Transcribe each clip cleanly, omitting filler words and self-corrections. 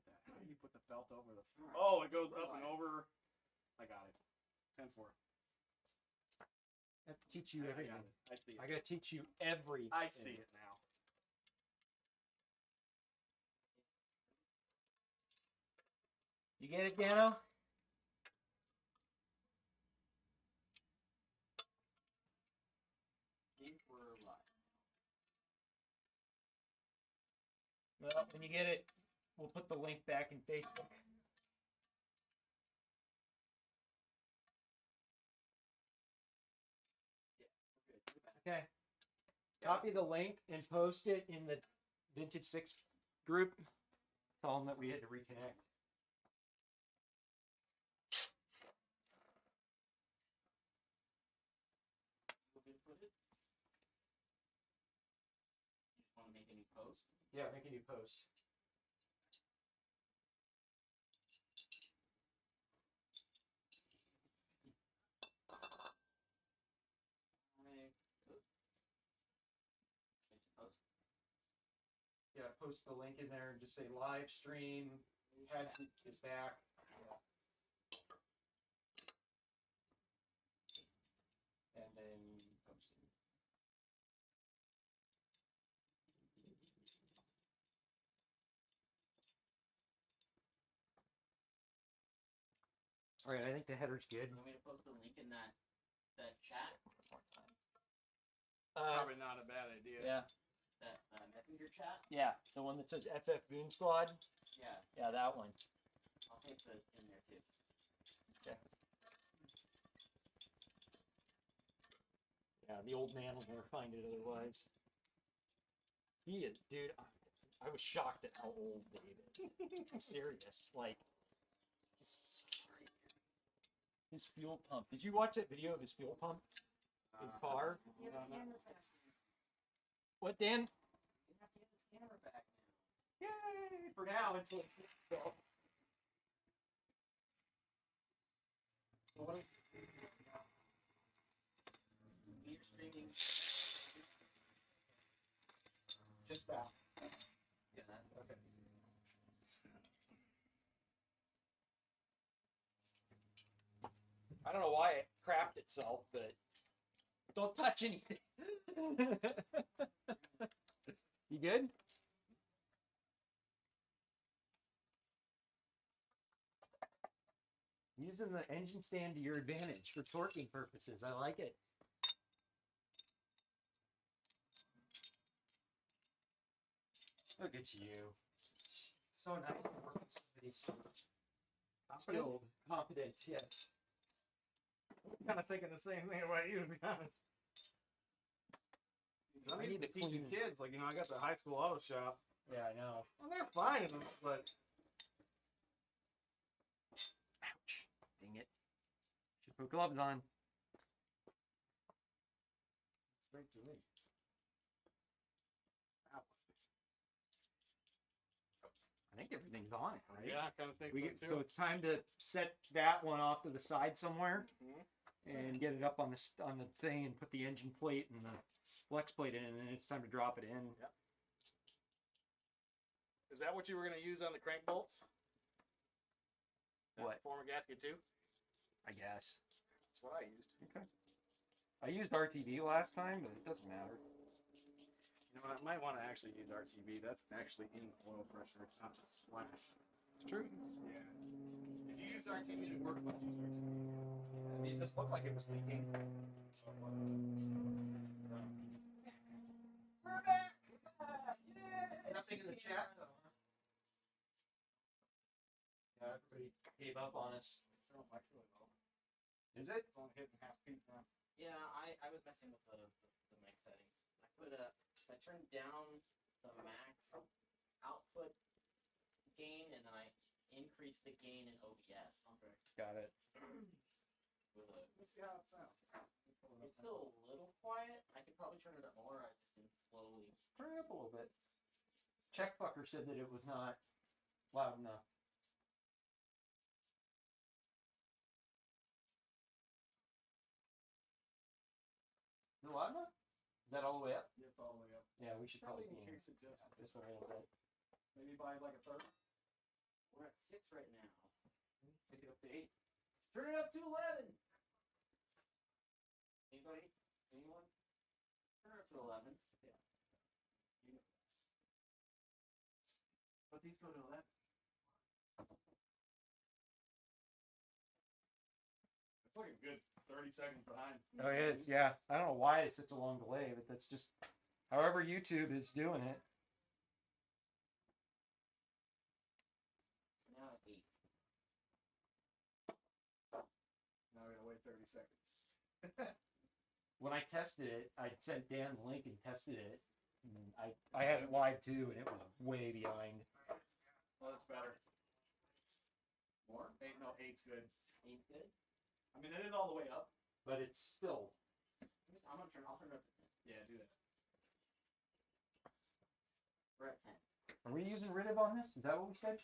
that. How do you put the felt over the? Oh, it goes up and over. I got it. 10-4. I have to teach you everything. I see it. I gotta teach you everything. I see it now. You get it, Dano? We're live. Well, when you get it, we'll put the link back in Facebook. Okay. Copy the link and post it in the Vintage 6 group. Tell them that we had to reconnect. You want to make a new post? Yeah, make a new post. Yeah, post the link in there and just say live stream. Head is back. Yeah. And then post it. All right, I think the header's good. You want me to post the link in that chat? Probably not a bad idea. Yeah. That messenger chat? Yeah, the one that says FF Boon Squad. Yeah. Yeah, that one. I'll paste it in there too. Yeah. Yeah, the old man will never find it otherwise. He is, dude. I was shocked at how old Dave is. I'm serious. Like, his fuel pump. Did you watch that video of his fuel pump? His car? What, Dan? You have to get the camera back now. Yay! For now, until it's so. You're streaming. Just that. Yeah, that's Okay. I don't know why it crapped itself, but don't touch anything. You good? Using the engine stand to your advantage for torquing purposes. I like it. Look at you. So nice to work with somebody so skilled, competent, yes. I'm kind of thinking the same thing about you, to be honest. I need to teach the kids, like, I got the high school auto shop. Yeah, I know. Well, they're fine in them, but Ouch. Dang it. Should put gloves on. straight to me. I think everything's on it, right? Yeah, I kind of think so So too. it's time to set that one off to the side somewhere Mhm. and get it up on the thing and put the engine plate and the flex plate in, and then it's time to drop it in. Yep. Is that what you were going to use on the crank bolts? That What? former gasket too? I guess. That's what I used. Okay. I used RTV last time, but it doesn't matter. You know, I might want to actually use RTV. That's actually in oil pressure. It's not just splash. It's true. Yeah. If you use RTV to work, let's use RTV. I mean, this looked like it was leaking. We're back! Yay! Nothing in the chat though, huh? Yeah, everybody gave up on us. So much really low. Is it? It's only hitting half feet now. Yeah, I was messing with the mic settings. I turned down the max output gain and I increased the gain in OBS. Okay. Got it. Let's see how it sounds. It's still a little quiet. I could probably turn it up more. I just didn't slowly. Turn it up a little bit. Checkfucker said that it was not loud enough. Is it loud enough? Is that all the way up? It's all the way up. Yeah, we should probably Probably be increase it just this one a little bit. maybe by like a third. right now. Take it up to 8. Turn it up to 11. Anybody? Anyone? Turn it up to 11. Yeah. But these go to 11. It's like a good 30 seconds behind. Oh, it is. Yeah. I don't know why it's such a long delay, but that's just however YouTube is doing it. Now at 8. Now we gotta wait 30 seconds. When I tested it, I sent Dan the link and tested it. And I had it live too, and it was way behind. Well, that's better. More? 8? No, 8's good. 8's good. I mean, it is all the way up. But it's still. I'll turn it up to 10. Yeah, do that. We're at 10. Are we using Ritiv on this? Is that what we said?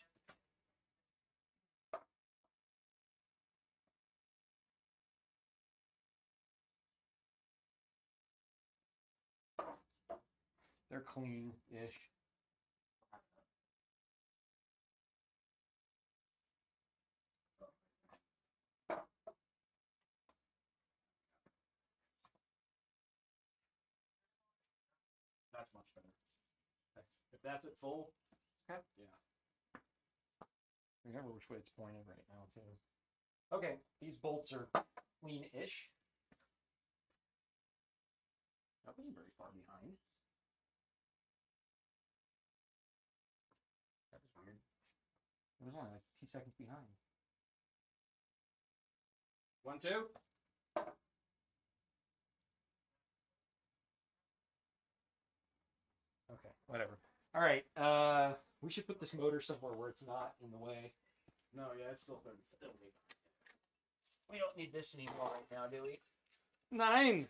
They're clean-ish. That's much better. Okay. If that's at full, Okay. yeah. Remember which way it's pointed right now, too. Okay, these bolts are clean-ish. That wasn't very far behind. That was weird. It was only like 2 seconds behind. 1, 2. Okay, whatever. All right, we should put this motor somewhere where it's not in the way. No, yeah, it's still 30 seconds. We don't need this anymore right now, do we? 9.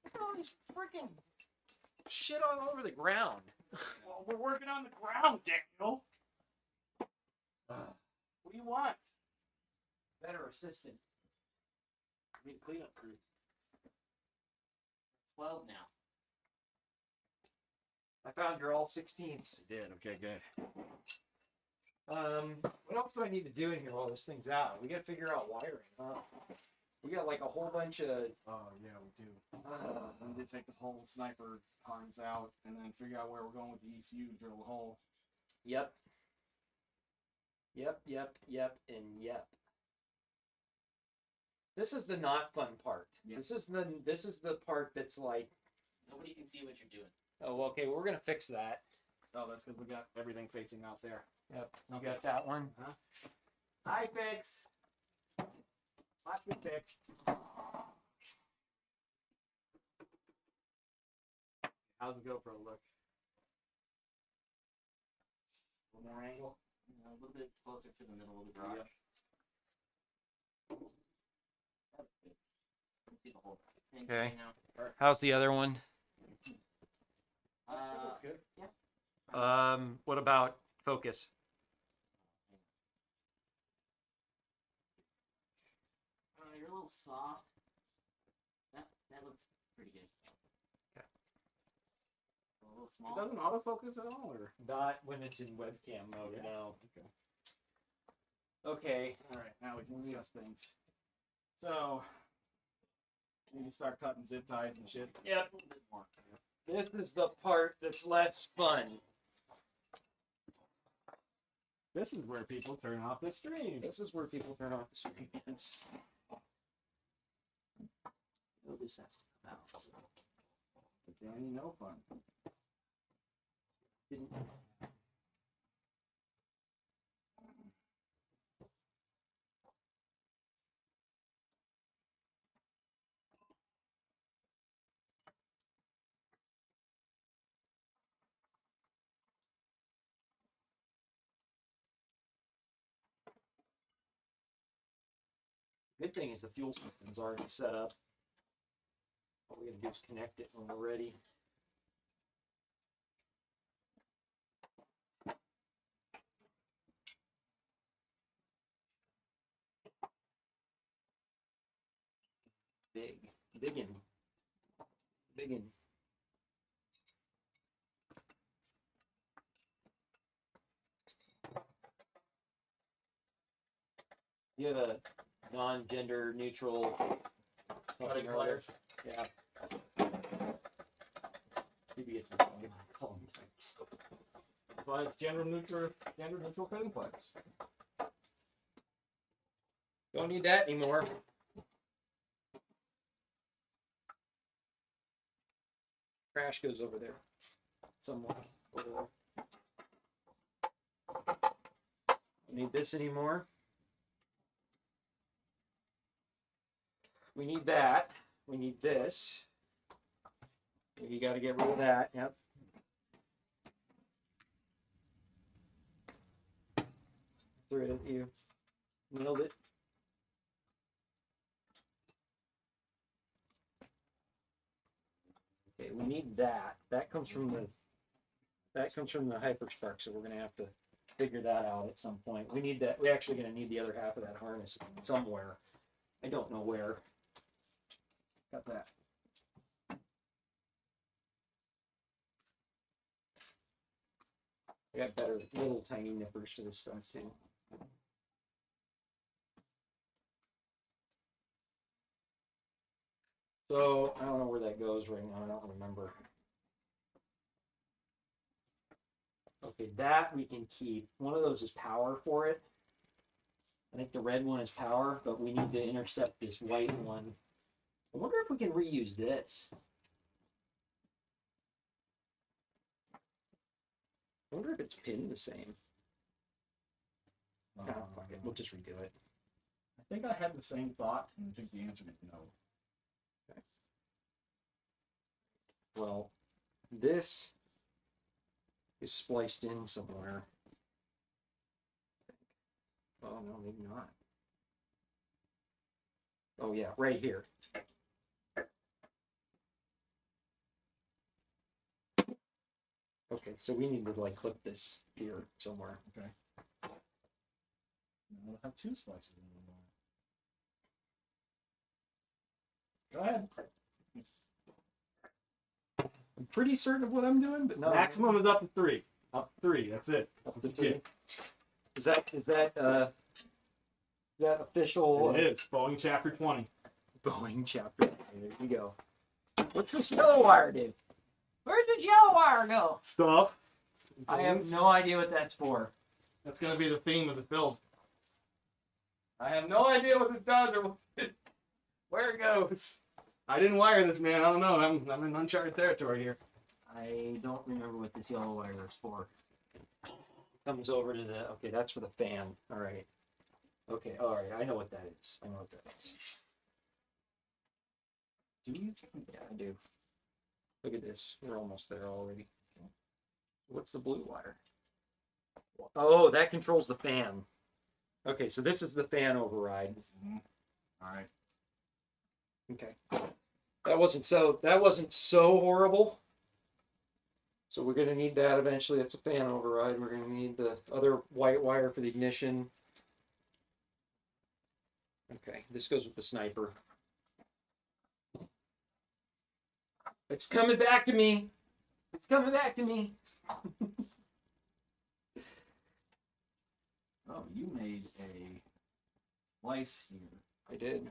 Look at all this freaking shit all over the ground. Well, we're working on the ground, Daniel. What do you want? Better assistant. I mean, cleanup crew. 12 now. I found your all 16ths. You did. Okay, good. What else do I need to do in here while this thing's out? We gotta figure out wiring. We got like a whole bunch of. Oh, yeah, we do. We need to take the whole sniper arms out and then figure out where we're going with the ECU to drill the hole. Yep. Yep, and yep. This is the not fun part. Yep. This is the part that's like, Nobody can see what you're doing. oh, okay, well, we're gonna fix that. Oh, that's because we got everything facing out there. Yep, you got that one. Hi, Fix. Watch me fix. How's the GoPro look? A little more angle. A little bit closer to the middle of the garage. That's good. You can see the whole thing Okay. now. How's the other one? That's good. What about focus? You're a little soft. That looks pretty good. Okay. A little It small. doesn't autofocus at all, or? Not when it's in webcam mode, Yeah. no. Okay. Okay. All right, now we can discuss things. So, we can start cutting zip ties and shit. Yep. A little bit more. This is the part that's less fun. This is where people turn off the stream. This is where people turn off the stream. Oh, this has to come out. But Danny, no fun. Didn't. Good thing is the fuel system's already set up. All we gotta do is connect it when we're ready. Biggin. you have a non-gender neutral Cutting earlier? pliers. Yeah. Maybe it's call them things. That's why it's gender neutral cutting pliers. Don't need that anymore. Trash goes over there. Somewhere over there. Don't need this anymore. We need that. We need this. You got to get rid of that. Yep. Threw it at you. Nailed it. Okay, we need that. That comes from the hyperspark, so we're gonna have to figure that out at some point. We need that. We're actually gonna need the other half of that harness somewhere. I don't know where. Got that. I got better little tiny nippers to this stuff too. So I don't know where that goes right now. I don't remember. Okay, that we can keep. One of those is power for it. I think the red one is power, but we need to intercept this white one. I wonder if we can reuse this. I wonder if it's pinned the same. Oh, fuck it. We'll just redo it. I think I had the same thought, and I think the answer is no. Okay. Well, this is spliced in somewhere. Oh, no, maybe not. Oh, yeah, right here. Okay, so we need to like clip this here somewhere. Okay. We'll have two splices in the line. Go ahead. I'm pretty certain of what I'm doing, but no. Maximum is up to 3. Up to 3. That's it. Up to 3. Is that official? It is. Boeing Chapter 20. Boeing chapter. There you go. What's this yellow wire do? Where's this yellow wire go? Stuff. I have no idea what that's for. That's going to be the theme of this build. I have no idea what this does or where it goes. I didn't wire this, man. I don't know. I'm in uncharted territory here. I don't remember what this yellow wire is for. Comes over to the, okay, that's for the fan. All right. Okay, all right. I know what that is. I know what that is. Do you? Yeah, I do. Look at this. We're almost there already. What's the blue wire? Oh, that controls the fan. Okay, so this is the fan override. Mm-hmm. All right. Okay. That wasn't so horrible. So we're going to need that eventually. That's a fan override. We're going to need the other white wire for the ignition. Okay, this goes with the sniper. It's coming back to me. It's coming back to me. Oh, you made a splice here I did.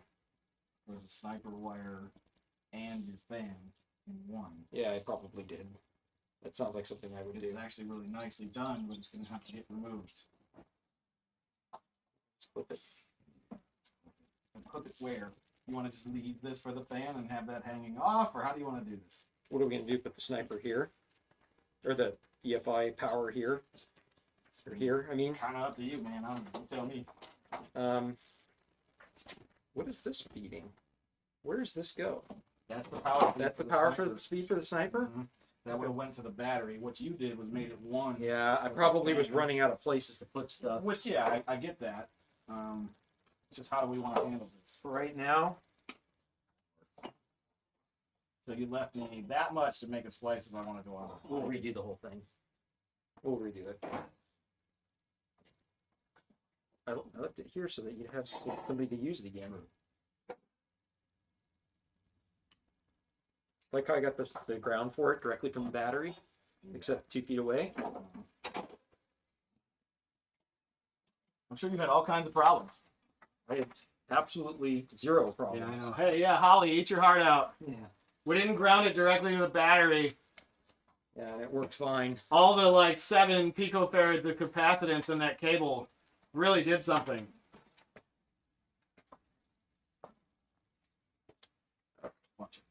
for the sniper wire and your fan in one. Yeah, I probably did. That sounds like something I would It's do. actually really nicely done, but it's going to have to get removed. Let's flip it. And put it where? You want to just leave this for the fan and have that hanging off, or how do you want to do this? What are we going to do? Put the sniper here? Or the EFI power here? Or here, I mean. Kind of up to you, man. You tell me. What is this feeding? Where does this go? That's the power. That's the power for the speed for the sniper? Mhm. That would have went to the battery. What you did was made it one. Yeah, I probably was running out of places to put stuff. Which, yeah, I get that. It's just how do we want to handle this? For right now, So you left me that much to make a splice if I want to go on. we'll redo the whole thing. We'll redo it. I left it here so that you'd have somebody to use it again. Like how I got the ground for it directly from the battery, except 2 feet away. I'm sure you've had all kinds of problems. I have absolutely zero problem. Yeah, I know. Hey, yeah, Holly, eat your heart out. Yeah. We didn't ground it directly to the battery. Yeah, it works fine. All the like 7 picofarads of capacitance in that cable really did something. Watch it.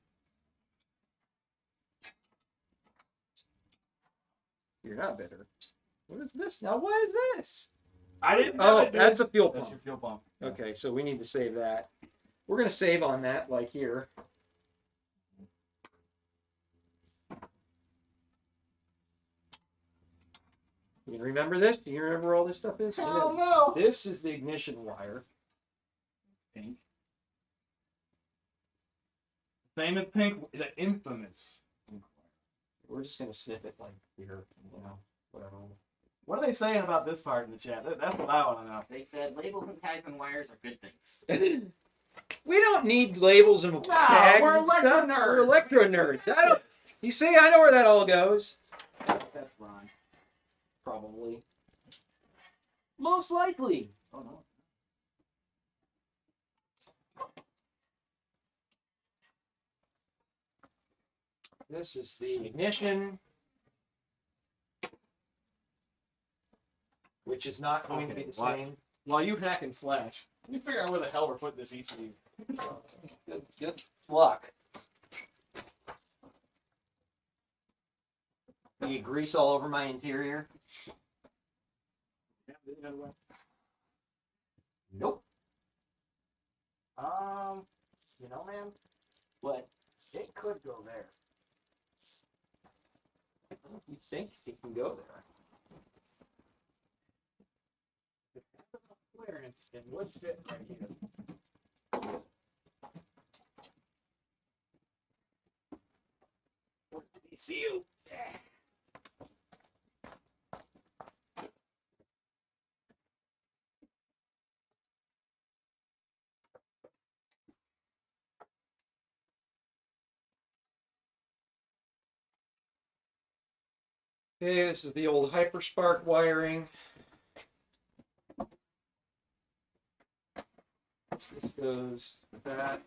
You're not bitter. What is this now? What is this? I didn't know Oh, it, dude. that's a fuel That's pump. your fuel pump. Okay, so we need to save that. We're gonna save on that, like here. You remember this? Do you remember where all this stuff is? Oh no! This is the ignition wire. Pink. Famous pink, the infamous. We're just gonna snip it like here, whatever. What are they saying about this part in the chat? That's what I want to know. They said labels and tags and wires are good things. We don't need labels and tags we're and stuff. electro nerds. We're electro nerds. I don't. You see, I know where that all goes. That's Ron. Probably. Most likely. Oh no. This is the ignition, which is not going to be the what? same. While you hack and slash, let me figure out where the hell we're putting this ECU. Good luck. You get grease all over my interior? Nope. You know, man, What? it could go there. You think it can go there? Clearance and would fit right here. ECU. Okay, this is the old Hyperspark wiring. This goes that.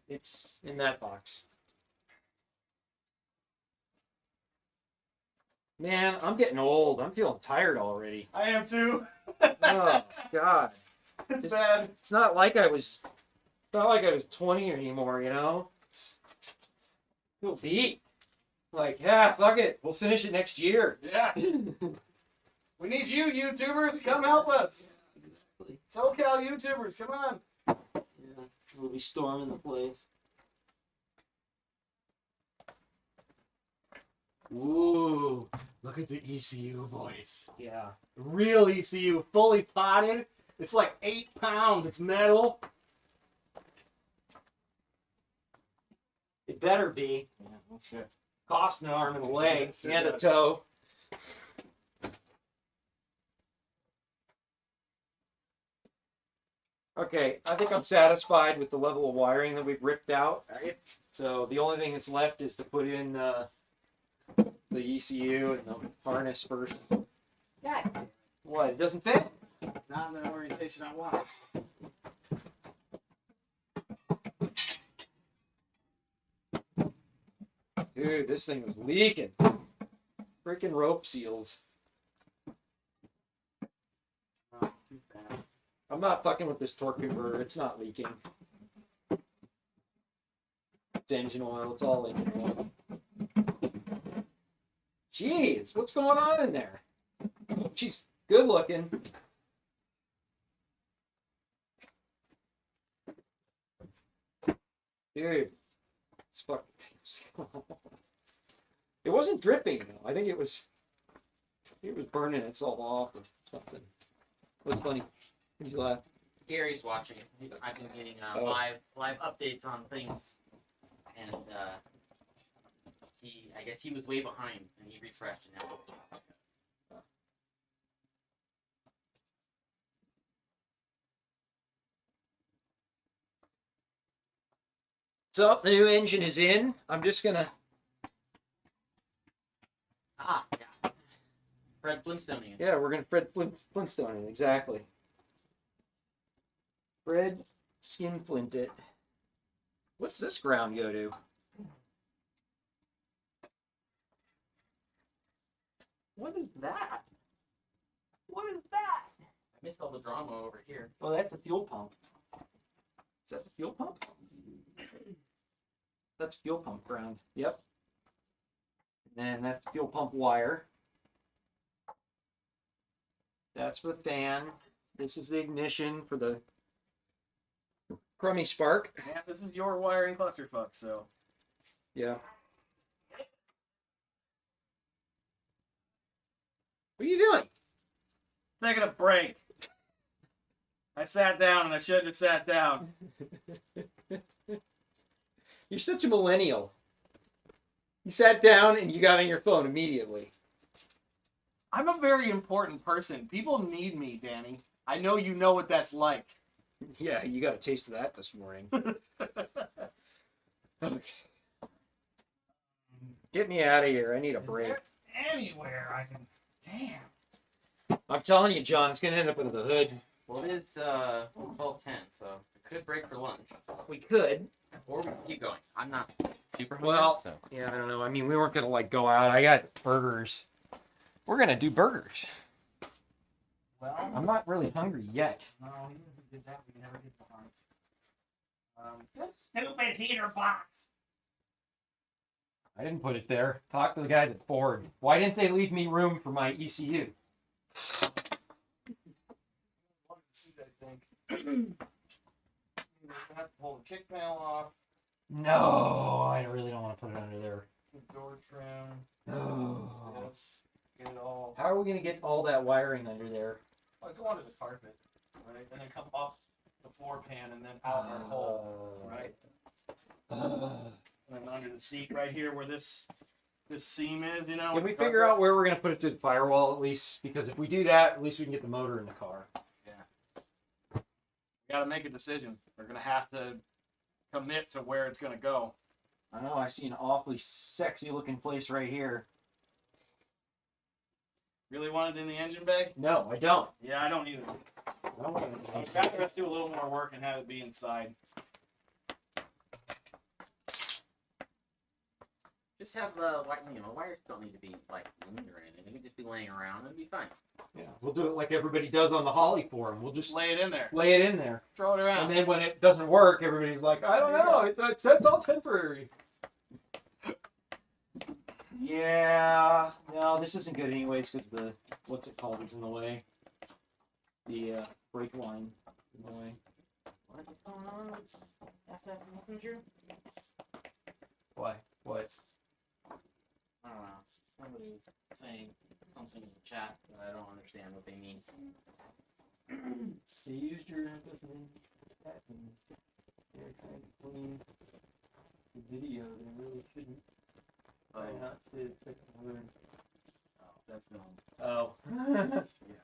It's in that box. Man, I'm getting old. I'm feeling tired already. I am too. Oh God. It's bad. It's not like I was 20 anymore, you know? Feel beat. Like, yeah, fuck it. We'll finish it next year. Yeah. We need you, YouTubers. Come help us. SoCal YouTubers, come on. Yeah, we'll be storming the place. Ooh, look at the ECU, boys. Yeah. Real ECU, fully potted. It's like 8 pounds. It's metal. It better be. Yeah, oh shit. Cost an arm and a leg Sure and a does. toe. Okay, I think I'm satisfied with the level of wiring that we've ripped out. So the only thing that's left is to put in the ECU and the harness first. Yeah. What, it doesn't fit? Not in the orientation I want. Dude, this thing was leaking. Freaking rope seals. Oh, too bad. I'm not fucking with this torque converter. It's not leaking. It's engine oil. It's all engine oil. Jeez, what's going on in there? She's good looking. Dude, it's fucking. It wasn't dripping though. I think it was burning itself off or something. It was funny. Did you laugh? Gary's watching. I've been getting Oh. live updates on things, and I guess he was way behind, and he refreshed and now. So the new engine is in. I'm just gonna. Ah, yeah. Fred Flintstoning it. Yeah, we're gonna Fred Flintstone it, exactly. Fred Skinflint it. What's this ground go to? What is that? What is that? I missed all the drama over here. Oh, that's a fuel pump. Is that the fuel pump? That's fuel pump ground. Yep. And then that's fuel pump wire. That's for the fan. This is the ignition for the crummy spark. Yeah, this is your wiring clusterfuck, so. Yeah. What are you doing? Taking a break. I sat down and I shouldn't have sat down. You're such a millennial. You sat down and you got on your phone immediately. I'm a very important person. People need me, Danny. I know you know what that's like. Yeah, you got a taste of that this morning. Okay. Get me out of here. I need a break. Anywhere I can. Damn. I'm telling you, John, it's going to end up with the hood. Well, it is 12:10, so it could break for lunch, We could. or we can keep going. I'm not super hungry, Well, so. yeah, I don't know. I mean, we weren't going to, like, go out. I got burgers. We're going to do burgers. Well, I'm not really hungry yet. no, even if we did that, we never did the hunts. This stupid heater box. I didn't put it there. Talk to the guys at Ford. Why didn't they leave me room for my ECU? Wanted to see that thing. You're gonna have to pull the kick panel off. No, I really don't want to put it under there. The door trim. No. This. Get it all. How are we going to get all that wiring under there? I'll go under the carpet, right? And then come up the floor pan and then out our hole, right? And then under the seat right here where this seam is, you know. Can with we the figure carpet. out where we're going to put it through the firewall at least? Because if we do that, at least we can get the motor in the car. We gotta make a decision. We're gonna have to commit to where it's gonna go. I know, I see an awfully sexy looking place right here. Really want it in the engine bay? No, I don't. Yeah, I don't either. I'd rather us do a little more work and have it be inside. Just have the wires don't need to be like leaned or anything. They can just be laying around and be fine. Yeah, we'll do it like everybody does on the Holly forum. We'll just Just lay it in there. lay it in there. Throw it around. And then when it doesn't work, everybody's like, I don't know, that's all temporary. Yeah, no, this isn't good anyways because the, what's it called, is in the way. The brake line in the way. What is going on? FF Messenger? Why? What? I don't know. Somebody's saying something in the chat that I don't understand what they mean. They used your they're trying to clean the video. They really shouldn't. Try not to fix the word. Oh, that's dumb. Oh. Yeah.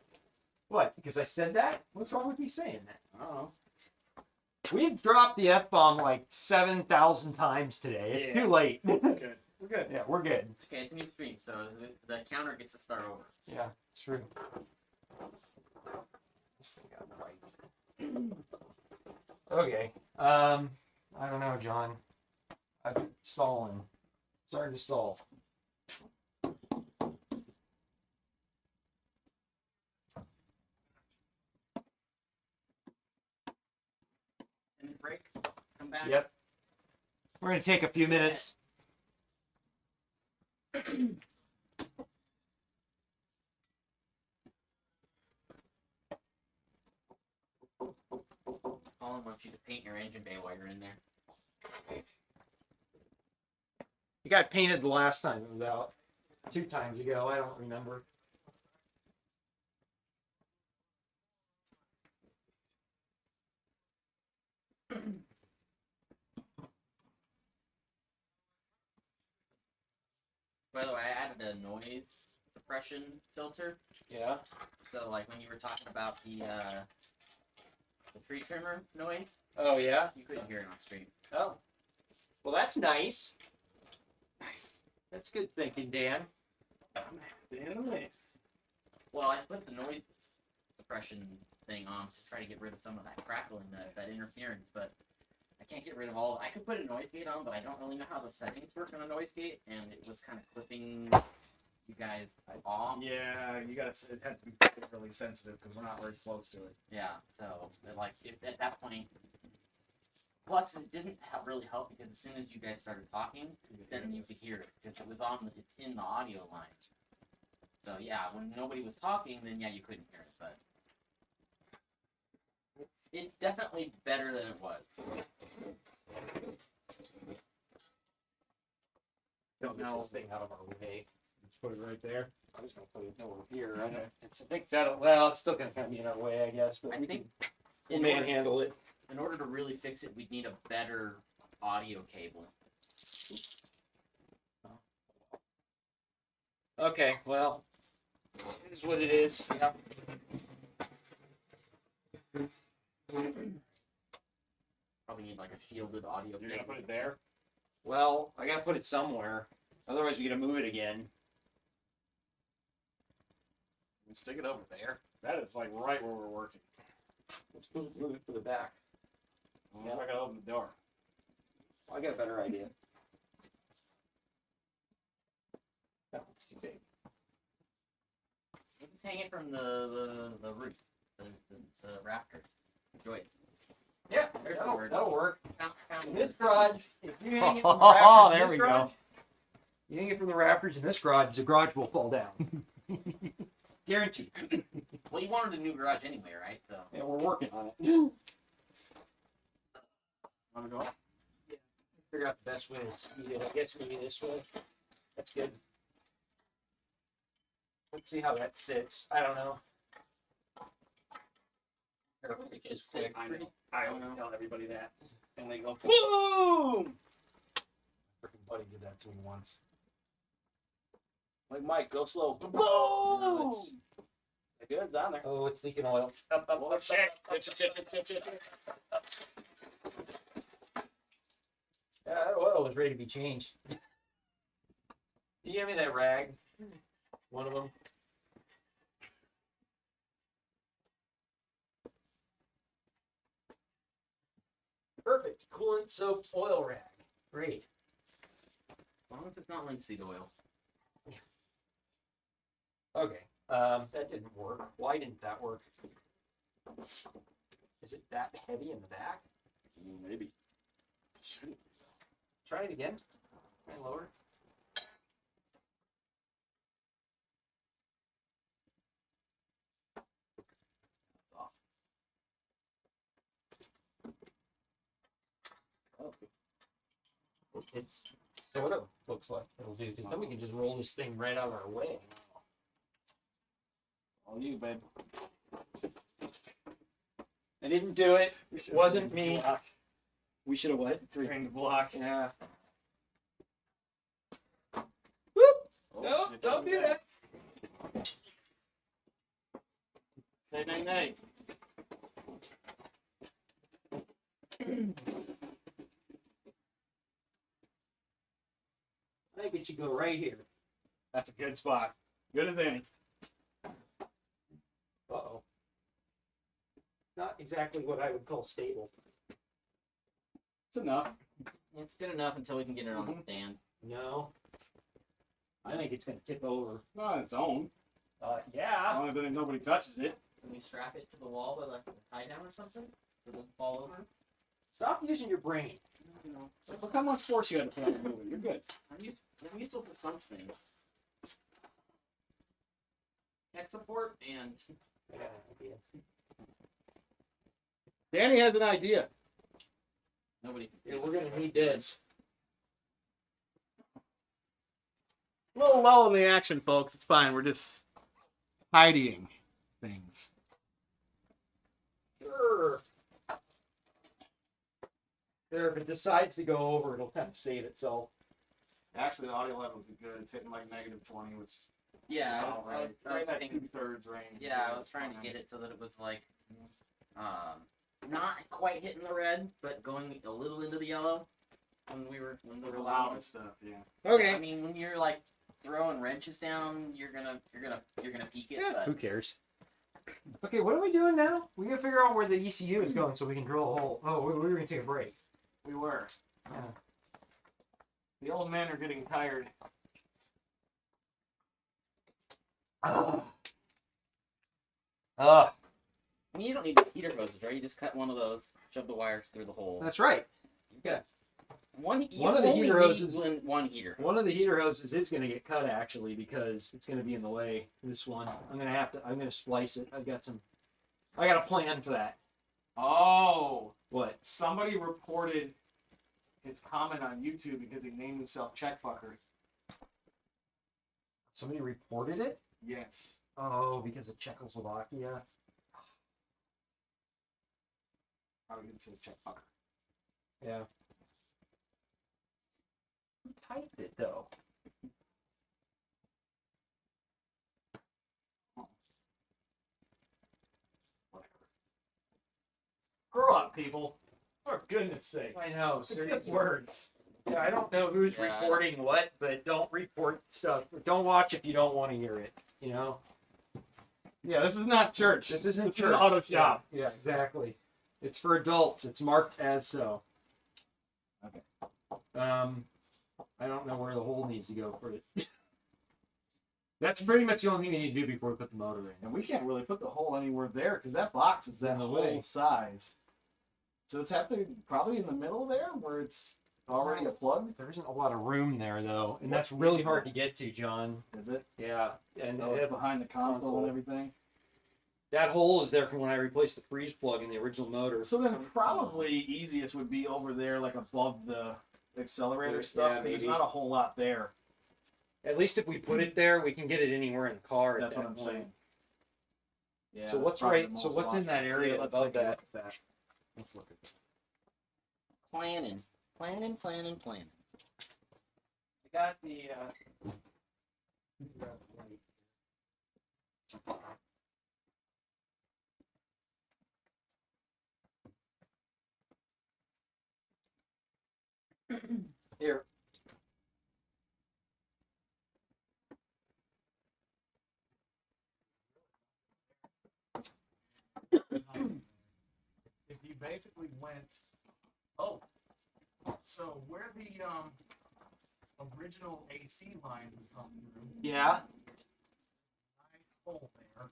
What? Because I said that? What's wrong with me saying that? I don't know. We've dropped the F-bomb like 7,000 times today. It's Yeah. too late. We're good. We're good. Yeah, we're good. It's okay, it's a new stream, so the counter gets to start over. Yeah, it's true. This thing got right. Okay. I don't know, John. I'm stalling. Starting to stall. And break, come back. Yep. We're gonna take a few minutes. Colin wants you to paint your engine bay while you're in there. It got painted the last time it was out. 2 times ago. I don't remember. By the way, I added a noise suppression filter. Yeah. So like when you were talking about the tree trimmer noise, Oh yeah. you couldn't hear it on stream. Oh. Well, that's nice. Nice. That's good thinking, Dan. I'm happy in a minute. Well, I put the noise suppression thing on to try to get rid of some of that crackling, that interference, but I can't get rid of all. I could put a noise gate on, but I don't really know how the settings work on a noise gate, and it was kind of clipping you guys off. Yeah, you gotta. It had to be really sensitive because we're not very close to it. Yeah, so like at that point. Plus, it didn't really help because as soon as you guys started talking, then you could hear it because it was it's in the audio line. So yeah, when nobody was talking, then yeah, you couldn't hear it, but it's definitely better than it was. Don't get this thing out of our way. Let's put it right there. I'm just gonna put it over here. I think that'll. Well, it's still gonna kind of be in our way, I guess. But I we think can manhandle it. in order to really fix it, we'd need a better audio cable. Okay, well, it is what it is. Yep. Probably need like a shielded audio You're gonna cable. put it there. Well, I gotta put it somewhere. Otherwise, you're gonna move it again. And stick it over there. That is like right where we're working. Let's move it to the back. Yeah. I gotta open the door. Well, I got a better idea. That one's too big. We'll just hang it from the roof, the rafter, joist. Yeah, There's the word. that'll work. Found In it. this garage, if you hang it from the Oh, rafters, in there this we garage, go. You hang it from the rafters in this garage, the garage will fall down. Guaranteed. Well, you wanted a new garage anyway, right? So And we're working on it. Wanna go? Figure out the best way to speed it. I guess maybe this way. That's good. Let's see how that sits. I don't know. it should sit I know. pretty. I I always don't know. tell everybody that. And they go, boom! Freaking buddy did that to me once. Like, Mike, go slow. Boom! No, It's good, it's on there. Oh, it's leaking oil. Up, oh, shit. Shit. Yeah, that oil was ready to be changed. You give me that rag. One of them. Perfect. Coolant soap oil rag. Great. As long as it's not linseed oil. Okay. That didn't work. Why didn't that work? Is it that heavy in the back? Maybe. Try it again. Try and lower. It's off. It's sort of looks like it'll do, because then we can just roll this thing right out of our way. All you, babe. I didn't do it. It wasn't me. Block. We should have what? Train the block. Yeah. Oh, No, shit, don't do that. Say nay nay. I think it should go right here. That's a good spot. Good as any. Uh-oh. Not exactly what I would call stable. It's enough. It's good enough until we can get it on the stand. No. I think it's going to tip over. Not on its own. As Yeah. long as nobody touches it. Can we strap it to the wall with like a tie down or something so it doesn't fall over? Stop using your brain. You know, Look how much force you had to put on the movie. You're good. I'm useful for some things. Tech support and I got an idea. Danny has an idea. nobody. Yeah, we're going to need this. A little lull in the action, folks. It's fine. We're just tidying things. Sure. There, if it decides to go over, it'll kind of save itself. Actually, the audio levels are good. It's hitting like -20, which Yeah, all I was right that thinking- 2/3 range. yeah, I was trying to get it so that it was like, not quite hitting the red, but going a little into the yellow when we were With the loud. loud stuff. Yeah. I mean, when you're like throwing wrenches down, you're gonna peak it. Yeah, But who cares? Okay, what are we doing now? We gotta figure out where the ECU is going so we can drill a hole. Oh, we were gonna take a break. We were. Yeah. The old men are getting tired. Ah. I mean, you don't need the heater hoses, right? You just cut one of those, shove the wires through the hole. That's right. One of the heater hoses- One heater. One of the heater hoses is gonna get cut actually because it's gonna be in the way. This one, I'm gonna splice it. I got a plan for that. Oh, What? somebody reported his comment on YouTube because he named himself Checkfucker. Somebody reported it? Yes. Oh, because of Czechoslovakia. Probably it says Checkfucker. Yeah. Who typed it though? Whatever. Grow up, people. For goodness sake. I know, It's just seriously. words. Yeah, I don't know who's Yeah. reporting what, but don't report stuff. Don't watch if you don't want to hear it. You know. Yeah, this is not church. This isn't This is church. an auto shop. Yeah, exactly. It's for adults. It's marked as so. Okay. I don't know where the hole needs to go for it. That's pretty much the only thing you need to do before we put the motor in. And we can't really put the hole anywhere there because that box is that In the whole way. size. So it's have to probably in the middle there where it's already a plug. There isn't a lot of room there though, and that's really hard to get to, John. Is it? Yeah, and Oh, it's behind the console and everything. that hole is there from when I replaced the freeze plug in the original motor. So then probably easiest would be over there, like above the accelerator Yeah, stuff. 'Cause maybe. there's not a whole lot there. At least if we put it there, we can get it anywhere in the car. at That's that what I'm point. saying. Yeah. So that's what's probably right? the So most what's in that logical. area Yeah, let's above take a that? look at that. Let's look at that. Planning. I got the. Here. If you basically went, so where the original AC line would come through, Yeah. nice hole there.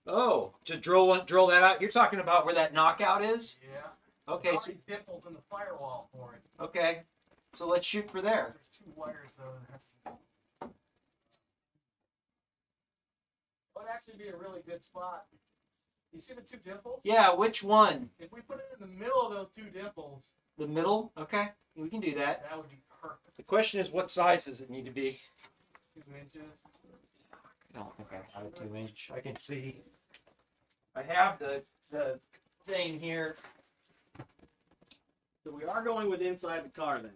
Oh, to drill that out. You're talking about where that knockout is? Yeah. Okay. So, Already dimples in the firewall for it. okay. So let's shoot for there. There's two wires though. That have to would actually be a really good spot. You see the two dimples? Yeah. Which one? If we put it in the middle of those two dimples, The middle? Okay. We can do that. that would be perfect. The question is, what size does it need to be? 2 inches. I don't think I have a 2-inch. I can see. I have the thing here. So we are going with inside the car then.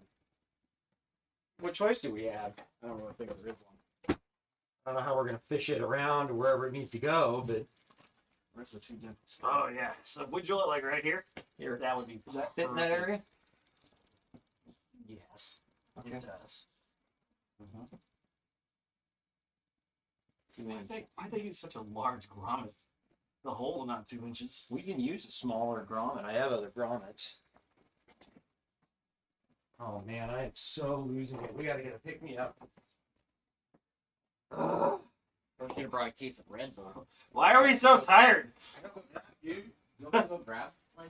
What choice do we have? I don't really think there is one. I don't know how we're gonna fish it around to wherever it needs to go, but Where's the two dimples? Oh yeah. So would you look like right here? here. That would be. Does that fit in that perfect. area? Yes, Okay. it does. You mean, I think it's such a large grommet. The hole's not 2 inches. we can use a smaller grommet. I have other grommets. Oh man, I am so losing it. We gotta get a pick me up. I should have brought a case of Red Bull. Why are we so tired? Dude, you want me to go grab my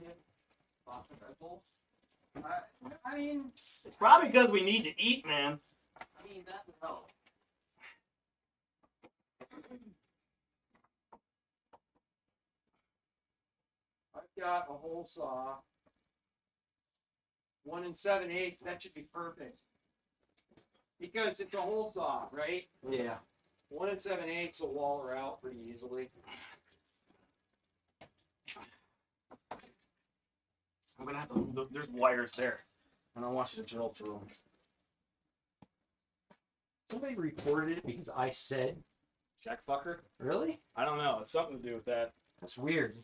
box of Red Bull? I mean, It's probably because we need to eat, man. I mean, that would help. I've got a hole saw. 1 7/8. That should be perfect. Because it's a hole saw, right? Yeah. 1 7/8 will wall her out pretty easily. I'm gonna have to. There's wires there, and I want you to drill through them. Somebody reported it because I said, Jack fucker. really? I don't know. It's something to do with that. That's weird.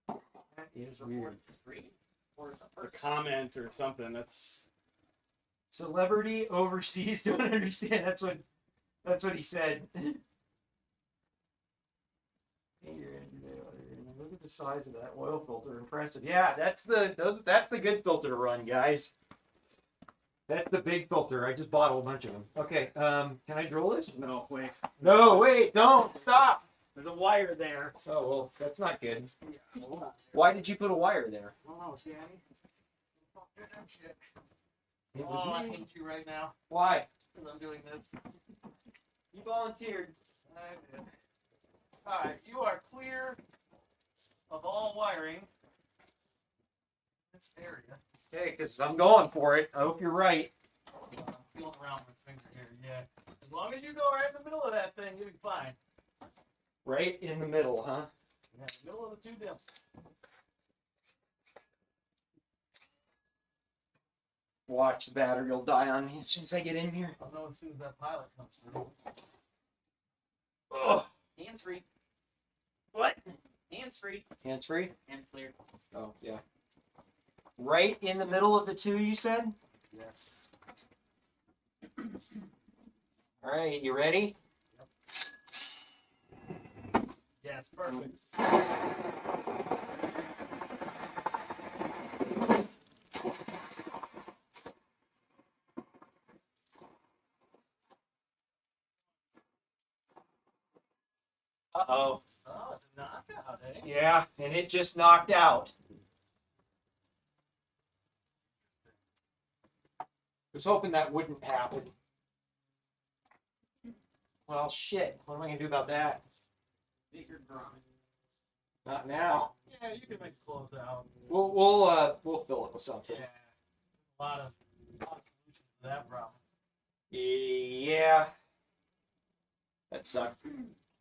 That is weird. Free? Or is it A first? comment or something. That's Celebrity overseas. Don't understand. That's what he said. Look at the size of that oil filter. Impressive. Yeah, that's the good filter to run, guys. That's the big filter. I just bought a whole bunch of them. Okay. Can I drill this? No, wait. No, wait, don't stop. There's a wire there. Oh well, that's not good. Yeah, hold on. Why did you put a wire there? Oh, Danny. Don't do that shit. It Oh, I was you. hate you right now Why? because I'm doing this. You volunteered. I did. All right, you are clear of all wiring in this area. Okay, because I'm going for it. I hope you're right. I'm feeling around my finger here. Yeah. As long as you go right in the middle of that thing, you'll be fine. Right in the middle, huh? Yeah, middle of the two dims. Watch, the battery will die on me as soon as I get in here. I'll know as soon as that pilot comes through. Oh, Hands free. what? Hands free. Hands free? Hands clear. Oh, yeah. Right in the middle of the two, you said? Yes. All right, you ready? Yes, perfect. Uh-oh. Oh, it's a knockout, eh? Yeah, and it just knocked out. Was hoping that wouldn't happen. Well, shit. What am I gonna do about that? Bigger drum. Not now. Yeah, you can make it close out. We'll fill it with something. Yeah. A lot of solutions to that problem. Yeah. That sucked.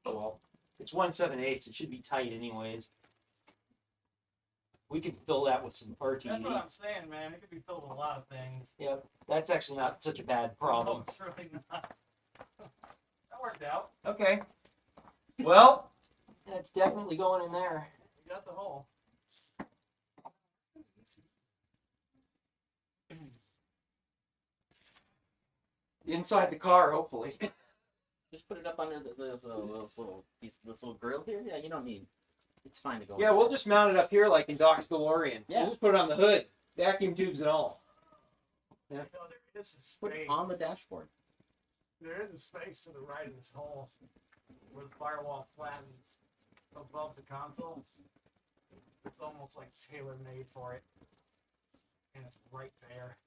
Oh well. It's 1/7/8. It should be tight anyways. We could fill that with some RTD. That's what I'm saying, man. It could be filled with a lot of things. Yep. That's actually not such a bad problem. No, it's really not. That worked out. Okay. Well, that's definitely going in there. You got the hole. Inside the car, hopefully. Just put it up under this little grill here. Yeah, you don't need. It's fine to go. Yeah, we'll just mount it up here like in Doc's DeLorean. Yeah. We'll just put it on the hood, vacuum tubes and all. You know, there is a put space. it on the dashboard. There is a space to the right of this hole where the firewall flattens above the console. It's almost like tailor-made for it. And it's right there.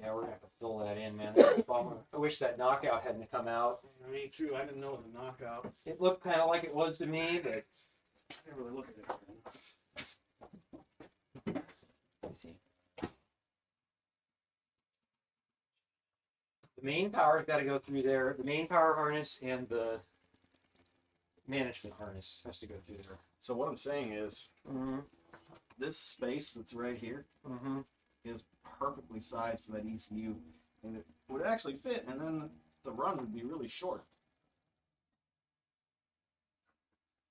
Yeah, we're gonna have to fill that in, man. That's a bummer. I wish that knockout hadn't come out. Me too. I didn't know it was a knockout. It looked kind of like it was to me, but I didn't really look at it. Let's see. the main power's got to go through there. The main power harness and the management harness has to go through there. So what I'm saying is, Mm-hmm. this space that's right here Mm-hmm. is perfectly sized for that ECU, and it would actually fit, and then the run would be really short.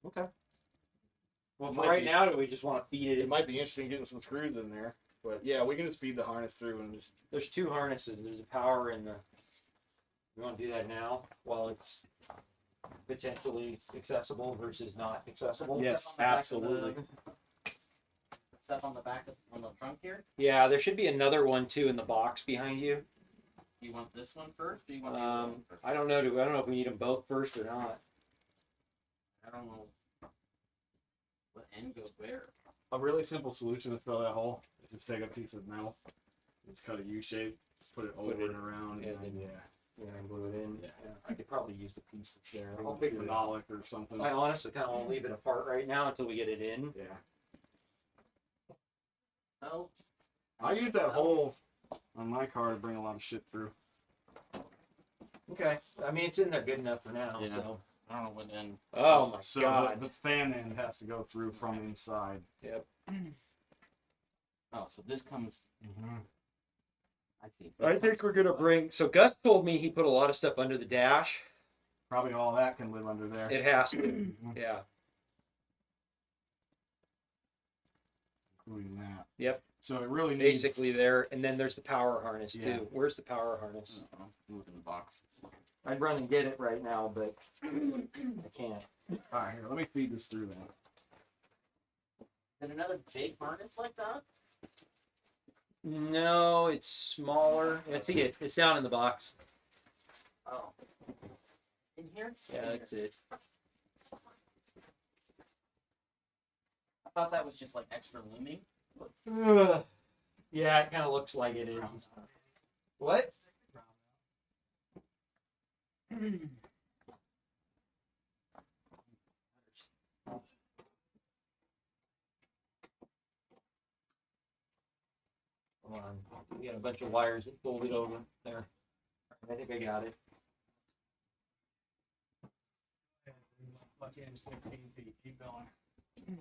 Okay. Well, Might for right be. now, do we just want to feed it? It might be interesting getting some screws in there, but yeah, we can just feed the harness through and just. There's two harnesses. There's a power and the. You want to do that now while it's potentially accessible versus not accessible? Yes, Stuff on the back of absolutely. Stuff on the back of on the trunk here. Yeah, there should be another one too in the box behind you. Do you want this one first? Or do you want the other one first? I don't know. I don't know if we need them both first or not. I don't know what end goes where. A really simple solution to fill that hole is just take a piece of metal, just cut a U shape, put it over Put it- and around, and and then, then- yeah, And glue it in. Yeah. I could probably use the piece that's there. I'll I'll figure it out. phenolic or something. I honestly kind of want to leave it apart right now until we get it in. Yeah, Oh, I use that hole on my car to bring a lot of shit through. Okay. I mean, it's in there good enough for now. Yeah. So. I don't know what end. Oh my So god. the fan end has to go through from inside. Yep. Oh, so this comes. I see. I think we're gonna bring. So Gus told me he put a lot of stuff under the dash. Probably all that can live under there. It has to. Yeah. Including that. Yep. So it really needs. basically there, and then there's the power harness Yeah. too. Where's the power harness? Look in the box. I'd run and get it right now, but I can't. All right, here, let me feed this through then. Is it another big harness like that? No, it's smaller. I see it. It's down in the box. Oh. In here? Yeah, In here. that's it. I thought that was just like extra looming. Yeah, it kind of looks like it is. What? Hold on. We got a bunch of wires that folded over there. I think I got it. Plug in 15 feet. Keep going.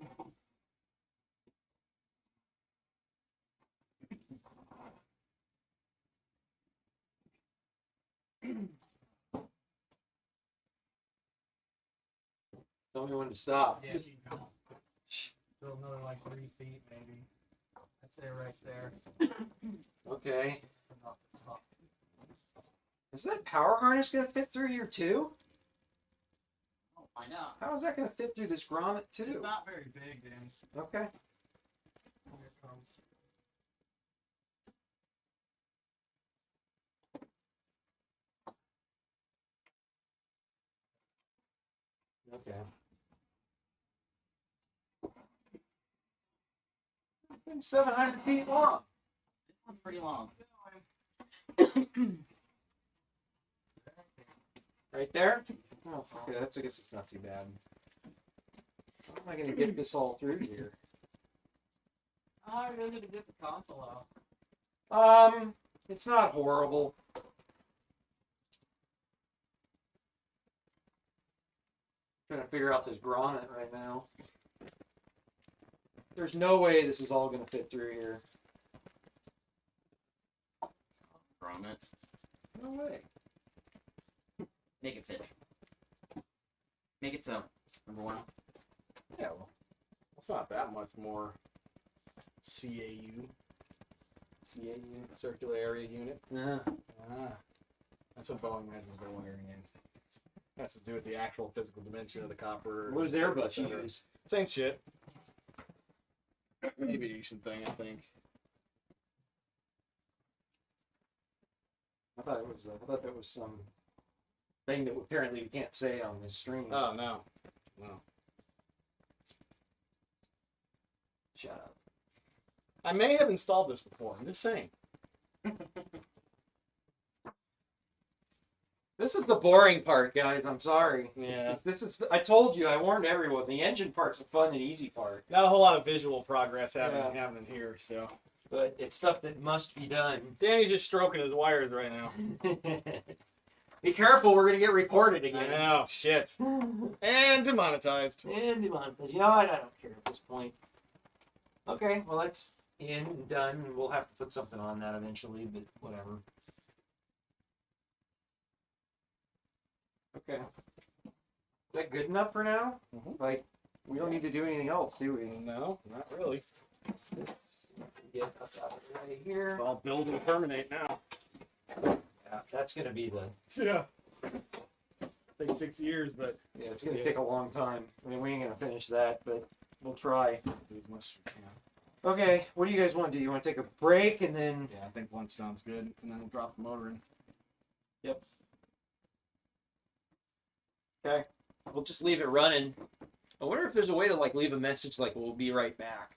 Tell me when to stop. Yeah, keep going. Still another like 3 feet maybe. That's it right there. Okay. About the top. Is that power harness going to fit through here too? I'll find out. How is that going to fit through this grommet It's too? not very big, Danny. Okay. Here it comes. Okay. 700 feet long. This one's pretty long. Right there? Oh, okay, I guess it's not too bad. How am I going to get this all through here? Oh, I really need to get the console out. It's not horrible. Trying to figure out this grommet right now. There's no way this is all going to fit through here. Grommet. No way. Make it fit. Make it so. Number one. Yeah, well, it's not that much more. CAU, circular area unit. Yeah. Ah, that's what Boeing measures their wiring in. Has to do with the actual physical dimension of the copper. What does Airbus et cetera. use? Same shit. Aviation thing, I think. I thought that was some thing that apparently we can't say on this stream. Oh no, no. Shut up. I may have installed this before. I'm just saying. This is the boring part, guys. I'm sorry. Yeah. This is. I told you. I warned everyone. The engine part's the fun and easy part, Not a whole lot of visual progress Yeah. happening here. So but it's stuff that must be done. Danny's just stroking his wires right now. Be careful. We're gonna get reported I again. know, shit, and demonetized. And you know what? I don't care at this point. Okay. Well, that's in and done. We'll have to put something on that eventually, but whatever. Okay. Is that good enough for now? Mhm. Like, we don't need to do anything else, do we? No, not really. Get us out of the way here. It's all build and terminate now. Yeah, that's gonna be the. Yeah. Take 6 years, but Yeah, it's gonna Yeah. take a long time. I mean, we ain't gonna finish that, but we'll try. do as much as we can. Okay, what do you guys want to do? You want to take a break and then? Yeah, I think lunch sounds good, and then we'll drop the motor in. Okay, we'll just leave it running. I wonder if there's a way to like leave a message like we'll be right back.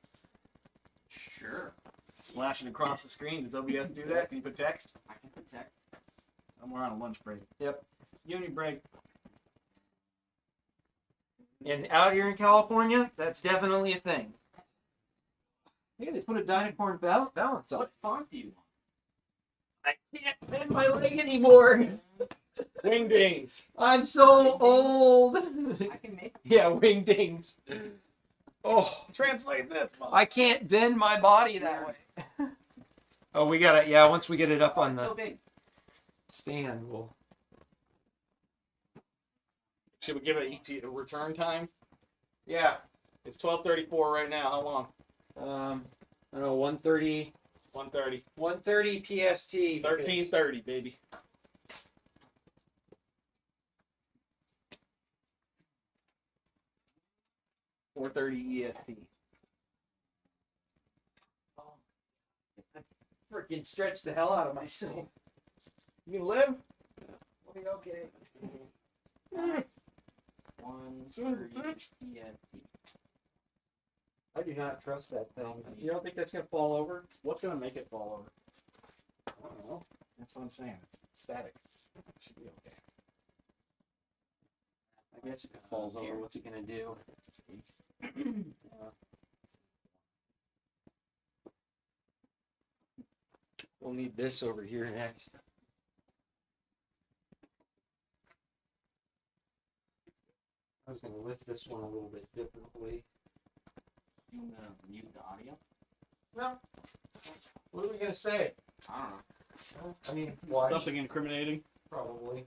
Sure. Splash it across the screen. Does OBS do that? Can you put text? I can protect. We're on a lunch break. Yep. Uni break. And out here in California, that's definitely a thing. Hey, they put a Dynacorn balance on. What font do you want? I can't bend my leg anymore. Wingdings. I'm so old. I can make Yeah, wingdings. Oh, Translate this. I can't bend my body that way. Oh, we gotta. Yeah, once we get it up on it's so the big. stand, we'll. Should we give it a return time? Yeah. It's 12:34 right now. How long? I don't know, 130, 130. 130 PST. 1330, baby. EST. Freaking stretch the hell out of myself. You can live? We'll be okay. 130 PST. I do not trust that thing. You don't think that's gonna fall over? What's gonna make it fall over? I don't know. That's what I'm saying. It's static. It should be okay. I guess if it falls over, what's it gonna do? We'll need this over here next. I was gonna lift this one a little bit differently. You gonna mute the audio? Well, what are we gonna say? I don't know. I mean, why? Something incriminating. Probably.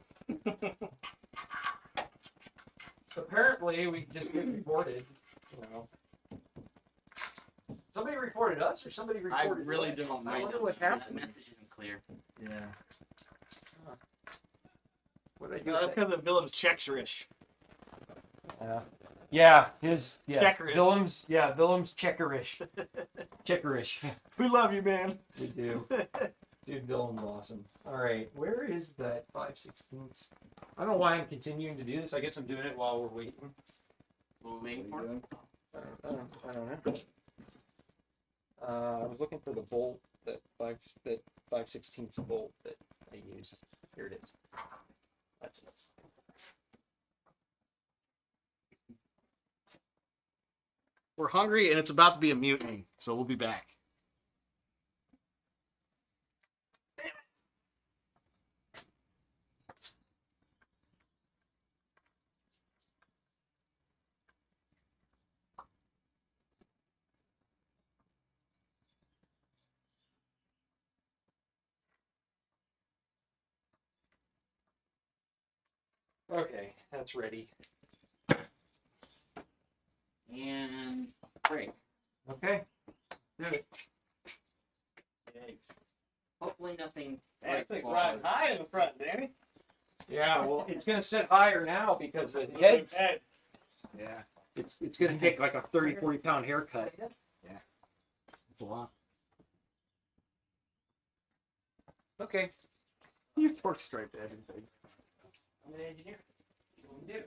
Apparently, we just get reported. You know, somebody reported us, or somebody I reported. really what? don't I know. wonder what The happened. message isn't clear. Yeah. What did I do? No, that's because of Willem's Checkerish. Yeah, his Checkerish. Willem's checkerish. Checkerish. We love you, man. We do. Dude, Willem's awesome. All right, where is that 5/16? I don't know why I'm continuing to do this. I guess I'm doing it while we're waiting. What we waiting for? I don't know. I was looking for the bolt that 5/16 bolt that I used. Here it is. That's it. We're hungry and it's about to be a mutiny, so we'll be back. Okay, that's ready. And break. Okay. Do it. Okay. Hopefully nothing. That's breaks like while riding high in the front, Danny. Yeah, well, it's gonna sit higher now because the head's Head. Yeah. it's gonna take like a 30-40 pound haircut. It's a lot. Okay. You torque striped everything. I'm an engineer. You do.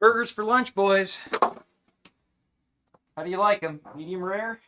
Burgers for lunch, boys. How do you like them? Medium rare?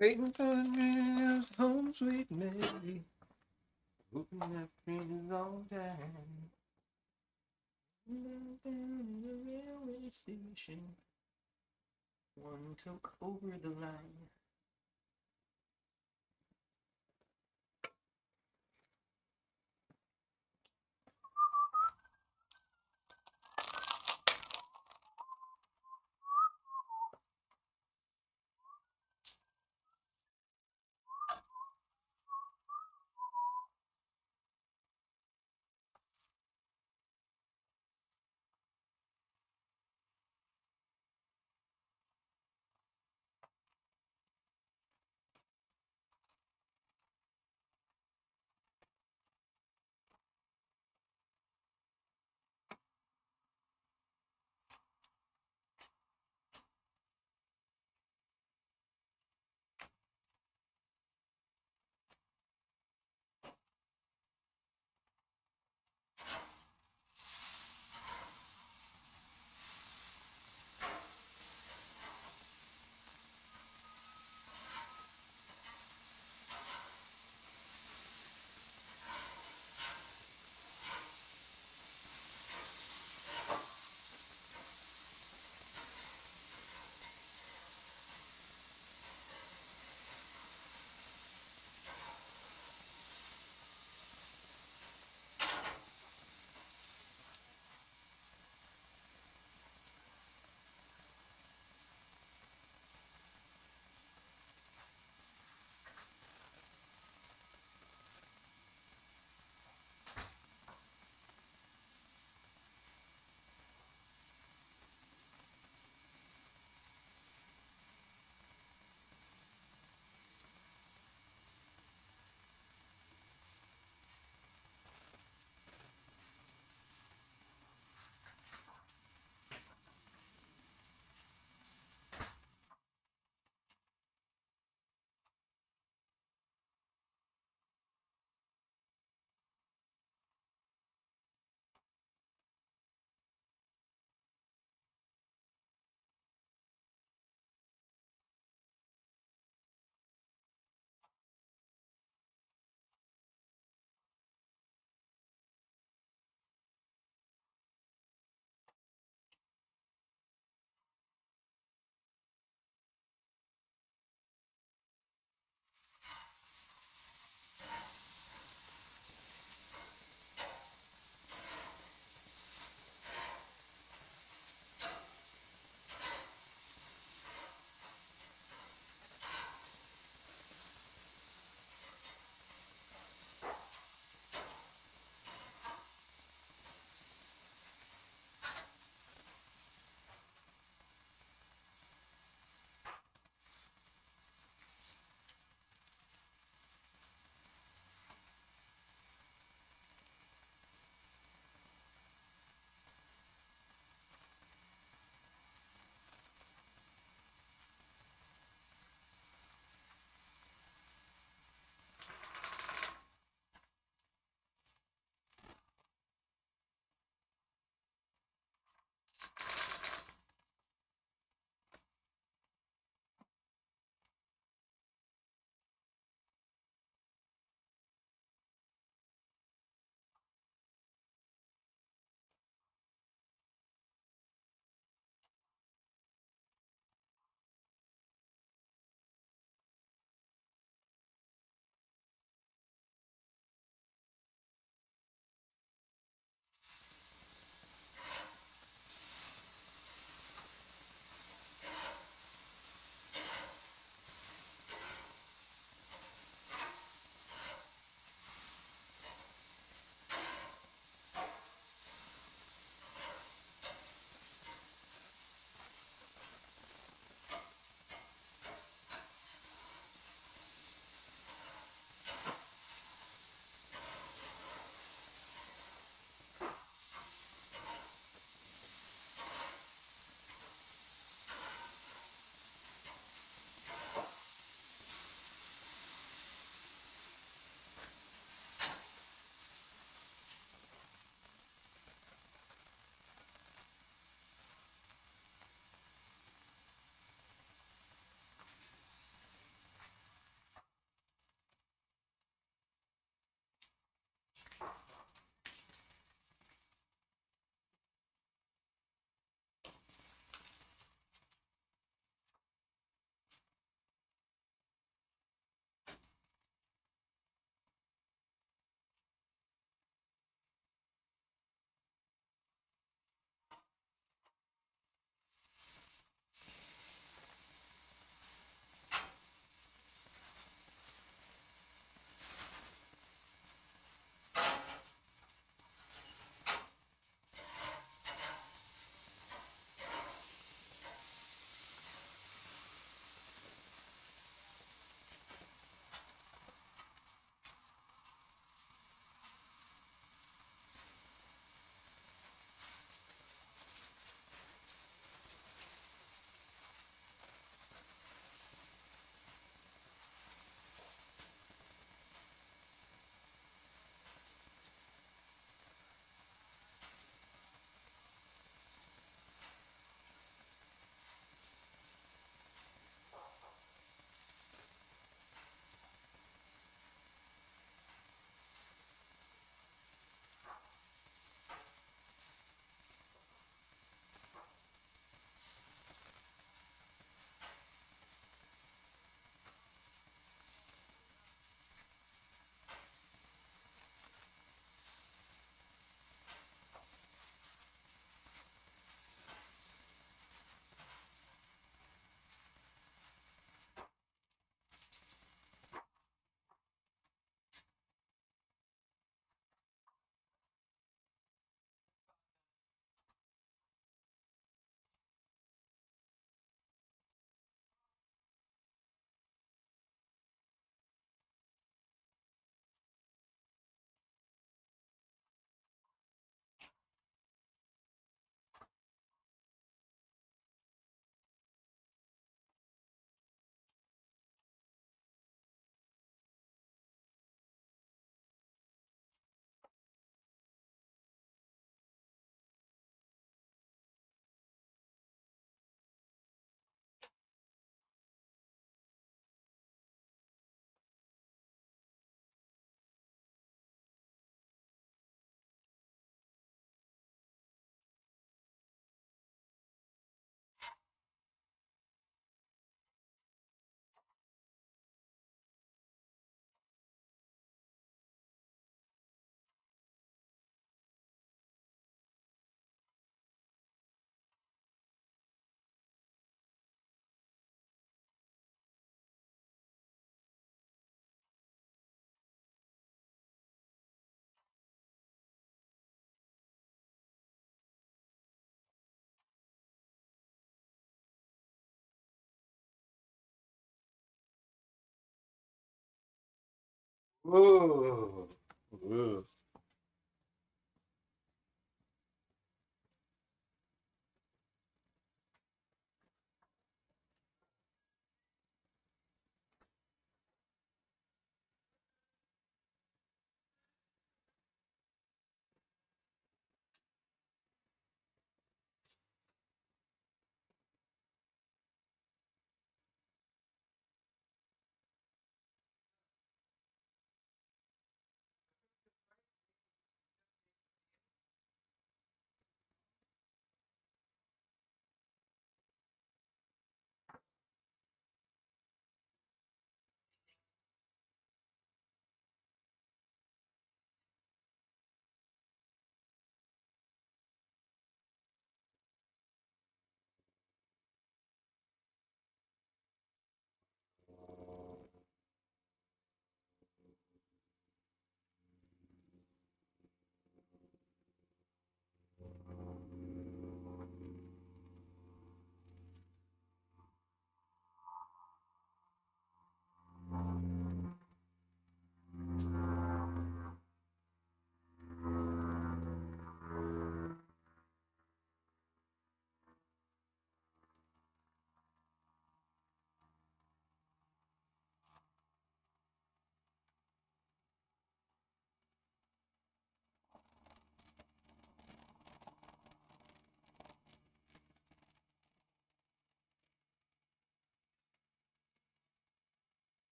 Waiting for the news, home sweet Mary. Hoping that brings all down. Down at the railway station. One took over the line. Ooh. Ooh.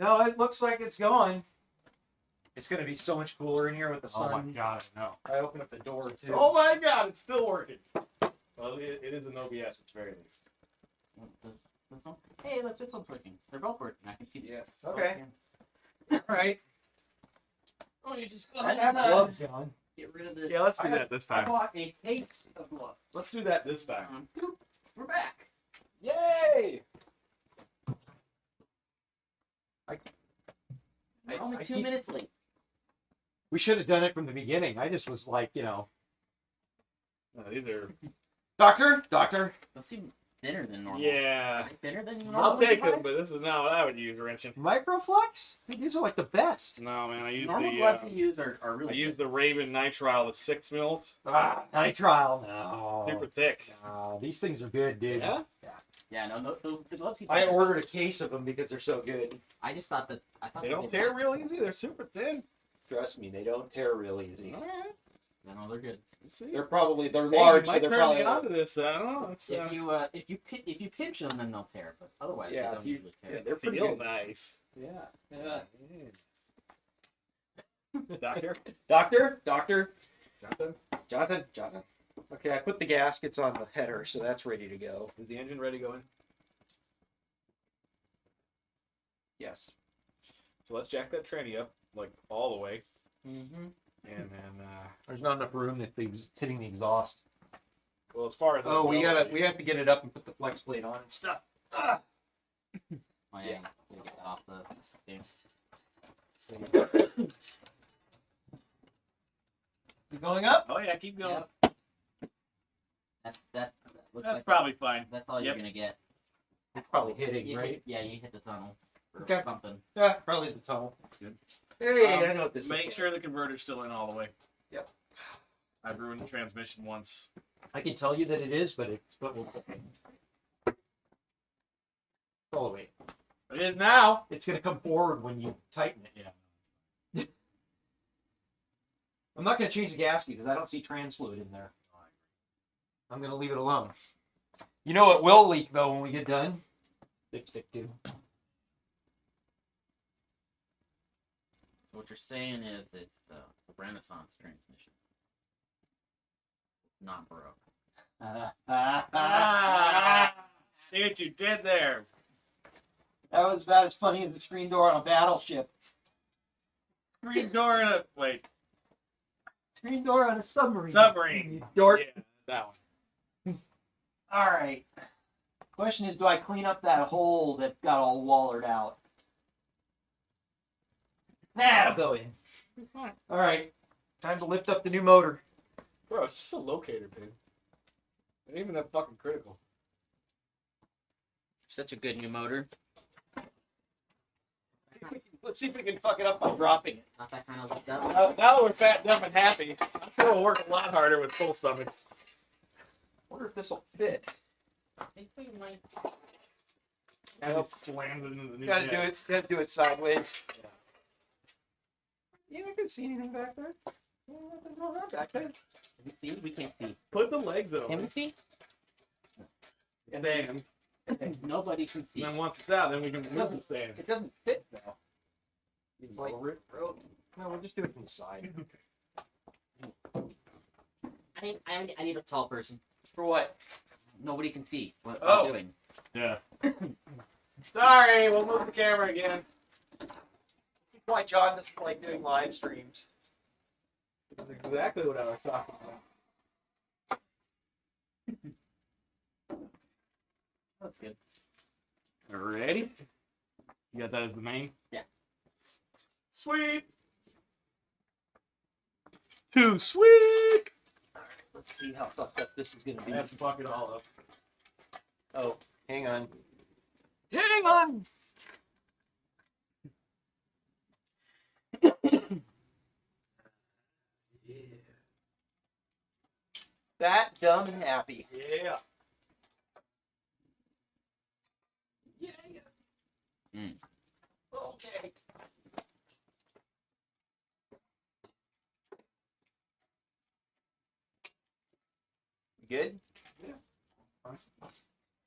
No, it looks like it's going. It's gonna be so much cooler in here with the Oh my sun. god, no. I open up the door too. Oh my god, it's still working. Well, it is an OBS at the very least. This one? Hey, look, this one's working. They're both working. I can see. Yes. Okay. All right. Oh, you just go I ahead have and gloves on. get rid of this. Yeah, let's do I that this I time. bought a case of gloves. Let's do that this time. We're back. Yay! We're only I 2 keep- minutes late. We should have done it from the beginning. I just was like, These are. doctor. They'll seem thinner than normal. Yeah. Thinner than you I'll normally take buy? them, but this is not what I would use, wrenching. Microflex? These are like the best. No, man, I use Normal the. gloves you use are I really use good. the Raven nitrile, the 6 mils. Nitrile. No. Super thick. No, these things are good, dude. Yeah? Yeah, no, the gloves you I buy- ordered a case of them because they're so good. I just thought that They don't tear real easy. They're super thin. Trust me, they don't tear real easy. Alright. No, they're good. Let's see. They're Hey, large, you so might they're turn probably me onto this. I don't know. It's, If you pinch them, then they'll tear. But otherwise, Yeah, they don't if you- usually tear. they're pretty feel good. nice. Yeah. Yeah. Doctor? Doctor. Johnson? Johnson. Okay, I put the gaskets on the header, so that's ready to go. Is the engine ready going? Yes. So let's jack that tranny up, like, all the way. Mm-hmm. And then, There's not enough room if it's hitting the exhaust. well, as far as Oh, we have to get it up and put the flex plate on and stuff. Ah. Oh yeah, you gotta get that off the thing. You going up? Oh yeah, keep going. Yep. That looks That's like probably fine. that's all you're Yep. gonna get. It's probably hitting, You right? hit, yeah, you hit the tunnel or Okay. something. Yeah, probably the tunnel. That's good. Hey, Um, I know what this Make is. sure the converter's still in all the way. Yep. I've ruined the transmission once. I can tell you that it is, but we'll all the way. It is now. It's gonna come forward when you tighten it. Yeah. I'm not gonna change the gasket because I don't see trans fluid in there. I'm gonna leave it alone. You know it will leak though when we get done. Dipstick too. So what you're saying is it's a Renaissance transmission. It's not broke. Ah, see what you did there. That was about as funny as the screen door on a battleship. Screen door in a wait. Screen door on a submarine. Submarine. You dork. Yeah, that one. All right. Question is, do I clean up that hole that got all wallered out? Nah, it'll go in. All right. Time to lift up the new motor. Bro, it's just a locator pin. Ain't even that fucking critical. Such a good new motor. Let's see if we can fuck it up by dropping it. Not that kind of lift up. Now that we're fat, dumb, and happy, I'm sure we'll work a lot harder with full stomachs. Wonder if this will fit. I think we might. And it slams it into the new Gotta jet. do it. Gotta do it sideways. You not gonna see anything back there? Nothing going on back there. Can we see? We can't see. Put the legs Can we over. see? Stand. Nobody can see. And then once it's out, then we can move the stand. It doesn't fit though. Like, Over it. no, we'll just do it from the side. I need a tall person. For what? Nobody can see what Oh. I'm doing. Yeah. Sorry, we'll move the camera again. This is why John doesn't like doing live streams. That's exactly what I was talking about. That's good. Ready? You got that as the main? Yeah. Sweet. Too sweet. Let's see how fucked up this is gonna be. Let's fuck it all up. Oh, hang on. Hang on! Yeah. That dumb and happy. Yeah. Yeah. Mm. Okay. You good? Yeah.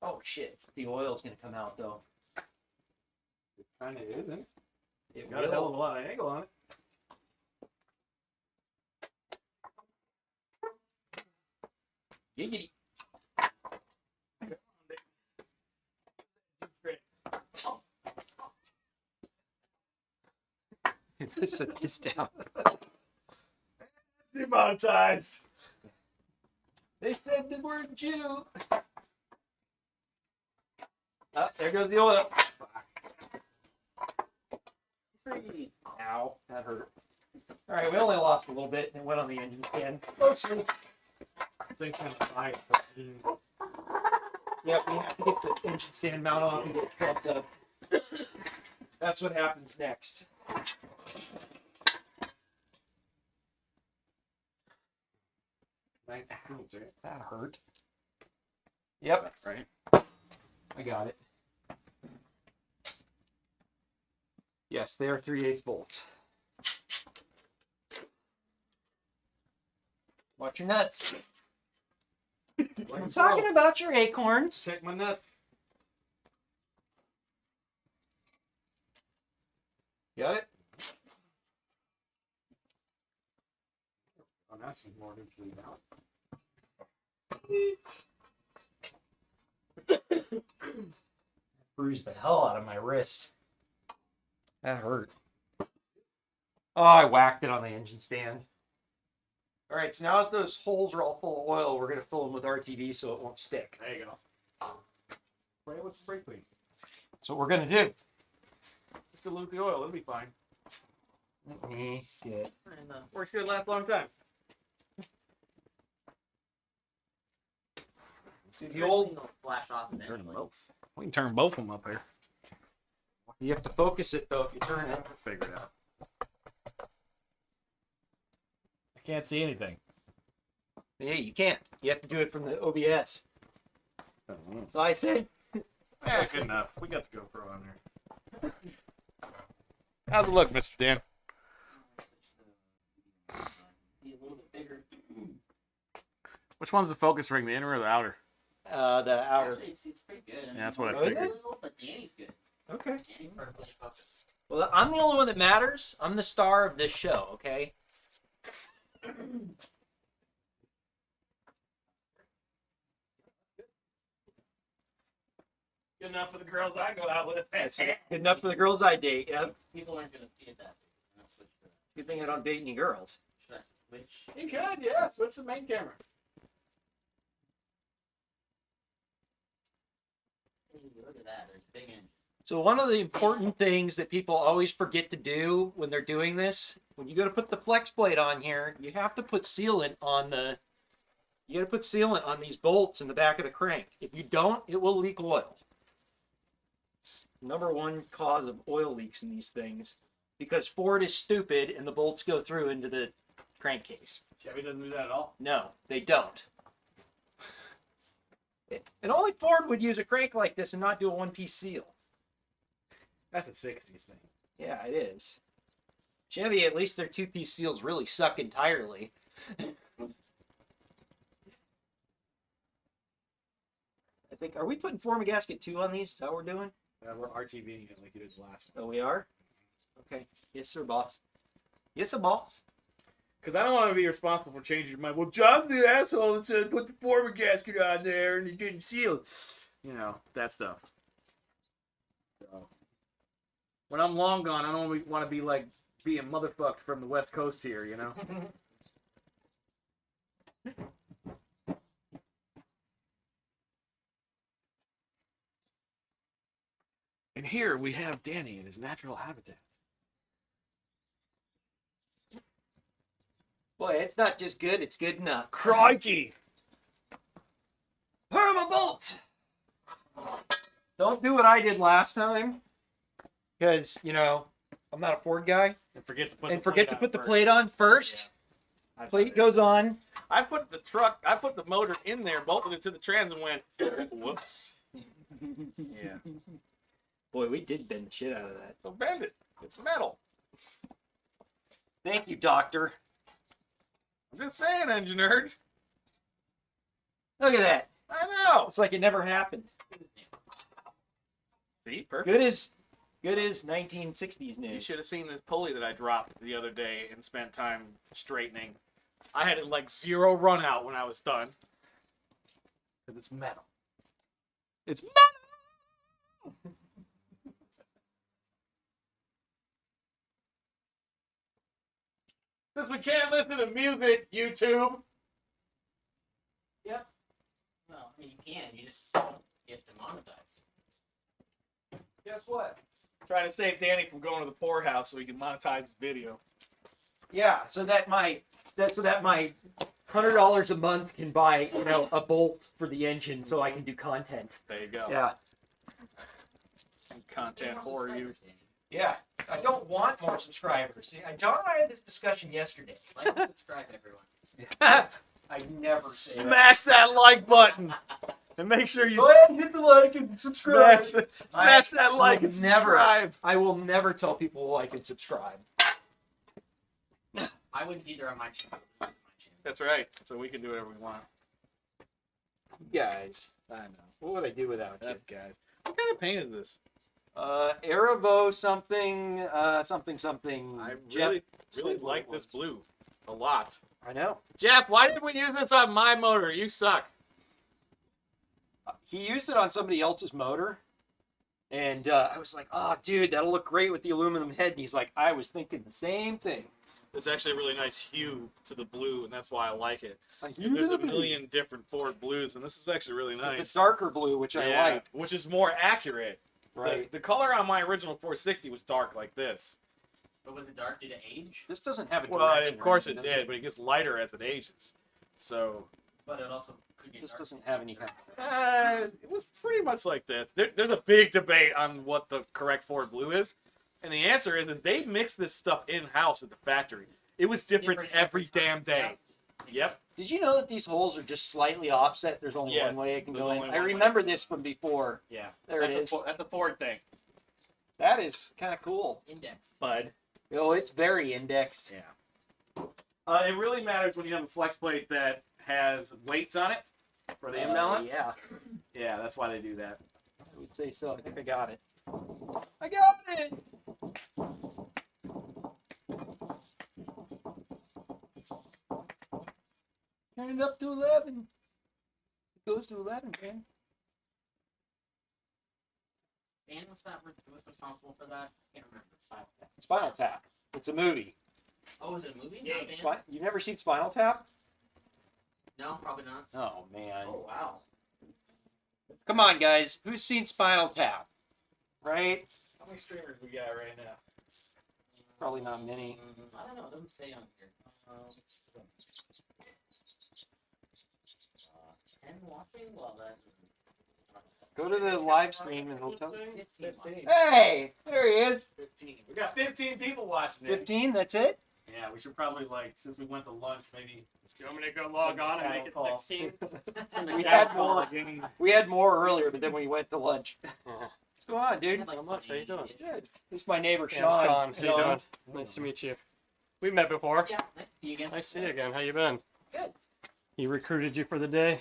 Oh shit! The oil's gonna come out though. It kind of is, isn't it? It Got a hell of a will. lot of angle on it. Giggity. Set this down. Demonetized. They said the word Jew. Oh, there goes the oil. Free. Ow, that hurt. All right, we only lost a little bit and it went on the engine stand. Same kind of size. Yep, we have to get the engine stand mount off and get it plugged up. That's what happens next. That hurt. Yep, Right. I got it. Yes, they are 3/8 bolts. Watch your nuts. I'm talking about your acorns. Check my nuts. Got it? Oh, that's more eventually now. Bruised the hell out of my wrist. That hurt. Oh, I whacked it on the engine stand. All right, so now that those holes are all full of oil, we're going to fill them with RTV so it won't stick. There you go. Spray it with spray clean. That's what we're going to do. Just dilute the oil. It'll be fine. Shit. And Works good. Last a long time. See the old. will flash off Turn them eventually. both. We can turn both of them up here. You have to focus it though if you turn it. Figure it out. I can't see anything. Yeah, you can't. You have to do it from the OBS. So I said. Yeah, good enough. We got the GoPro on there. How's it look, Mr. Dan? See a little bit bigger. Which one's the focus ring, the inner or the outer? The outer. Actually, it's pretty good. I mean, that's what I it's a figured. little, but Danny's good. Okay. Danny's perfectly focused. Well, I'm the only one that matters. I'm the star of this show, okay? Good enough for the girls I go out with. Good enough for the girls I date. Yeah. People aren't gonna see it that big. I'll switch to that. Good thing I don't date any girls. Should I switch? You could, yeah. Switch the main camera. Look at that. There's a big engine. So one of the important things that people always forget to do when they're doing this, when you go to put the flex plate on here, you have to put sealant on the. You got to put sealant on these bolts in the back of the crank. If you don't, it will leak oil. It's number one cause of oil leaks in these things because Ford is stupid and the bolts go through into the crankcase. Chevy doesn't do that at all. No, they don't. And only Ford would use a crank like this and not do a one-piece seal. That's a 60s thing. Yeah, it is. Chevy, at least their two-piece seals really suck entirely. I think, are we putting form of gasket 2 on these? Is that what we're doing? We're RTVing it like you did the last one. Oh, we are? Okay. Yes, sir, boss. Yes, sir, boss. Because I don't want to be responsible for changing your mind. Well, John's the asshole that said put the former gasket on there and he didn't seal. You know, that stuff. So, when I'm long gone, I don't want to be like being motherfucked from the West Coast here, you know? And here we have Danny in his natural habitat. Boy, it's not just good, it's good enough. Crikey! Perma-bolt! Don't do what I did last time. Because, you know, I'm not a Ford guy. And forget to put And the forget plate to on put the first. plate on first. Plate goes on. I put the motor in there, bolted it to the trans, and went, whoops. Yeah. Boy, we did bend the shit out of that. So bend it. It's metal. Thank you, doctor. I'm just saying, engine nerd. Look at that. I know. It's like it never happened. See, perfect. Good good as 1960s new. You should have seen this pulley that I dropped the other day and spent time straightening. I had like 0 run out when I was done. Because it's metal. It's metal! Since we can't listen to music, YouTube. Yep. Well, I mean, you can. You just don't get demonetized. Guess what? Trying to save Danny from going to the poorhouse so he can monetize his video. Yeah, so that my $100 a month can buy, you know, a bolt for the engine so I can do content. There you go. Yeah. Content for you. Yeah. I don't want more subscribers. See, John and I had this discussion yesterday. Like and subscribe, everyone. I never say that. Smash that like button. And make sure you Go ahead and hit the like and subscribe. smash that like and subscribe. I will never tell people to like and subscribe. I wouldn't either on my channel. That's right. So we can do whatever we want. Guys, I know. what would I do without you? That's guys. What kind of paint is this? Erevo something, something. I Jeff, really say what like it this was. blue a lot. I know. Jeff, why didn't we use this on my motor? You suck. He used it on somebody else's motor, and I was like, "Oh, dude, that'll look great with the aluminum head." And he's like, "I was thinking the same thing." It's actually a really nice hue to the blue, and that's why I like it. There's a million different Ford blues, and this is actually really It's nice. darker blue, which I like. Which is more accurate. Right. The color on my original 460 was dark like this. But was it dark due to age? This doesn't have a Well, direction of or course it anything, does did, but it gets lighter as it ages. So, But it also could get This dark doesn't as have it any gets kind of... it was pretty much like this. There's a big debate on what the correct Ford blue is, and the answer is they mix this stuff in-house at the factory. It was different every damn day. Yep. Did you know that these holes are just slightly offset? There's only Yes, one way it can there's go in. only I one way. remember this from before. Yeah. There it is. That's a Ford thing. That is kind of cool. Indexed. Bud. Oh, it's very indexed. Yeah. It really matters when you have a flex plate that has weights on it for the imbalance. Yeah, Yeah, that's why they do that. I would say so. I think I got it. I got it! Turn it up to 11. It goes to 11, man. And was responsible for that? I can't remember. Spinal Tap. It's a movie. Oh, was it a movie? Not a band? You've never seen Spinal Tap? No, probably not. Oh, man. Oh, wow. Come on, guys. Who's seen Spinal Tap? Right? How many streamers we got right now? Probably not many. I don't know. It doesn't say on here. 10 watching? Well, that. Go to the live stream and it'll tell you. 15 watching. Hey! There he is. 15. We got 15 people watching it. 15, that's it? Yeah, we should probably, like, since we went to lunch, maybe. Do you want me to go log on and make it Call. 16? We had more. We had more earlier, but then we went to lunch. What's going on, dude? Like, Not much. How you doing? Good. This is my neighbor, Yeah, Sean. Sean. How you doing? Nice to meet you. We met before. Yeah, nice to see you again. Nice to see you again. How you been? Good. He recruited you for the day.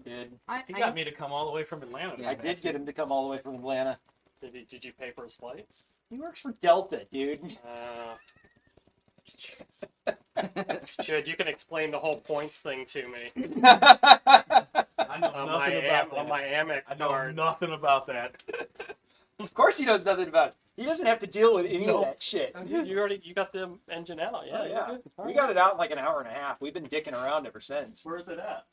Did. He got me to come all the way from Atlanta. I did get him to come all the way from Atlanta. Did you pay for his flight? He works for Delta, dude. Good. You can explain the whole points thing to me I know on nothing about that. my Amex I know card. nothing about that. Of course he knows nothing about it. He doesn't have to deal with any of that shit. You got the engine out. Yeah. Oh, you're yeah. good. All We right. got it out in like an hour and a half. We've been dicking around ever since. Where's it at?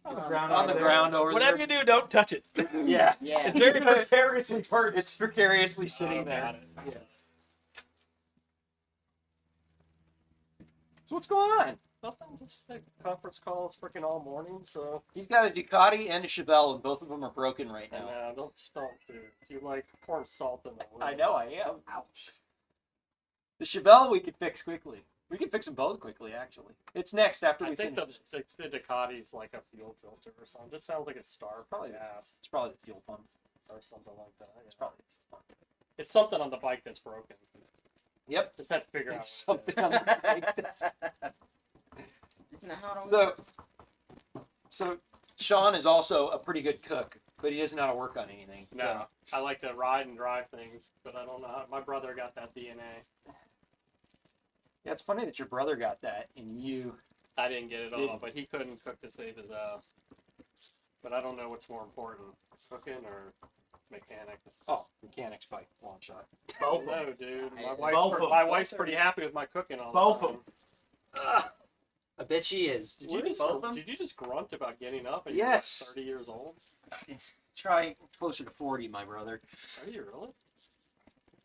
On the ground over Whatever there. you do, don't touch it. Yeah. Yeah. It's very precariously perched. It's precariously sitting Oh, there. got it. Yes. So what's going on? Nothing. Just like conference calls freaking all morning. So He's got a Ducati and a Chevelle, and both of them are broken right and, now. don't dude. You like pouring salt in the wound. I know I am. Ouch. The Chevelle we could fix quickly. We could fix them both quickly, actually. It's next after we I think finish this. the Ducati's like a fuel filter or something. Just sounds like it's starved Probably. gas It's probably the fuel pump. or something like that. It's Yeah. probably the fuel pump. It's something on the bike that's broken. Yep. Just have to figure out. It's what it something on the bike. Isn't that how it always So Sean is also a pretty good cook. but he doesn't know how to work on anything. No, I like to ride and drive things, but I don't know how. My brother got that DNA. Yeah, it's funny that your brother got that and you. I didn't get it all, Didn't. but he couldn't cook to save his ass. But I don't know what's more important, cooking or mechanics. Oh, mechanics by long shot. Oh no, dude. My Both wife's, of 'em. my wife's pretty happy with my cooking all the Both time. of 'em. I bet she is. Did you, just, both of 'em? did you just grunt about getting up and Yes. you're 30 years old? Try closer to 40, my brother. Are you really?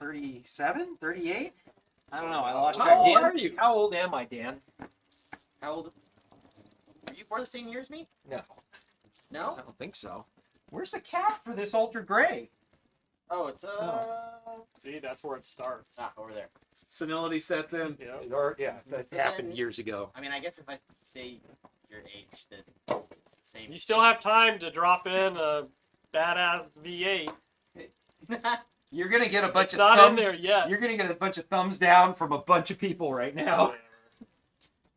37? 38? I don't know. I lost How track. old Dan, are you? How old am I, Dan? How old? Are you born the same year as me? No. No? I don't think so. Where's the cap for this Ultra Gray? Oh, it's See, that's where it starts. over there. Senility sets in. Yeah. Yeah, that happened years ago. I mean, I guess if I say your age, then it's the same. You still have time to drop in a badass V8. You're gonna get a bunch It's of not thumbs. in there yet. You're gonna get a bunch of thumbs down from a bunch of people right now.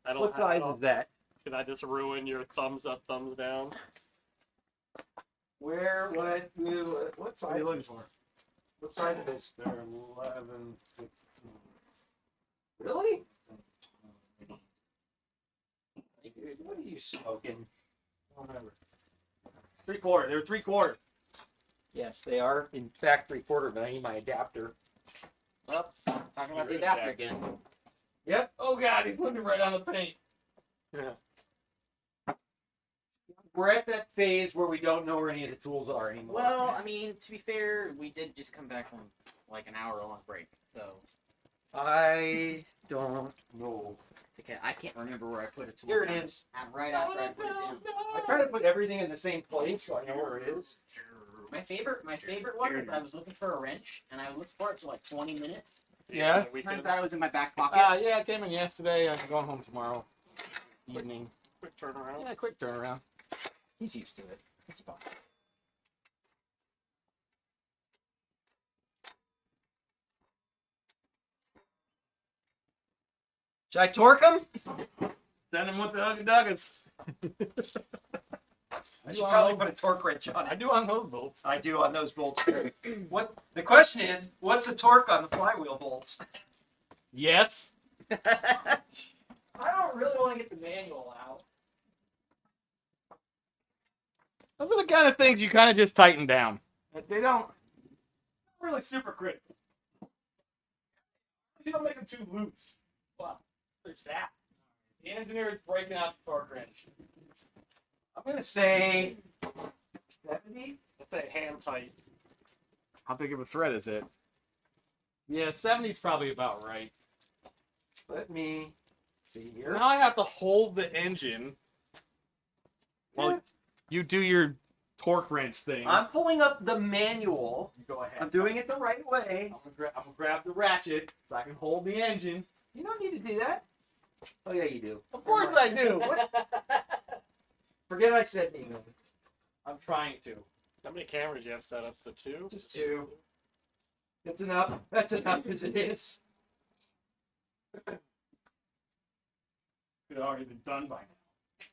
I don't What have size it all. is that? Can I just ruin your thumbs up, thumbs down? Where? What What size? are you looking for? What size is this? They're 11, 16. Really? What are you smoking? Whatever. 3/4. They're 3/4. Yes, they are. In fact, 3/4, but I need my adapter. Well, talking about the You're adapter adapter. again. Yep. Oh God, he's putting it right on the paint. We're at that phase where we don't know where any of the tools are anymore. Well, I mean, to be fair, we did just come back from like an hour-long break, so I don't know. I can't remember where I put it. Here it is. Right after I put it in. I try to put everything in the same place so I know where it is. My favorite one is I was looking for a wrench, and I looked for it for like 20 minutes. Yeah? We Turns could out it was in my back pocket. Yeah, I came in yesterday. I'm going home tomorrow evening. quick turnaround. Yeah, quick turnaround. He's used to it. It's fine. Should I torque him? Send him with the Huggy Duggins. I should probably put a torque wrench on I it. do on those bolts. I do on those bolts too. What the question is, what's the torque on the flywheel bolts? Yes. I don't really want to get the manual out. Those are the kind of things you kind of just tighten down. They don't really super critical. You don't make them too loose. Well, there's that. The engineer is breaking out the torque wrench. I'm gonna say 70. Let's say hand tight. How big of a thread is it? Yeah, 70 is probably about right. Let me see here. Now I have to hold the engine while you do your torque wrench thing. I'm pulling up the manual. You go ahead. I'm doing it the right way. I'm gonna grab the ratchet so I can hold the engine. You don't need to do that. Oh yeah, you do. Of course I do. Forget I said anything. I'm trying to. How many cameras do you have set up? The two? Just two. That's enough. That's enough as it is. Could have already been done by now.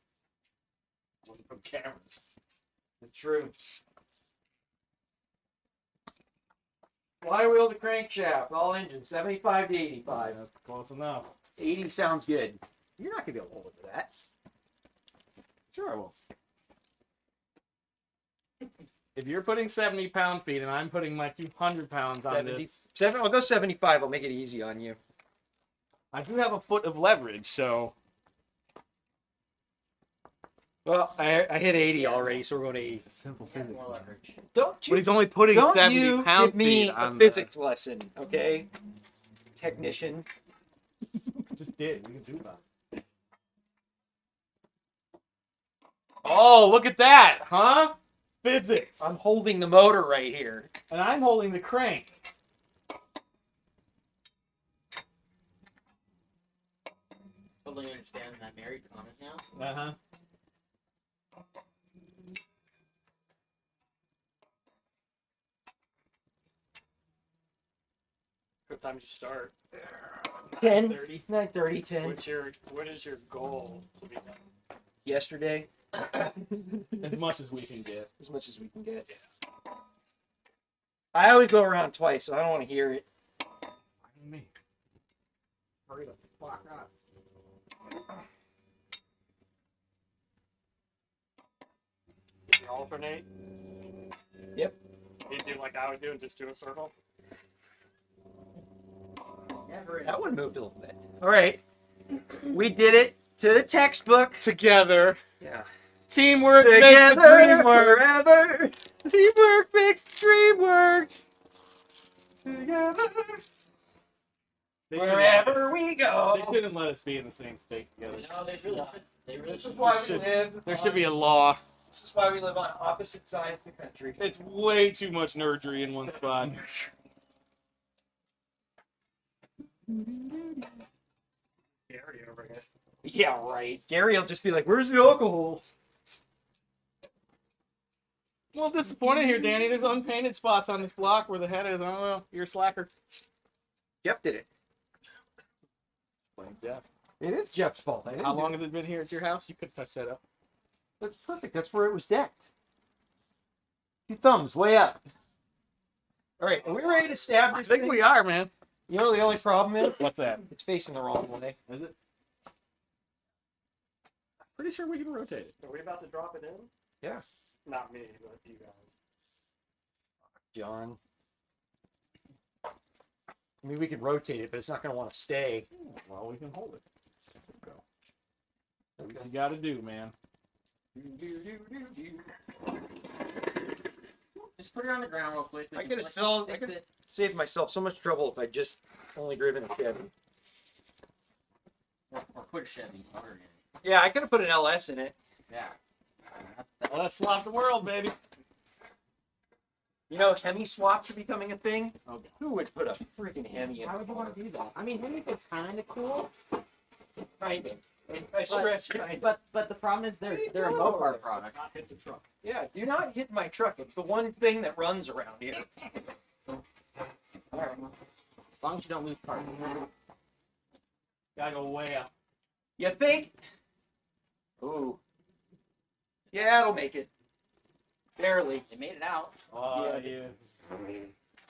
Wasn't from cameras. It's true. Flywheel to crankshaft, all engines, 75 to 85. That's close enough. 80 sounds good. You're not gonna be able to hold it to that. Sure I will. If you're putting 70 pound-feet and I'm putting my 200 pounds on 70. this, I'll go 75. I'll make it easy on you. I do have a foot of leverage, so Well, I hit 80 already, so we're going to 80. simple Yeah, more leverage. Don't But you? he's only putting Don't 70 you pound give me feet a on physics lesson, okay? Technician. Just did. We can do that. Oh, look at that, huh? Physics. I'm holding the motor right here. And I'm holding the crank. Totally understand that married comment now. Uh huh. What time did you start? 10. 30. 9:30, 10. What is your goal to be done? Yesterday, As much as we can get. As much as we can get. I always go around twice, so I don't want to hear it. Me. Hurry the fuck up. Alternate. Yep. You do like I would do and just do a circle. Never That one moved a little bit. All right. We did it to the textbook. Together. Yeah. Teamwork makes the Together dream work. forever. Teamwork makes the dream work. Together. Wherever we go. They shouldn't let us be in the same state together. No, they really should. They really This is should. why we should- live. There should be a law. This is why we live on opposite sides of the country. It's way too much nerdery in one spot. Gary over here. Yeah, right. Gary will just be like, "Where's the alcohol?" Well, disappointed here, Danny. There's unpainted spots on this block where the head is. Oh, well, you're a slacker. Jeff did it. Blame Jeff. It is Jeff's fault. How long has it been here at your house? You could touch that up. That's perfect. That's where it was decked. 2 thumbs, way up. All right, are we ready to stab I this think thing? we are, man. You know the only problem is What's that? it's facing the wrong way. Is it? Pretty sure we can rotate it. Are we about to drop it in? Yeah. Not me, but you guys. John. I mean, we could rotate it, but it's not going to want to stay. Well, we can hold it. There we go. That's what you got to do, man. Just put it on the ground real quick. We I can could have fix still it. saved myself so much trouble if I just only driven a Chevy. Or put a Chevy. Or, Yeah, I could have put an LS in it. yeah. Well, let's swap the world, baby. You know, Hemi swaps are becoming a thing. Okay. Who would put a freaking Hemi in? Why would you want to do that? I mean, Hemi's is kind of cool, Kind of. I stress kind of. but the problem is they're a Mopar product. Not hit the truck. Yeah, do not hit my truck. It's the one thing that runs around here. Alright. As long as you don't lose parts. Gotta go way up. You think? Ooh. Yeah, it'll make it. Barely. They made it out. Oh, yeah.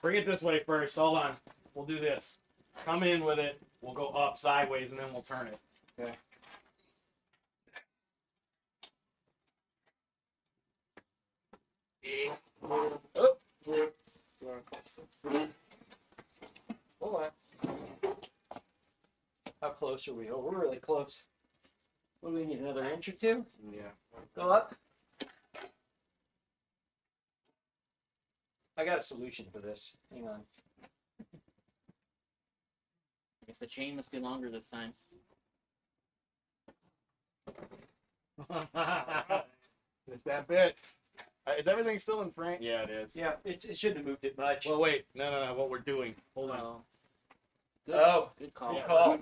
Bring it this way first. Hold on. We'll do this. Come in with it. We'll go up sideways and then we'll turn it. Okay. Oh. Hold on. How close are we? Oh, we're really close. What do we need? Another inch or 2? Yeah. Go up. I got a solution for this. Hang on. I guess the chain must be longer this time. It's that bit. Is everything still in frame? Yeah, it is. Yeah, it shouldn't have moved it much. Well, wait. No. What we're doing. Hold on. Oh. Good, Oh. good call. Yeah, call.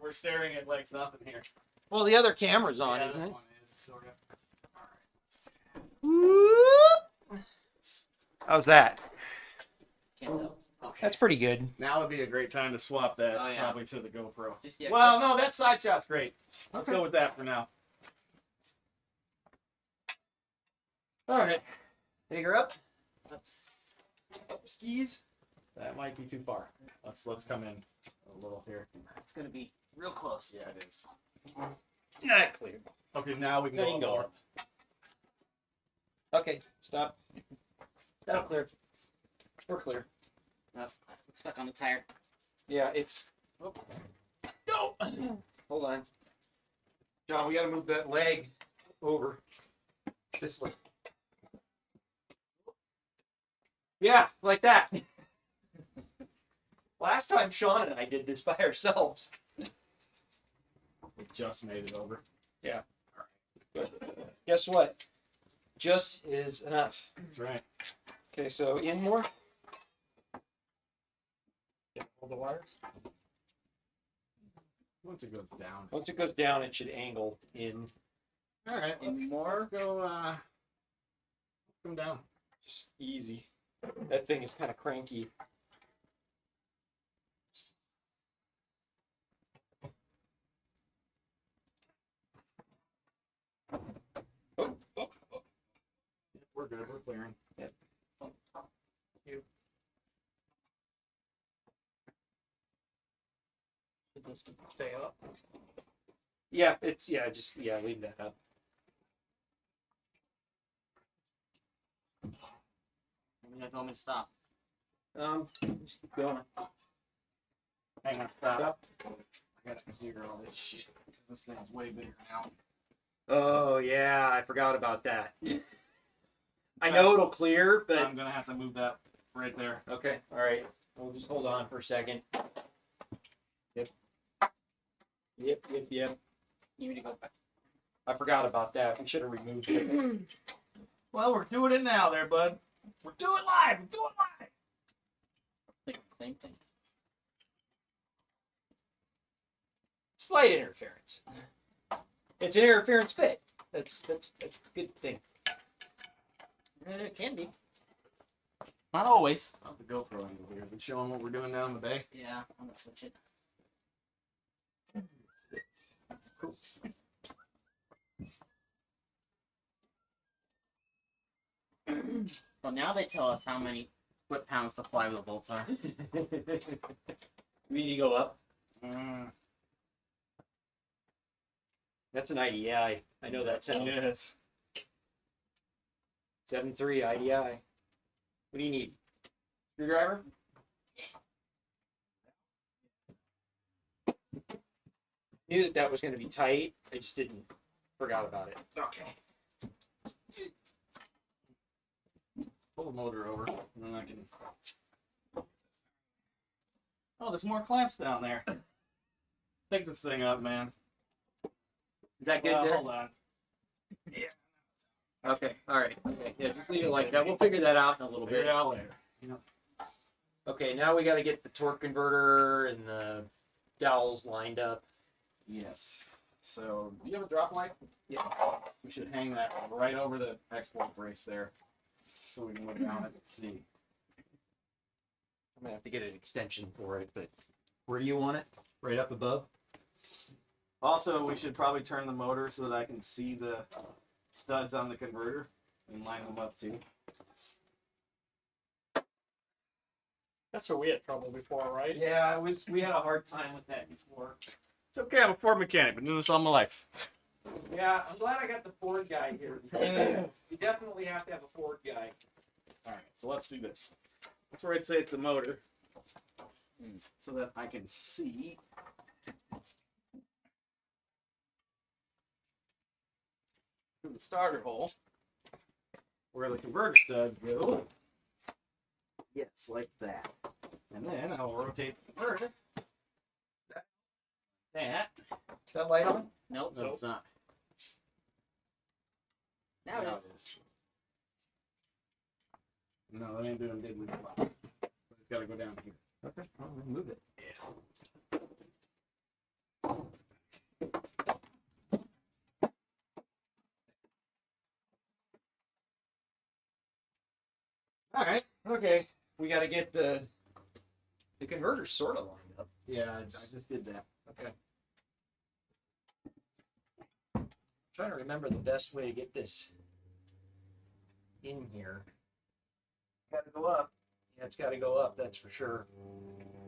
We're staring at like nothing here. Well, the other camera's on, Yeah, isn't this it? one is sort of. How's that? Can't tell. That's pretty good. Now would be a great time to swap that Oh, yeah. probably to the GoPro. Just yeah. Well, no, that side shot's great. Let's Okay. go with that for now. All right. Take her up. Oops. Up skis. That might be too far. Let's come in a little here. It's gonna be real close. Yeah, it is. Not clear. Okay, now we can Now go you can go more. up. Okay, stop. That'll clear. We're clear. Oh, stuck on the tire. Yeah, it's. Oh. No! Hold on. John, we gotta move that leg over. This leg. Yeah, like that. Last time Sean and I did this by ourselves. We just made it over. Guess what? Just is enough. That's right. Okay, so in more. Yeah, all the wires. Once it goes down. Once it goes down, it should angle in. All right, let's More. go. Come down. Just easy. That thing is kind of cranky. Oh. We're good. We're clearing. Should this stay up? Yeah, just leave that up. You guys want me to stop? Just keep going. Hang on. Stop. Stop. I gotta clear all this shit because this thing's way bigger now. Oh yeah, I forgot about that. I know it'll clear, but I'm gonna have to move that right there. okay, all right. We'll just hold on for a second. Yep. You need to go back. I forgot about that. We should have removed it. Well, we're doing it now, there, bud. We're doing live. We're doing live. Like the same thing. Slight interference. It's an interference fit. That's a good thing. It can be. Not always. I'll have the GoPro angle here. Been showing what we're doing down in the bay. Yeah, I'm gonna switch it. Cool. Well, now they tell us how many foot-pounds the flywheel bolts are. We need to go up. Mm, That's an IDI. I know that sound. yes. 7.3 IDI. What do you need? Screwdriver? Knew that was going to be tight. I just forgot about it. Okay. Pull the motor over, and then I can. Oh, there's more clamps down there. Pick this thing up, man. Is that good Well, there? hold on. Okay, all right. Okay, yeah, just leave it like that. We'll figure that out in a little Figure bit. it out later. Okay, now we got to get the torque converter and the dowels lined up. Yes. So, do you have a drop light? Yeah. We should hang that right over the export brace there, so we can look down it and see. I'm gonna have to get an extension for it, but where do you want it? Right up above? Also, we should probably turn the motor so that I can see the studs on the converter and line them up too. That's where we had trouble before, right? Yeah, we had a hard time with that before. It's okay. I'm a Ford mechanic. Been doing this all my life. Yeah, I'm glad I got the Ford guy here. You definitely have to have a Ford guy. All right, so let's do this. Let's rotate the motor so that I can see. Through the starter hole where the converter studs go. Yes, like that. And then I'll rotate the converter. That. Is that light on? Nope. No, it's not. Now it is. is. No, that ain't doing diddly squat. But it's got to go down here. Okay, I'll remove it. All right. Okay, we got to get the converter sort of lined up. Yeah, I just did that. Okay. Trying to remember the best way to get this in here. Got to go up. Yeah, it's got to go up, that's for sure.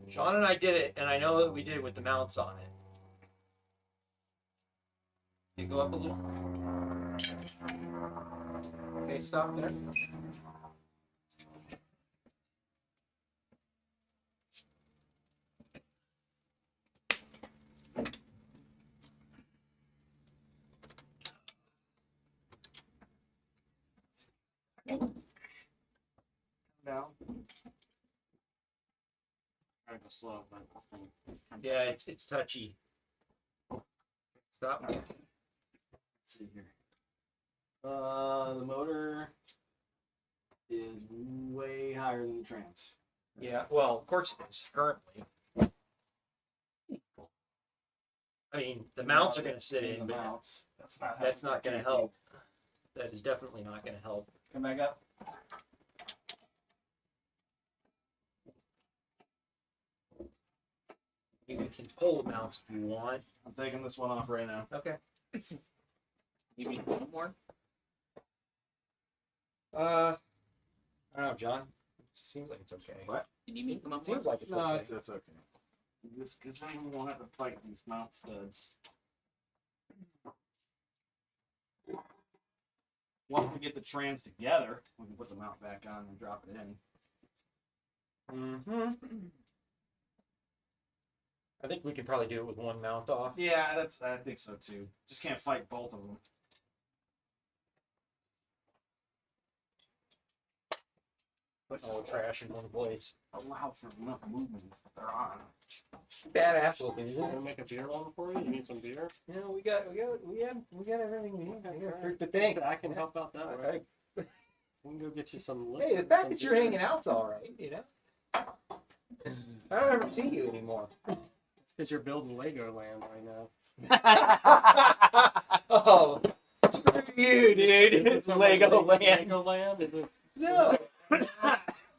Sean and I did it, and I know that we did it with the mounts on it. You go up a little. Okay, stop there. Down. Try to go slow, but this thing is kind of Yeah, it's touchy. Stop. Let's see here. The motor is way higher than the trans. Yeah, well, of course it is, currently. I mean, the mounts are going to sit in, the but mounts. that's not going to help. That is definitely not going to help. Come back up. You can pull the mounts if you want. I'm taking this one off right now. Okay. You mean one more? I don't know, John. It seems like it's okay. What? You need me to come up It seems more? like it's No, okay. it's okay. Just because then we won't have to fight these mount studs. Once we get the trans together, we can put the mount back on and drop it in. Mm-hmm. I think we could probably do it with one mount off. Yeah, I think so too. Just can't fight both of them. Put all the trash in one place. Allow for enough movement if they're on. Badass looking, isn't Can I it? make a beer one for you? You need some beer? Yeah, we got everything we need. But thanks. I can help out that way. Okay. We can go get you some. Hey, the liquor, fact some that you're beer. hanging out's all right, you know. I don't ever see you anymore. It's because you're building Legoland right now. Oh, screw you, dude. Is it It's some Lego Land. Legoland? Is it? No.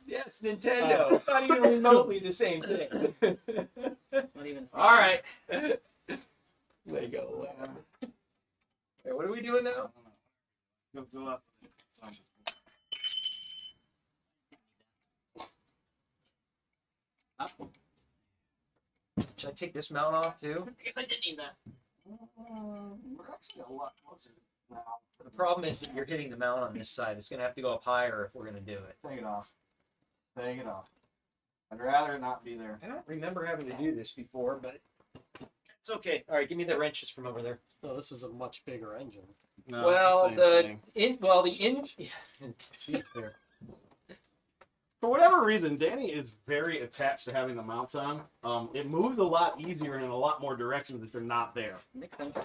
Yes, Nintendo. It's not even remotely the same thing. Not even. All right. Lego Land. Okay, what are we doing now? Go up. Some. Up. Should I take this mount off too? I guess I did need that. We're actually a lot closer now. The problem is that you're hitting the mount on this side. It's going to have to go up higher if we're going to do it. Take it off. Take it off. I'd rather it not be there. I don't remember having to do this before, but it's okay. All right, give me the wrenches from over there. Oh, this is a much bigger engine. No, Well, it's the same thing. See there. For whatever reason, Danny is very attached to having the mounts on. It moves a lot easier and in a lot more directions if they're not there. Makes sense.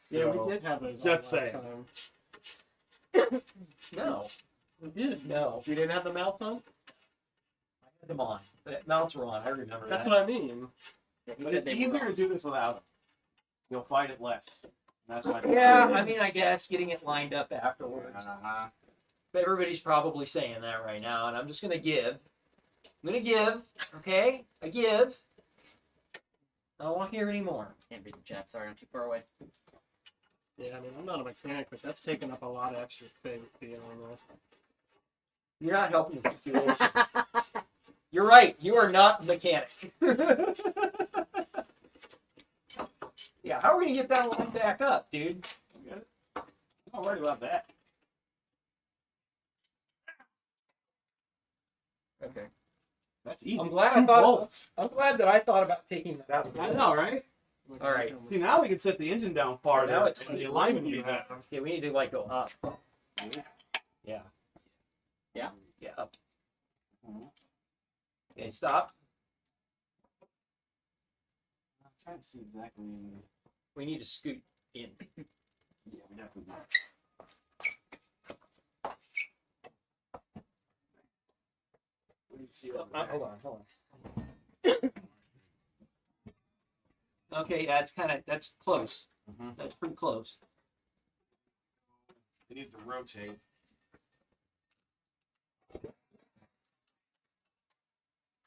Yeah, So, we did have those. just on last saying. time. No, We did. no, You didn't have the mounts on? I had them on. The mounts were on. I remember That's that. what I mean. But it's easier to do this without them. You'll fight it less. That's my Yeah, I mean, I guess getting it lined up afterwards. Uh-huh. Everybody's probably saying that right now, and I'm just gonna give. I'm gonna give, okay? I give. I don't want to hear anymore. Can't read the chat. Sorry, I'm too far away. Yeah, I mean, I'm not a mechanic, but that's taking up a lot of extra space being on this. You're not helping the situation. You're right. You are not the mechanic. Yeah, how are we gonna get that line back up, dude? I'm not worried about that. Okay. That's easy. I'm glad that I thought about taking that out. I know, right? All right. See, now we can set the engine down farther. Now it's and the alignment will be better. Yeah, we need to like go up. Yeah. Yeah? Yeah, up. Mhm. Okay, stop. I'm trying to see exactly. We need to scoot in. Yeah, we definitely do. What do you see over there? Hold on. Okay, yeah, that's close. Mhm. That's pretty close. It needs to rotate.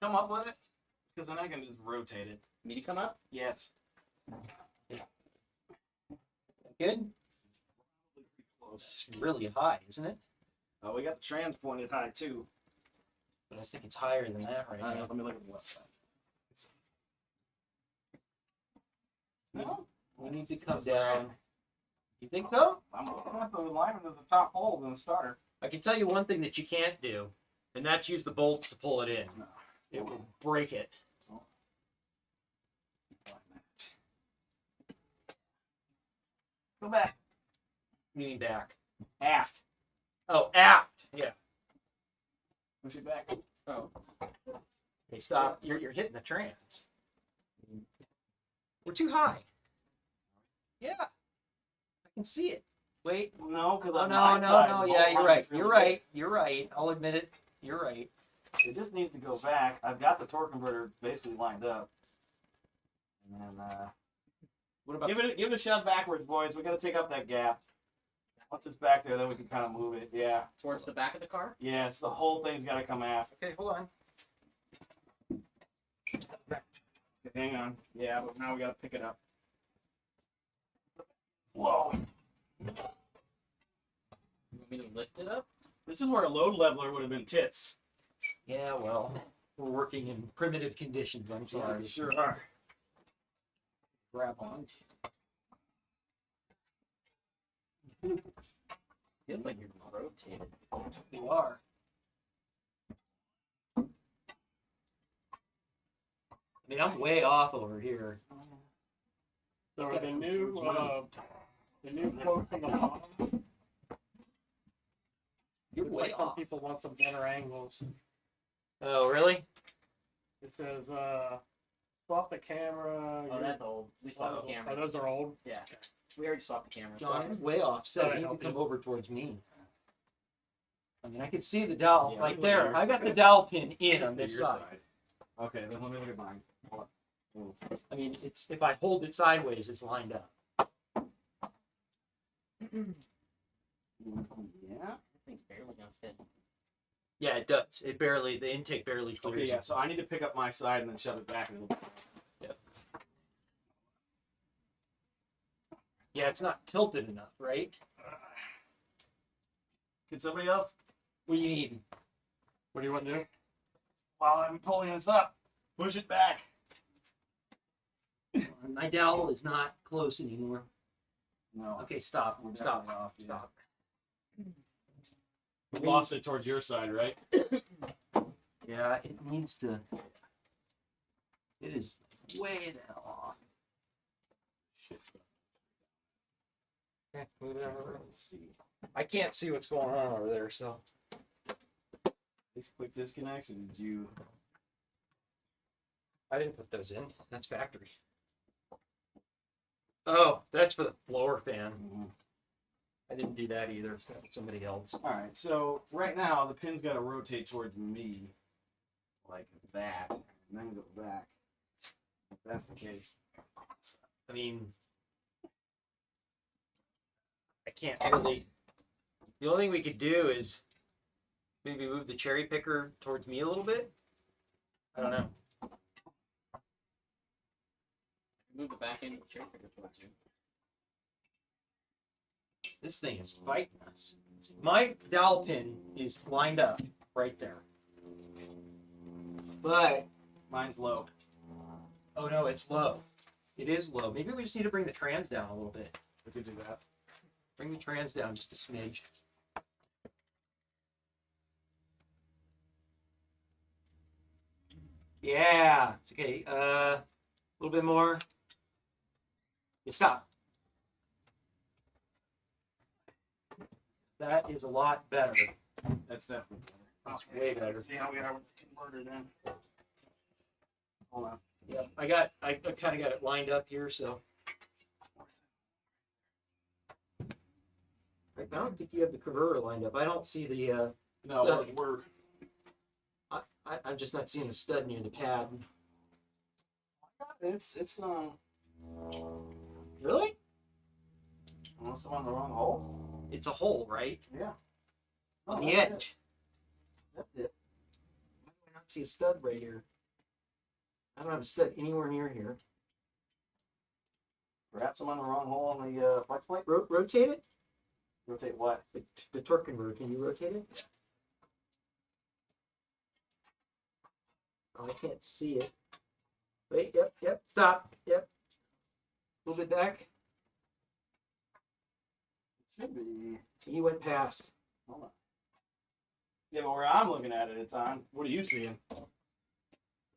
Come up with it, because then I can just rotate it. Me to come up? Yes. Good? Close. It's really high, isn't it? Oh, we got the trans pointed high too. But I think it's higher than that right now. Let me look at the left side. No, We need to come down. You think so? I'm looking at the alignment of the top hole in the starter. I can tell you one thing that you can't do, and that's use the bolts to pull it in. No. It will break it. Go back. Meaning back. Aft. Oh, aft. Yeah. Push it back. Oh. Hey, stop. You're hitting the trans. We're too high. Yeah. I can see it. Wait. No, because Oh, on no, my no, side, no. the Yeah, bolt you're line's right. really You're good. right. You're right. I'll admit it. You're right. It just needs to go back. I've got the torque converter basically lined up. And then What about give it a shove backwards, boys. We got to take up that gap. Once it's back there, then we can kind of move it. Yeah. Towards the back of the car? Yes, the whole thing's got to come aft. Okay, hold on. Hang on. Yeah, but now we got to pick it up. Whoa. You want me to lift it up? This is where a load leveler would have been tits. Yeah, well, we're working in primitive conditions. I'm sorry. Sure are. Grab on. Feels like you're rotated. You are. I mean, I'm way off over here. So the new quote from the bottom. You're Looks way like some off. people want some better angles. Oh, really? It says swap the camera. Oh, that's old. We swapped the Oh, cameras. those are old. Yeah. We already swapped the cameras. John is way off. So Sorry, he needs to help come you. over towards me. I mean, I can see the dowel Yeah, right look there. here. I got the dowel pin in on this Your side. Okay, then let me look at mine. Hold on. Move. I mean, it's if I hold it sideways, it's lined up. Yeah. This thing's barely gonna fit. Yeah, it does. It barely, the intake barely clears. Okay, it. yeah. So I need to pick up my side and then shove it back a little bit. Yeah, it's not tilted enough, right? Can somebody else? What do you need? What do you want to do? While I'm pulling this up, push it back. My dowel is not close anymore. No. Okay, stop. We're Stop. definitely off, yeah. Stop. You lost it towards your side, right? Yeah, it needs to. It is way the hell off. Shit. Okay, move it over. Let's see. I can't see what's going on over there, so. These quick disconnects, or did you? I didn't put those in. That's factory. Oh, that's for the blower fan. I didn't do that either. That's somebody else. All right. So right now the pin's got to rotate towards me, like that, and then go back. If that's the case. I mean, I can't really. The only thing we could do is maybe move the cherry picker towards me a little bit. I don't know. Move the back end of the chair picker towards you. This thing is fighting us. My dowel pin is lined up right there. But, Mine's low. oh no, it's low. It is low. Maybe we just need to bring the trans down a little bit. We could do that. Bring the trans down just a smidge. Yeah, it's okay. A little bit more. You stop. That is a lot better. That's definitely better. That's way better. See how we are with the converter then. Hold on. Yeah, I kind of got it lined up here, so. I don't think you have the converter lined up. I don't see the. No, we're I'm just not seeing the stud near the pad. it's Really? unless I'm on the wrong hole. It's a hole, right? Yeah. On the that's it. edge. That's it. Why do I not see a stud right here? I don't have a stud anywhere near here. Perhaps I'm on the wrong hole on the flex plate. Rotate it. Rotate what? The torque converter. Can you rotate it? Oh, I can't see it. Wait. Yep. Stop. Yep. A little bit back. Should be. You went past. Hold on. Yeah, but where I'm looking at it, it's on. What are you seeing?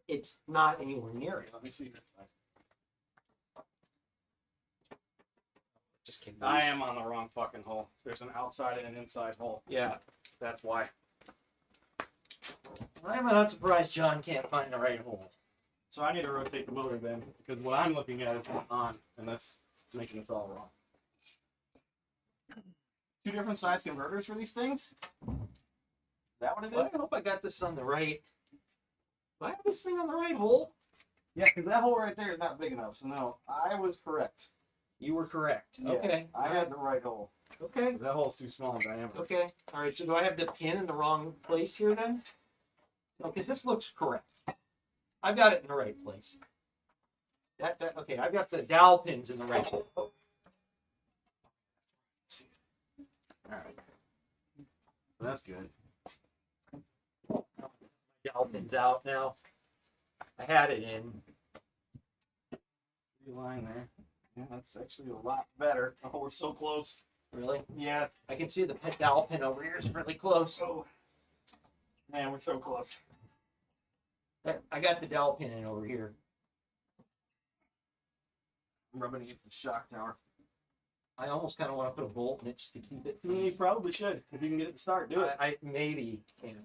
It's not anywhere near it. Let me see this side. Just came I am on the wrong fucking hole. There's an outside and an inside hole. Yeah. That's why. I'm not surprised John can't find the right hole. So I need to rotate the motor then, because what I'm looking at is on, and that's making us all wrong. Two different size converters for these things? Is that what it Well, is? I hope I got this on the right. Do I have this thing on the right hole? Yeah, because that hole right there is not big enough. So no, I was correct. You were correct. Yeah, Okay. I had the right hole. Okay. 'Cause that hole's too small in diameter. Okay. All right. So do I have the pin in the wrong place here then? No, because this looks correct. I've got it in the right place. Okay. I've got the dowel pins in the right place. Alright. That's good. Dowel pin's out now. I had it in. Line there. Yeah, that's actually a lot better. Oh, we're so close. Really? Yeah. I can see the dowel pin over here is really close. Oh, man, we're so close. I got the dowel pin in over here. I'm rubbing against the shock tower. I almost kind of want to put a bolt in it just to keep it. You probably should. If you can get it to start, do it. I maybe can.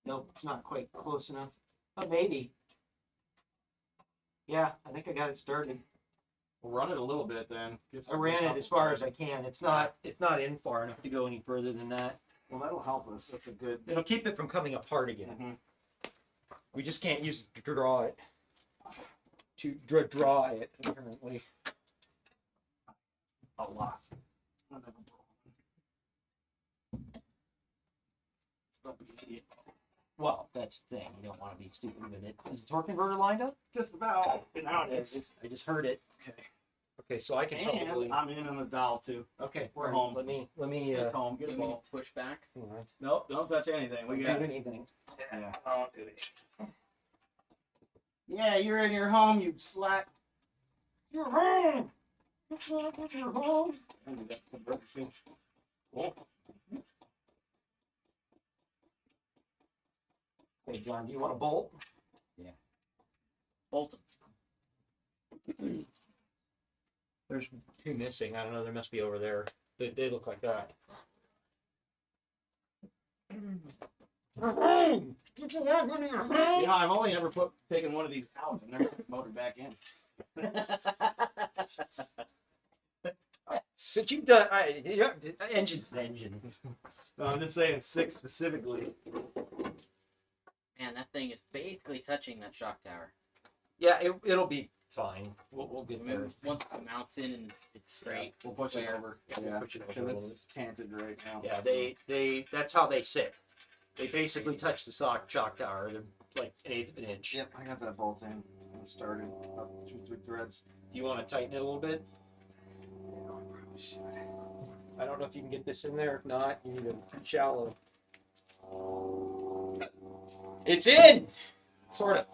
Nope, it's not quite close enough. But maybe. Yeah, I think I got it started. We'll run it a little bit then. Get I some- ran it as far as I can. It's not in far enough to go any further than that. Well, that'll help us. That's a good. It'll keep it from coming apart again. Mhm. We just can't use it to draw it. To draw it, apparently. A lot. Well, that's the thing. You don't want to be stupid with it. Is the torque converter lined up? Just about. Now it is. I just heard it. Okay. Okay, so I can probably. And I'm in on the dowel too. Okay, we're all right, home. Let me. Get home. Get a Give me ball. push back. Nope. Don't touch anything. We got it. anything. Yeah. Yeah, you're in your home, you slack. You're home. You're home. And we got the burger too. Oh. Hey, John, do you want a bolt? Bolt 'em. There's two missing. I don't know. There must be over there. They look like that. Yeah, I've only ever taken one of these out and never put the motor back in. But you've done. Engine's an engine. No, I'm just saying 6 specifically. Man, that thing is basically touching that shock tower. Yeah, it'll be fine. We'll I get mean, there. once it mounts in and it's straight. We'll push it Where? over. Yeah, we'll push it over a Because little it's canted right now. Yeah, they that's how they sit. They basically touch the shock tower. They're like 1/8 of an inch. Yep, I got that bolt in. I started up 2-3 threads. Do you want to tighten it a little bit? Yeah, I probably should. I don't know if you can get this in there. If not, you need it too shallow. It's in! Sort of.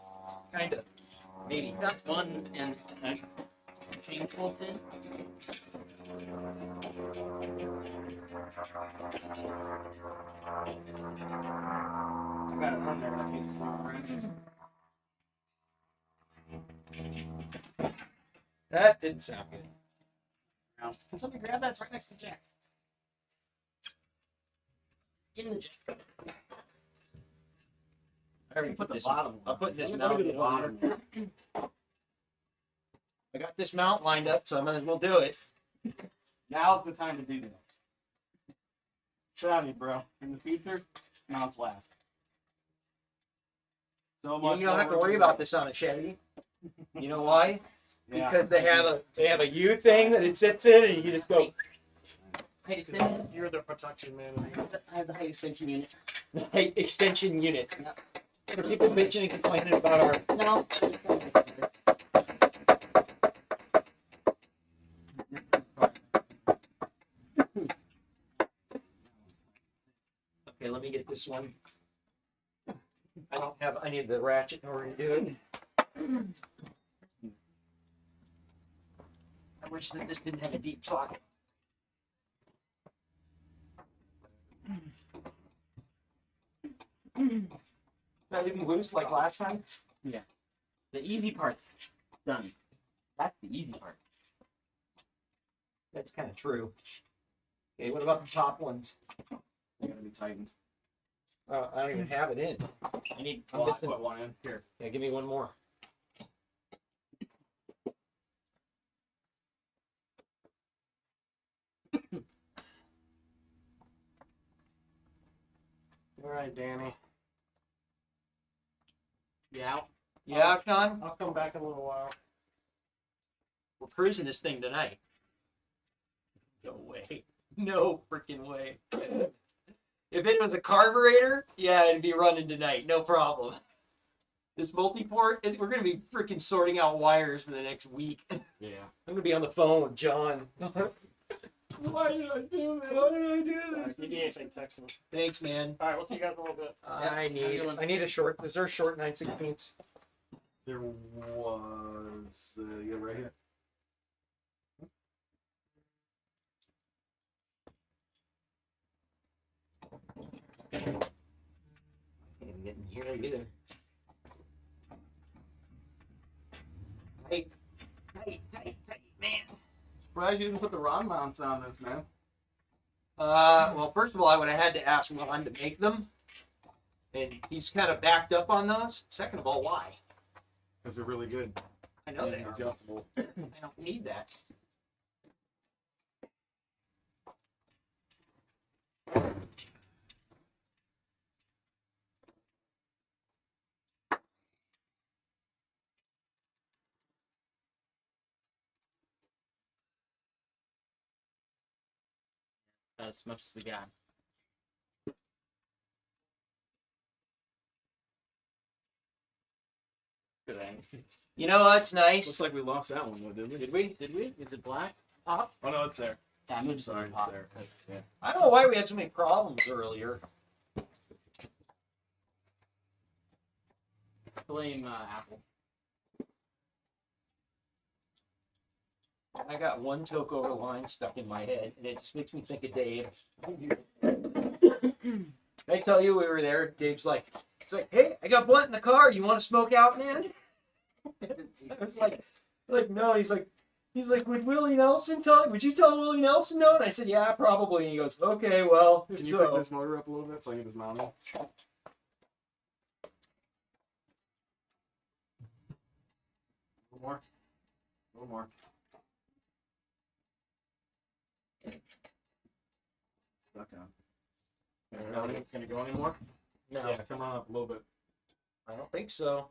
Kind of. Maybe. Got one and chain bolts in. I got it from there. I think it's not right. That didn't sound good. Now, can somebody grab that? It's right next to Jack. In the jack. I already Put the this. bottom. I'll put this Let me mount do the in bottom. here. I got this mount lined up, so I might as well do it. Now's the time to do that. Tell me, bro. In the future, mounts last. So much. You don't have to worry about this on a Chevy. You know why? Yeah. Because they have a U thing that it sits in, and you just go Height extension. You're the protection man. I have the height extension unit. the height extension unit. What are people bitching and complaining about our? No. Okay, let me get this one. I need the ratchet in order to do it. I wish that this didn't have a deep socket. That didn't loose like last time? The easy part's done. That's the easy part. That's kind of true. Okay, what about the top ones? They're gonna be tightened. I don't even have it in. I need. I'm Well, I missing. put one in here. Yeah, give me one more. All right, Danny. Yeah. Yeah, Sean? I'll come back in a little while. We're cruising this thing tonight. No way. No freaking way. If it was a carburetor, yeah, it'd be running tonight, no problem. This multi-port, we're gonna be freaking sorting out wires for the next week. Yeah. I'm gonna be on the phone with John. Why did I do this? Why did I do If you need anything, text me. Thanks, man. All right, we'll see you guys in a little bit. I need a short. Is there a short 9/16? There was, yeah, right here. Can't get in here either. Tight, man. Surprised you didn't put the rod mounts on this, man. Well, first of all, I would have had to ask Ron to make them, and he's kind of backed up on those. Second of all, why? Because they're really good. I know they And are. adjustable. I don't need that. As much as we got. Good thing. You know what's nice? Looks like we lost that one, though, didn't we? Did we? Did we? Is it black? Oh, no, it's there. Yeah, I moved Sorry, something it's hot. there. Yeah. I don't know why we had so many problems earlier. Blame Apple. I got one toke over line stuck in my head, and it just makes me think of Dave. I tell you, we were there. Dave's like, it's like, hey, I got blunt in the car. You want to smoke out, man? I was like, no. He's like, would Willie Nelson tell? Would you tell Willie Nelson no? And I said, yeah, probably. And he goes, okay, well. Can you so- pick this motor up a little bit so I can just mount it? A little more. A little more. Stuck on. Can it go anymore? No, Yeah, come on up a little bit. I don't think so.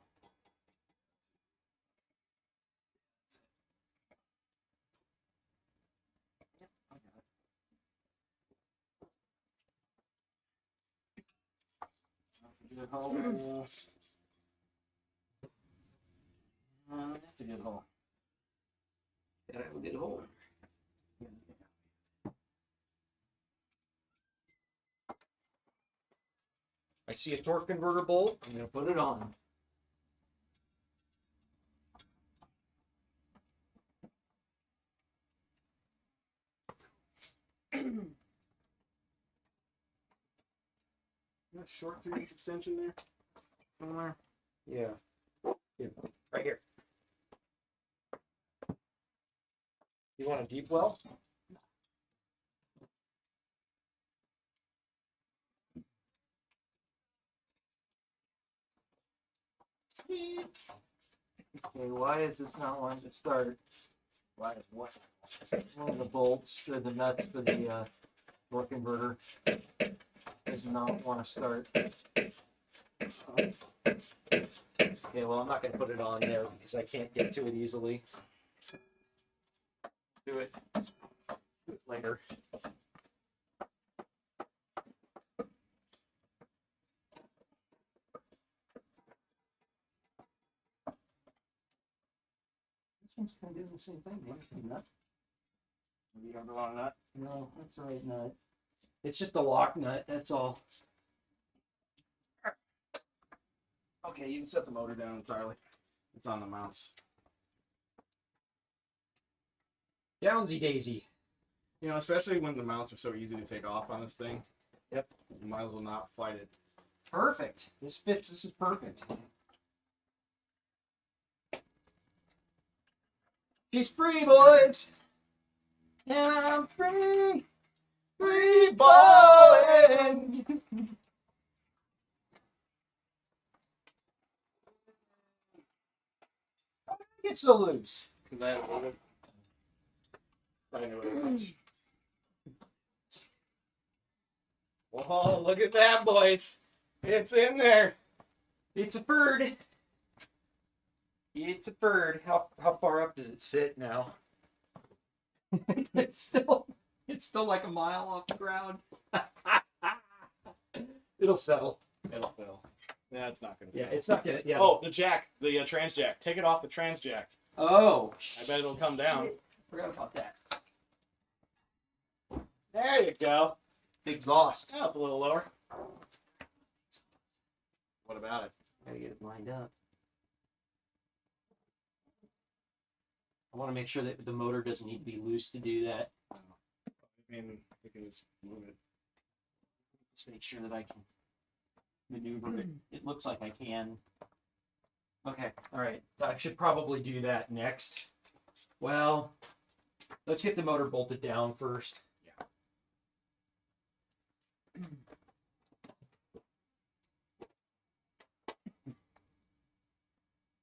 That's a good hole. That's a good hole. Got a good hole. I see a torque converter bolt. I'm gonna put it on. Got a short 3/8 extension there somewhere. Yeah. Right here. You want a deep well? Okay, why is this not wanting to start? Why is what? One of the bolts or the nuts for the torque converter does not want to start. Okay, well, I'm not going to put it on there because I can't get to it easily. Do it later. This one's kind of doing the same thing, man. Nut. You got the wrong nut? No, that's the right nut. It's just a lock nut, that's all. Okay, you can set the motor down entirely. It's on the mounts. Downsy daisy. You know, especially when the mounts are so easy to take off on this thing. Yep. You might as well not fight it. Perfect. This fits. This is perfect. She's free, boys. And I'm free. Free balling. How did I get so loose? Cause I had a little. I knew it was. Oh, look at that, boys. It's in there. It's a bird. It's a bird. How far up does it sit now? it's still like a mile off the ground. It'll settle. It'll fill. Yeah, it's not gonna. Yeah, fill. it's not gonna. Yeah. Oh, the jack, the trans jack. Take it off the trans jack. Oh. I bet it'll come down. Forgot about that. There you go. Exhaust. Now it's a little lower. What about it? Gotta get it lined up. I want to make sure that the motor doesn't need to be loose to do that. I mean, you can just move it. Just make sure that I can maneuver it. It looks like I can. Okay, all right. I should probably do that next. Well, let's get the motor bolted down first.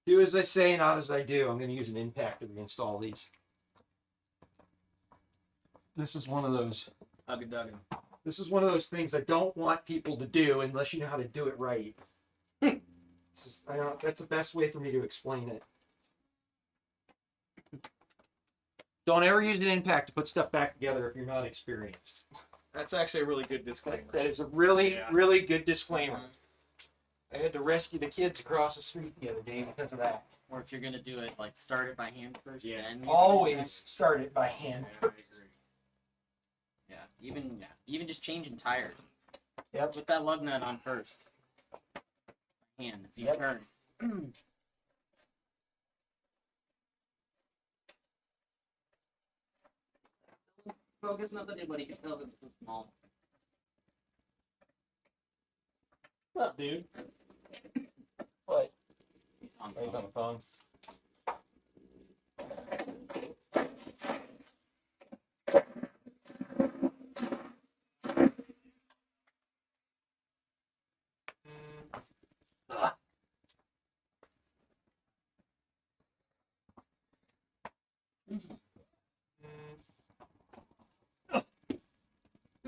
Do as I say, not as I do. I'm going to use an impactor to install these. This is one of those. This is one of those things I don't want people to do unless you know how to do it right. That's the best way for me to explain it. Don't ever use an impact to put stuff back together if you're not experienced. That's actually a really good disclaimer. That is a really, Yeah. really good disclaimer. I had to rescue the kids across the street the other day because of that. Or if you're gonna do it, like start it by hand first. Yeah. Then use Always start it by hand. the even just changing tires. Yep. Put that lug nut on first. Hand. If you Yep. turn. Focus, not that anybody can tell that it's so small. What's up, dude? What? He's on He's on the phone.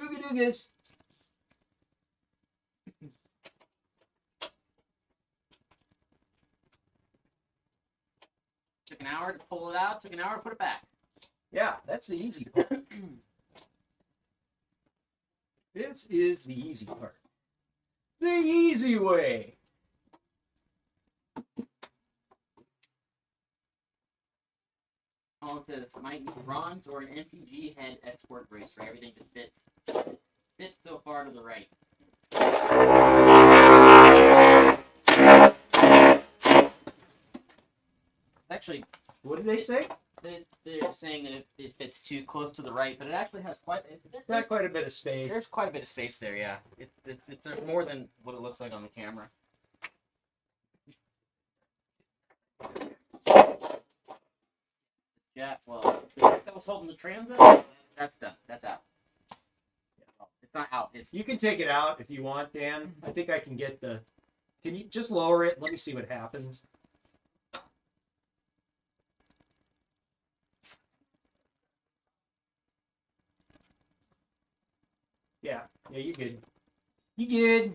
Oogie doogies. Took an hour to pull it out, took an hour to put it back. Yeah, that's the easy part. This is the easy part. The easy way. All it says might be bronze or an MPG head export brace for everything to fit so far to the right. Actually, What did they say? they're saying that it fits too close to the right, but it actually has It's got quite a bit of space. there's quite a bit of space there. Yeah, it's more than what it looks like on the camera. Yeah, well, the jack that was holding the trans up, that's done. That's out. It's not out. It's You can take it out if you want, Dan. I think I can get the... Can you just lower it? Let me see what happens. Yeah, you good. You good.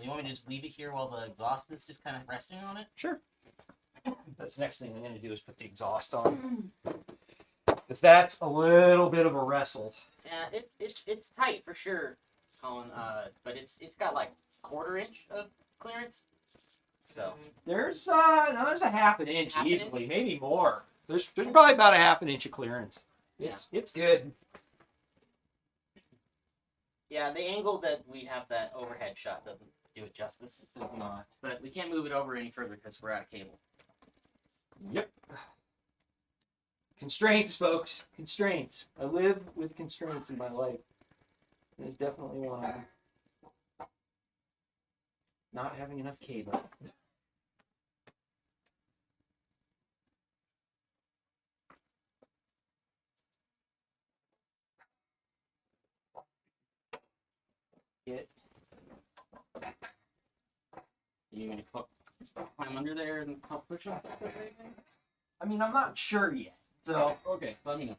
You want me to just leave it here while the exhaust is just kind of resting on it? Sure. That's the next thing I'm going to do is put the exhaust on. Because that's a little bit of a wrestle. Yeah, it's tight for sure, Colin. But it's got like 1/4 inch of clearance. So There's a half an inch Half an easily, maybe more. There's probably about a half an inch of clearance. It's good. yeah, the angle that we have that overhead shot doesn't do it justice. It's not. But we can't move it over any further because we're out of cable. Yep. Constraints, folks. Constraints. I live with constraints in my life. There's definitely one of them. Not having enough cable. Get. You gonna climb under there and help push on stuff or anything? I mean, I'm not sure yet. So Okay, let me know.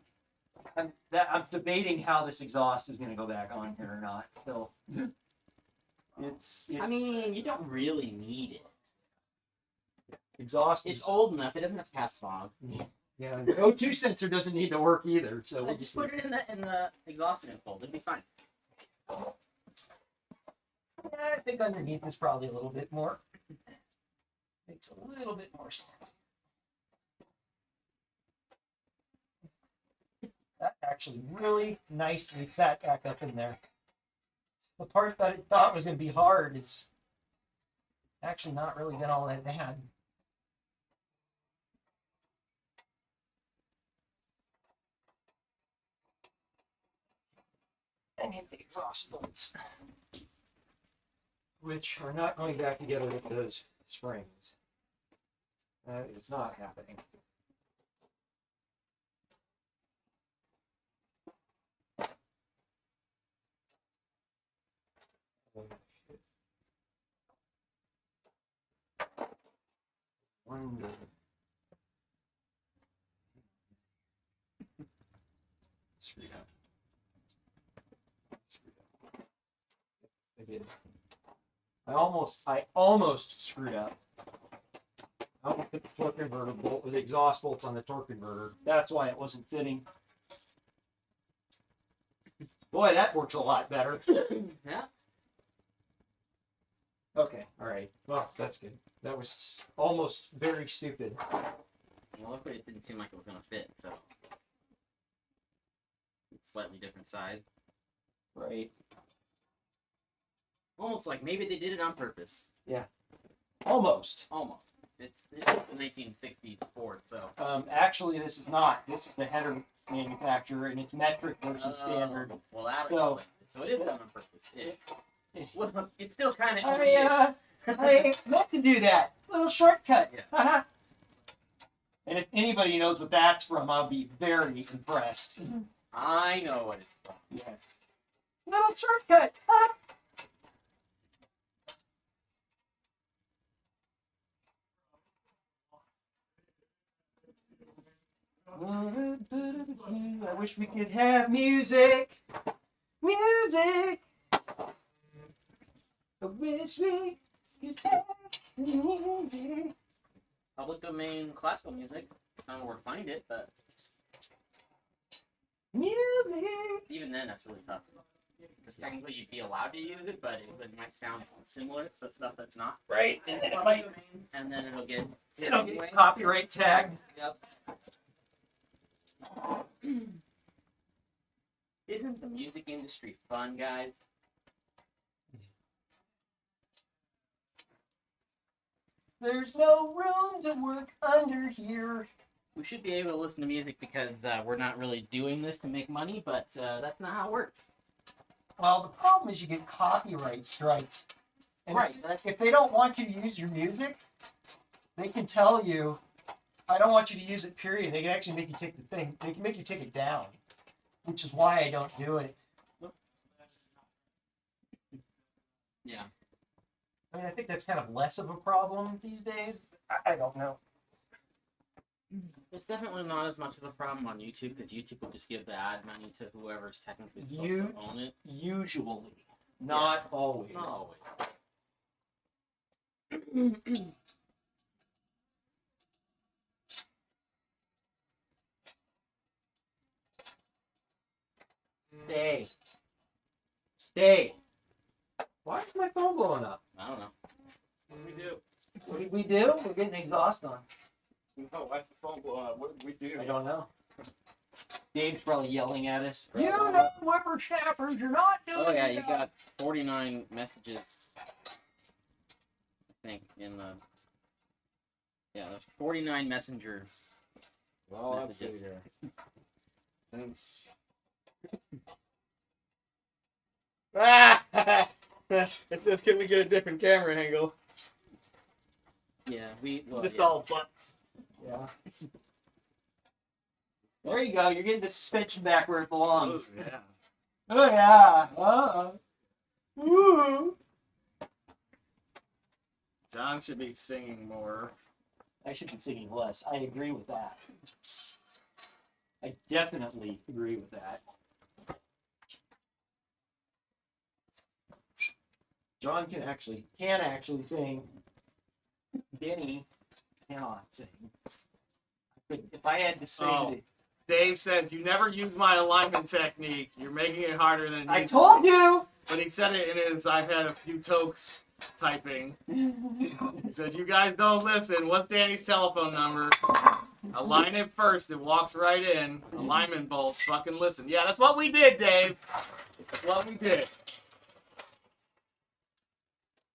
I'm debating how this exhaust is going to go back on here or not. So it's I mean, you don't really need it. exhaust It's is old enough; it doesn't have to pass fog. Yeah, the O2 sensor doesn't need to work either, so I we'll just just put it in the exhaust manifold. It'd be fine. Yeah, I think underneath is probably a little bit more. Makes a little bit more sense. That actually really nicely sat back up in there. The part that I thought was going to be hard is actually not really been all that bad. And hit the exhaust bolts, which are not going back together with those springs. That is not happening. Wonder. Screwed up. I did. I almost screwed up. I almost put the torque converter bolt with the exhaust bolts on the torque converter. That's why it wasn't fitting. Boy, that works a lot better. Yeah. Okay, all right. Well, that's good. That was almost very stupid. Well, luckily it didn't seem like it was gonna fit, so it's slightly different size. Right. Almost like maybe they did it on purpose. Almost. Almost. It's a 1960s Ford, so. Actually, this is not. This is the header manufacturer, and it's metric versus standard. Well, that So- explains it. So it is done on purpose. Well, it's still kind of. I meant to do that little shortcut. Yeah. And if anybody knows what that's from, I'll be very impressed. I know what it's from. Yes. Little shortcut. I wish we could have music. Music. I wish we could have music. Public domain classical music. I don't know where to find it, but Music. even then, that's really tough. Because technically, you'd be allowed to use it, but it might sound similar to stuff that's not. Right. And then it Public might, domain, and then it'll get. it'll get copyright tagged. Yep. Isn't the music industry fun, guys? There's no room to work under here. We should be able to listen to music because we're not really doing this to make money, but that's not how it works. Well, the problem is you get copyright strikes. And Right, that's- if they don't want you to use your music, they can tell you, I don't want you to use it, period. They can actually make you take the thing, they can make you take it down, which is why I don't do it. Yeah. I mean, I think that's kind of less of a problem these days. I don't know. It's definitely not as much of a problem on YouTube because YouTube will just give the ad money to whoever's technically supposed You- to own it. Usually, not always. Not always. Stay. Stay. Why is my phone blowing up? I don't know. What do we do? What did we do? We're getting exhaust on. No, why's the phone blowing up? What did we do? I don't know. Dave's probably yelling at us. Probably. You know, whippersnappers, you're not doing Oh yeah, it you now." got 49 messages. I think in the. Yeah, there's 49 messenger. Well, let's see Messages. here. Since. Ah! It says, can we get a different camera angle? Yeah, well, Just yeah. all butts. Yeah. There you go. You're getting the suspension back where it belongs. Yeah. Oh yeah. Woo. John should be singing more. I should be singing less. I agree with that. I definitely agree with that. John can actually sing. Denny cannot sing. I If I had to say, Oh. Dave said, you never use my alignment technique. You're making it harder than it I needs told to be." you. But he said it in his I've had a few tokes typing. He said, you guys don't listen. What's Danny's telephone number? Align it first. It walks right in. Alignment bolts. Fucking listen. Yeah, that's what we did, Dave. That's what we did.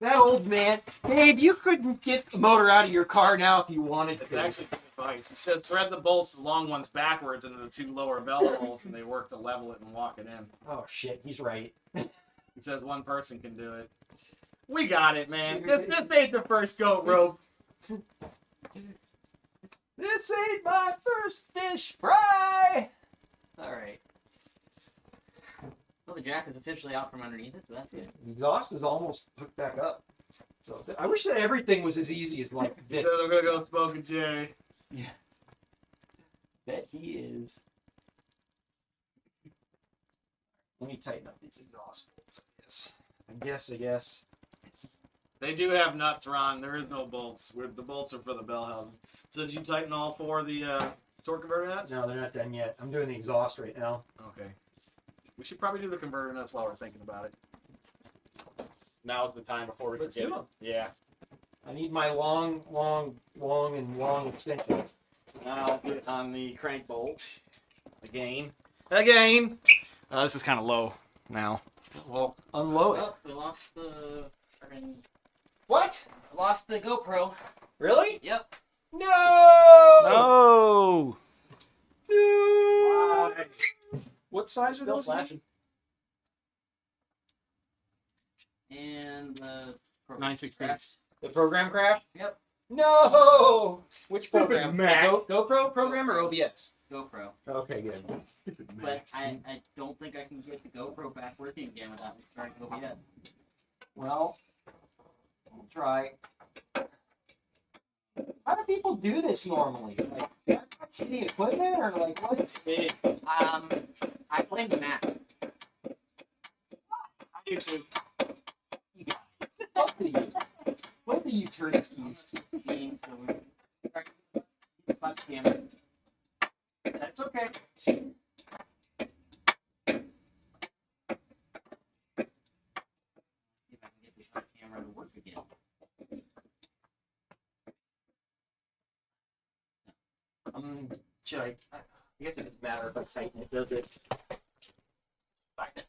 That old man. Dave, you couldn't get the motor out of your car now if you wanted It's to. actually good advice. He says thread the bolts, the long ones, backwards into the two lower bell holes, and they work to level it and walk it in. Oh shit, he's right. He says one person can do it. We got it, man. This ain't the first goat rope. This ain't my first fish fry. All right. Well, the jack is officially out from underneath it, so that's good. The exhaust is almost hooked back up. So I wish that everything was as easy as like He this. says I'm gonna go smoke a J. Bet he is. Let me tighten up these exhaust bolts. I guess. They do have nuts, Ron. There is no bolts. The bolts are for the bell housing. So did you tighten all four of the torque converter nuts? No, they're not done yet. I'm doing the exhaust right now. Okay. We should probably do the converter nuts while we're thinking about it. Now's the time before we Let's forget do it. Yeah. I need my long extension. Now I'll get on the crank bolt. Again. This is kind of low now. Well, unload it. Oh, we lost the freaking. What? Lost the GoPro. Really? Yep. No! No! No! What size are Still those? flashing. And the. 9/16. The program crashed? Yep. No! Which Stupid program? Mac. GoPro program or OBS? GoPro. Okay, good. But I don't think I can get the GoPro back working again without restarting OBS. Well, we'll try. How do people do this normally? Like, shitty equipment or like what? I blame the Mac. I do too. Both of you turnskies. See, so we butt scammer. That's okay. See if I can get this on camera to work again. Should I guess it doesn't matter if I tighten it, does it? Tighten it.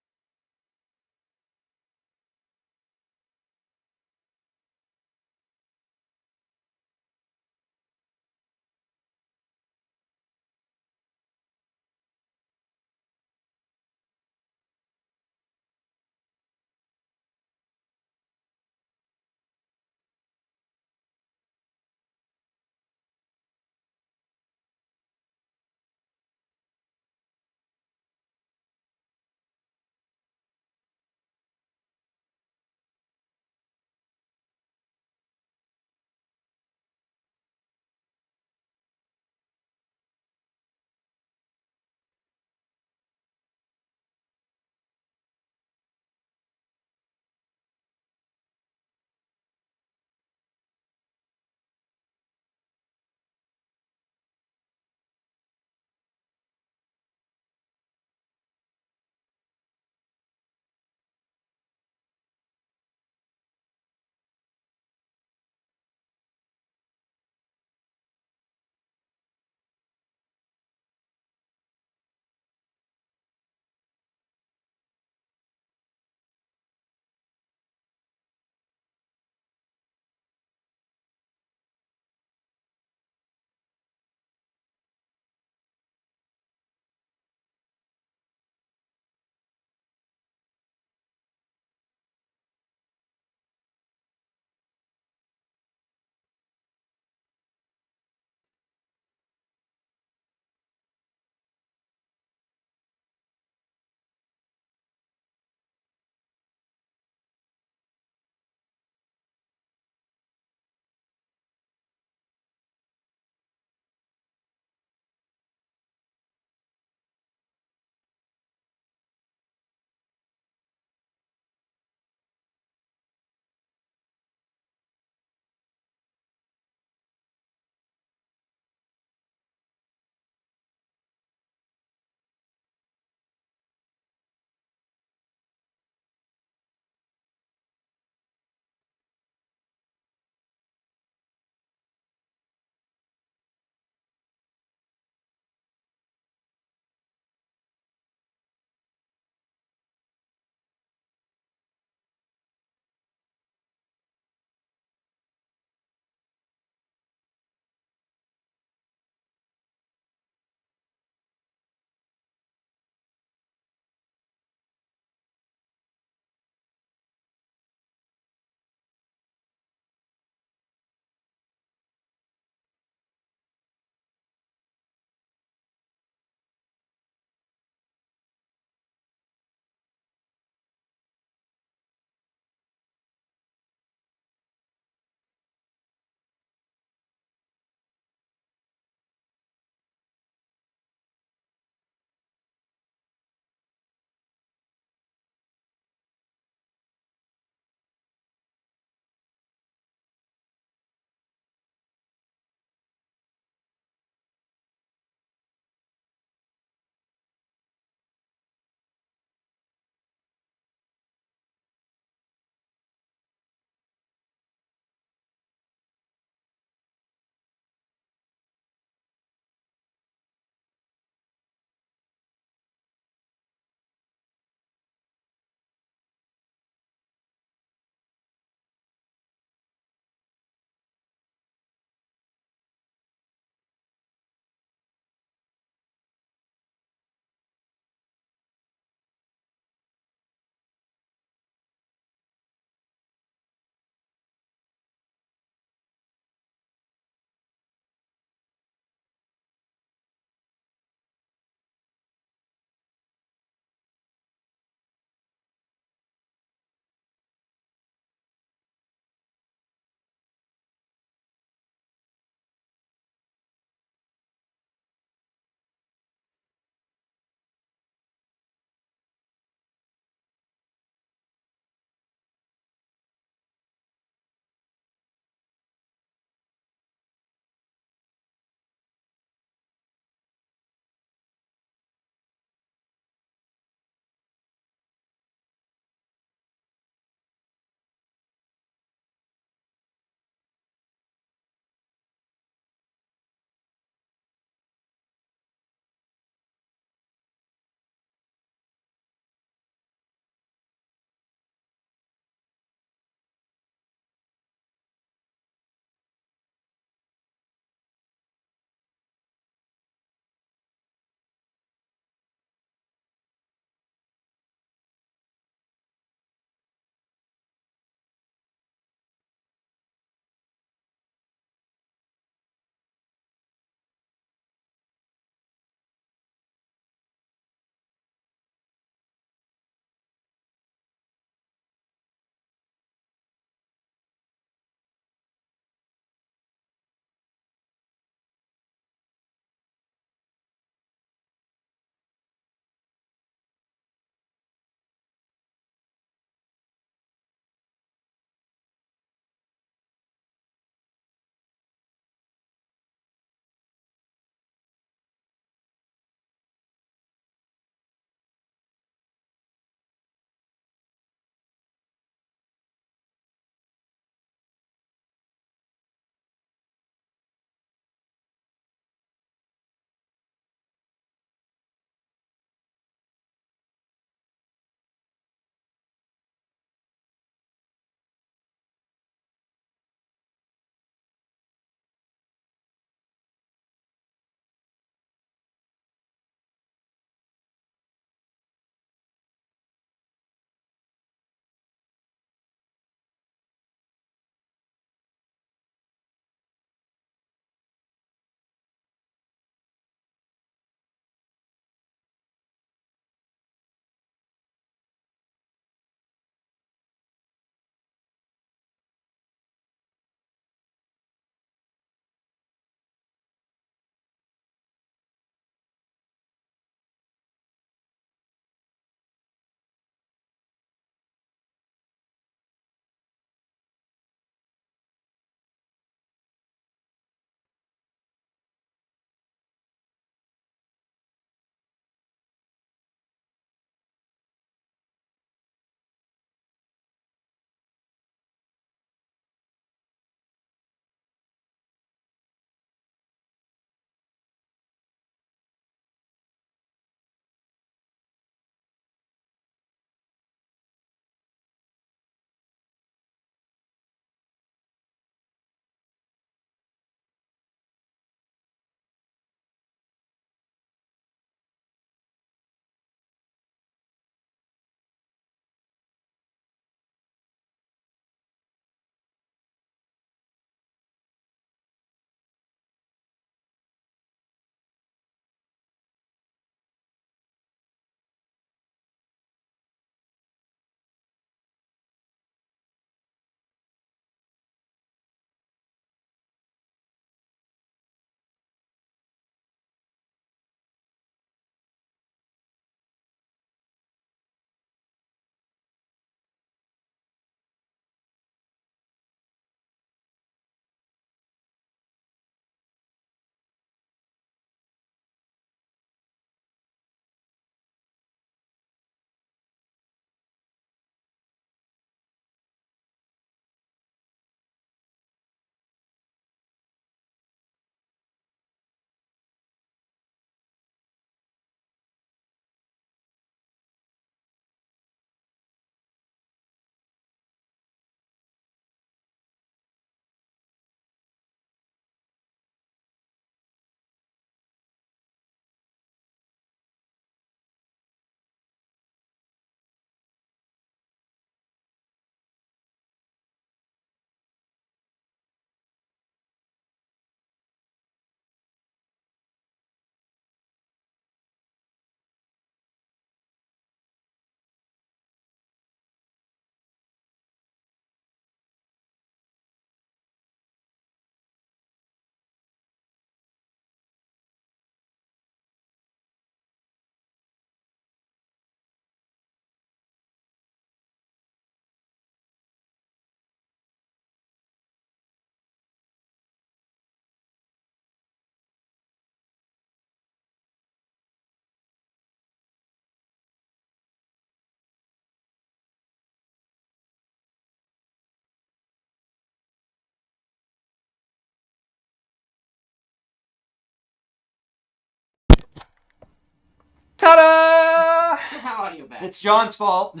Ta-da! Audio back. It's John's fault.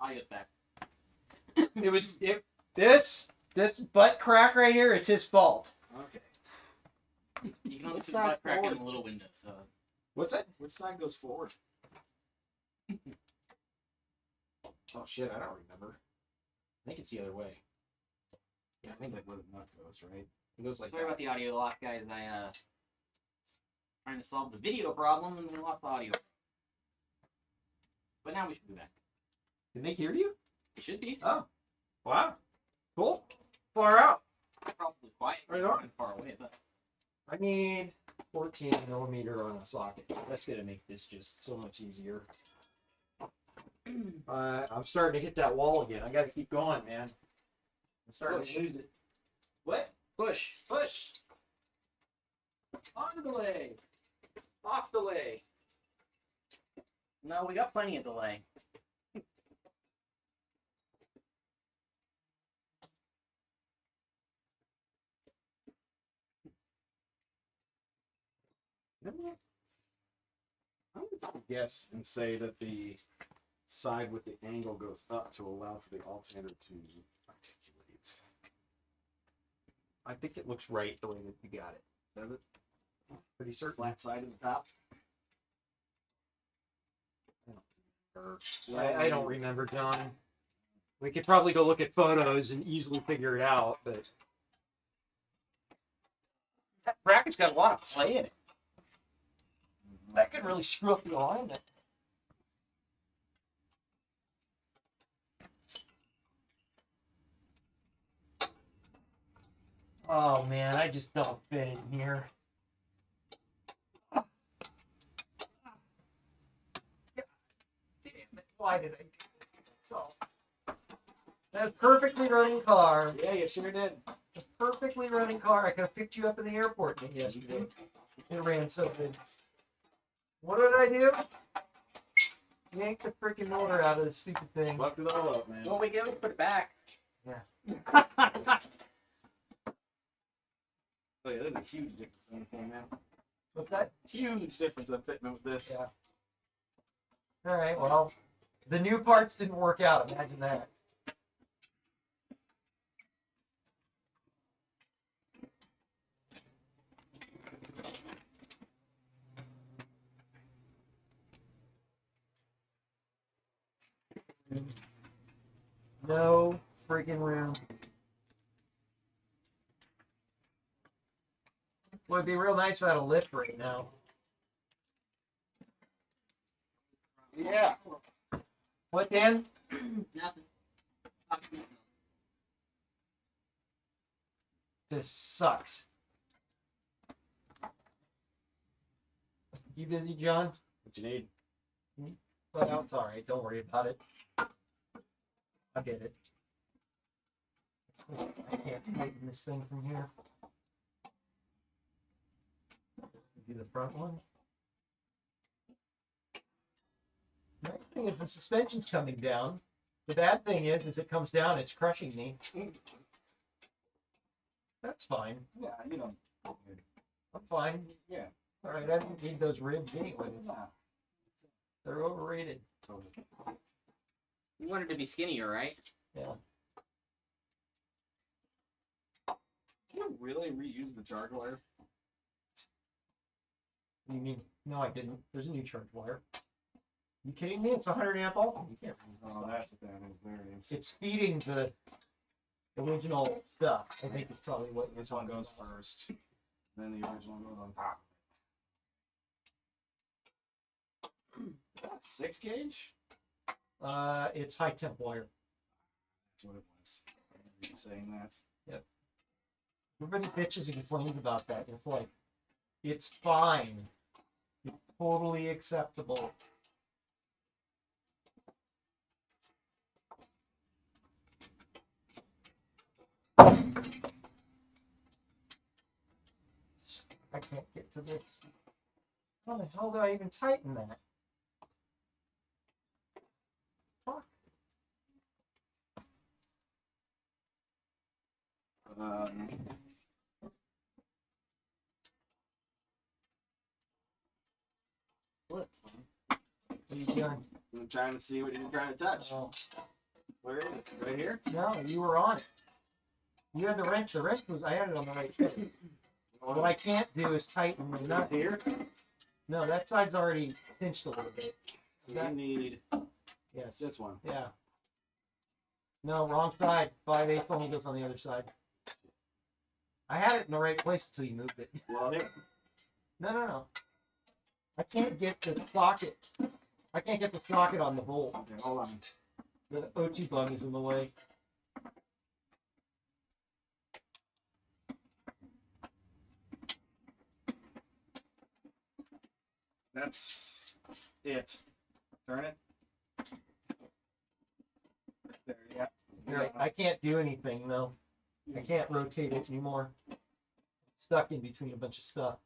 Audio's back. This butt crack right here, it's his fault. Okay. You can only Which see the side butt crack in forward? the little window, so. What's that? Which side goes forward? Oh shit, I don't remember. I think it's the other way. Yeah, I think like where the nut goes, right? It goes like Sorry about that. the audio loss, guys. I trying to solve the video problem and we lost the audio. But now we should be back. Can they hear you? It should be. Oh. Wow. Cool. Far out. Probably quiet. Right on. Far away, but I need 14 millimeter on a socket. That's gonna make this just so much easier. I'm starting to hit that wall again. I gotta keep going, man. I'm starting to lose it. What? push. Push. On delay. Off delay. No, we got plenty of delay. I'm gonna guess and say that the side with the angle goes up to allow for the alternator to articulate. I think it looks right the way that you got it. Does it? Pretty certain. Flat side of the top. I don't remember, John. We could probably go look at photos and easily figure it out, but that bracket's got a lot of play in it. That could really screw up the alignment. Oh man, I just don't fit in here. Why did I do this? So, that perfectly running car. Yeah, you sure did. A perfectly running car. I could have picked you up in the airport yesterday. It ran so good. What did I do? Yank the freaking motor out of the stupid thing. Fucked it all up, man. Well, we can put it back. Oh yeah, there's a huge difference in the thing now. What's that? Huge difference in fitment with this. Yeah. All right. Well, the new parts didn't work out. Imagine that. No freaking room. Well, it'd be real nice if I had a lift right now. Yeah. What, Dan? Nothing. This sucks. You busy, John? What you need? Well, it's all right. Don't worry about it. I get it. I can't tighten this thing from here. Do the front one. Nice thing is the suspension's coming down. The bad thing is, as it comes down, it's crushing me. That's fine. Yeah, you know. I'm fine. Yeah. All right, I don't need those ribs anyways. Nah. They're overrated. Totally. You wanted to be skinnier, right? Yeah. Did you really reuse the charge wire? You mean, no, I didn't. There's a new charge wire. You kidding me? It's 100 amp alt. You can't. Oh, that's what that is. There it is. It's feeding the original stuff. I think it's probably what This one goes first. Then the original goes on top. That's 6 gauge? It's high temp wire. That's what it was. I remember you saying that. Everybody bitches and complains about that. It's like, it's fine. It's totally acceptable. I can't get to this. How the hell do I even tighten that? Fuck. What? doing? I'm trying to see what you're trying to touch. Oh, Where is it? Right here? no, you were on it. You had the wrench. The wrench was, I had it on the right foot. What I can't do is tighten the nut. Here? No, that side's already cinched a little bit. So you need Yes. this one. Yeah. No, wrong side. 5/8 only goes on the other side. I had it in the right place until you moved it. Well, here. No. I can't get the socket. I can't get the socket on the bolt. Okay, hold on. The O2 bung is in the way. That's it. Turn it. There, yeah. Here, I can't do anything though. I can't rotate it anymore. It's stuck in between a bunch of stuff.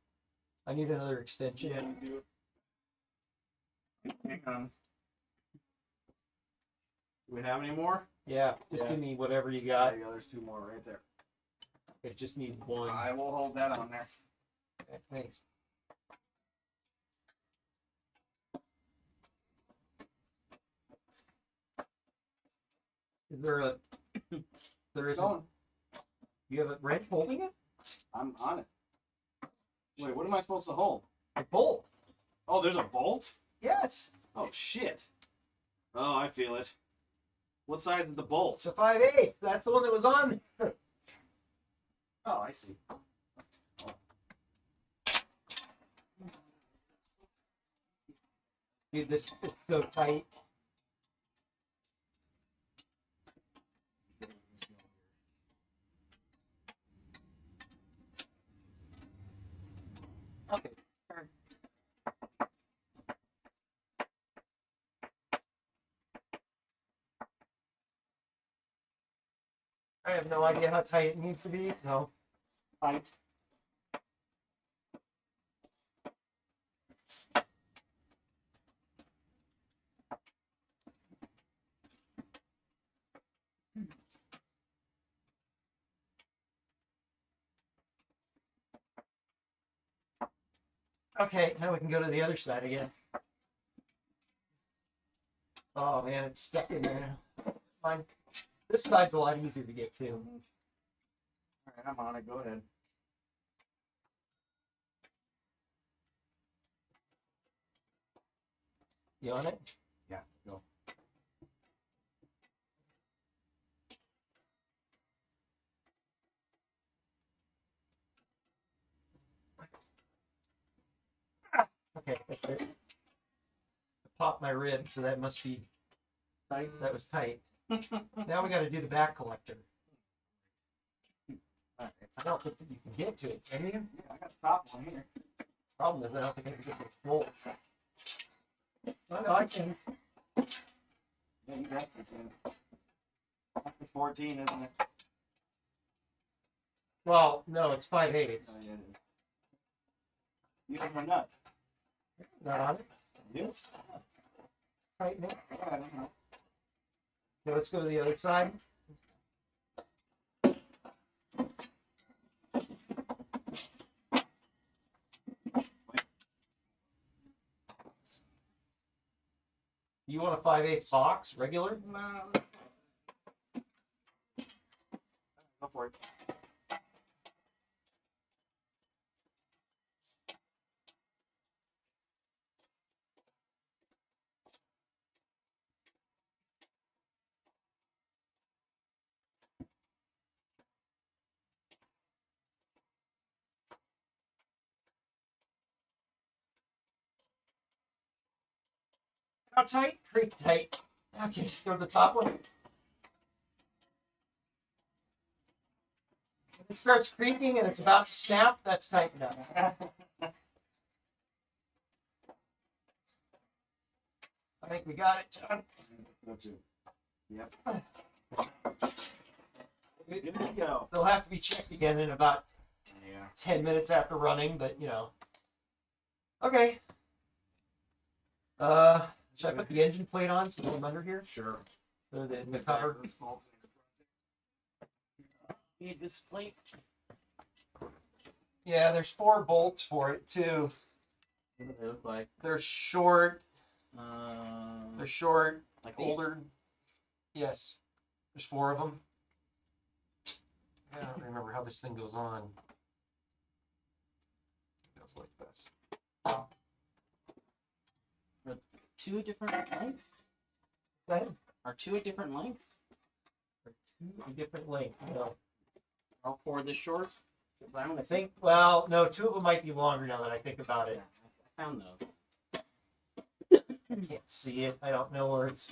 I need another extension. Yeah, you do it. Hang on. Do we have any more? Yeah, just Yeah. give me whatever you There got. you go. There's 2 more right there. It just needs one. I will hold that on there. Okay, thanks. Is there a? There It's is. going. You have a wrench holding it? I'm on it. Wait, what am I supposed to hold? A bolt. Oh, there's a bolt? Yes. Oh, shit. Oh, I feel it. What size is the bolt? It's a 5/8. That's the one that was on there. Oh, I see. Dude, this is so tight. Okay. I have no idea how tight it needs to be, so tight. Okay, now we can go to the other side again. Oh man, it's stuck in there now. Fine. This side's a lot easier to get to. All right, I'm on it. Go ahead. You on it? Yeah, go. Okay, that's it. I popped my rib, so that must be tight. That was tight. Now we got to do the back collector. All right. I don't think that you can get to it, can you? Yeah, I got the top one here. Problem is, I don't think I can get the bolt. Oh, no, I can. Yeah, you got it. That's 14, isn't it? Well, no, it's 5/8. Oh, yeah, it is. You have my nut. Not on it. Yes. Tighten it. Yeah, I don't know. Okay, let's go to the other side. You want a 5/8 box, regular? No. Go for it. How tight? Pretty tight. Okay, let's go to the top one. If it starts creaking and it's about to snap, that's tight enough. I think we got it, John. Go to. Yep. It- Good to go. They'll have to be checked again in about Yeah. 10 minutes after running, but you know. Okay. Should I put the engine plate on so I'm under here? Sure. So the cover. Need this plate. Yeah, there's 4 bolts for it too. What do they look like? They're short. They're short, Like these? older. Yes. There's 4 of them. I don't remember how this thing goes on. It goes like this. 2 different lengths? Go ahead. Are 2 a different length? Two different lengths. No. All 4 this short? 'Cause I I only think, well, no, 2 of them might be longer now that I think about it. I found those. I can't see it. I don't know where it's.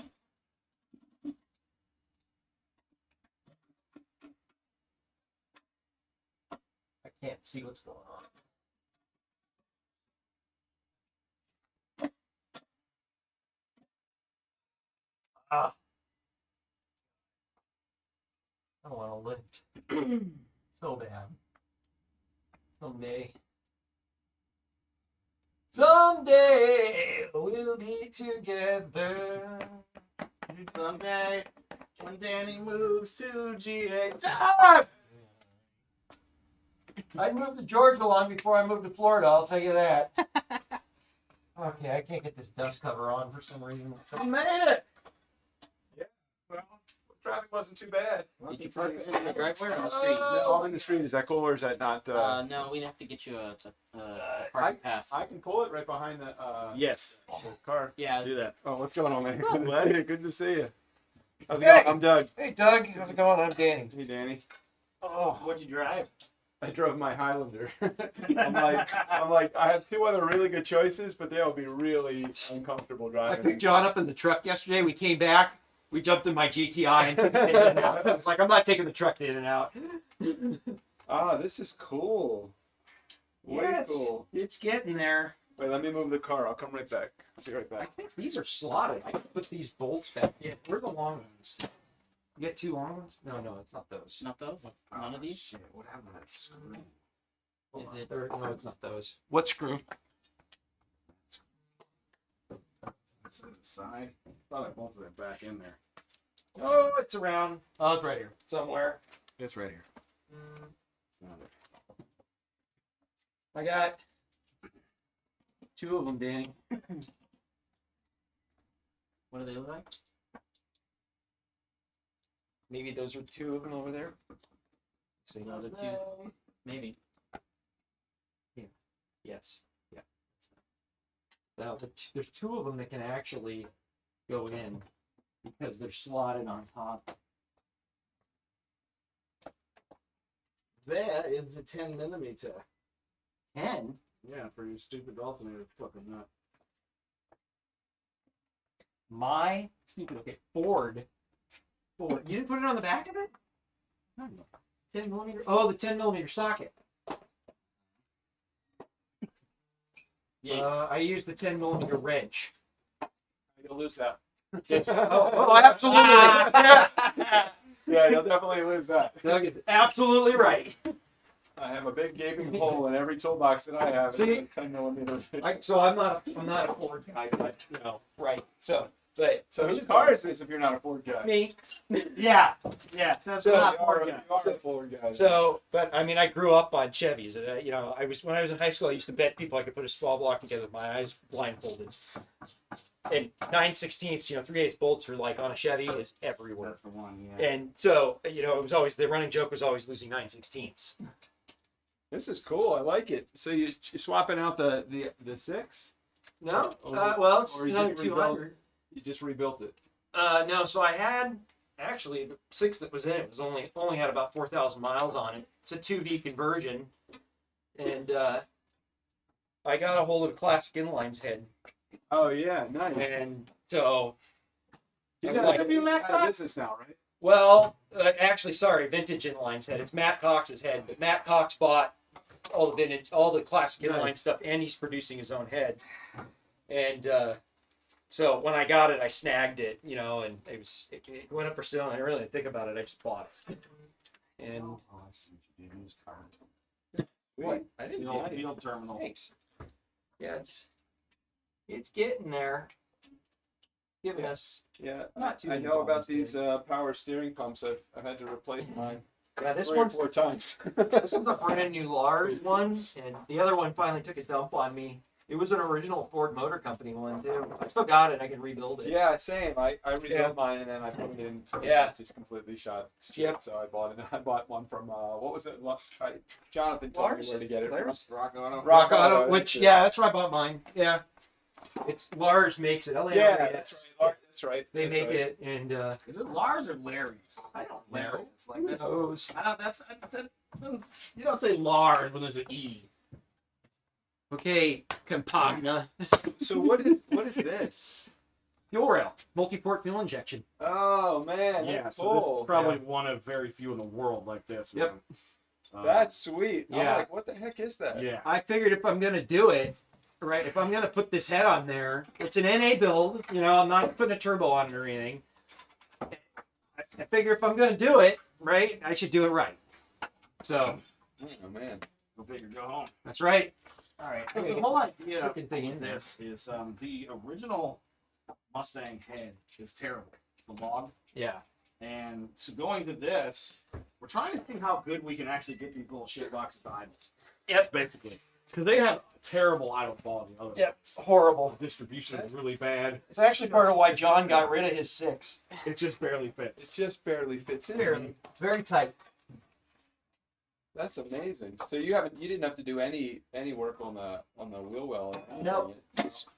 I can't see what's going on. Ah. I don't want to lift so bad. Someday. Someday we'll be together. Someday, when Danny moves to GA. I'd move to Georgia long before I moved to Florida, I'll tell you that. Okay, I can't get this dust cover on for some reason. We made it! Yeah, well, traffic wasn't too bad. Did you park it in the driveway or on the street? No, I'm in the street. Is that cool or is that not? No, we'd have to get you a parking pass. I can pull it right behind the Yes. car. Yeah, Do that. Oh, what's going on, man? What's up, Good to bud? see you. Good to see you. How's it Hey! going? I'm Doug. Hey Doug, how's it going? I'm Danny. Hey, Danny. Oh, What'd you drive? I drove my Highlander. I'm like, I have 2 other really good choices, but they'll be really uncomfortable I driving. picked John up in the truck yesterday. We came back. We jumped in my GTI and took it in and out. I was like, I'm not taking the truck in and out. Ah, this is cool. Way Yeah, cool. it's getting there. Wait, let me move the car. I'll come right back. I'll be right I back. think these are slotted. I can put these bolts back in. Where are the long ones? You get 2 long ones? No, it's not those. not those? None of these? Shit, what happened to that screw? Is it- No, it's not those. What screw? That's to the side. Thought I bolted it back in there. Oh, it's around. Oh, it's right here somewhere. It's right here. I got 2 of them, Danny. What do they look like? Maybe those are 2 of them over there. So you know the 2? Maybe. Yes. Yeah. Now there's 2 of them that can actually go in because they're slotted on top. That is a 10mm. 10. Yeah, for your stupid alternator fucking nut. My stupid. Okay, Ford. You didn't put it on the back of it? 10mm. Oh, the 10mm socket. Yeah. I used the 10mm wrench. You'll lose that. Oh, absolutely. Yeah. Yeah, you'll definitely lose that. Doug is absolutely right. I have a big gaping hole in every toolbox that I have. See? It's 10mm. So I'm not a Ford guy, but right. So So whose car is this if you're not a Ford guy? me. Yeah. Yeah. So it's So- not You are, Ford you guy. are a Ford guy. So, but I mean, I grew up on Chevys. When I was in high school, I used to bet people I could put a small block together with my eyes blindfolded. And 9/16, 3/8 bolts are like on a Chevy is everywhere. That's the one. Yeah. And so, it was always the running joke was always losing 9/16. This is cool. I like it. So you're swapping out the 6? No, Or- well, it's or you another just rebuilt- 200. You just rebuilt it. No, so I had actually the 6 that was in it was only had about 4,000 miles on it. It's a 2V conversion, and I got a hold of a classic inlines head, Oh yeah, nice. and so You I'm got like- a business now, right? well, actually, sorry, vintage inlines head. It's Matt Cox's head, but Matt Cox bought all the classic inline Nice. stuff, and he's producing his own heads, and. So when I got it, I snagged it, and it went up for sale, and I didn't really think about it. I just bought it. And what? I didn't The get old it. field terminal. Thanks. Yeah, it's getting there. Giving us Yeah. not too I many know about problems these today. power steering pumps. I've had to replace mine Yeah, this 3 or one's 4 times. this is a brand new Lars one, and the other one finally took a dump on me It was an original Ford Motor Company one too. I still got it. I can rebuild it. Yeah, same. I rebuilt Yeah. mine and then I put it in. Yeah. It just completely shot. Yep. So I bought it. I bought one from what was it? Jonathan told Lars? me where to get it from. Lars? Rock Auto. Rock Auto, Auto, which that's it. yeah, that's where I bought mine. Yeah, it's Lars makes it. Yeah, L-A-R-S. that's right. That's right. They That's make right. it, and Is it Lars or Larry's? I don't Larry. know. It's like Who that's, knows? you don't say Lars when there's an E. Okay, Campagna. So what is this? Fuel rail, multi-port fuel injection. Oh man, Yeah, that's so this cool. is probably one of very few in the world like this. Yep. man. That's sweet. Yeah. I'm like, what the heck is that? Yeah. I figured if I'm gonna do it, right, if I'm gonna put this head on there, it's an NA build. You know, I'm not putting a turbo on it or anything. I figure if I'm gonna do it, right, I should do it right. So Oh man. Go big or go home. that's right. All right. So the whole idea Freaking thing in of there. this is the original Mustang head is terrible. The log. Yeah. And so going to this, we're trying to see how good we can actually get these little shit boxes to idle. Yep. Basically. Because they have terrible idle quality. Otherwise. Yep. Horrible. The distribution is really bad. It's actually part of why John got rid of his 6. It just barely It fits. just barely fits in. Barely. It's very tight. That's amazing. So you didn't have to do any work on the wheel well. or anything. Nope.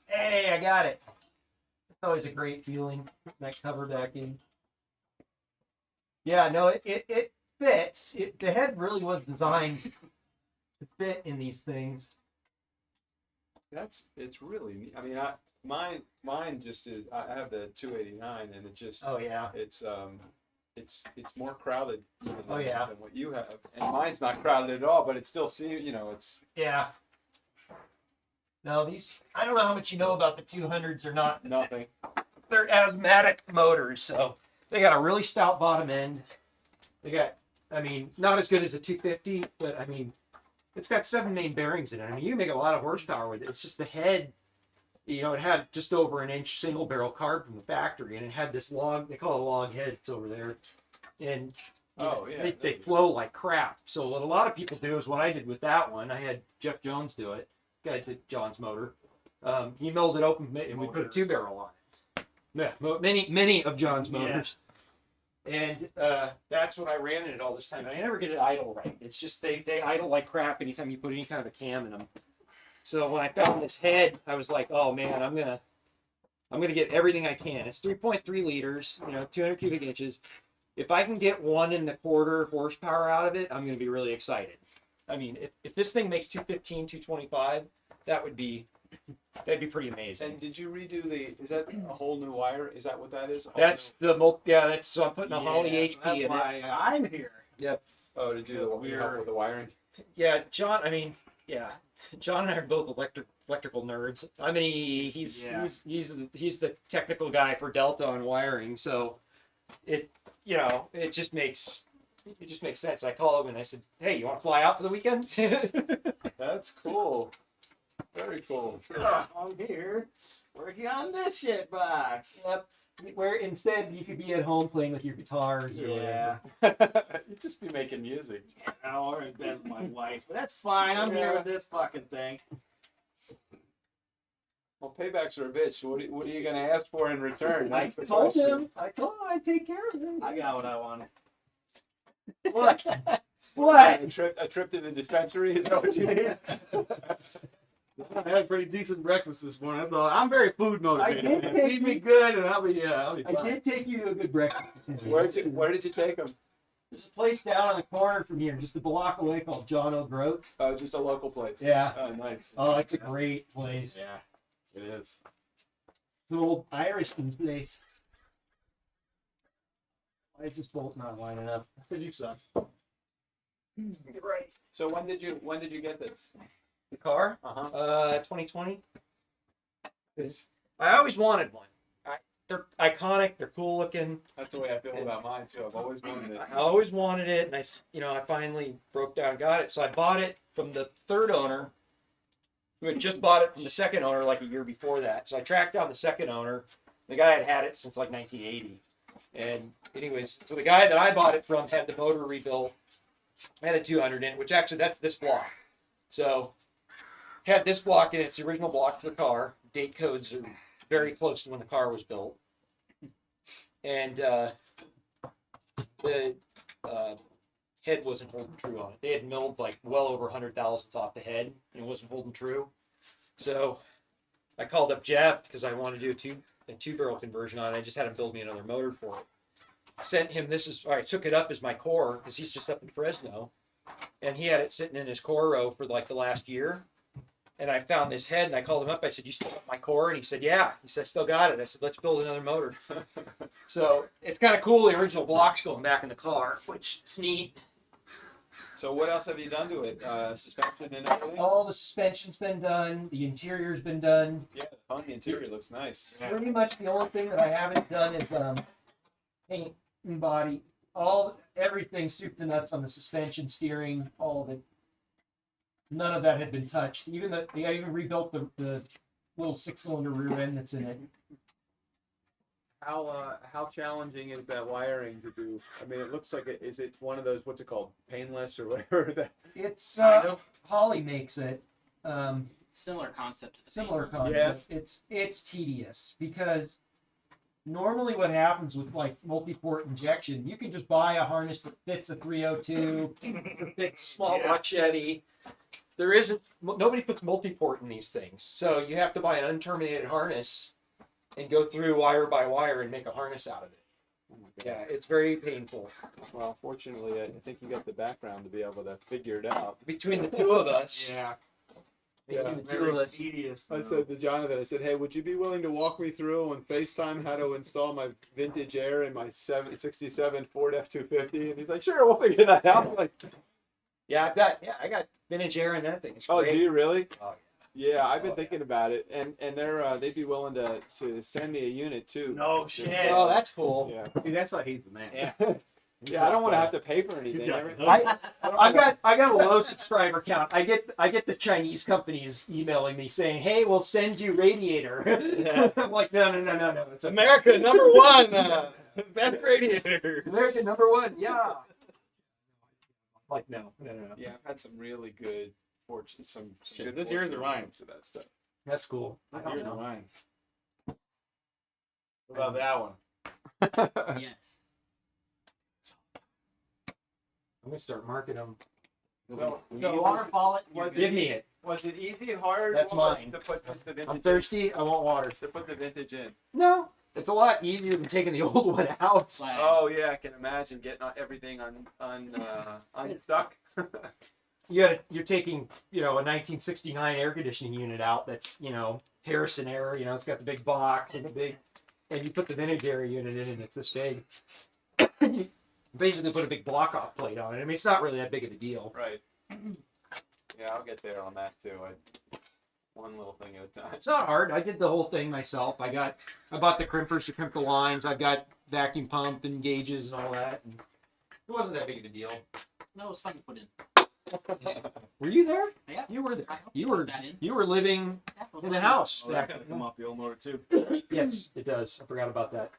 Hey, I got it. It's always a great feeling, that cover back in. Yeah, no, it fits. The head really was designed to fit in these things. It's really neat. I mean, mine just is. I have the 289, and it just Oh yeah. it's more crowded than, Oh, yeah. than what you have, and mine's not crowded at all. But it still it's Yeah. No, these, I don't know how much you know about the 200s or not. nothing. They're asthmatic motors, so they got a really stout bottom end. They got, I mean, not as good as a 250, but I mean, it's got 7 main bearings in it. I mean, you can make a lot of horsepower with it. It's just the head, you know, it had just over an inch single barrel carb from the factory, and it had this log, they call it a log head, it's over there. And you know, Oh, yeah, they flow like crap. So what a lot of people do is what I did with that one. I had Jeff Jones do it. Guy did John's motor. He milled it open and we put a 2-barrel on it. Yeah, many of John's motors. And that's what I ran in it all this time. I never get it idle right. It's just they idle like crap anytime you put any kind of a cam in them. So when I found this head, I was like, oh man, I'm gonna get everything I can. It's 3.3 liters, you know, 200 cubic inches. If I can get 1.25 horsepower out of it, I'm gonna be really excited. I mean, if this thing makes 215, 225, that'd be pretty amazing. And did you redo is that a whole new wire? Is that what that is? That's so I'm putting a Holly HP That's in it. why I'm here. Oh, to do the help with the wiring. Yeah, John. I mean, yeah, John and I are both electrical nerds. I mean, he's the technical guy for Delta on wiring, so it just makes sense. I call him and I said, "Hey, you want to fly out for the weekend?" That's cool. Very cool. I'm here working on this shit box. Yep. Where instead you could be at home playing with your guitar. Yeah. You'd just be making music. Or in bed with my wife. But that's fine. I'm here with this fucking thing. Well, paybacks are a bitch. What are you gonna ask for in return? I That's the told question. him I'd take care of him. I got what I wanted. What? A trip to the dispensary is that what you need? I had a pretty decent breakfast this morning. That's all. I'm very food motivated. I did man. take Feed me good, and I'll be fine. I did take you to a good breakfast. Where did you take them? There's a place down on the corner from here, just a block away, called John O'Groats. Oh, just a local place. Yeah. Oh, nice. Oh, it's a great place. Yeah, it is. It's an old Irishman's place. Why is this bolt not lining up? Because you suck. Right. So when did you get this? The car? Uh-huh. 2020. I always wanted one. They're iconic. They're cool looking. That's the way I feel about mine too. I've always wanted it. I always wanted it, and I finally broke down and got it. So I bought it from the third owner, who had just bought it from the second owner like a year before that. So I tracked down the second owner. The guy had it since like 1980. And anyways, so the guy that I bought it from had the motor rebuilt. I had a 200 in it, which actually that's this block. So had this block in its original block for the car. Date codes are very close to when the car was built. And the head wasn't holding true on it. They had milled like well over 100 thousandths off the head, and it wasn't holding true. So I called up Jeff because I wanted to do a two barrel conversion on it. I just had him build me another motor for it. Sent him I took it up as my core because he's just up in Fresno, and he had it sitting in his core row for like the last year. And I found this head, and I called him up. I said, "You still have my core?" And he said, "Yeah." He said, "I still got it." I said, "Let's build another motor." So it's kind of cool. The original block's going back in the car, which is neat. So what else have you done to it? Suspension and everything? All the suspension's been done. The interior's been done. Yeah, the interior looks nice. Pretty much the only thing that I haven't done is paint and body. Everything soup to nuts on the suspension, steering, all of it. None of that had been touched. I even rebuilt the little 6-cylinder rear end that's in it. How challenging is that wiring to do? I mean, it looks like is it one of those, what's it called, painless or whatever? That It's Kind of. Holly makes it. Similar concept to the Similar paint. concept. It's tedious because normally what happens with like multi-port injection, you can just buy a harness that fits a 302, or fits a small block Chevy. Nobody puts multi-port in these things, so you have to buy an unterminated harness and go through wire by wire and make a harness out of it. Oh my God. Yeah, it's very painful. Well, fortunately, I think you got the background to be able to figure it out. Between the two of us, Yeah. between the two Very of us, tedious. I though. said to Jonathan, I said, "Hey, would you be willing to walk me through on FaceTime how to install my vintage air in my 67 Ford F-250?" And he's like, "Sure, we'll figure that out." I'm like, I got vintage air in that thing. It's "Oh, great. do you really?" Oh, Yeah, I've been Oh, thinking about it, and they'd be willing to send me a unit too. No shit. Oh, that's cool. Yeah. See, that's why he's the man. Yeah. Yeah, I don't want to have to pay for anything. got Every- the I got a low subscriber count. I get the Chinese companies emailing me saying, "Hey, we'll send you radiator." I'm like, no. It's America #1. Best radiator. America #1. Yeah. Like no. Yeah, I've had some really good fortune. Some Shit, good this year's the fortune Rhine. to that stuff. That's cool. Here's mine. What about that one? Yes. I'm gonna start marking them. No, Waterfall it. Was Give me it. Was it easy and hard? That's What was mine. To put the vintage I'm thirsty. I want water. To put the vintage in. No, it's a lot easier than taking the old one out. Oh yeah, I can imagine getting everything unstuck. You're taking, a 1969 air conditioning unit out that's, Harrison Air, it's got the big box and and you put the vintage air unit in and it's this big. You basically put a big block off plate on it. I mean, it's not really that big of a deal. Right. Yeah, I'll get there on that too. One little thing at a time. It's not hard. I did the whole thing myself. I bought the crimpers to crimp the lines. I've got vacuum pump and gauges and all that. And it wasn't that big of a deal. No, it's fun to put in. Were you there? Yeah. You were there. I hope You put were that in. You were living Yeah, it was in the fun. house. Oh, that gotta come off the old motor too. Yes, it does. I forgot about that.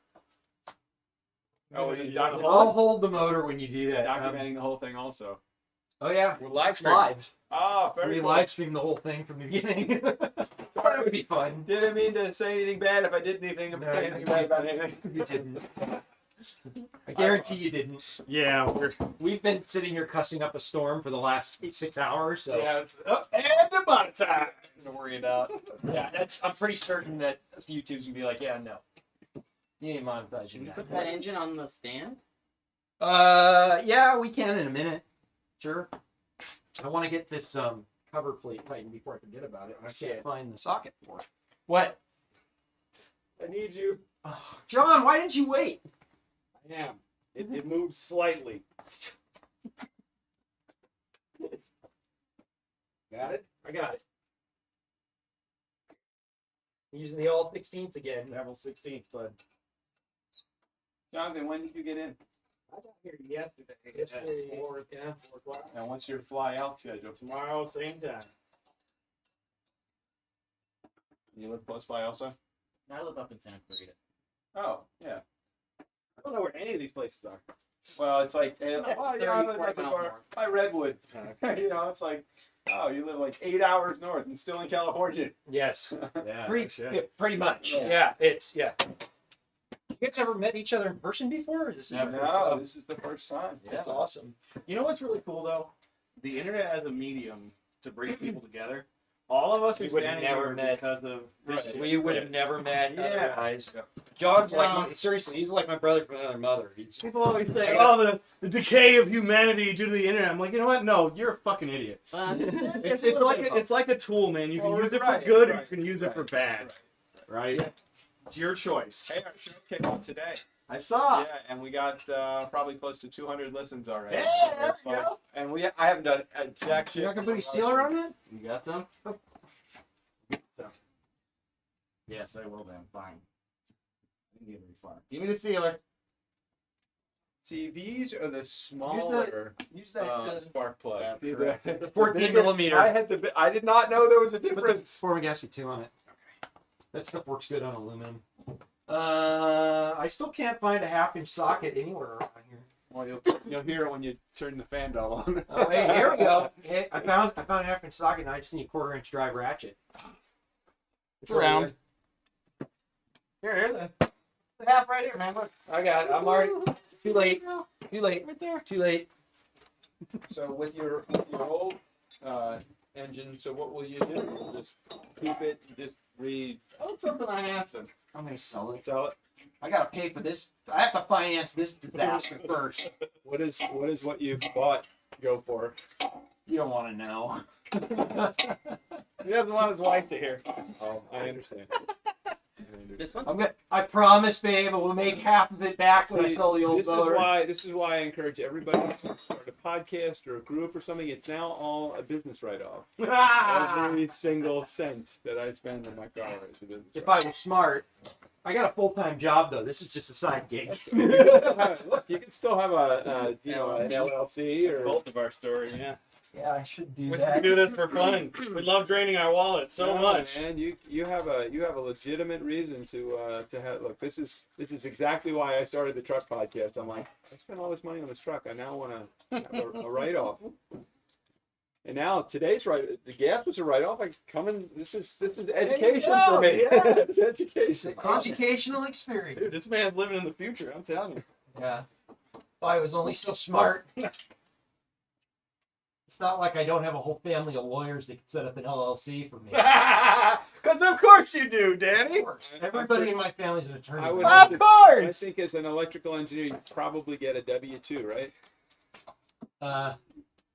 Oh, well, you I'll hold the motor when you do that. documenting the whole thing also. Oh yeah, We're live live. Oh, We very cool. live stream the whole thing from the beginning. That would be fun. Didn't mean to say anything bad. If I did anything, I'm No, saying anything bad about anything. You didn't. I guarantee you didn't. Yeah, We've been sitting here cussing up a storm for the last 6 hours. So yeah, it's up and the monetize. to worry about. Yeah, I'm pretty certain that YouTube's gonna be like, yeah, no, you ain't monetizing Put that engine on the stand. Yeah, we can in a minute. Sure. I want to get this cover plate tightened before I forget about it. I can't find the socket for it. What? I need you. Oh, John, why didn't you wait? I am. It moves slightly. Got it? I got it. Using the all 16ths again. Level 16th, bud. Jonathan, when did you get in? I got here yesterday. Yesterday. At 4 Yeah. o'clock. And what's your fly out schedule? Tomorrow, same time. You live close by also? I live up in Santa Clarita. Oh, yeah. I don't know where any of these places are. Well, it's like, Yeah, oh, 30, yeah, I live 40 like miles north. by Redwood. You know, it's like, oh, you live like 8 hours north and still in California. Yes. Yeah. Pretty much. Yeah. Yeah. It's yeah. You guys ever met each other in person before? Or this is your first No, time? this is the first time. That's awesome. You know what's really cool though? The internet as a medium to bring people together. All of us We are would have standing never here met. because of this shit. We would have never met Yeah. otherwise. John's like No. my, seriously, he's like my brother from another mother. He's, People always say, "Oh, the decay of humanity due to the internet." I'm like, you know what? No, you're a fucking idiot. It's like a tool, man. You can Oh, use it right, for good, or right, you can use it for bad. Right? It's your choice. Hey, our show came out today. I saw. Yeah, and we got probably close to 200 listens already. Hey, So there it's we like- go. And I haven't done jack shit. you're not gonna put any sealer on that? You got some? Some. Yes, I will then. Fine. I didn't get very far. Give me the sealer. See, these are the smaller Use that. spark plugs. That's See, correct. the 14 bigger- millimeter. I did not know there was a difference. Forward gasket 2 on it. That stuff works good on aluminum. I still can't find a 1/2-inch socket anywhere around here. Well, you'll hear it when you turn the fan bell on. Oh, hey, here we go. Hey, I found a 1/2-inch socket, and I just need a 1/4-inch drive ratchet. It's around. Here's the half right here, man. Look. I got it. I'm already too late. Too late. Right there. Too late. So with your old engine, so what will you do? Just keep it, just Oh, it's something I asked him. I'm gonna sell it. sell it. I gotta pay for this. I have to finance this disaster first. What is what you bought go for? You don't want to know. He doesn't want his wife to hear. Oh, I understand. This one? I'm gonna. I promise, babe. I will make half of it back when I sell the old This motor. is why I encourage everybody to start a podcast or a group or something. It's now all a business write-off. Every single cent that I spend on my car is a business If I was smart, I got a full-time job though. This is just a side gig. Look, you can still have an LLC or Both of our stories, yeah. Yeah, I should do We that. do this for fun. We love draining our wallet so No, much. And you have a legitimate reason to have. Look, this is exactly why I started the truck podcast. I'm like, I spent all this money on this truck. I now want to have a write-off. And now today's the gas was a write-off. This is education go, for me. yeah. It's education. Educational experience. Dude, this man's living in the future, I'm telling you. Yeah. If I was only so smart. It's not like I don't have a whole family of lawyers that can set up an LLC for me. Because of course you do, Of Danny. course. Everybody in my family's an attorney. I would Of I course. think as an electrical engineer, you probably get a W-2, right?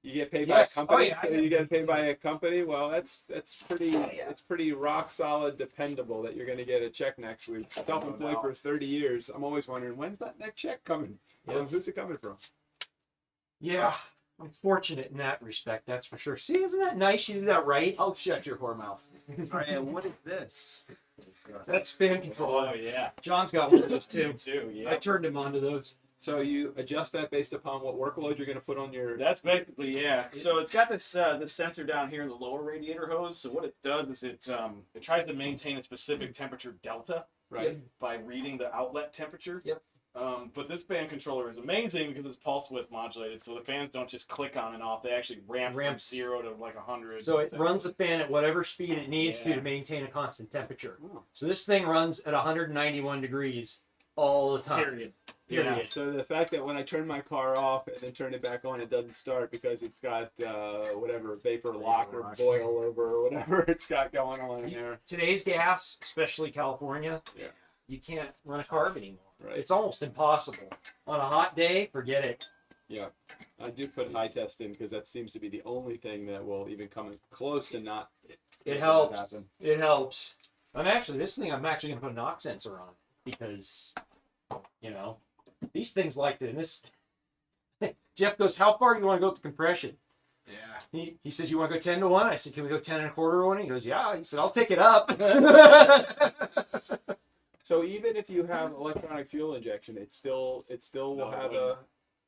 You get paid Yes. by a company, Oh, yeah, I so get you a get paid W-2. by a company. Well, that's pretty. Oh, yeah. It's pretty rock solid, dependable that you're going to get a check next week. Self-employed for 30 years. I'm always wondering when's that next check coming. Yeah. Who's it coming from? Yeah. I'm fortunate in that respect, that's for sure. See, isn't that nice? You did that right. Oh, shut your whore mouth. All right, and what is this? That's fan control. Oh, yeah. John's got one of those too. Too, I yeah. turned him onto those. So you adjust that based upon what workload you're going to put on your. That's basically, yeah. So it's got this this sensor down here in the lower radiator hose. So what it does is it tries to maintain a specific temperature delta Right. by reading the outlet temperature. Yep. But this fan controller is amazing because it's pulse width modulated, so the fans don't just click on and off. They actually ramp from Ramps. 0 to like 100. So it runs the fan at whatever speed it needs Yeah. to maintain a constant temperature. Oh. So this thing runs at 191 degrees all the time. Period. Period. Yeah. So the fact that when I turn my car off and then turn it back on, it doesn't start because it's got whatever vapor lock or lock. boil over or whatever it's got going on in there. Today's gas, especially California, Yeah. you can't run a carb anymore. Right. It's almost impossible. On a hot day, forget it. I do put high test in because that seems to be the only thing that will even come close to not. It helps. happen. It helps. I'm actually going to put a knock sensor on because, these things like it. And this, Jeff goes, how far do you want to go with the compression? Yeah. He says, you want to go 10 to 1? I said, can we go 10 and a quarter to 1? He goes, yeah. He said, I'll take it up. So even if you have electronic fuel injection, it still will No, have it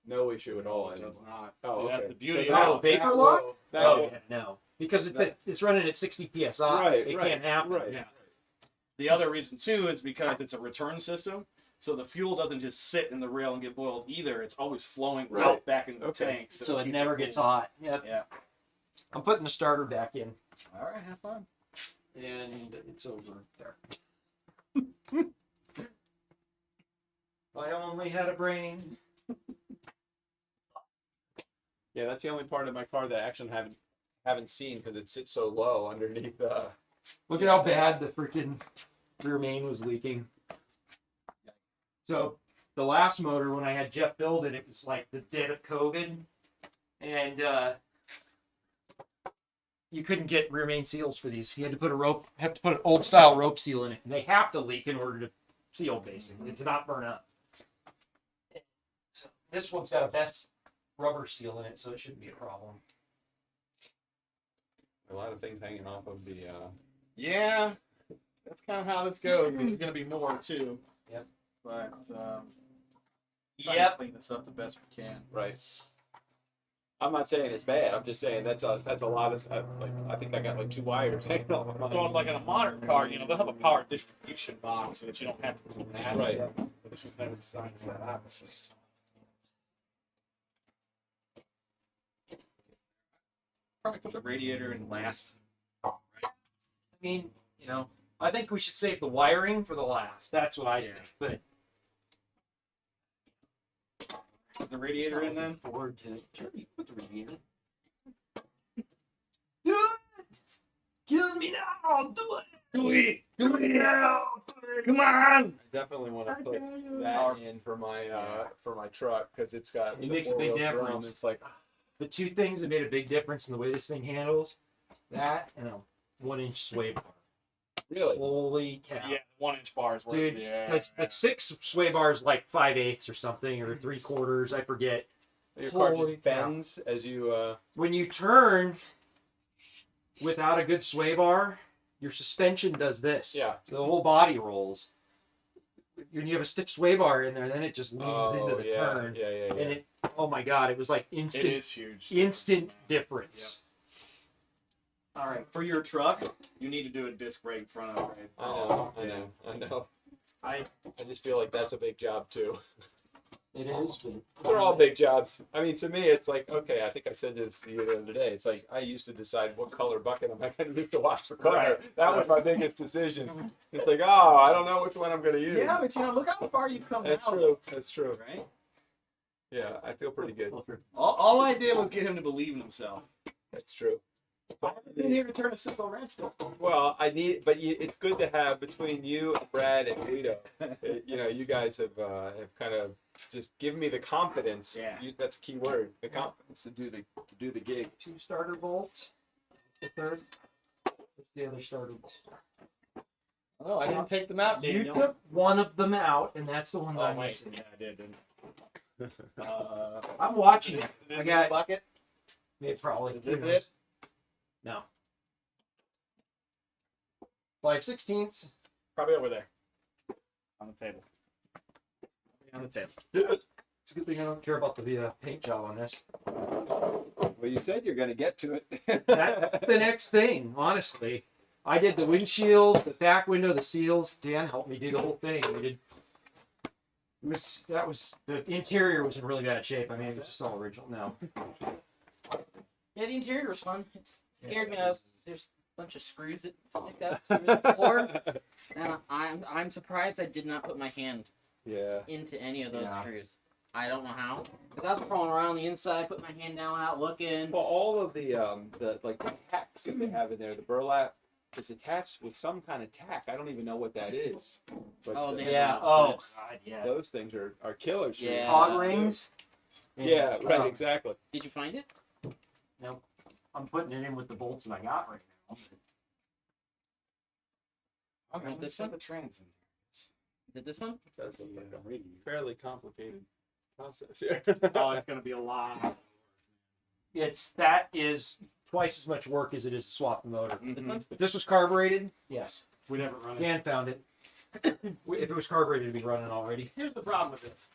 no issue at all. It does anymore. not. Oh, See, that's okay. the beauty So of Oh, it. vapor that lock? will- that Oh, will- yeah, no. Because it's running at 60 PSI. Right, It right, can't happen. right. Yeah. The other reason too is because it's a return system. So the fuel doesn't just sit in the rail and get boiled either. It's always flowing Right. out back into the Okay. tank. So it keeps never cool. gets hot. Yep. Yeah. I'm putting the starter back in. All right, have fun. And it's over there. I only had a brain. Yeah, that's the only part of my car that I actually haven't seen because it sits so low underneath. Look at how bad the freaking rear main was leaking. So the last motor, when I had Jeff build it, it was like the dead of COVID, and you couldn't get rear main seals for these. You had to put an old style rope seal in it, and they have to leak in order to seal, basically, to not burn up. So this one's got a best rubber seal in it, so it shouldn't be a problem. A lot of things hanging off of the. Yeah, that's kind of how this goes. There's gonna be more too. Yep. But try to Yep. clean this up the best we can. Right. I'm not saying it's bad. I'm just saying that's a lot of stuff. Like I think I got like 2 wires hanging off. So like in a modern car, you know, they'll have a power distribution box so that you don't have to do that. Right. But this was never designed for that. This is probably put the radiator in last. I mean, you know, I think we should save the wiring for the last. That's what I think. But Put the radiator in then. forward to put the radiator. Kill me now! Do it! Do it now! Come on! I definitely want to put that in for my truck because it's got. It the makes a big 4-wheel drum. difference. It's like The two things that made a big difference in the way this thing handles, that and a 1-inch sway bar. really. Holy cow. Yeah, 1-inch bars work. Dude, Yeah. because the 6 sway bars like 5/8 or something, or 3/4, I forget. Your car Holy just cow. bends as you. When you turn without a good sway bar, your suspension does this. Yeah. So the whole body rolls. When you have a stiff sway bar in there, then it just leans into the yeah, turn. yeah, yeah, yeah. And it, oh my God, it was like It instant, is huge. instant difference. All right, for your truck, you need to do a disc brake front of it. I know. I just feel like that's a big job too. It is. But They're all big jobs. I mean, to me, it's like, okay, I think I said this to you the other day. It's like I used to decide what color bucket am I going to use to wash the car. Right. That was my biggest decision. It's like, oh, I don't know which one I'm going to use. Yeah, but you know, look how far you've come That's now. true. That's true. Right? Yeah, I feel pretty good. All I did was get him to believe in himself. That's true. I haven't been here to turn a single wrench. Well, it's good to have between you, Brad, and Guido. You know, you guys have kind of just given me the confidence. Yeah. That's a key word. The confidence to do the gig. 2 starter bolts. The third. What's the other starter bolt? Oh, I didn't take them out, You Daniel. took one of them out, and that's the one that Oh, I'm wait. missing. Yeah, I did, didn't I? I'm watching it. Is it in I this got bucket? it probably. Is who this knows? it? No. 5/16. Probably over there. On the table. On the table. It's a good thing I don't care about the paint job on this. Well, you said you're going to get to it. That's the next thing, honestly. I did the windshield, the back window, the seals. Dan helped me do the whole thing. We did. The interior was in really bad shape. I mean, it was just all original. No. Yeah, the interior was fun. It scared me. There's a bunch of screws that stick up through the floor, and I'm surprised I did not put my hand Yeah. into any of those Yeah. screws. I don't know how. Because I was crawling around the inside, put my hand down out, looking. Well, all of the tacks that they have in there, the burlap is attached with some kind of tack. I don't even know what that is. But Oh, they have Yeah. them Oh clips. God. Yeah. those things are killers. for Yeah. you. Hog rings. Yeah, And, right, exactly. Did you find it? I'm putting it in with the bolts that I got right now. Okay, Want this set one? the trans in. Is it this one? That's a fairly complicated process here. Oh, it's gonna be a lot. That is twice as much work as it is to swap the motor. This one? If this was carbureted, yes. We never run it. Dan found it. If it was carbureted, it'd be running already. Here's the problem with this.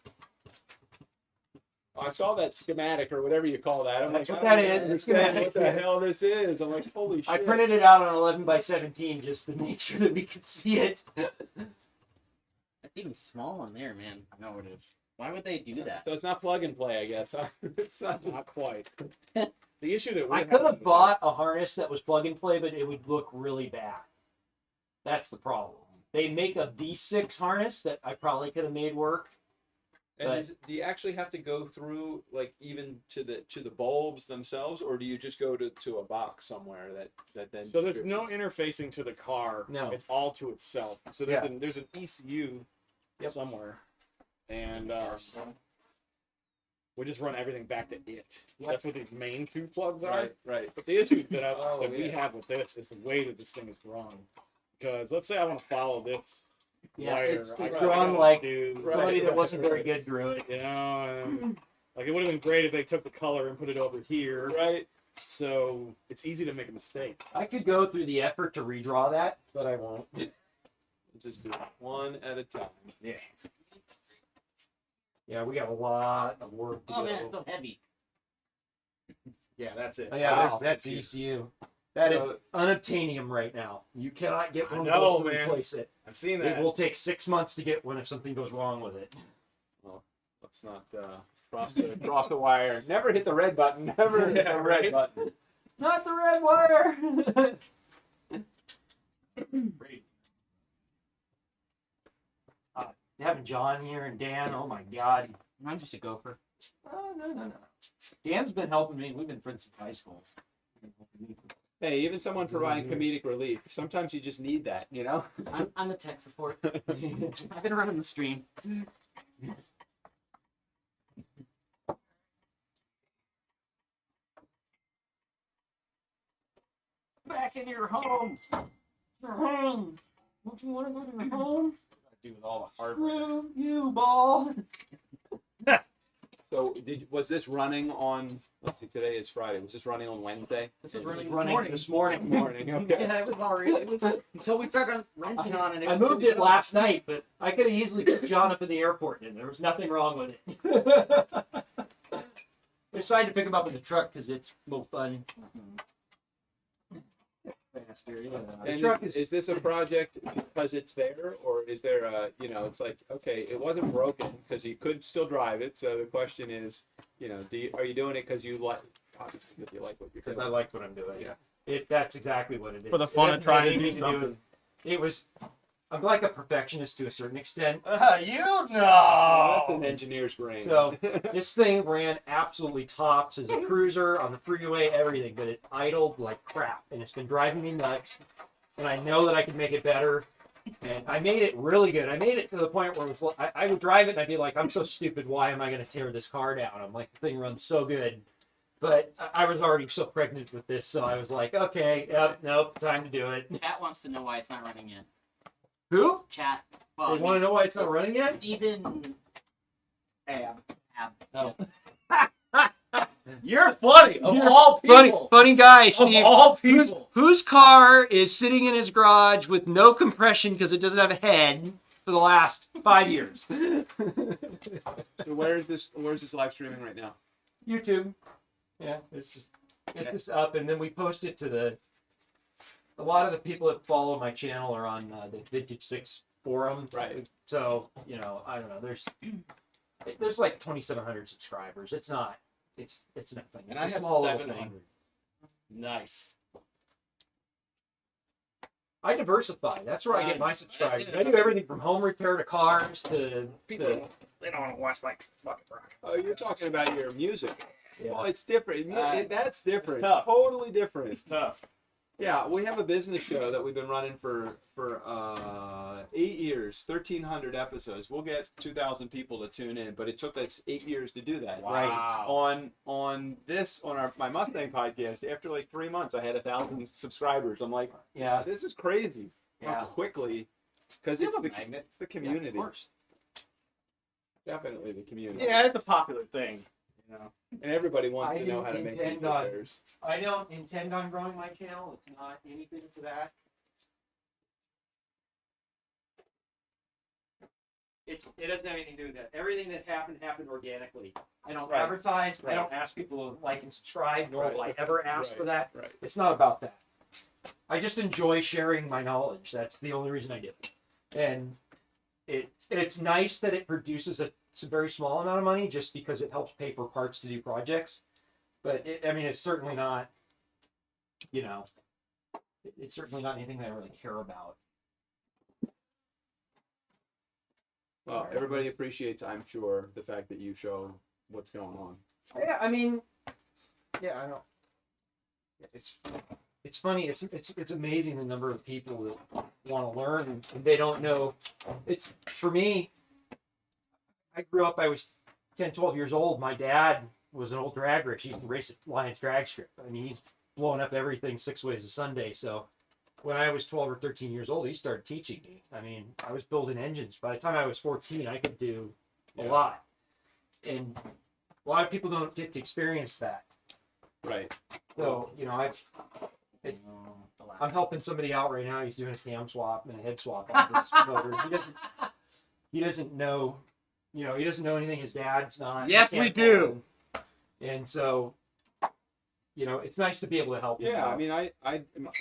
I saw that schematic or whatever you call that. I'm That's like, what I that don't is, the understand schematic. what the hell this is. I'm like, holy shit. I printed it out on 11/17 just to make sure that we could see it. I It's even small on there, man. No, it is. Why would they do that? So it's not plug and play, I guess. Huh? It's not just... Not quite. The issue that I could have bought a harness that was plug and play, but it would look really bad. That's the problem. They make a V6 harness that I probably could have made work. And But- do you actually have to go through like even to the bulbs themselves, or do you just go to a box somewhere that then? So there's distributes? no interfacing to the car. No. It's all to itself. So there's an ECU Yep. somewhere, and we just run everything back to it. Yep. That's what these main two plugs are. Right, right. But the issue that Oh, that we yeah. have with this is the way that this thing is drawn. Because let's say I want to follow this Yeah, wire. it's I drawn gotta like do, somebody that right, wasn't very right. good drew it. you know, like it would have been great if they took the color and put it over here. Right. So it's easy to make a mistake. I could go through the effort to redraw that, but I won't. Just do it one at a time. Yeah. Yeah, we got a lot of work to Oh go. man, it's so heavy. Yeah, that's it. Oh, yeah, Wow. that's the ECU. That is So- unobtainium right now. You cannot get I one know, of those to man. replace it. I've seen It that. will take 6 months to get one if something goes wrong with it. Let's not cross the wire. Never hit the red button. Never hit the red right. button. Not the red wire. Great. Having John here and Dan, oh my God. I'm just a gopher. Oh, no. Dan's been helping me. We've been friends since high school. Hey, even someone providing comedic relief. Sometimes you just need that, you know. I'm the tech support. I've been running the stream. Back in your home. Your home. Don't you want to go to your home? Do with all the hardware. Screw you, ball. So, was this running on? Let's see, today is Friday. Was this running on Wednesday? This was It was running, running this morning. this morning. Morning. Okay. Yeah, it was already until we started wrenching on it. I was moved good it to go. last night, but I could have easily picked John up in the airport, and there was nothing wrong with it. I decided to pick him up in the truck because it's more fun. Faster, you know. The And truck is this a project because it's there, or is there a, it's like, okay, it wasn't broken because you could still drive it. So the question is, are you doing it because you like, obviously because you like what you're Because doing? I like what I'm doing. Yeah. That's exactly what it is. For the It fun hasn't of trying had to do anything with- something. It was. I'm like a perfectionist to a certain extent. You Oh, know. that's an engineer's brain. So this thing ran absolutely tops as a cruiser on the freeway, everything, but it idled like crap, and it's been driving me nuts. And I know that I could make it better, and I made it really good. I made it to the point where it was like, I would drive it and I'd be like, I'm so stupid. Why am I going to tear this car down? I'm like, the thing runs so good. But I was already so pregnant with this, so I was like, okay, nope, time to do it. Chat wants to know why it's not running yet. Who? Chat. They Well, want to know why it's not running yet? Steven Ab. Ab. You're funny. Of all Funny, people. funny guy, Of Steve. all people. Whose car is sitting in his garage with no compression because it doesn't have a head for the last 5 years? So where's this live streaming right now? YouTube. Yeah, it's just up, and then we post it to a lot of the people that follow my channel are on the Vintage 6 forum. Right. So, I don't know. There's like 2,700 subscribers. It's not. It's nothing. And It's I a have small little 700. thing. Nice. I diversify. That's where I get my subscribers. I do everything from home repair to cars to People, they don't want to watch like fucking rock. Oh, you're talking about your music. Yeah. Well, it's different. That's different. tough. Totally different. It's tough. Yeah, we have a business show that we've been running for 8 years, 1,300 episodes. We'll get 2,000 people to tune in, but it took us 8 years to do that. Wow. On my Mustang podcast, after like 3 months, I had 1,000 subscribers. I'm like, Yeah. this is crazy. Yeah. How quickly, because You it's have a the magnet. it's the community. Of course. Definitely the community. Yeah, it's a popular thing. And everybody wants I to know didn't how to make intend these on- repairs. I don't intend on growing my channel. It's not anything to that. It doesn't have anything to do with that. Everything that happened organically. I don't Right. advertise. I Right. don't ask people to like and subscribe, nor will I Right. ever ask Right. for that. Right. It's not about that. I just enjoy sharing my knowledge. That's the only reason I do it. And it's nice that it produces a very small amount of money just because it helps pay for parts to do projects. But I mean, it's certainly not, you know, it's certainly not anything that I really care about. Well, everybody appreciates, I'm sure, the fact that you show what's going on. Yeah, I mean, yeah, I don't. It's funny. It's amazing the number of people that want to learn and they don't know. It's for me. I grew up. I was 10, 12 years old. My dad was an old drag race. He used to race at Lions Drag Strip. I mean, he's blowing up everything 6 ways a Sunday. So when I was 12 or 13 years old, he started teaching me. I mean, I was building engines. By the time I was 14, I could do a lot. And a lot of people don't get to experience that. Right. So, you know, I'm helping somebody out right now. He's doing a cam swap and a head swap on his motor. He doesn't know, you know, he doesn't know anything his dad's not. Yes, we do. And so, you know, it's nice to be able to help him Yeah, out. I mean,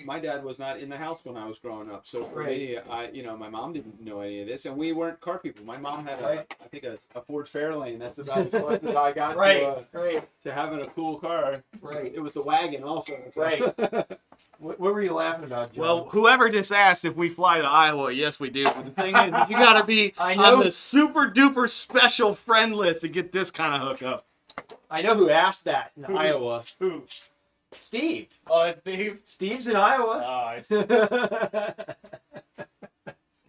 my dad was not in the house when I was growing up, so for me, my mom didn't know any of this, and we weren't car people. My mom had I think a Ford Fairlane. That's about as close as I got to having a cool car. Right. It was the wagon also. So. Right. What were you laughing about, John? Well, whoever just asked if we fly to Iowa, yes, we do. But the thing is, you got to be I know. on the super duper special friend list to get this kind of hookup. I know who asked that in Who? Iowa. Who? Steve. Oh, it's Steve. Steve's in Iowa. I see.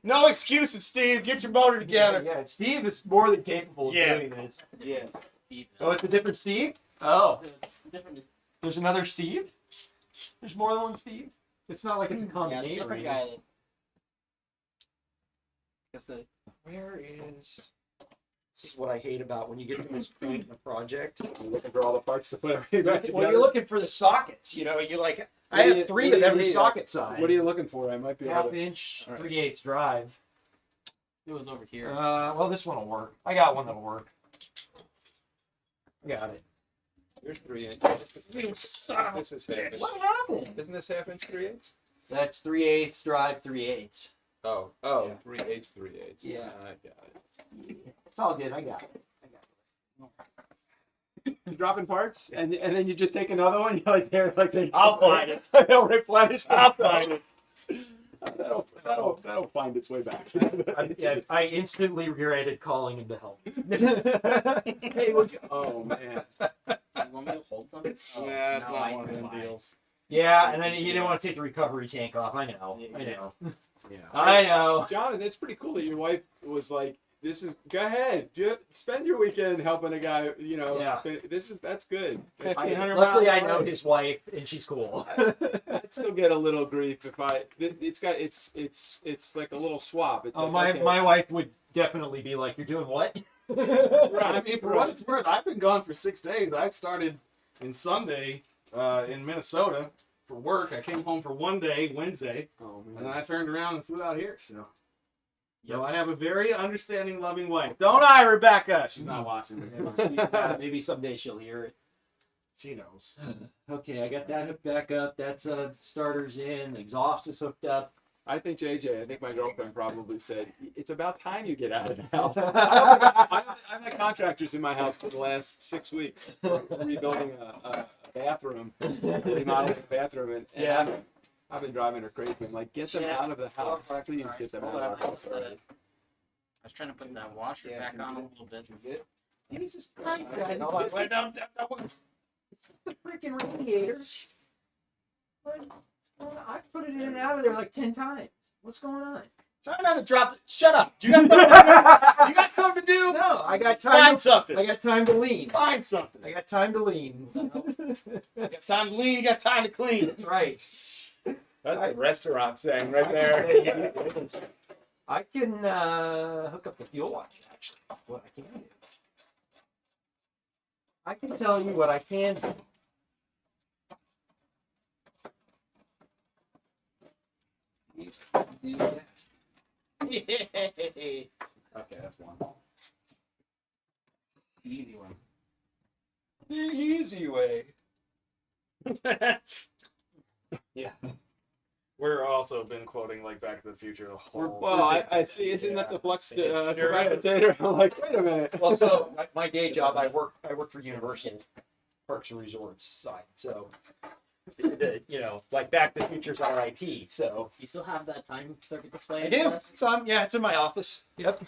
No excuses, Steve. Get your motor together. Yeah, Steve is more than capable of doing this. Yeah. Steve. Oh, it's a different Steve? Oh, Different. there's another Steve? There's more than one Steve? It's not like it's a common Yeah, name. or different anything. guy. Guess the Where is... This is what I hate about when you get to this point in a project. You're looking for all the parts to put everything back together. When you're looking for the sockets, you know, you're like, I have three of every socket size. What are you looking for? I might be able Half to. inch, All right. 3/8 drive. it was over here. Well, this one will work. I got one that'll work. I got it. Here's 3/8. You son of a This is half inch. What happened? Isn't this half inch 3/8? That's 3/8 drive, 3/8. Oh, Yeah. 3/8, 3/8. Yeah. I got it. It's all good. I got it. You're dropping parts, and then you just take another one. You're like there, like they. I'll find it. They'll replenish. I'll find it. That'll find its way back. I instantly regretted calling him to help. Hey, would you? Oh man. You want me to hold something? Oh, Nah, it's no, not I one of them know why. deals. Yeah, and then you didn't want to take the recovery tank off. I know. I Yeah. know. Yeah. I know. John, it's pretty cool that your wife was like, "This is go ahead, spend your weekend helping a guy." You know, Yeah. that's good. That's good. 1,500 Luckily, I miles know away. his wife, and she's cool. I'd still get a little grief if it's like a little swap. It's Oh, like, okay. my wife would definitely be like, "You're doing what?" I mean, for what it's worth, I've been gone for 6 days. I started in Sunday in Minnesota for work. I came home for 1 day, Wednesday, Oh and then man. I turned around and flew out here. So, I have a very understanding, loving wife. Don't I, Rebecca? She's not watching. Maybe someday she'll hear it. She knows. Okay, I got that hooked back up. That's starter's in. The exhaust is hooked up. I think my girlfriend probably said, "It's about time you get out of the house." I've had contractors in my house for the last 6 weeks rebuilding a bathroom, remodeling a bathroom, and Yeah. I've been driving her crazy. I'm like, get them out of the house. Please get them out of the house already. I was trying to put that washer back on a little bit. Jesus Christ, guys! Hold on, wait, no, The freaking radiator. I put it in and out of there like 10 times. What's going on? try not to drop it. Shut up. You got something to do? You got something to do? No, I got Find time. something. I got time to lean. Find something. I got time to lean. You got time to lean. You got time to clean. That's right. That's a restaurant saying right there. I can hook up the fuel watch, actually. What I can do. I can tell you what I can do. Yay! Okay, that's one. Easy one. The easy way. Yeah. We're also been quoting like Back to the Future the whole. Well, I see. Isn't that the flux Sure is. capacitor? I'm like, wait a minute. Well, so my day job, I work for Universal Parks and Resorts side. So, like Back to the Future's our IP. So You still have that time circuit display? I in do. your desk? It's on. Yeah, it's in my office. Yep.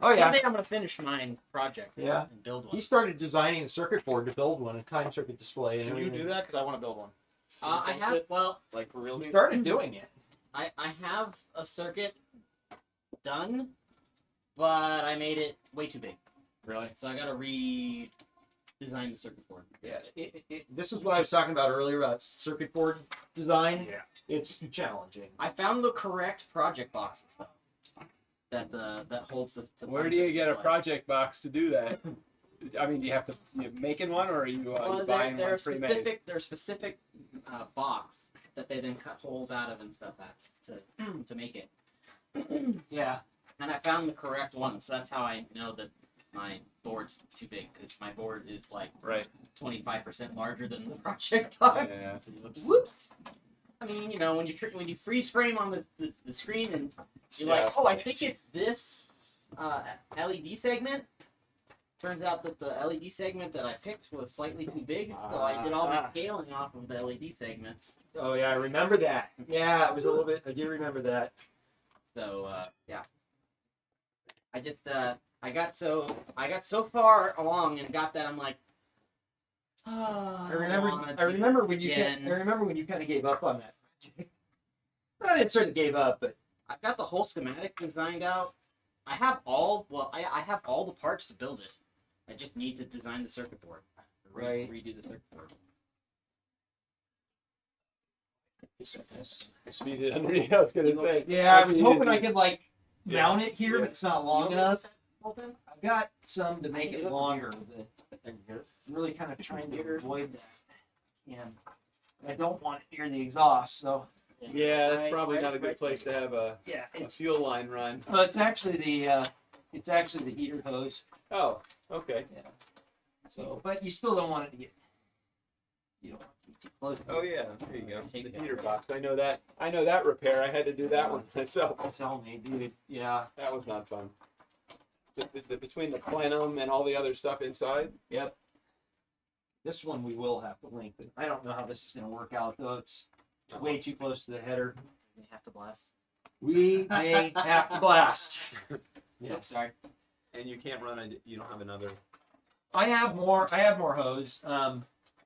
Oh yeah. Someday I'm gonna finish my project. Yeah. And build one. He started designing the circuit board to build one, a time circuit display. And Can you do everything. that? Because I want to build one. I have. Well, Like for real? He started doing it. I have a circuit done, but I made it way too big. Really? So I gotta redesign the circuit board. Yes. This is what I was talking about earlier about circuit board design. Yeah. It's challenging. I found the correct project boxes though. That holds the. Where do you get a project box to do that? I mean, do you have to you making one, or are you Well, buying they're one pre-made? specific box that they then cut holes out of and stuff to make it. Yeah. And I found the correct one, so that's how I know that my board's too big, because my board is like Right. 25% larger than the project box. Yeah. Whoops. I mean, when you freeze frame on the screen and you're Yeah, like, oh, I think it's this LED segment. Turns out that the LED segment that I picked was slightly too big, so I did all my scaling off of the LED segment. Oh yeah, I remember that. Yeah, it was a little bit. I do remember that. So yeah, I just I got so far along and got that I'm like, I remember when you kind of gave up on that. I didn't certainly gave up, but I've got the whole schematic designed out. I have all the parts to build it. I just need to design the circuit board. Right. Redo the circuit board. Speed it under. I was gonna say. yeah, I was hoping I could like mount it here, but it's not long enough. Whole thing? I've got some to make it longer, but I'm really kind of trying to avoid that. Yeah, I don't want it near the exhaust, so Yeah, that's probably not a good place to have a yeah, it's fuel line run. well, it's actually the heater hose. Oh, okay. Yeah. So, but you still don't want it to get. You don't want it to get too close. Oh yeah, there you go. Take The it. heater box. I know that repair. I had to do that one myself. Tell me, dude. Yeah. That was not fun. Between the plenum and all the other stuff inside. Yep. This one we will have to link, but I don't know how this is going to work out though. It's way too close to the header. We have to blast. We may have to blast. Oops, Yes. sorry. And you can't run. You don't have another. I have more hose.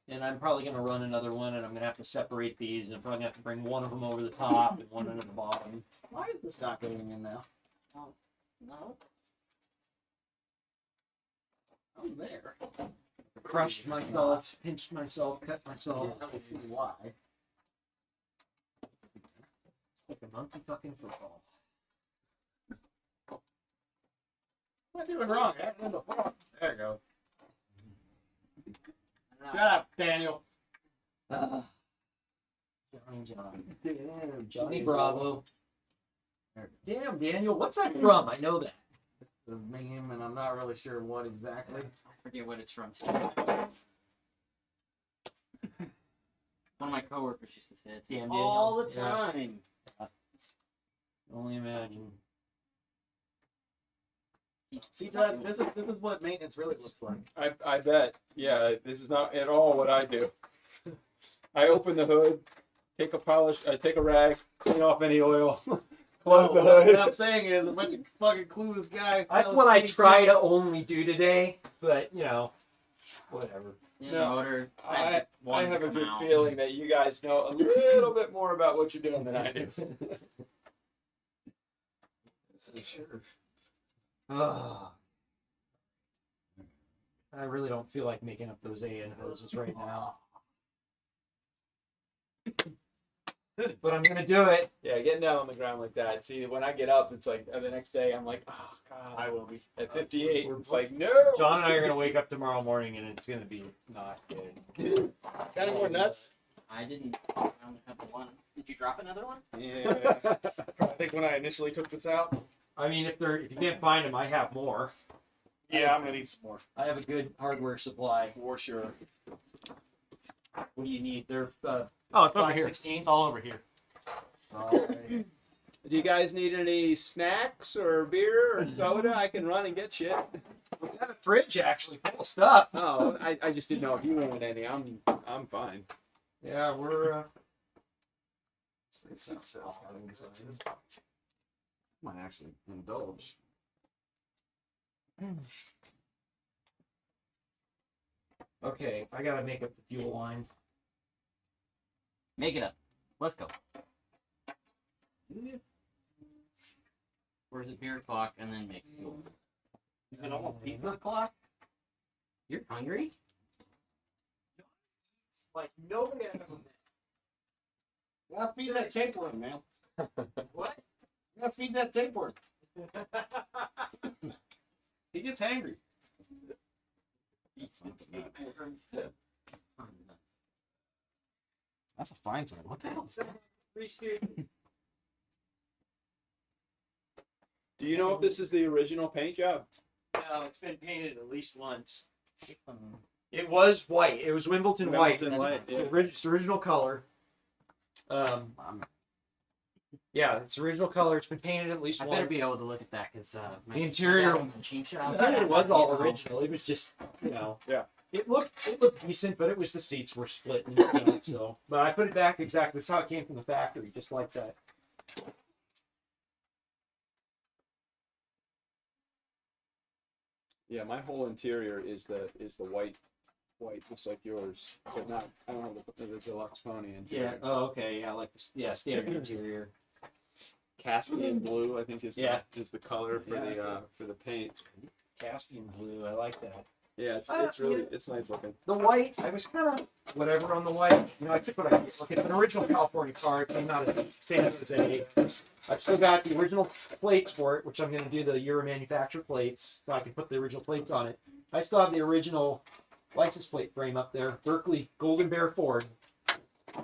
And I'm probably going to run another one, and I'm going to have to separate these, and I'm probably going to have to bring one of them over the top and one under the bottom. Why is this not getting in now? No. I'm there. Crushed myself, pinched myself, cut myself. I don't see why. Like a monkey fucking football. What am I doing wrong? I in the front. There you go. Shut up, Daniel. Johnny Johnny Bravo. Damn, Daniel, what's that from? I know that. The name, and I'm not really sure what exactly. I forget what it's from. One of my coworkers used to say it to me Damn, all the Daniel. Yeah. time. Only imagine. See, Doug, this is what maintenance really looks like. I bet. Yeah, this is not at all what I do. I open the hood, take a rag, clean off any oil, close the What hood. I'm saying is a bunch of fucking clueless guys. That's tell what us I anything. try to only do today, but whatever. Yeah, No, the motor. I wanted to have a come good out. feeling that you guys know a little bit more about what you're doing than I do. Sure. Oh. I really don't feel like making up those AN hoses right now. But I'm gonna do it. Yeah, getting down on the ground like that. See, when I get up, it's like the next day, I'm like, oh god. I will be. At 58, it's like no. John and I are gonna wake up tomorrow morning and it's gonna be not good. Got any more nuts? I didn't. I only have the one. Did you drop another one? Yeah. I think when I initially took this out. I mean, if you can't find them, I have more. Yeah, I'm gonna need some more. I have a good hardware supply. For sure. What do you need? They're Oh, it's over here. 5/16. It's all over here. Do you guys need any snacks or beer or soda? I can run and get shit. We got a fridge actually full of stuff. Oh, I just didn't know if you wanted any. I'm fine. Yeah, we're. Might actually indulge. Okay, I gotta make up the fuel line. Make it up. Let's go. Where's the beer clock and then make fuel? Is it almost pizza o'clock? You're hungry? Like nobody I've ever met. You gotta feed that tapeworm, man. What? You gotta feed that tapeworm. He gets angry. That's a fine sword. What the hell is that? Do you know if this is the original paint job? No, it's been painted at least once. It was white. It was Wimbledon white. Wimbledon white, It's yeah. its original color. Yeah, it's original color. It's been painted at least I once. better be able to look at that because The interior- machine shop. The interior was all original. It was just, you know, Yeah. It looked decent, but it was the seats were split, and, you know, so. But I put it back exactly. That's how it came from the factory, just like that. Yeah, my whole interior is the white, just like yours, but not. I don't have the deluxe pony interior. Oh, okay. Yeah, like standard interior. Caspian blue, I think is Yeah. the color for the paint. Caspian blue. I like that. Yeah, it's nice looking. The white, I was kind of whatever on the white. You know, I took what I could. Look, it's an original California car. It came out of San Jose. I've still got the original plates for it, which I'm going to do the year of manufacture plates, so I can put the original plates on it. I still have the original license plate frame up there, Berkeley Golden Bear Ford.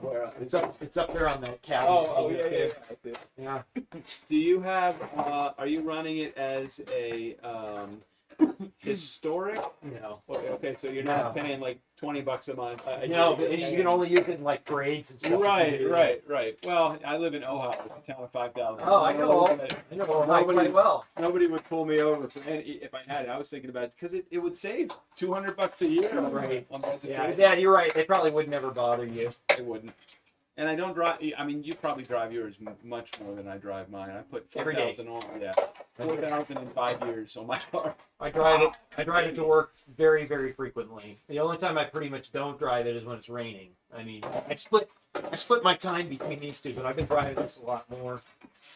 Where, It's up there on that cabinet. yeah. I see. Yeah. Do you have? Are you running it as a historic? No. Okay, so you're No. not paying like $20 a month. No, but you can only use it in like parades and stuff. Right. Well, I live in Ohio. It's a town of 5,000. Oh, I know. I know Ohio quite well. Nobody would pull me over for any, if I had it. I was thinking about it because it would save $200 a year. Right. On registration. Yeah, you're right. They probably would never bother you. It wouldn't. And I don't drive. I mean, you probably drive yours much more than I drive mine. I put Every day. 4,000 on. Yeah, 4,000 in 5 years on my car. I drive it to work very, very frequently. The only time I pretty much don't drive it is when it's raining. I mean, I split my time between these two, but I've been driving this a lot more.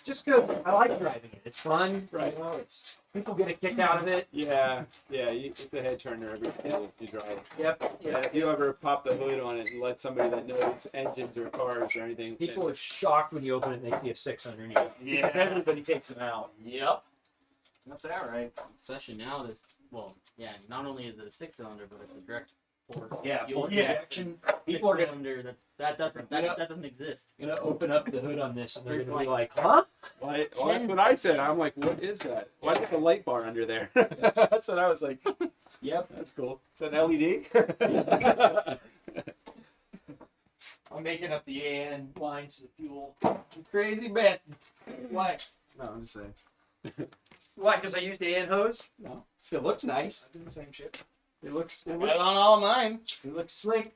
Just because I like driving it. It's fun. Right. You know, people get a kick out of it. Yeah. It's a head turner every day if you drive it. Yep. Yeah, if you ever pop the hood on it and let somebody that knows engines or cars or anything. People are shocked when you open it and they see a 6 underneath. Yeah. Because everybody takes them out. Yep. That's that right. Especially now, not only is it a 6-cylinder, but it's a direct Ford Yeah. fuel Injection. People are cylinder that doesn't exist. gonna open up the hood on this and they're There's gonna be like- like, huh? Why? Well, that's what I said. I'm like, what is that? Why is a light bar under there? That's what I was like. Yep. That's cool. Is that an LED? I'm making up the AN lines to the fuel. You crazy bastard. Why? No, I'm just saying. Why? Because I used AN hose? No. It looks nice. I do the same shit. It looks Right on all of mine. slick.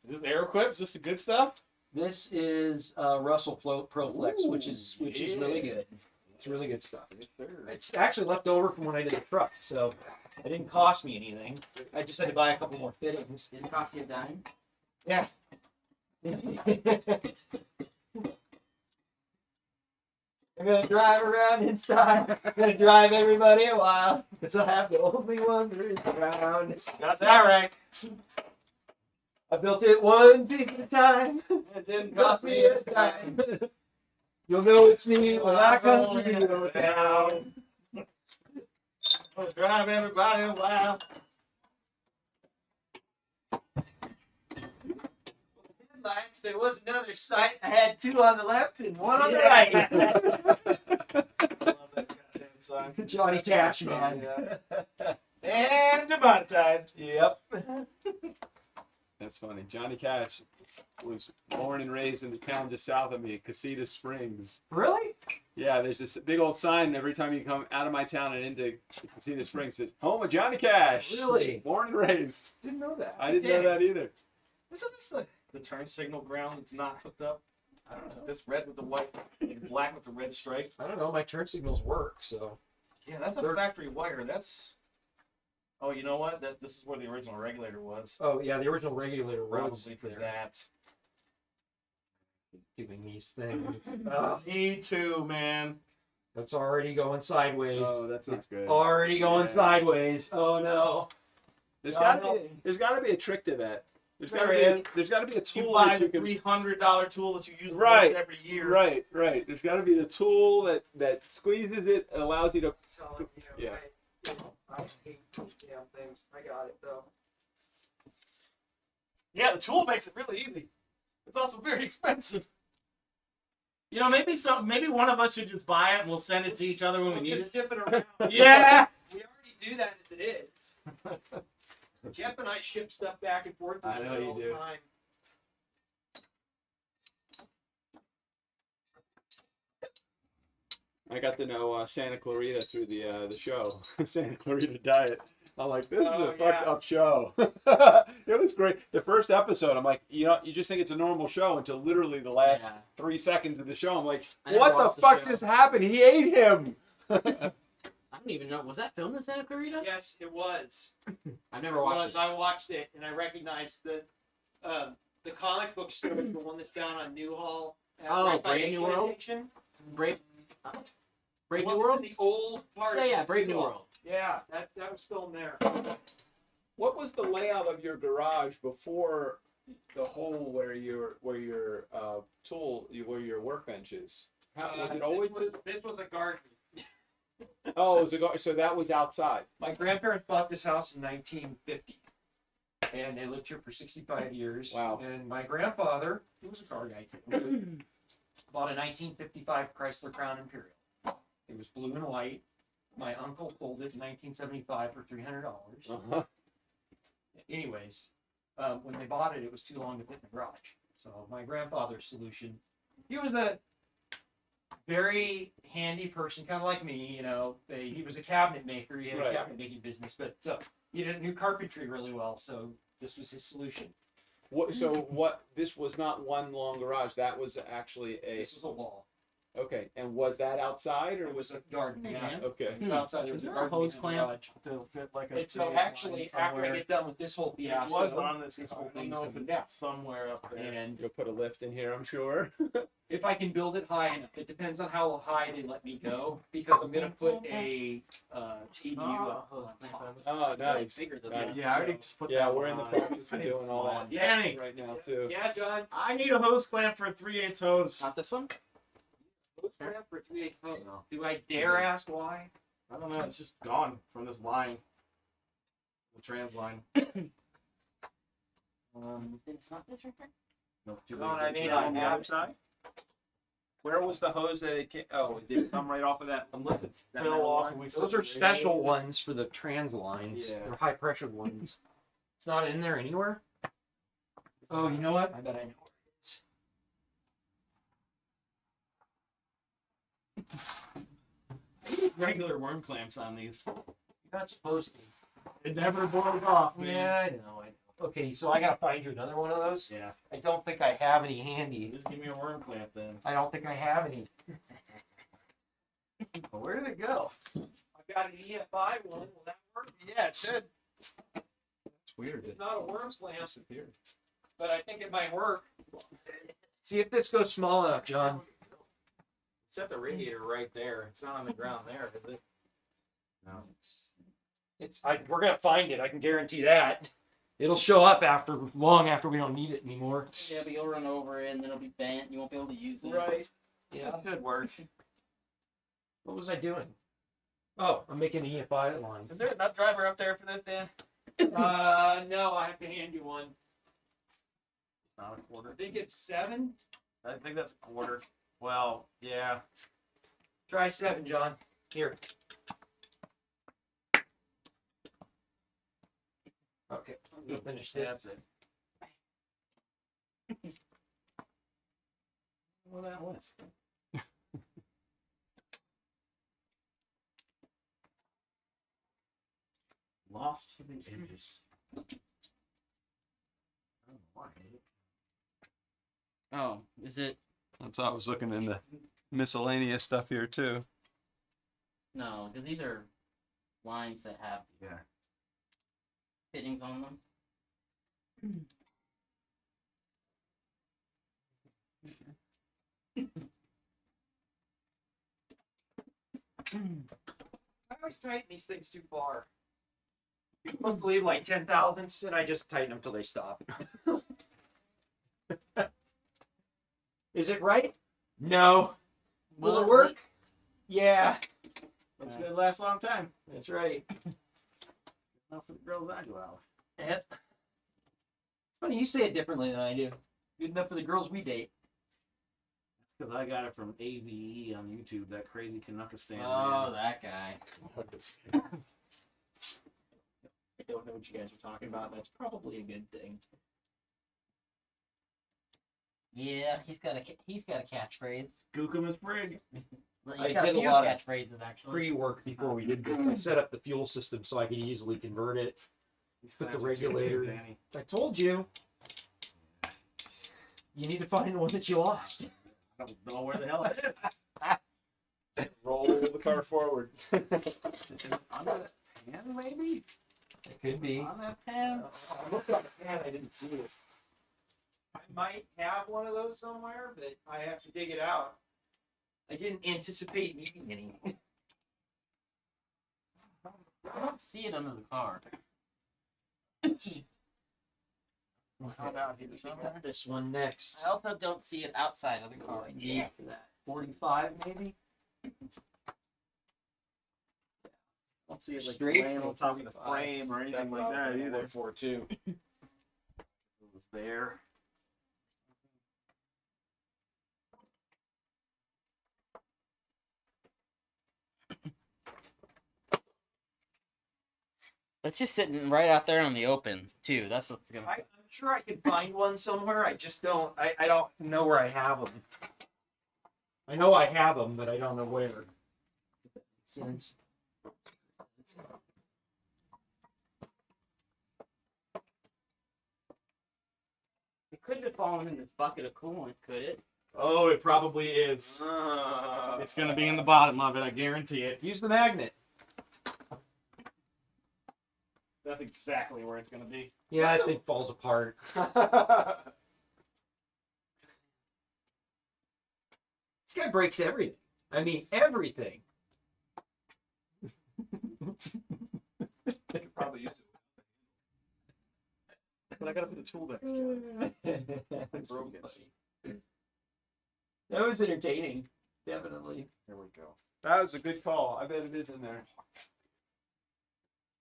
Is this air equipped? Is this the good stuff? This is Russell ProFlex, which is really good. It's really good stuff. It's actually left over from when I did the truck, so it didn't cost me anything. I just had to buy a couple more fittings. Didn't cost you a dime. Yeah. I'm gonna drive around in style. I'm gonna drive everybody a while, because I have the only one there is around. Got that right. I built it one piece at a time. It didn't Cost me a dime. You'll know it's me when I come through your town. I'll drive everybody a while. Headlights, there was another sight. I had 2 on the left and 1 on the right. I love that goddamn song. Johnny Cash, man. And demonetized. Yep. That's funny. Johnny Cash. was born and raised in the town just south of me, Casita Springs. Really? Yeah, there's this big old sign every time you come out of my town and into Casita Springs. It says, home of Johnny Cash. Really? Born and raised. Didn't know that. I didn't know that either. Isn't this the turn signal ground that's not hooked up? I don't know. This red with the white, black with the red stripe. I don't know. My turn signals work, so. Yeah, that's a factory wire. That's. Oh, you know what? This is where the original regulator was. Oh yeah, the original regulator was Probably for there. that. Doing these things. Me too, man. That's already going sideways. Oh, that's not good. Already going Yeah. sideways. Oh no. There's Oh, got to no. be. There's got to be a trick to that. There's got to There be. is. There's got to be a You tool buy that you the can. $300 tool that you use Right. once every year. Right, right. There's got to be the tool that squeezes it and allows you to. Yeah. I hate those damn things. I got it though. Yeah, the tool makes it really easy. It's also very expensive. You know, maybe one of us should just buy it and we'll send it to each other when we need it. Ship it around. Yeah. We already do that as it is. Jeff and I ship stuff back and forth. I know you all the do. time. I got to know Santa Clarita through the show, Santa Clarita Diet. I'm like, this is Oh, a fucked up show. It was great. The first episode, I'm like, you just think it's a normal show until literally the last Yeah. 3 seconds of the show. I'm like, I never what watched the the fuck show. just happened? He ate him. I don't even know. Was that filmed in Santa Clarita? Yes, it was. I've never watched Was it. I watched it and I recognized the comic book store, the one that's down on Newhall. Oh, right by Brave New Acorn World? Addiction. Brave. Brave One New that's World. in the old part. Yeah, of yeah, Brave New Newhall. World. Yeah, that was filmed there. What was the layout of your garage before the hole where your tool, where your workbench is? How, was it always? This was a garden. Oh, it was so that was outside. My grandparents bought this house in 1950, and they lived here for 65 years. Wow. And my grandfather, he was a car guy, too, bought a 1955 Chrysler Crown Imperial. It was blue and white. My uncle sold it in 1975 for $300. Uh-huh. Anyways, when they bought it, it was too long to fit in the garage. So my grandfather's solution, he was a very handy person, kind of like me, he was a cabinet maker. He had Right. a cabinet making business, but he knew carpentry really well. So this was his solution. This was not one long garage. That was actually This was a wall. okay. And was that outside or It was a garden. Hey, Yeah. man. okay? It was outside. It Is was there a garden hose behind the clamp garage. to fit like a And so phase actually, line after I somewhere? get done with this whole It fiasco, was on this. this I whole don't thing's know if coming it's down. somewhere up there. And You'll put a lift in here, I'm sure. if I can build it high enough, it depends on how high they let me go, because I'm gonna put a EDU up Oh, on thank top. God. Oh, Really nice. bigger than Nice. that. Yeah, I already just put Yeah, that we're in the on. process I of need doing some all on. that Danny, right now too. Yeah, John. I need a hose clamp for a 3/8 hose. Not this one. Hose clamp for 3/8 hose. Do I dare ask why? I don't know. It's just gone from this line, the trans line. It's not this right there. No, too No, big. I It's mean, on I the have- other side. Where was the hose that it came? Oh, it did come right off of that. Unless it That fell metal off line? and we Those set are the special radiator. ones for the trans lines. Yeah. They're high pressure ones. It's not in there anywhere. Oh, you know what? I bet I know where it is. Regular worm clamps on these. You're not supposed to. It never blows off, man. Yeah, I know. Okay, so I gotta find you another one of those. Yeah. I don't think I have any handy. Just give me a worm clamp then. I don't think I have any. Well, where did it go? I've got an EFI one. Will that work? Yeah, it should. It's weird. It's not a worm clamp, disappeared. but I think it might work. See if this goes small enough, John. Set the radiator right there. It's not on the ground there, is it? No. We're gonna find it. I can guarantee that. It'll show up long after we don't need it anymore. Yeah, but you'll run over it and then it'll be bent. You won't be able to use it. Yeah. This could work. What was I doing? Oh, I'm making an EFI line. Is there a nut driver up there for this, Dan? No, I have to hand you one. Not a quarter. I think it's 7. I think that's a quarter. Well, yeah. Try 7, John. Here. Okay, I'm gonna finish this. That's it. Well, that went. Lost to the edges. I don't know why. Oh, is it? That's why I was looking in the miscellaneous stuff here too. No, because these are lines that have Yeah. fittings on them. I always tighten these things too far. You're supposed to leave like 10 thousandths, and I just tighten them till they stop. Is it right? No. Will it work? Yeah. That's good. Last a long time. That's right. Enough for the girls I go out. Yep. It's funny you say it differently than I do. Good enough for the girls we date. That's because I got it from AVE on YouTube. That crazy Canuckistan Oh, that guy. I don't know what you guys are talking about. That's probably a good thing. Yeah, he's got a catchphrase. Skookum is prig. He's I got did a a few lot of catchphrases actually. Pre-work before we did this. I set up the fuel system so I could easily convert it. These Put the clamps are too big, regulator. Danny. I told you. You need to find the one that you lost. I don't know where the hell it is. Roll the car forward. Is it under that pan, maybe? It could be. On that pan? I looked on the pan, I didn't see it. I might have one of those somewhere, but I have to dig it out. I didn't anticipate needing any. I don't see it under the car. How about here We somewhere? got this one next. I also don't see it outside of the car. Yeah. For that 45 maybe. Don't see it like Straight laying on top of the 45. frame or anything like that either. For too. It was there. It's just sitting right out there on the open too. That's what's gonna. I'm sure I could find one somewhere. I just don't. I don't know where I have them. I know I have them, but I don't know where. Sense. It couldn't have fallen in this bucket of coolant, could it? Oh, it probably is. It's gonna be in the bottom of it, I guarantee it. Use the magnet. That's exactly where it's gonna be. Yeah, that thing falls apart. This guy breaks everything. I mean, everything. They could probably use it. But I gotta put the tool back. That's broken. That was entertaining. Definitely. There we go. That was a good call. I bet it is in there.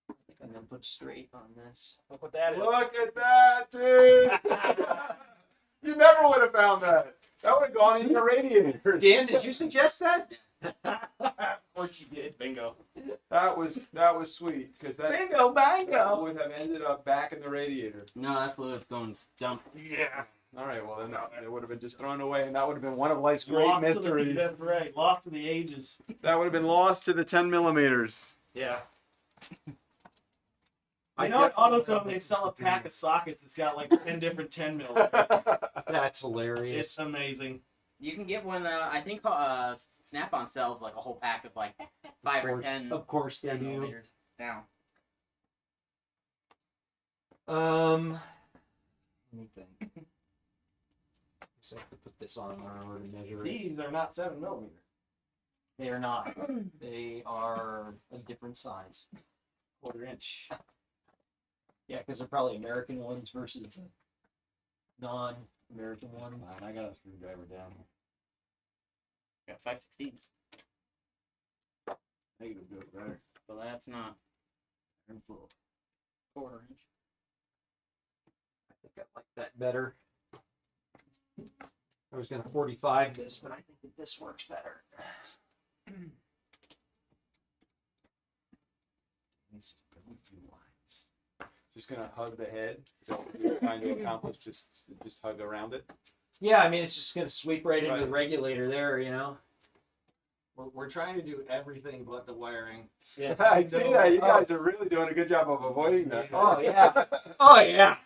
I think I'm gonna put straight on this. Look what that is. Look at that, dude! You never would have found that. That would have gone in your radiator. Dan, did you suggest that? Of course you did. Bingo. That was sweet because that Bingo, bango. would have ended up back in the radiator. No, that fluid's going dump. Yeah. All right, well then it would have been just thrown away, and that would have been one of life's great Lost to the, mysteries. that's right. Lost to the ages. That would have been lost to the 10 millimeters. Yeah. I know at AutoZone they sell a pack of sockets. It's got like 10 different 10 mil. That's hilarious. It's amazing. You can get one. I think Snap-on sells like a whole pack of like 5 or 10 Of course they do. millimeters now. Let me think. So I have to put this on in order to measure it. These are not 7 millimeter. They are not. They are a different size. 1/4 inch. Yeah, because they're probably American ones versus the non-American one. I got a screwdriver down here. Got 5/16. Negative goes better. So that's not And full. 1/4 inch. I think I like that better. I was going to 45 this, but I think that this works better. Needs to put a few lines. Just gonna hug the head. Is that what you're trying to accomplish? Just hug around it. Yeah, I mean, it's just gonna sweep right into Right. the regulator there, you know. We're trying to do everything but the wiring. Yeah. I see that. You Oh. guys are really doing a good job of avoiding that. Oh yeah. Oh yeah.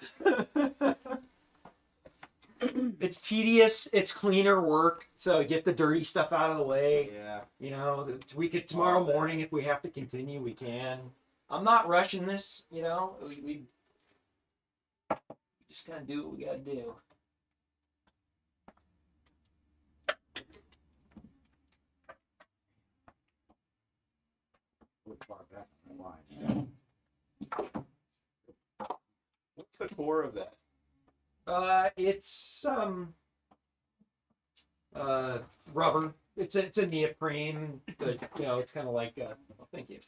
It's tedious. It's cleaner work. So get the dirty stuff out of the way. Yeah. You know, we could tomorrow morning if we have to continue, we can. I'm not rushing this. You know, we just gotta do what we gotta do. What's the core of that? It's rubber. It's a neoprene, but you know, it's kind of like oh, thank you.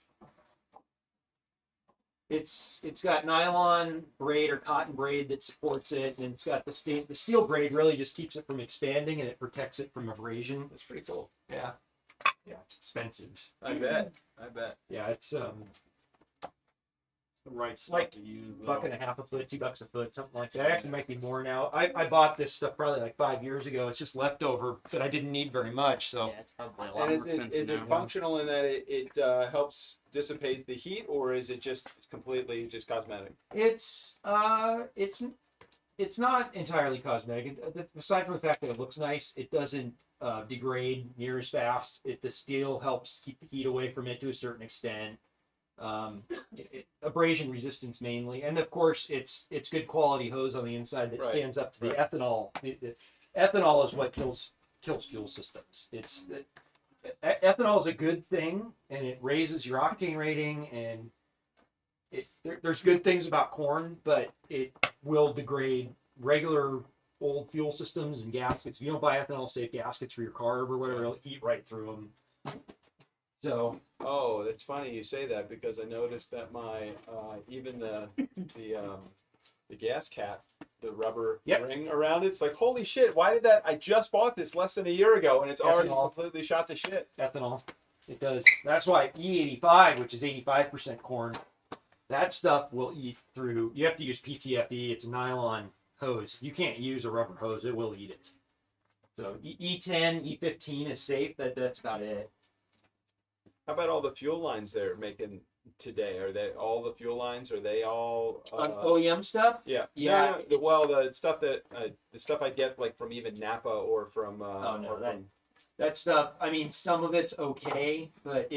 It's got nylon braid or cotton braid that supports it, and it's got the steel braid really just keeps it from expanding and it protects it from abrasion. That's pretty cool. Yeah, yeah, it's expensive. I bet. I bet. Yeah, it's the right stuff Like to use. $1.50 a foot, $2 a foot, something like that. Actually, might be more now. I bought this stuff probably like 5 years ago. It's just leftover, but I didn't need very much. So Yeah, it's probably a lot And more is expensive it now. functional in that it helps dissipate the heat, or is it just completely just cosmetic? it's not entirely cosmetic. Aside from the fact that it looks nice, it doesn't degrade near as fast. The steel helps keep the heat away from it to a certain extent. Abrasion resistance mainly, and of course it's good quality hose on the inside that Right, stands up to the right. ethanol. Ethanol is what kills fuel systems. Ethanol is a good thing, and it raises your octane rating, and there's good things about corn, but it will degrade regular old fuel systems and gaskets. If you don't buy ethanol safe gaskets for your carb or whatever, it'll eat right through them. So Oh, it's funny you say that, because I noticed that my even the gas cap, the rubber Yep. ring around it's like, holy shit, why did that? I just bought this less than a year ago and it's already Ethanol. completely shot to shit. ethanol, it does. That's why E85, which is 85% corn, that stuff will eat through. You have to use PTFE. It's a nylon hose. You can't use a rubber hose. It will eat it. So E10, E15 is safe. That's about it. How about all the fuel lines they're making today? Are they all the fuel lines? Are they all? On OEM stuff, Yeah. Yeah, No, no, well, the stuff I get like from even Napa or from. Oh, no, or that- from that stuff. I mean, some of it's okay, but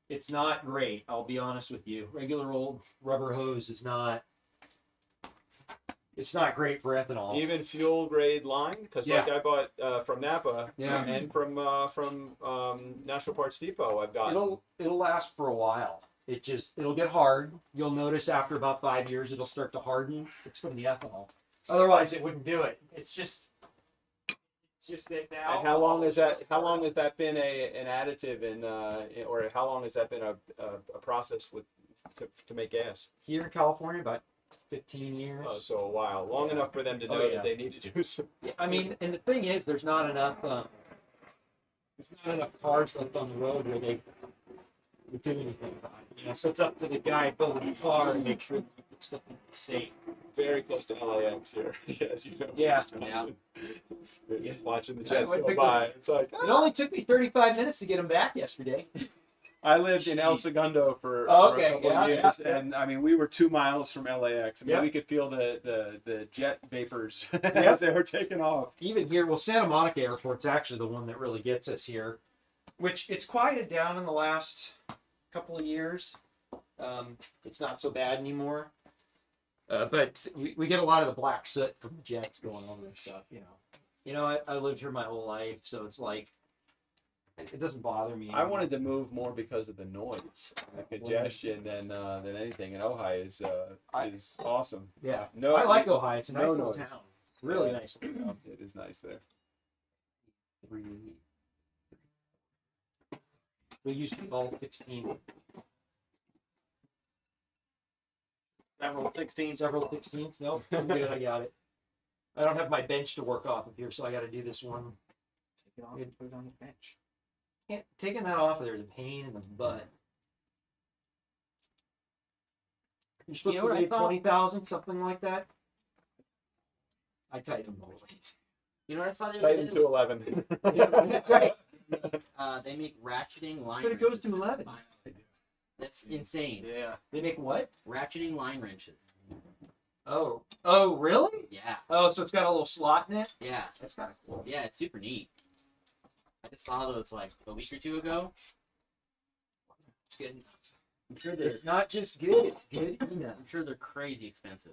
it's not great. I'll be honest with you. Regular old rubber hose is not. It's not great for ethanol. even fuel grade line, because like I bought from Napa Yeah. and from National Parts Depot, I've got. It'll last for a while. It'll get hard. You'll notice after about 5 years it'll start to harden. It's from the ethanol. Otherwise it wouldn't do it. It's just that now. And how long has that been an additive in or how long has that been a process to make gas? Here in California about 15 years. Oh, so a while, long enough for them to know yeah. that they need to do some. Yeah, I mean, and the thing is, there's not enough cars left on the road where they would do anything about it. You know, so it's up to the guy building the car to make sure that you put stuff in the safe. Very close to LAX here, as you know. Yeah. Yeah. Watching the Yeah, jets I went go pick by, it's like It only took me 35 minutes to get them back yesterday. I lived in El Segundo for Oh, a okay, couple yeah, of years, yeah. and I mean we were 2 miles from LAX. I mean Yeah. we could feel the jet vapors Yeah. as they were taking off. Even here, well, Santa Monica Airport's actually the one that really gets us here, which it's quieted down in the last couple of years. It's not so bad anymore. But we get a lot of the black soot from the jets going on and stuff, you know. I lived here my whole life, so it's like, it doesn't bother me I anymore. wanted to move more because of the noise, the congestion, than anything. And Ojai is awesome. Yeah. No, I like Ojai. It's a nice no little noise. town. Really Yeah. nice little town. It is nice there. We used to be all 16. Several 16s. Several 16s. Nope, I'm good. I got it. I don't have my bench to work off of here, so I got to do this one. Take it off and put it on the bench. Taking that off of there is a pain in the butt. You're supposed You know to what I weigh thought? 20,000, something like that. I tighten them always. You know what I saw the other Tighten day? to 11. That's right. They make ratcheting line But it goes wrenches. to 11. That's insane. Yeah. They make what? Ratcheting line wrenches. Oh. Oh, really? Yeah. Oh, so it's got a little slot in it? Yeah. That's kind of cool. Yeah, it's super neat. I just saw those like a week or two ago. It's good enough. I'm sure they're It's not just good, it's good enough. I'm sure they're crazy expensive.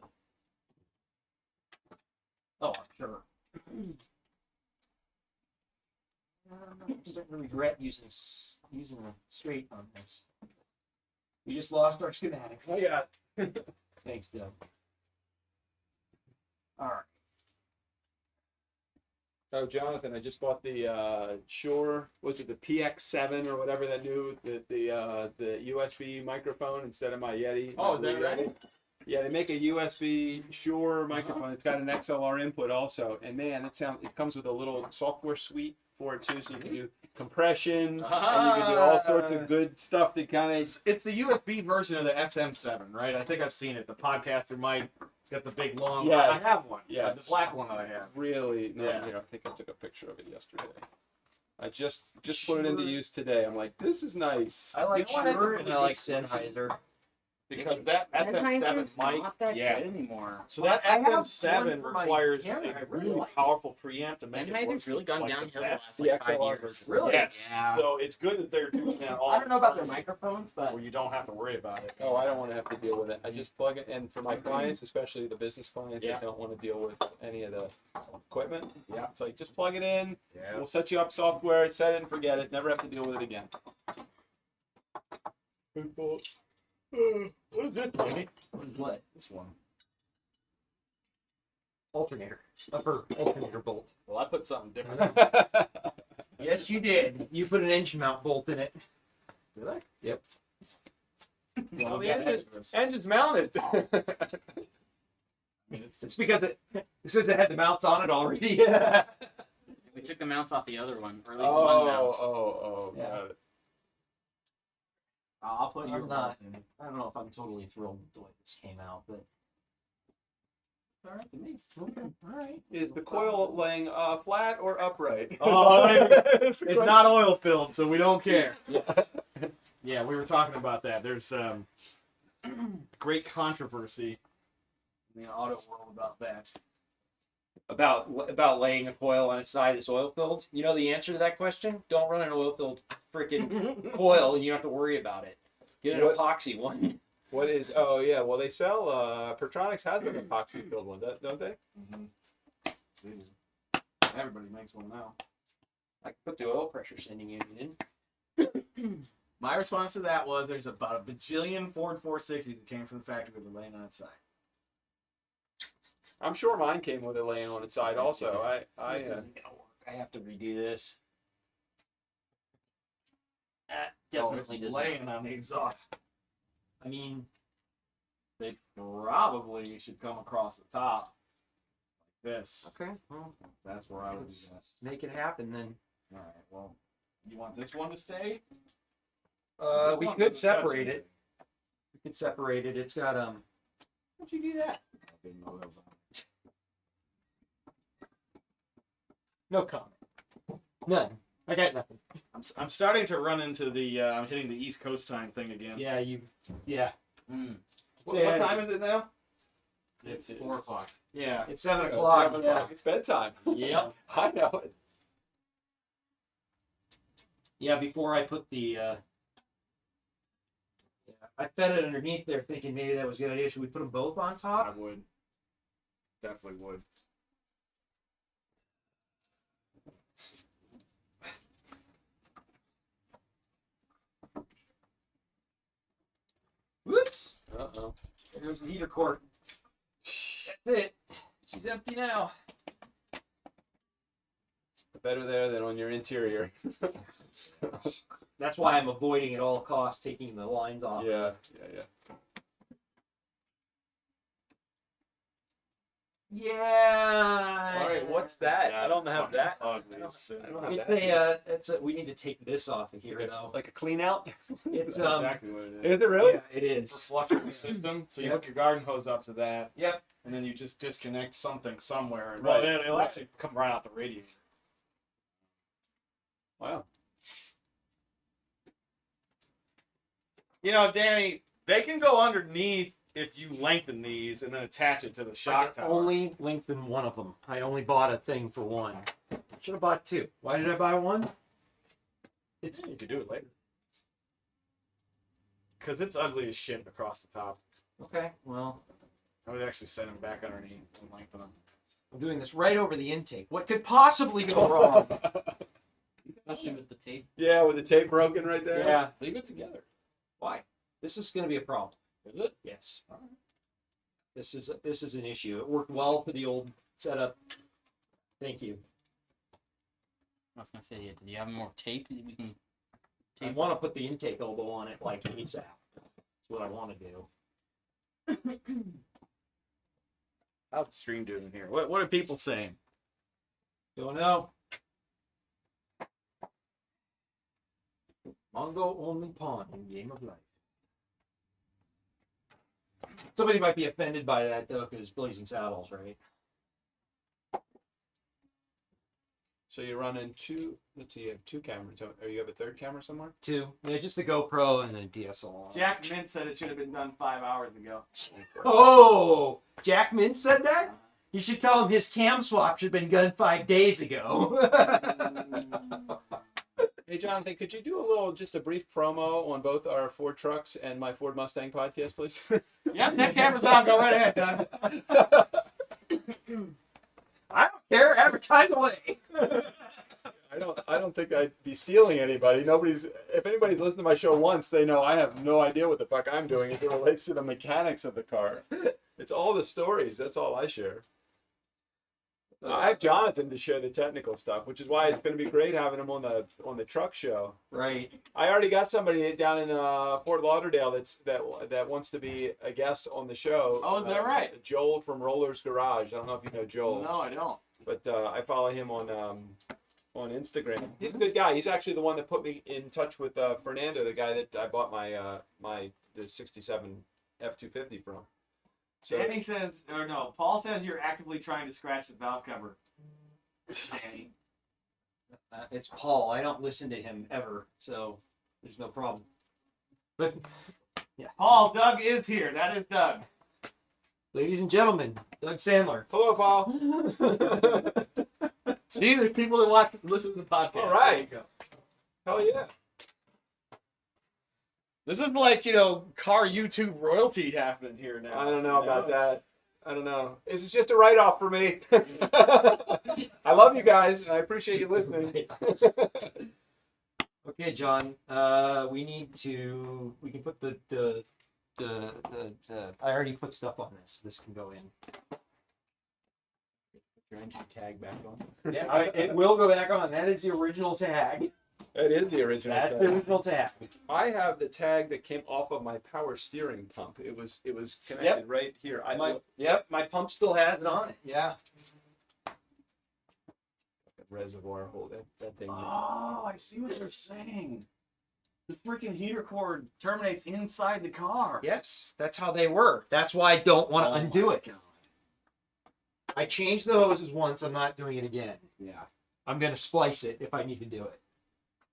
Oh, I'm sure. I'm starting to regret using a straight on this. We just lost our schematic. Oh yeah. Thanks, Doug. All right. Oh, Jonathan, I just bought the Shure. Was it the PX7 or whatever that new the USB microphone instead of my Yeti? Oh, is that right? Yeah, they make a USB Shure microphone. It's got an XLR input also, and man, it comes with a little software suite for it too, so you can do compression and you can do all sorts of good stuff that kind of. It's the USB version of the SM7, right? I think I've seen it. The podcaster mic. It's got the big long. Yeah. I have one. Yeah, The black one that I have. Really, no, Yeah. I think I took a picture of it yesterday. I just put it into use today. I'm like, this is nice. I like You know what? Shure That's a and I like really good Sennheiser. Because that SM7 Sennheiser's mic. not that Yeah. good anymore. So that I have SM7 one for my requires camera. I a really really like it. powerful preamp to make it work. Sennheiser's really gone like the downhill the best. last like The 5 XLR years. version. Really? Yes. Yeah. So it's good that they're doing that all I don't know about their the time, microphones, but where you don't have to worry about it. Oh, I don't want to have to deal with it. I just plug it in for my clients, especially the business clients Yeah. that don't want to deal with any of the equipment. Yeah. It's like, just plug it in. Yeah. We'll set you up software, set it and forget it. Never have to deal with it again. What is this, Jimmy? What? This one. Alternator. Upper alternator bolt. Well, I put something different. Yes, you did. You put an engine mount bolt in it. Did I? Yep. Well, the yeah, engine's mounted. I mean, It's because it says it had the mounts on it already. we took the mounts off the other one, or at least one mount. Yeah. Got it. I'll put your I'm not. voice in it. I don't know if I'm totally thrilled with the way this came out, but It's all right to me. okay, all right. Is the coil laying flat or upright? Oh, It's It's not oil filled, so we don't care. Yeah, we were talking about that. There's great controversy in the auto world about that. About laying a coil on its side that's oil filled. You know the answer to that question? Don't run an oil filled freaking coil, and you don't have to worry about it. Get an What- epoxy one. What is? Oh yeah. Well, they sell. Pertronics has an epoxy filled one, don't they? Everybody makes one now. I could put the oil pressure sending unit in. My response to that was there's about a bajillion Ford 460s that came from the factory that were laying on its side. I'm sure mine came with it laying on its side. Also, I I have to redo this. That Oh, it's definitely does laying on the exhaust. I mean, They probably should come across the top like this. okay, well, That's where I would guess. make it happen then. All right. Well, you want this one to stay? We could separate it. We could separate it. It's got How'd you do that? I didn't know that was on. no comment. None. I got nothing. I'm starting to run into the I'm hitting the East Coast time thing again. Yeah, yeah. Mm. What time is it now? It's 4 o'clock. Yeah. It's 7 o'clock. Yeah. It's bedtime. Yep. I know it. Yeah, before I put the I fed it underneath there thinking maybe that was a good idea. Should we put them both on I top? would. Definitely would. Whoops. Uh-oh. There's the heater cord. That's it. She's empty now. Better there than on your interior. That's why I'm avoiding at all costs taking the lines off. Yeah. Yeah. All right. What What's that? I don't have fucking that. Ugly. I as sin. don't have It's that. it's a, we need to take this off of here though. Like a clean out? It's That's exactly what it is. Is it really? Yeah, it is. For flushing the system, so you Yep. hook your garden hose up to that, Yep. and then you just disconnect something somewhere, and Right. well, it'll actually come right out the radiator. Wow. You know, Danny, they can go underneath if you lengthen these and then attach it to the I shock can tower. only lengthen one of them. I only bought a thing for one. Should have bought two. Why did I buy one? It's You could do it later. Because it's ugly as shit across the top. okay. Well, I would actually set them back underneath and lengthen them. I'm doing this right over the intake. What could possibly go wrong? Especially with the tape. Yeah, with the tape broken right there. Yeah. Leave it together. Why? This is going to be a problem. Is it? Yes. This is an issue. It worked well for the old setup. Thank you. I was gonna say, do you have more tape that we can I tape? want to put the intake elbow on it like ASAP. That's what I want to do. How's the stream doing here? What are people saying? Don't know. Mongo only pawn in Game of Life. Somebody might be offended by that though, because Blazing Saddles, right? So you're running two. Let's see, you have two cameras. Or you have a third camera somewhere? Two. Yeah, just the GoPro and the DSLR. Jack Mint said it should have been done 5 hours ago. Oh, Jack Mint said that? You should tell him his cam swap should have been done 5 days ago. Hey, Jonathan, could you do just a brief promo on both our Ford trucks and my Ford Mustang podcast, please? Yep, that camera's on. Go right ahead, Doug. I don't care. Advertise away. I don't think I'd be stealing anybody. If anybody's listened to my show once, they know I have no idea what the fuck I'm doing if it relates to the mechanics of the car. It's all the stories. That's all I share. I have Jonathan to share the technical stuff, which is why it's going to be great having him on the truck show. Right. I already got somebody down in Fort Lauderdale that wants to be a guest on the show. Oh, is that right? Joel from Roller's Garage. I don't know if you know Joel. No, I don't. But I follow him on Instagram. He's a good guy. He's actually the one that put me in touch with Fernando, the guy that I bought the '67 F-250 from. So Danny says, or no, Paul says you're actively trying to scratch the valve cover. Danny. It's Paul. I don't listen to him ever, so there's no problem. But Paul, Doug is here. That is Doug. ladies and gentlemen, Doug Sandler. hello, Paul. See, there's people that watch, listen to the podcast. All right. There you go. Hell yeah. This is like, car YouTube royalty happening here now. I don't know about that. I don't know. This is just a write-off for me. I love you guys, and I appreciate you listening. Okay, John. We can put the I already put stuff on this. This can go in. Your engine tag back on. Yeah, it will go back on. That is the original tag. That is the original That's tag. the original tag. I have the tag that came off of my power steering pump. It was connected right here. My pump still has it on it. Yeah. Reservoir hole that thing. Oh, I see what you're saying. The freaking heater cord terminates inside the car. Yes, that's how they work. That's why I don't want to undo it. I changed the hoses once. I'm not doing it again. Yeah. I'm going to splice it if I need to do it.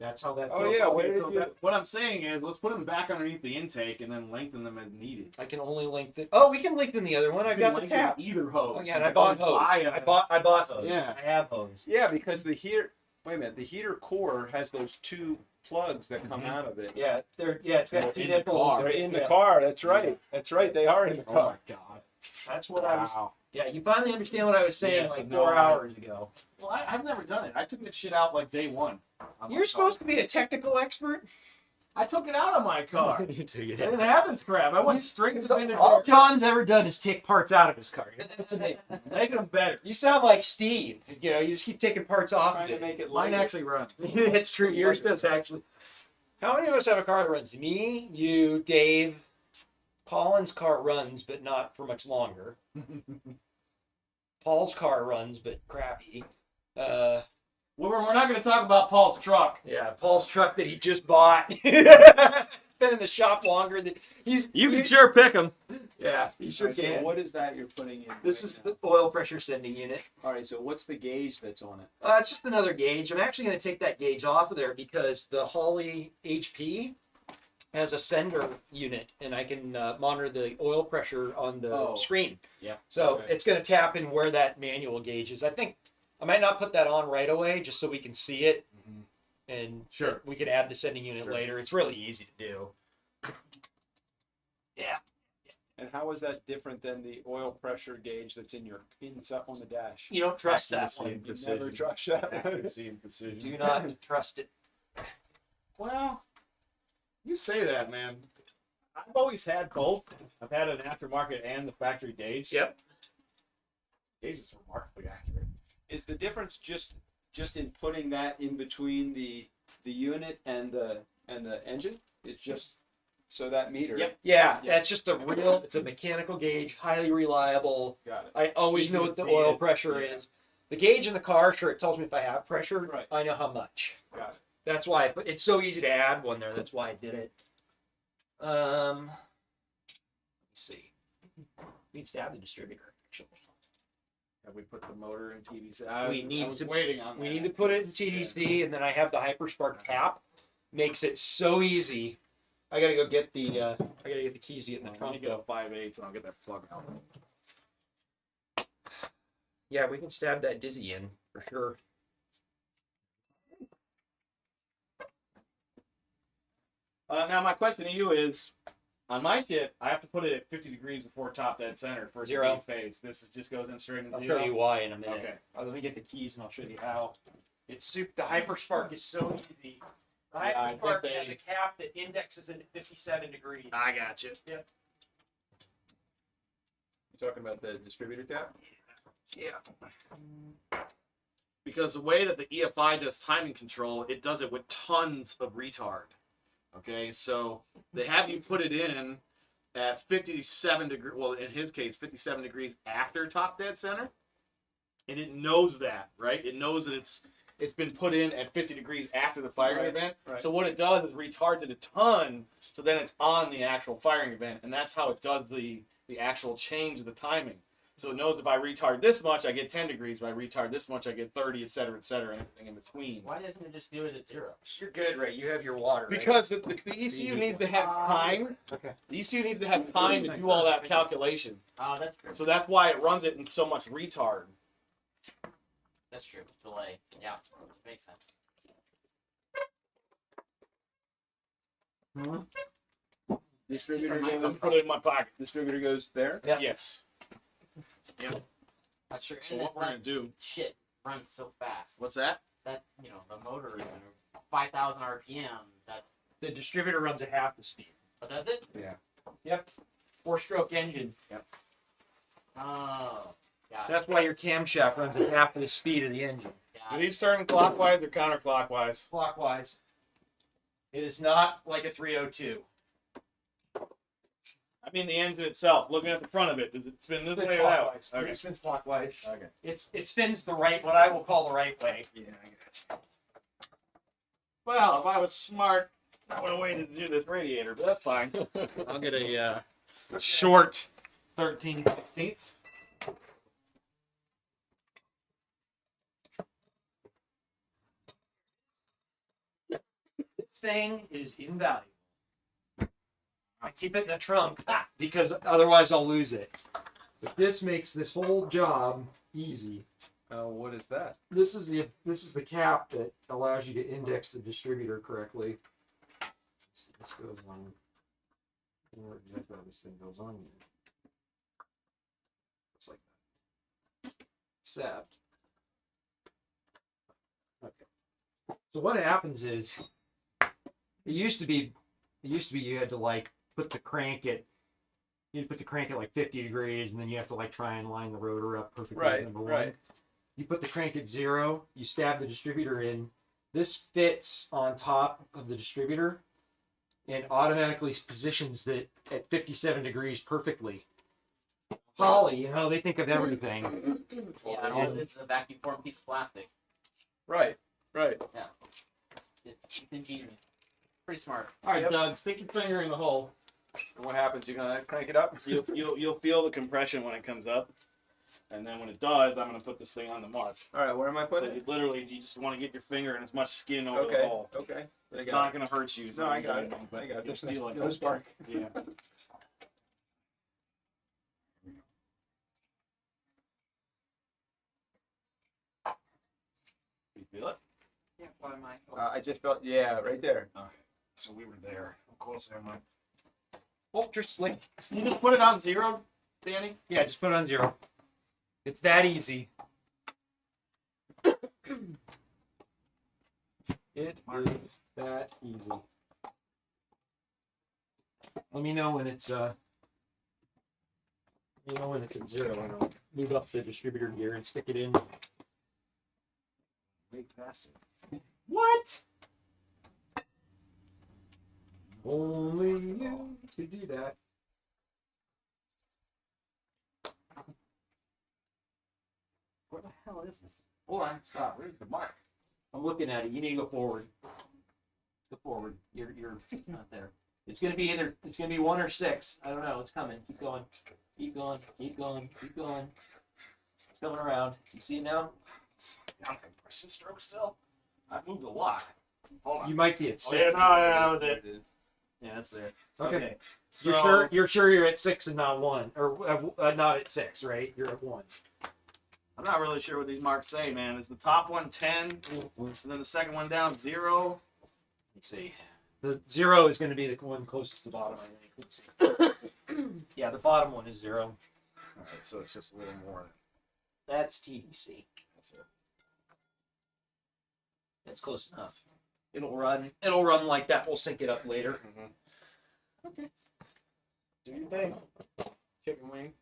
That's how that. Oh yeah, Okay, so what I'm saying is, let's put them back underneath the intake and then lengthen them as needed. I can only lengthen. Oh, we can lengthen the other one. I've got the tap. Either hose. Oh, yeah, and I bought hose. I bought hose. Yeah. I have hose. Yeah, because the heater. Wait a minute. The heater core has those two plugs that come out of it. Yeah, it's got two In the nipples. car. They're in the Yeah. car. That's right. That's right. They are in the Oh car. my god. That's what I was. Wow. Yeah, you finally understand what I was saying Yes, like no, 4 I- hours ago. Well, I've never done it. I took that shit out like day one. on my You're supposed car. to be a technical expert. I took it out of my car. You took it I didn't have this crap. I went straight to the All car. John's ever done is take parts out of his car. That's amazing. Making them better. You sound like Steve. You know, you just keep taking parts off Trying of to it. make it Mine lighter. actually runs. It's true. Yours does actually. How many of us have a car that runs? Me, you, Dave. Colin's car runs, but not for much longer. Paul's car runs, but crappy. Well, we're not going to talk about Paul's truck. Yeah, Paul's truck that he just bought. It's been in the shop longer than You can sure pick them. Yeah, he sure Alright, so can. what is that you're putting in? This right is now? the oil pressure sending unit. All right. So what's the gauge that's on it? It's just another gauge. I'm actually going to take that gauge off of there because the Holley HP has a sender unit, and I can monitor the oil pressure on the screen. Yeah. So Okay. it's going to tap in where that manual gauge is. I think I might not put that on right away just so we can see it, and Sure. we can add the sending unit Sure. later. It's really easy to do. Yeah. And how is that different than the oil pressure gauge that's inside on the dash? You don't trust that Accuracy one. and You never precision. trust that. Accuracy and precision. Do not trust it. Well, you say that, man. I've always had both. I've had an aftermarket and the factory gauge. Yep. Gauge is remarkably accurate. Is the difference just in putting that in between the unit and the engine? It's just so that meter. Yep. Yeah, that's just it's a mechanical gauge, highly reliable. Got it. I always Easy know to what the see oil it. pressure Yeah. is. The gauge in the car, sure, it tells me if I have pressure. Right. I know how much. Got it. That's why, but it's so easy to add one there. That's why I did it. Let me see. Needs to add the distributor, actually. Have we put the motor in TDC? We need I was to- waiting on We that. need to put it in TDC, and then I have the HyperSpark tap. Makes it so easy. I gotta go get the keys to get in the Let me trunk get a though. 5/8 and I'll get that plug out. Yeah, we can stab that dizzy in for sure. Now my question to you is, on my kit, I have to put it at 50 degrees before top dead center for it to Zero. be phase. This just goes in straight into I'll zero. show you why in a minute. Okay. Let me get the keys and I'll show you how. It's the HyperSpark is so easy. The Yeah, I think HyperSpark they- has a cap that indexes it at 57 degrees. I got you. You talking about the distributor tap? Yeah. Because the way that the EFI does timing control, it does it with tons of retard. Okay, so they have you put it in at 57 degrees, well, in his case, 57 degrees after top dead center. And it knows that, right? It knows that it's been put in at 50 degrees after the firing Right, event. right. So what it does is retards it a ton, so then it's on the actual firing event, and that's how it does the actual change of the timing. So it knows if I retard this much, I get 10 degrees. If I retard this much, I get 30, et cetera, and everything in between. Why doesn't it just do it at 0? You're good, right? You have your water. Right? Because the ECU needs to have time. Okay. The ECU needs to have time to do all that calculation. Oh, that's true. So that's why it runs it in so much retard. That's true. Delay. Yeah, makes sense. Distributor Micro- goes, Put it in my pocket. distributor goes there. Yeah. Yes. That's true. So And what we're gonna do? shit runs so fast. What's that? That, the motor is 5,000 RPM. That's, The distributor runs at half the speed. what does it? Yep. 4-stroke engine. Oh, got it. That's why your camshaft runs at half of the speed of the engine. Do Got it. these turn clockwise or counterclockwise? Clockwise. It is not like a 302. I mean the engine itself. Looking at the front of it, does it spin this way or that way? Clockwise. Okay. It spins clockwise. Okay. It spins the right, what I will call the right way. Yeah, I got you. Well, if I was smart, I would have waited to do this radiator, but that's fine. I'll get a short 13/16. This thing is invaluable. I keep it in the trunk because otherwise I'll lose it. But this makes this whole job easy. What is that? This is the cap that allows you to index the distributor correctly. This goes on. I don't know exactly how this thing goes on here. Looks like that. Except. Okay. So what happens is, it used to be you had to like put the crank at. You'd put the crank at like 50 degrees, and then you have to like try and line the rotor up perfectly. Right, number right. one. You put the crank at 0, you stab the distributor in. This fits on top of the distributor and automatically positions it at 57 degrees perfectly. Holly, you know, they think of everything. Yeah, and all this is a vacuum formed piece of plastic. Right. Right. It's ingenious. Pretty smart. All right, Doug, stick your finger in the hole. And what happens? You're gonna crank it up? You'll feel the compression when it comes up, and then when it does, I'm gonna put this thing on the mark. All right. Where am I So putting you it? literally, you just want to get your finger in as much skin over the Okay. hole. Okay. I It's got not it. gonna hurt you. No, I got it. But I got it. you'll There's feel like no spark. Yeah. You feel it? Yeah, why am I? I just felt. Yeah, right there. Okay. So we were there. How close am I? Ultra slick. You just put it on 0, Danny? Yeah, just put it on 0. It's that easy. It is that easy. Let me know when it's at 0, and I'll move up the distributor gear and stick it in. Way past it. What? Only you could do that. Where the hell is this? Hold on, stop. Where's the mark? I'm looking at it. You need to go forward. Go forward. You're not there. It's gonna be 1 or 6. I don't know. It's coming. Keep going. Keep going. Keep going. Keep going. It's coming around. You see it now? I'm compression stroke still. I've moved a lot. Hold on. You might be at 6. Oh, yeah, no, that was it. It is. Yeah, that's there. Okay. So, You're sure you're at 6 and not 1, or not at 6, right? You're at 1. I'm not really sure what these marks say, man. Is the top one 10, and then the second one down 0? Let's see. The 0 is going to be the one closest to the bottom, I think. Let's see. Yeah, the bottom one is 0. All right, so it's just a little more. That's TBC. That's it. That's close enough. It'll run like that. We'll sync it up later. Okay. Do your thing. Chicken wing.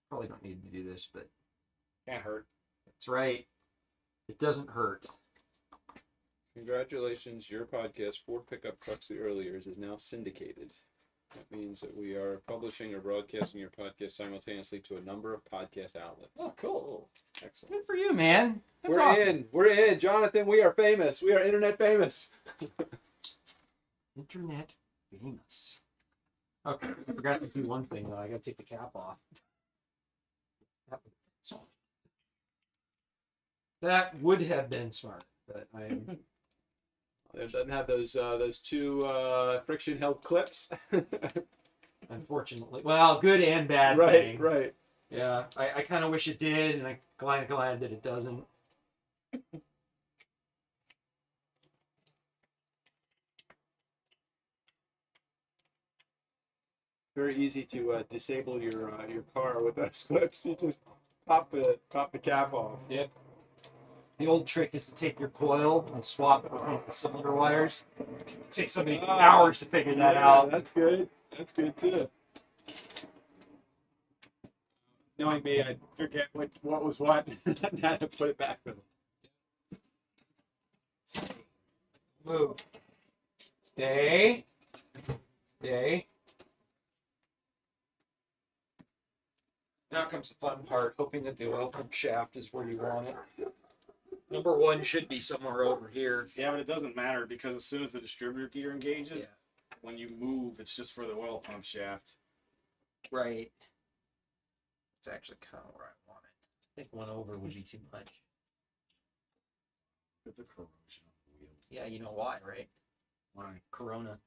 Probably don't need to do this, but Can't hurt. that's right. It doesn't hurt. Congratulations, your podcast, Ford Pickup Trucks the Early Years, is now syndicated. That means that we are publishing or broadcasting your podcast simultaneously to a number of podcast outlets. Oh, cool. Excellent. Good for you, man. That's We're awesome. in. We're in. Jonathan, we are famous. We are internet famous. Internet famous. Okay, I forgot to do one thing though. I got to take the cap off. That would have been smart, but I'm It doesn't have those two friction held clips. unfortunately, well, good and bad Right, thing. right. Yeah, I kind of wish it did, and I'm glad that it doesn't. Very easy to disable your car with those clips. You just pop the cap off. Yep. The old trick is to take your coil and swap it with one of the cylinder wires. It takes somebody hours to figure that out. That's good. That's good too. Knowing me, I'd forget what was what and had to put it back with them. Move. Stay. Stay. Now comes the fun part, hoping that the oil pump shaft is where you want it. Number 1 should be somewhere over here. Yeah, but it doesn't matter because as soon as the distributor gear engages, when you move, it's just for the oil pump shaft. Right. It's actually kind of where I want it. I think 1 over would be too much. Look at the corrosion of the wheel. Yeah, you know why, right? Why? Corona.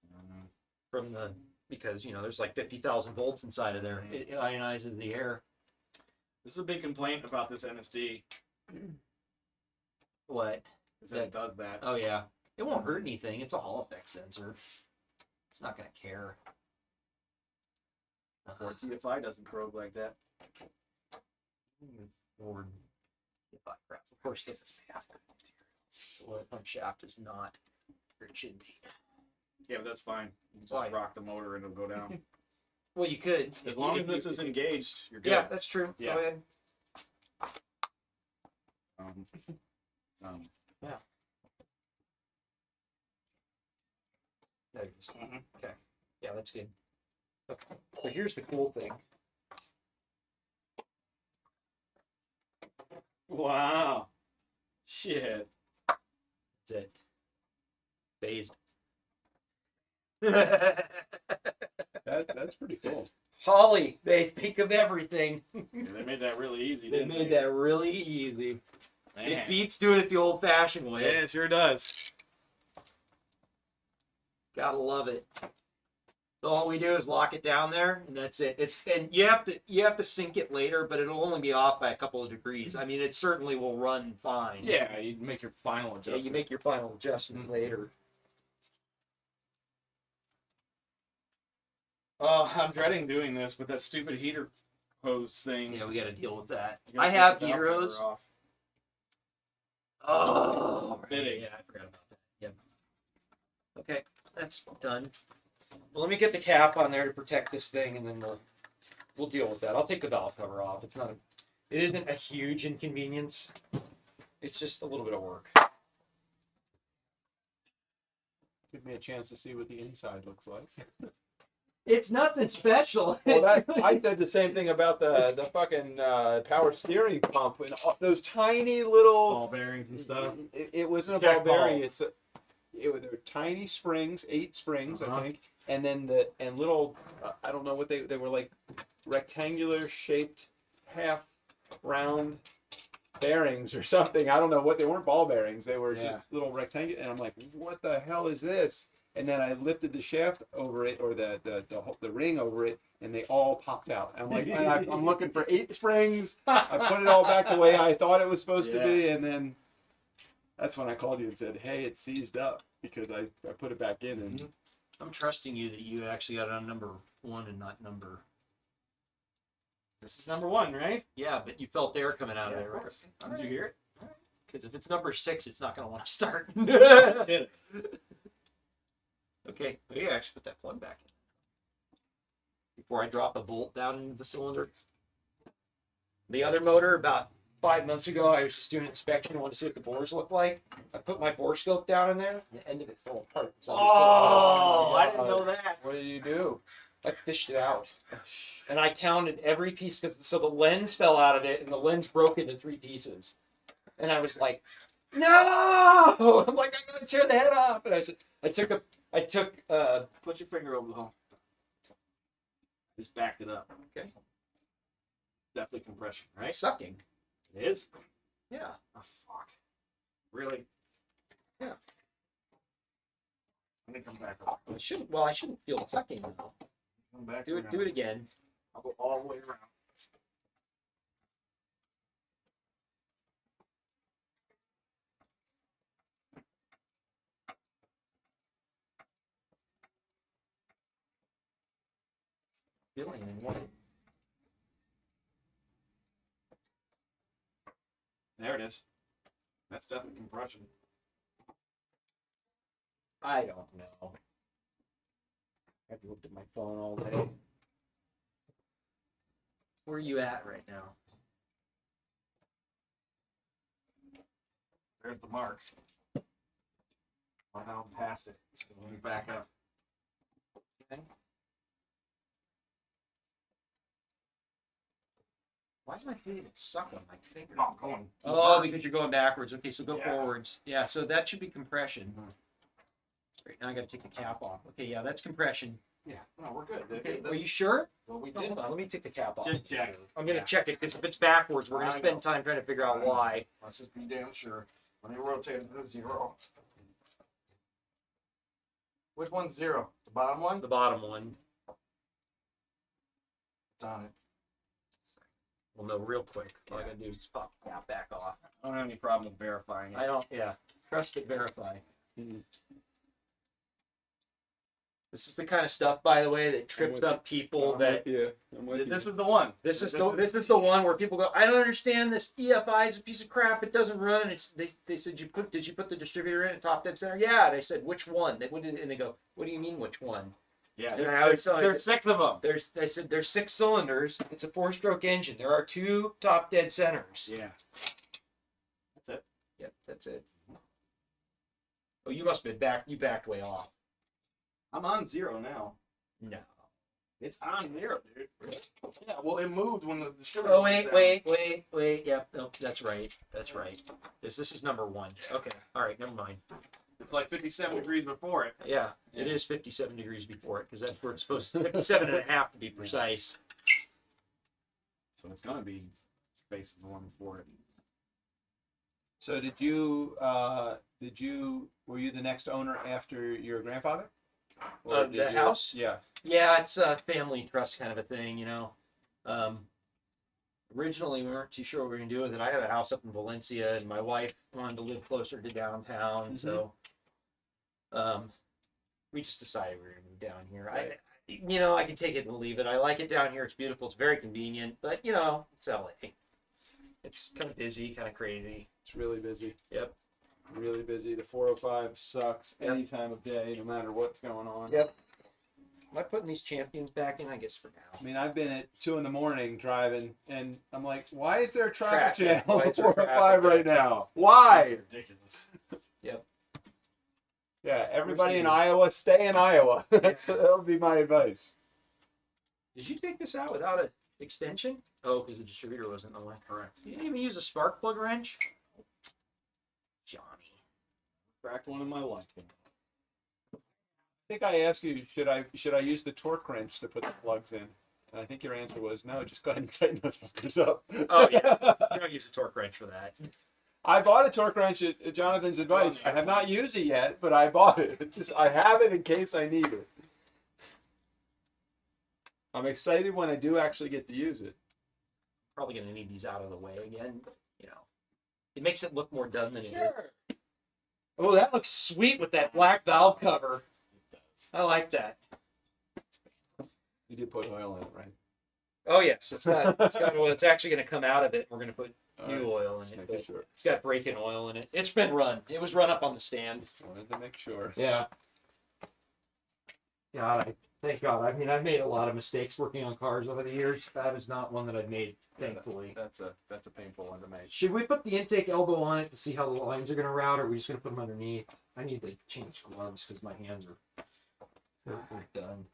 I don't know. From the, because, there's like 50,000 volts inside of there. It ionizes the air. This is a big complaint about this NSD. What? Is that it does that. Oh, yeah. It won't hurt anything. It's a Hall effect sensor. It's not going to care. Ford TFI doesn't corrode like that. Ford TFI crap. Of course, this is half the materials. The oil pump shaft is not where it should be. Yeah, but that's fine. You can Why? just rock the motor and it'll go down. Well, you could. As long as this is engaged, you're good. Yeah, that's true. Yeah. Go ahead. There it is. Mhm. Okay. Yeah, that's good. Okay. So here's the cool thing. Wow. Shit. That's it. Phased. That's pretty cool. Holly, they think of everything. Yeah, they made that really easy. They Didn't made that really easy. Man. It beats doing it the old-fashioned way. Yeah, it sure does. Gotta love it. So all we do is lock it down there, and that's it. And you have to sync it later, but it'll only be off by a couple of degrees. I mean, it certainly will run fine. Yeah, you make your final Yeah, adjustment. you make your final adjustment later. I'm dreading doing this with that stupid heater hose thing. Yeah, we got to deal with that. You gotta I take have the heater valve cover hose. off. Oh, Fitting. yeah, I forgot about that. Yep. Okay, that's done. Well, let me get the cap on there to protect this thing, and then we'll deal with that. I'll take the valve cover off. It isn't a huge inconvenience. It's just a little bit of work. Give me a chance to see what the inside looks like. It's nothing special. Well, I said the same thing about the fucking power steering pump and all, those tiny little Ball bearings and stuff. It wasn't a Jack ball bearing. balls. They were thiny springs, 8 springs, Uh-huh. I think, and then little I don't know what they were like, rectangular shaped, half round bearings or something. I don't know what they weren't ball bearings. They were Yeah. just little rectangular, and I'm like, what the hell is this? And then I lifted the shaft over it, or the ring over it, and they all popped out. I'm like, I'm looking for 8 springs. I put it all back the way I thought it was supposed to be, and then that's when I called you and said, hey, it's seized up, because I put it back in. And I'm trusting you that you actually got it on number 1 and not number. This is number 1, right? Yeah, but you felt air coming out of Yeah, it, of right? course. Did you hear it? Because if it's number 6, it's not going to want to start. Hit it. Okay, oh, yeah, actually put that plug back in before I drop a bolt down into the cylinder. The other motor, about 5 months ago, I was just doing an inspection. I wanted to see what the bores look like. I put my bore scope down in there, and the end of it fell apart. So I didn't know that. what did you do? I fished it out, and I counted every piece so the lens fell out of it, and the lens broke into 3 pieces. And I was like, "No!" I'm like, "I gotta tear the head off." And I took Put your finger over the hole. Just backed it up. Okay. Definitely compression, right? sucking. It is? Yeah. Oh, fuck. Really? Yeah. Let me come back up. I shouldn't feel it sucking though. Come back Do it around. again. I'll go all the way around. Feeling in one. There it is. That's definitely compression. I don't know. I've looked at my phone all day. Where are you at right now? There's the mark. Well, now I'm past it. So let me back up. Okay. Why am I feeling it suck on my finger? Oh, I'm going. Oh, because you're going backwards. Okay, so go Yeah. forwards. Yeah, so that should be compression. Mhm. Great, now I gotta take the cap off. Okay, yeah, that's compression. Yeah, no, we're good. Okay, are you sure? Well, we No, did. hold on, let me take the cap off. Just check. I'm gonna Yeah. check it, because if it's backwards, we're gonna I spend know. time trying to figure out I know. why. Let's just be damn sure. Let me rotate it to 0. Which one's 0? The bottom one? The bottom one. It's on it. We'll know real quick. All I Yeah. gotta do is just pop the cap back off. I don't have any problem with verifying it. I don't, yeah. Trust it, verify. Mhm. This is the kind of stuff, by the way, that trips with up people I'm that with you. I'm with This you. is the one. this is the one where people go, I don't understand this EFI is a piece of crap, it doesn't run. And they said did you put the distributor in at top dead center? Yeah. And I said, which one? And they go, what do you mean which one? Yeah, And I was telling you, there's 6 of them. I said there's 6 cylinders, it's a 4-stroke engine. There are 2 top dead centers. Yeah. That's it. Yep, that's it. Oh, you must have been backed way off. I'm on 0 now. No. It's on zero, dude. Yeah, well, it moved when the distributor. Oh, went wait, down. wait. Yep, nope, that's right. That's right. This is number 1. Okay. All right, never mind. It's like 57 degrees before it. Yeah, it is 57 degrees before it, because that's where it's supposed to 57 and a half to be precise. So it's gonna be facing the one before it. So were you the next owner after your grandfather? Or Of did the house? Yeah. Yeah, it's a family trust kind of a thing, you know. Originally, we weren't too sure what we were going to do with it. I had a house up in Valencia, and my wife wanted to live closer to downtown, so we just decided we were going to move down here. Right. I can take it and leave it. I like it down here. It's beautiful. It's very convenient, but, it's LA. It's kind of busy, kind of crazy. It's really busy. Yep. Really busy. The 405 sucks Yep. any time of day, no matter what's going on. Yep. Am I putting these champions back in? I guess for now. I mean, I've been at 2 a.m. driving, and I'm like, why is there a traffic jam Why on is there 405 traffic? right now? Why? It's ridiculous. Yeah, everybody in Iowa, stay in Iowa. That'll be my advice. Did you take this out without an extension? Oh, because the distributor wasn't on. Correct. You didn't even use a spark plug wrench? Johnny. Cracked one in my life. I think I asked you, should I use the torque wrench to put the plugs in? And I think your answer was no. Just go ahead and tighten those fuckers up. Oh, yeah. You don't use a torque wrench for that. I bought a torque wrench at Jonathan's advice. I have not used it yet, but I bought it. I have it in case I need it. I'm excited when I do actually get to use it. Probably going to need these out of the way again. It makes it look more done than it is. Sure. Oh, that looks sweet with that black valve cover. It does. I like that. You did put oil in it, right? Oh, yes. It's got oil. It's actually going to come out of it. We're going to put All new right. oil in Just it. making But sure. it's got break-in oil in it. It's been run. It was run up on the stand. Just wanted to make sure. Yeah. God, thank God. I mean, I've made a lot of mistakes working on cars over the years. That is not one that I've made, thankfully. That's a painful one to make. Should we put the intake elbow on it to see how the lines are going to route, or are we just going to put them underneath? I need to change gloves because my hands are they're done.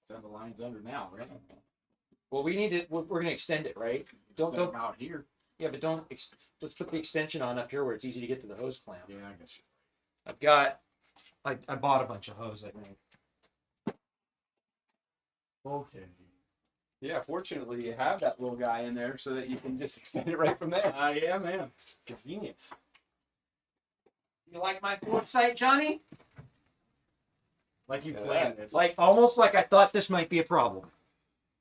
Send the lines under now, right? Well, we need to. We're going to extend it, right? Don't. Send them out here. Yeah, but don't. Let's put the extension on up here where it's easy to get to the hose clamp. Yeah, I guess. I've got. I bought a bunch of hose. I think. Okay. Yeah, fortunately you have that little guy in there so that you can just extend it right from there. Yeah, man. Convenience. You like my foresight, Johnny? Like you Yeah, planned this. Like almost like I thought this might be a problem.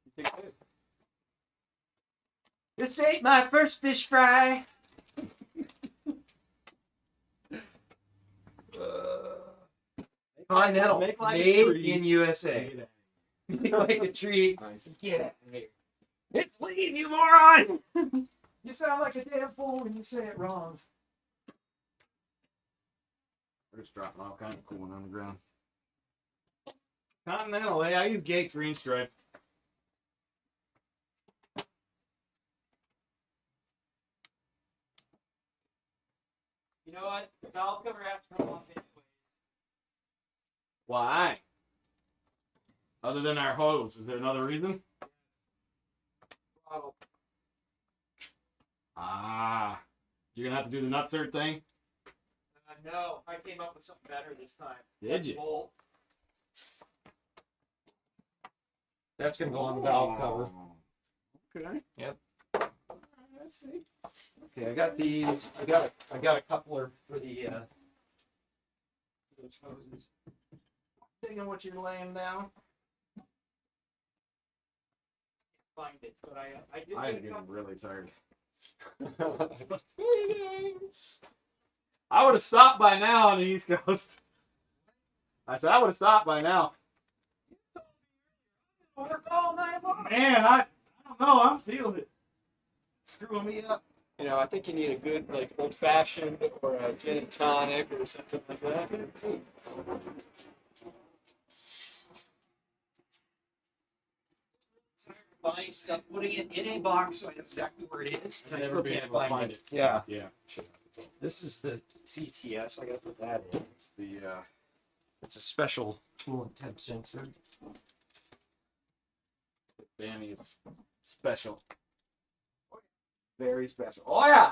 You think good? This ain't my first fish fry. Continental, Make like a made tree. in USA. Make like a tree. Nice. Get out of here. It's leave, you moron! You sound like a damn fool when you say it wrong. We're just dropping all kinds of cooling on the ground. Continental, I use Gates Green Stripe. You know what? The valve cover has to come off anyway. Why? Other than our hose, is there another reason? Throttle. Ah, you're gonna have to do the nutsert thing. No, I came up with something better this time. Did you? Bolt. That's gonna go on the valve cover. Okay. Yep. Let's see. Okay, I got these. I got a coupler for the those hoses. Thinking what you're laying down. Find it, but I did. I'm get a getting couple- really tired. I would have stopped by now on the East Coast. I said I would have stopped by now. Work all night long. Man, I don't know. I'm feeling it. Screwing me up. You know, I think you need a good, like, old-fashioned or a gin and tonic or something like that. Buying stuff, putting it in a box so I know exactly where it is. and I Never still been can't able to find it. Yeah. Yeah. This is the CTS. I gotta put that in. It's the It's a special coolant temp sensor. Danny is special. Very special. Oh yeah.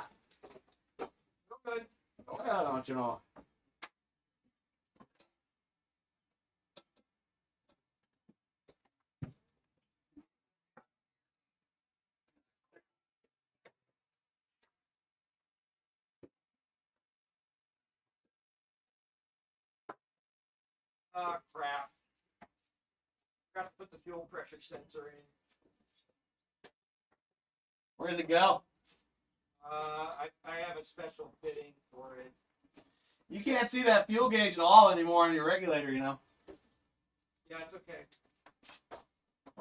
Good. Oh yeah, don't you know? Oh crap. Got to put the fuel pressure sensor in. Where does it go? I have a special fitting for it. You can't see that fuel gauge at all anymore on your regulator, you know. Yeah, it's okay.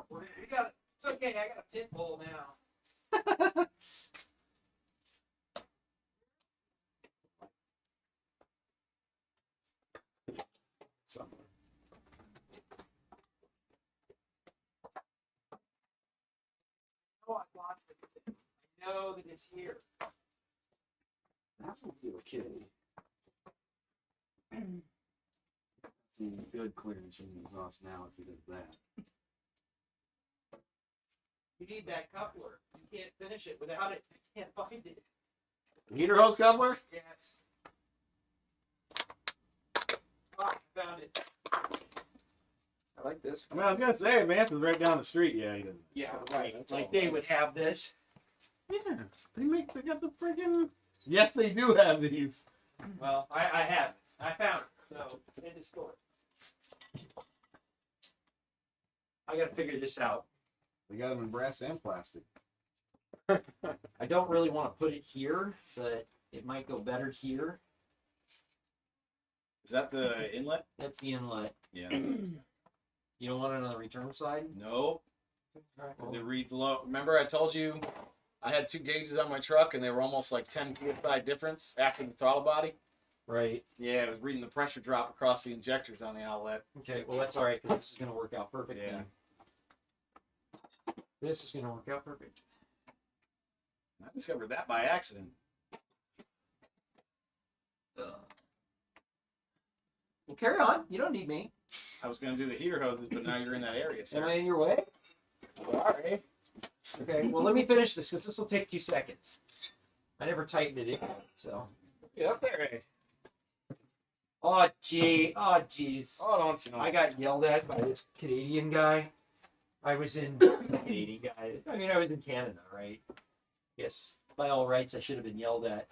We got it. It's okay. I got a pit bull now. Somewhere. Oh, I lost it. I know that it's here. That would be okay. Some good clearance from the exhaust now if he does that. You need that coupler. You can't finish it without it. You can't find it. Heater hose coupler? Yes. Oh, I found it. I like this. I mean, I was gonna say, Mantha's right down the street. Yeah, he doesn't. Yeah, right. That's Like all they it would is. have this. Yeah, they got the friggin'. Yes, they do have these. Well, I have it. I found it. So in the store. I gotta figure this out. They got them in brass and plastic. I don't really want to put it here, but it might go better here. Is that the inlet? That's the inlet. Yeah. You don't want it on the return side? Nope. It reads low. Remember I told you I had 2 gauges on my truck and they were almost like 10 PSI difference after the throttle body? Right. Yeah, it was reading the pressure drop across the injectors on the outlet. Okay, well that's alright, because this is going to work out perfectly. Yeah. This is going to work out perfect. I discovered that by accident. Well, carry on. You don't need me. I was going to do the heater hoses, but now you're in that area, Am I sir. in your way? Sorry. Okay, well let me finish this, because this will take 2 seconds. I never tightened it in, so. Get up there, hey. Oh, gee. Oh, jeez. Oh, don't you know? I got yelled at by this Canadian guy. I was in Canadian guy. I mean, I was in Canada, right? Yes, by all rights, I should have been yelled at.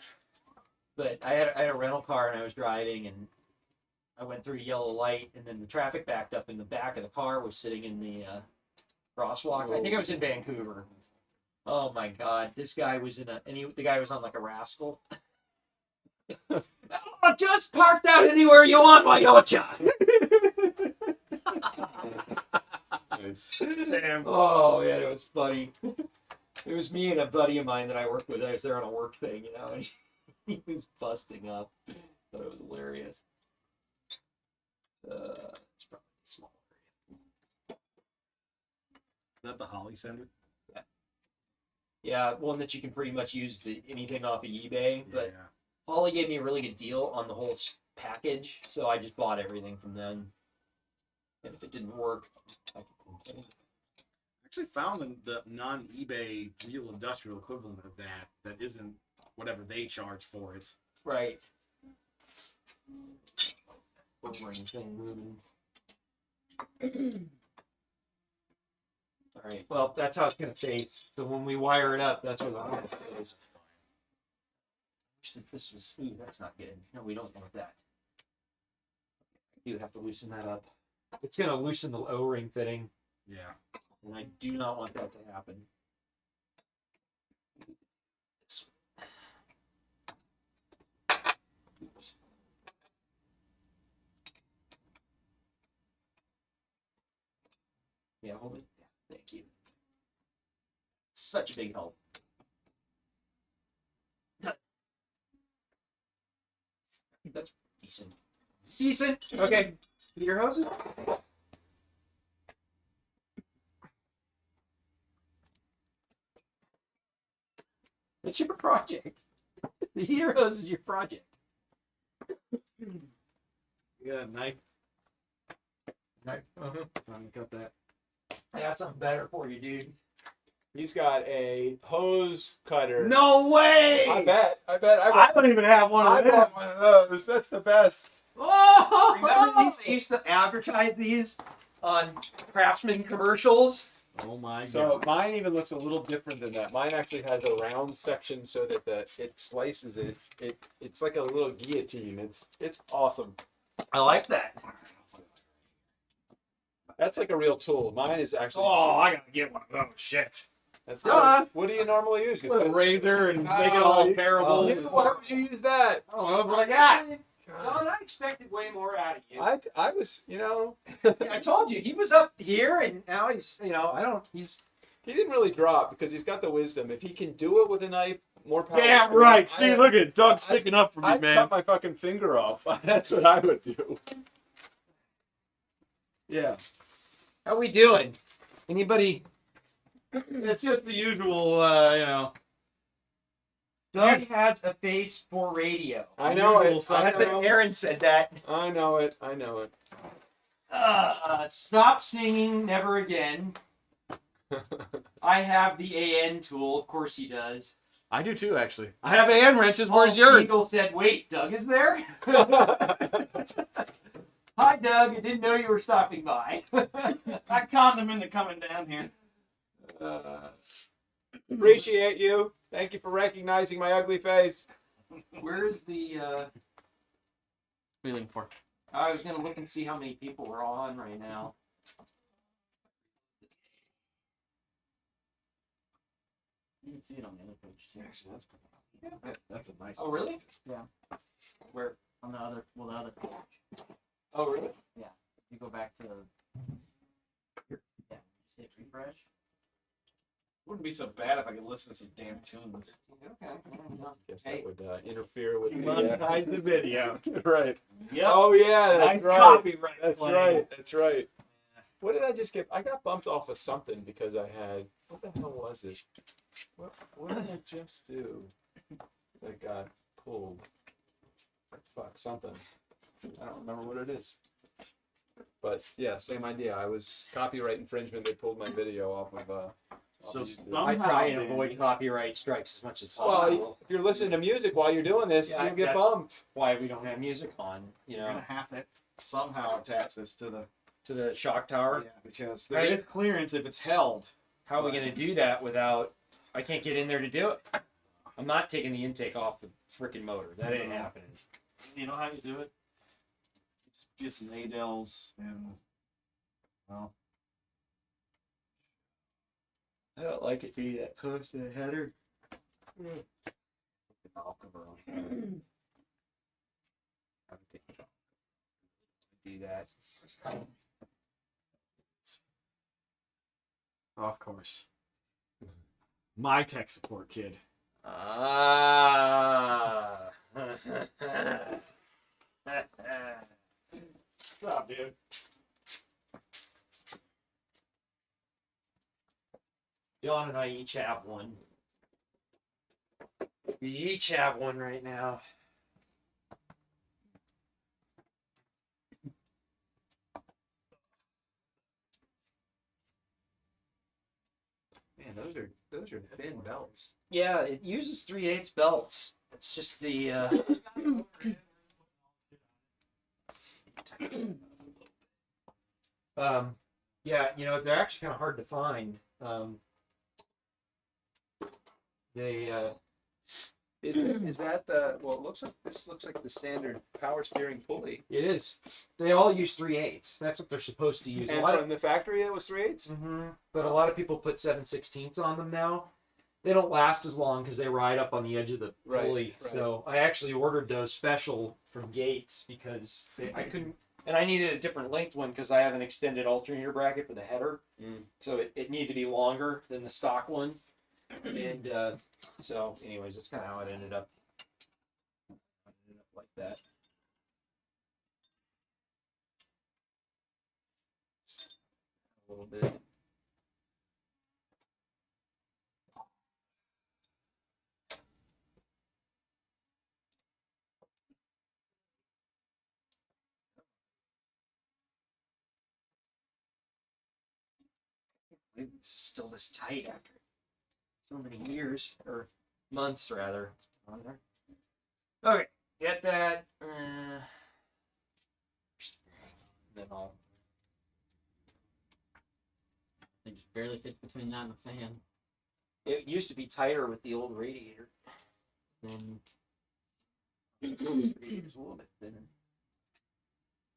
But I had a rental car and I was driving, and I went through a yellow light, and then the traffic backed up, and the back of the car was sitting in the crosswalk. I think I was in Vancouver. Oh my God, this guy was in the guy was on like a rascal. Oh, just park that anywhere you want, why don't you? Nice. Damn. Oh yeah, it was funny. It was me and a buddy of mine that I worked with. I was there on a work thing, you know, and he was busting up. Thought it was hilarious. It's probably a small area. Is that the Holly Center? Yeah, one that you can pretty much use anything off of eBay. But Yeah. Holly gave me a really good deal on the whole package, so I just bought everything from them. And if it didn't work, I could complain. I actually found the non-eBay real industrial equivalent of that isn't whatever they charge for it. Right. Ring thing moving. All right. Well, that's how it's gonna face. So when we wire it up, that's where the wire goes. Wish that this was. Ooh, that's not good. No, we don't want that. I do have to loosen that up. It's gonna loosen the O-ring fitting, Yeah. and I do not want that to happen. Oops. Yeah, hold it. Yeah, thank you. Such a big help. I think that's decent. Decent. Okay. Your hoses. It's your project. The heroes is your project. You got a knife? Right. Uh-huh. Time to cut that. I got something better for you, dude. He's got a hose cutter. No way! I bet. I don't even have one I of them. bought one of those. That's the best. Oh! Remember these? They used to advertise these on Craftsman commercials. Oh my So mine even looks a little different than that. Mine actually has a round section so that it slices it. It's like a little guillotine. It's awesome. I like that. That's like a real tool. Mine is actually. Oh, I gotta get one of those. Shit. That's Duh. good. What do you normally use? With a razor and make it all terrible. Why would you use that? I don't know. That's what I got. John, I expected way more out of you. I was, I told you he was up here, and now he's, he didn't really drop because he's got the wisdom. If he can do it with a knife, more power. Damn to him. right. See, look at Doug sticking up for me, I'd man. cut my fucking finger off. That's what I would do. Yeah. How we doing? Anybody? It's just the usual, Doug has a face for radio. I know it. Usual I That's what know. Aaron said. That. I know it. I know it. Stop singing, never again. I have the AN tool. Of course he does. I do too, actually. I have hand wrenches. Where's yours? Eagle said, "Wait, Doug is there." Hi, Doug. I didn't know you were stopping by. I conned him into coming down here. Appreciate you. Thank you for recognizing my ugly face. Where's the? Feeling for. I was gonna look and see how many people are on right now. You can see it on the other page too. Actually, that's a nice. Oh, really? Where on the other, the other page. Oh, really? You go back to. Yeah, just hit refresh. Wouldn't be so bad if I could listen to some damn tunes. Okay. Guess Hey. that would interfere with the. Monetize the video. Right. Yep. Oh yeah, that's Nice right. copyright That's claim. right. That's right. What did I just get? I got bumped off of something because I had. What the hell was it? What did I just do? That got pulled. Fuck something. I don't remember what it is. But yeah, same idea. I was copyright infringement. They pulled my video off of. So YouTube. I try and Somehow, avoid Danny. copyright strikes as much as Well, possible. if you're listening to music while you're doing this, Yeah, you'll get that's- bumped. Why we don't have music on, You're gonna have to somehow attach this to the. to the shock tower. Yeah, because there Right. is clearance if it's held. How are we gonna do that without? I can't get in there to do it. I'm not taking the intake off the freaking motor. That ain't happening. You know how you do it? Just get some Adels and. Well. I don't like it to be that close to the header. The valve cover on. I would think do that. Of course. My tech support kid. Ah. Stop, dude. John and I each have one. We each have one right now. Man, those are thin belts. Yeah, it uses 3/8 belts. It's just the yeah, they're actually kind of hard to find. They Is that the? Well, it looks like this looks like the standard power steering pulley. it is. They all use 3/8. That's what they're supposed to use. And A lot from the factory, it was 3/8. But a lot of people put 7/16 on them now. They don't last as long because they ride up on the edge of the Right, pulley. right. So I actually ordered those special from Gates because I couldn't, and I needed a different length one because I have an extended alternator bracket for the header. Mm. So it needed to be longer than the stock one. And so, anyways, that's kind of how it ended up. Like that. A little bit. it's still this tight after so many years, or months rather. On there. Okay, get that. Then I'll. It just barely fits between that and the fan. It used to be tighter with the old radiator. Then the radiator's a little bit thinner.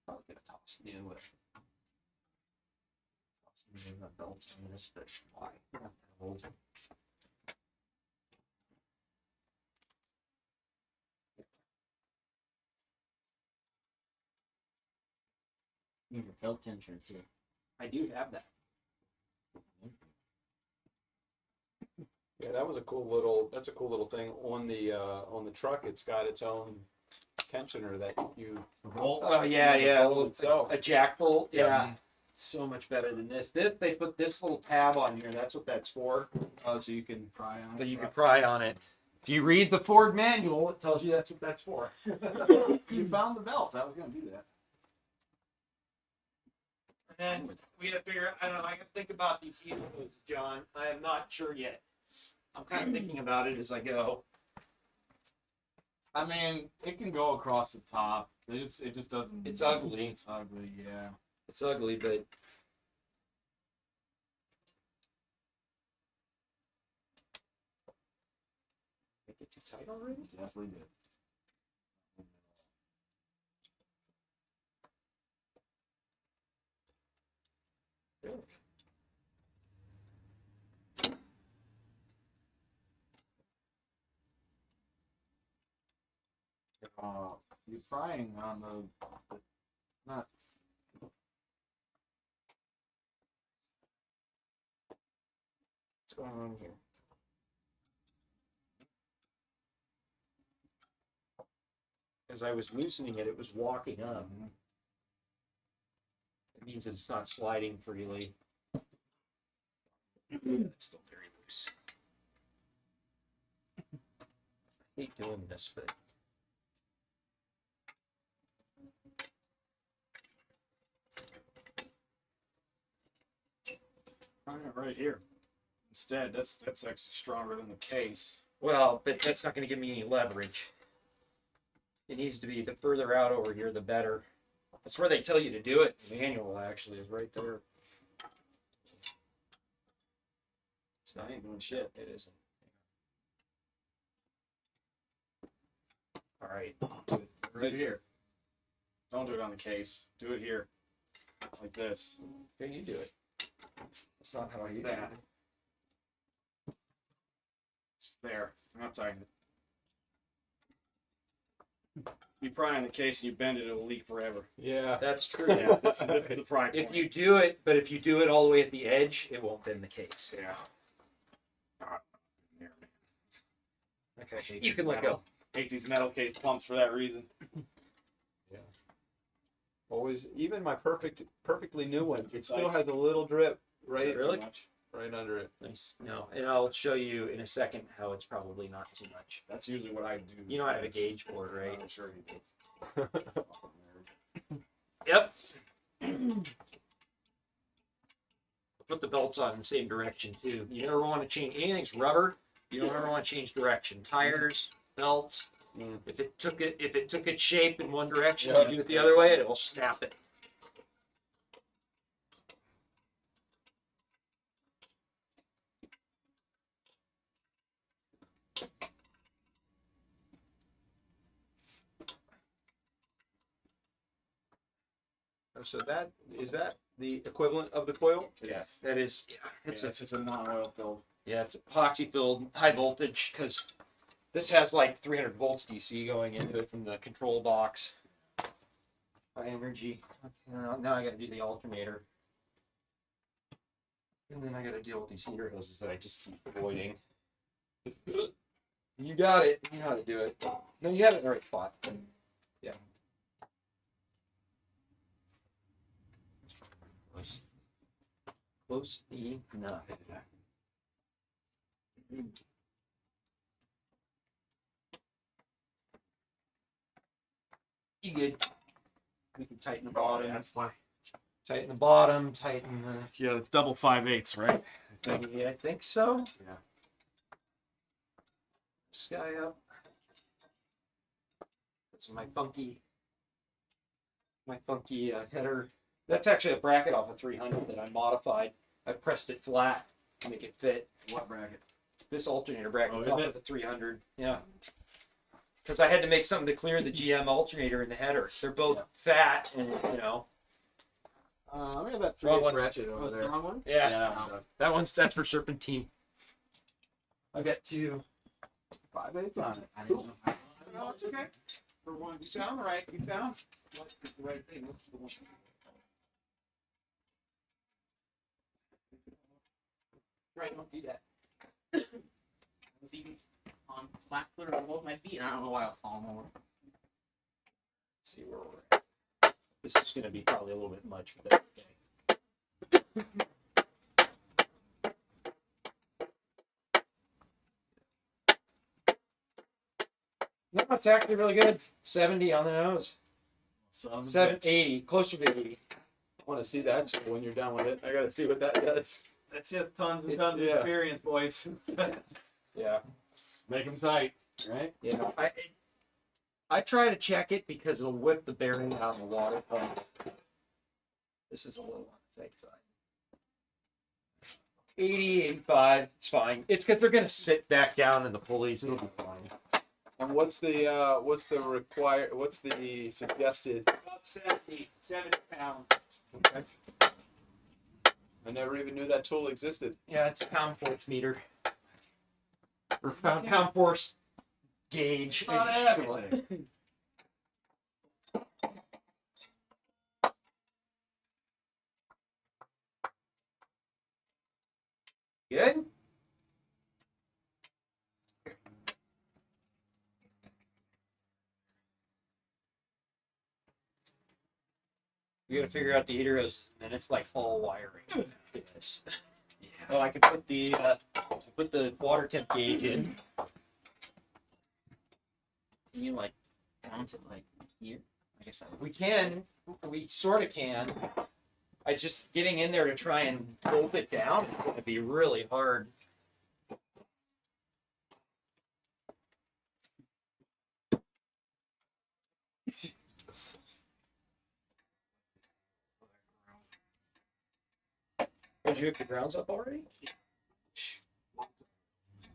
Probably gonna toss new with. Toss new belts on this, but why? Not that old. You have a belt tensioner too. I do have that. Yeah, that was a cool little. That's a cool little thing on the truck. It's got its own tensioner that you. Oh yeah, the yeah. bolt itself. A jack bolt. Yeah. Yeah. So much better than this. This they put this little tab on here. That's what that's for. Oh, so you can pry on So it. you can pry on it. If you read the Ford manual, it tells you that's what that's for. You found the belts. I was gonna do that. And then we gotta figure out, I don't know, I gotta think about these heaters, John. I am not sure yet. I'm kind of thinking about it as I go. I mean, it can go across the top. It just doesn't. It's ugly. It's ugly, yeah. It's ugly, but make it too tight already? Definitely did. Really? You're frying on the not. What's going on here? As I was loosening it, it was walking up. It means that it's not sliding freely. It's still very loose. I hate doing this, but Frying it right here. Instead, that's actually stronger than the case. well, but that's not going to give me any leverage. It needs to be the further out over here, the better. That's where they tell you to do it. The manual actually is right there. It's not even doing shit. It isn't. All right. Right here. Don't do it on the case. Do it here. Like this. Here, you do it. That's not how I do That. There. Not tight. You pry on the case and you bend it, it'll leak forever. Yeah. That's true. Yeah, this is the pry point. If you do it, but if you do it all the way at the edge, it won't bend the case. Yeah. There, man. Okay. You can let go. Hate these metal case pumps for that reason. Always, even my perfectly new one, it It's still like- has a little drip right, Really? right under it. Nice. No, and I'll show you in a second how it's probably not too much. That's usually what I do. You know I have a That's- gauge for it, right? I'm sure you do. Yep. Put the belts on in the same direction too. You never want to change anything's rubber. You don't ever want to change direction. Tires, belts. If it took its shape in one direction, Yeah. you do it the other way, it will snap it. So is that the equivalent of the coil? Yes. That is, yeah, It's, it's just a non-oil filled. yeah, it's epoxy filled, high voltage, because this has like 300 volts DC going into it from the control box. High energy. Now I got to do the alternator, and then I got to deal with these heater hoses that I just keep avoiding. You got it. You know how to do it. No, you have it in the right spot. Yeah. Close enough. You good? We can tighten the bottom. That's fine. Tighten the bottom, tighten the... Yeah, it's double 5/8, right? Yeah, I think so. Yeah. This guy up. That's my funky header. That's actually a bracket off of 300 that I modified. I pressed it flat to make it fit. What bracket? This alternator bracket Oh, is is off it? of the 300. Yeah. Because I had to make something to clear the GM alternator and the header. They're both fat and, you know. We have that Wrong 3/8 one. ratchet Oh, over it's the there. wrong one? Yeah. That's for serpentine. I got two. 5/8 on it. I didn't know. No, it's okay. For one, you sound right. You sound what's the right thing. What's the one? Right, don't do that. I was even on flat footed on both my feet, and I don't know why I was falling over. Let's see where we're at. This is going to be probably a little bit much, but that's okay. No, it's actually really good. 70 on the nose. 780, closer to 80. I want to see that so when you're done with it. I got to see what that does. That's just tons and tons of Yeah. experience, boys. Yeah, Make them tight, right? yeah. I try to check it because it'll whip the bearing out of the water. This is a little on the tight side. 80, 85, it's fine. It's because they're going to sit back down in the pulleys. It'll be fine. And what's the suggested? About 70 pounds. Okay. I never even knew that tool existed. Yeah, it's a pound force meter. Or pound force gauge. Not everything. Good? We gotta figure out the heater is, and it's like all wiring. Yes. Oh, I can put the water temp gauge in. Can you like count it like here? I guess that would. We sort of can. I just getting in there to try and bolt it down is gonna be really hard. Did you hook the grounds up already?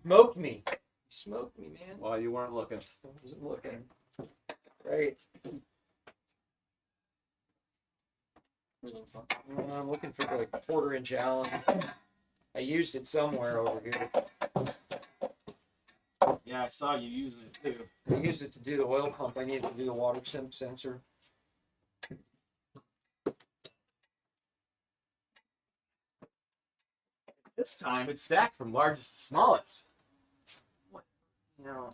Smoked me. You smoked me, man. Well, you weren't looking. I wasn't looking. Right. I'm looking for like a 1/4 inch Allen. I used it somewhere over here. Yeah, I saw you using it too. I used it to do the oil pump. I needed to do the water temp sensor. This time it's stacked from largest to smallest. No.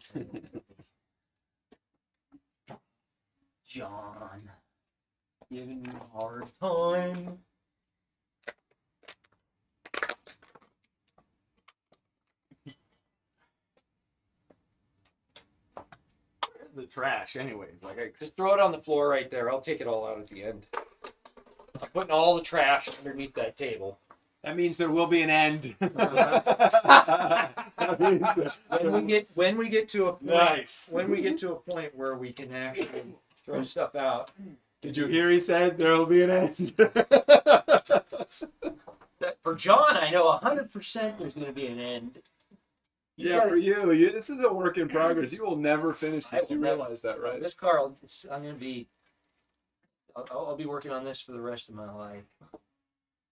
John. Giving you a hard time. Where's the trash, anyways? Like, Just throw it on the floor right there. I'll take it all out at the end. I'm putting all the trash underneath that table. That means there will be an end. When we get to a point, nice. when we get to a point where we can actually throw stuff out. Did you hear he said there will be an end? That for John, I know 100% there's going to be an end. He's Yeah, got- for you, this is a work in progress. You will never finish I this. will You never. realize that, right? This car, I'm going to be. I'll be working on this for the rest of my life,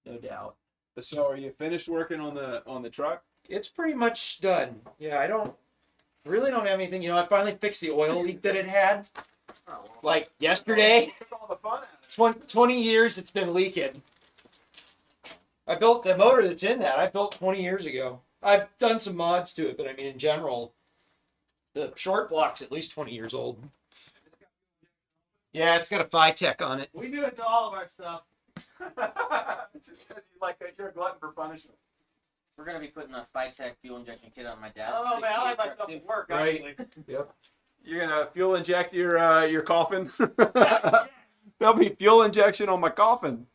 no doubt. So, are you finished working on the truck? It's pretty much done. Yeah, I really don't have anything. You know, I finally fixed the oil leak that it had. Like yesterday. Took all the fun out of it. 20 years it's been leaking. I built the motor that's in that. I built 20 years ago. I've done some mods to it, but I mean, in general, the short block's at least 20 years old. Yeah, it's got a Phytech on it. We do it to all of our stuff. Just 'cause you're a glutton for punishment. We're gonna be putting a Phytech fuel injection kit on my dad's. Oh man, I like 68 myself truck, at work, Right. actually. Yep. You're gonna fuel inject your coffin. There'll be fuel injection on my coffin.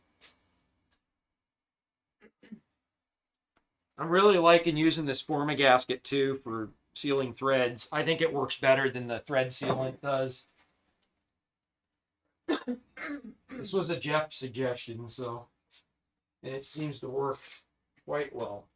I'm really liking using this Forma gasket too for sealing threads. I think it works better than the thread sealant does. This was a Jeff suggestion, so and it seems to work quite well.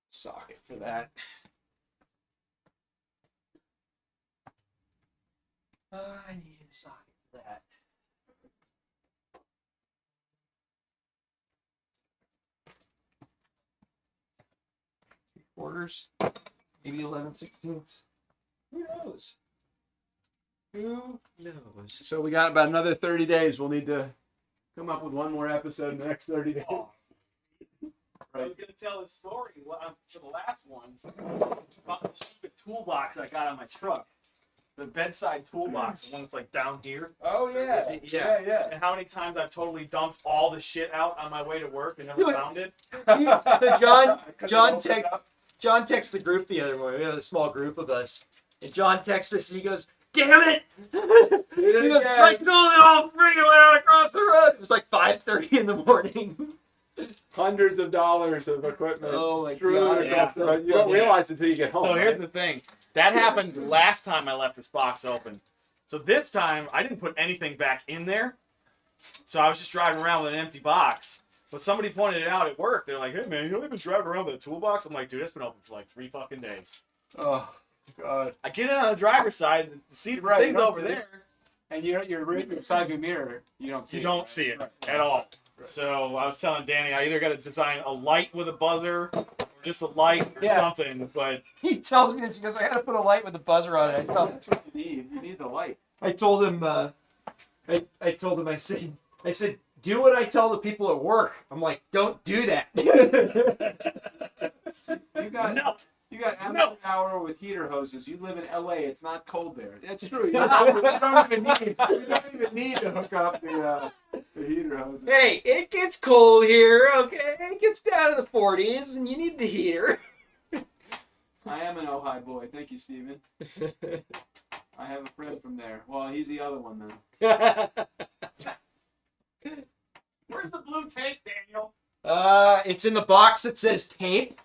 Socket for that. I need a socket for that. 3/4, maybe 11/16. Who knows? Who knows? So we got about another 30 days. We'll need to come up with one more episode in the next 30 days. I was gonna tell this story for the last one about the stupid toolbox I got on my truck. The bedside toolbox, the one that's like down here. Oh yeah, yeah. And how many times I've totally dumped all the shit out on my way to work and never found it. So John texted the group the other morning. We had a small group of us, and John texts us and he goes, "Damn it!" He goes, "I totally all freaking went out across the road." It was like 5:30 in the morning. Hundreds of dollars of equipment. Oh my strewn God, across the yeah. road. You don't realize it until you get home. So here's right? the thing. That happened last time I left this box open. So this time I didn't put anything back in there. So I was just driving around with an empty box. But somebody pointed it out at work. They're like, "Hey man, you only been driving around with a toolbox?" I'm like, "Dude, it's been open for like 3 fucking days." Oh God. I get in on the driver's side, see the Right, you thing's don't over see it. there. And you're right beside your mirror. You don't see You it. don't right? see it Right. at all. Right. So I was telling Danny, I either got to design a light with a buzzer, or just a light or Yeah. something. But He tells me this. He goes, "I gotta put a light with a buzzer on it." That's what you need. You need the light. I told him. I told him. I said, "Do what I tell the people at work." I'm like, "Don't do that." You got no. You got No. amateur hour with heater hoses. You live in LA. It's not cold there. That's true. You don't even need to hook up the heater hoses. Hey, it gets cold here. Okay, it gets down to the 40s, and you need the heater. I am an Ojai boy. Thank you, Steven. I have a friend from there. Well, he's the other one then. Where's the blue tape, Daniel? It's in the box that says tape.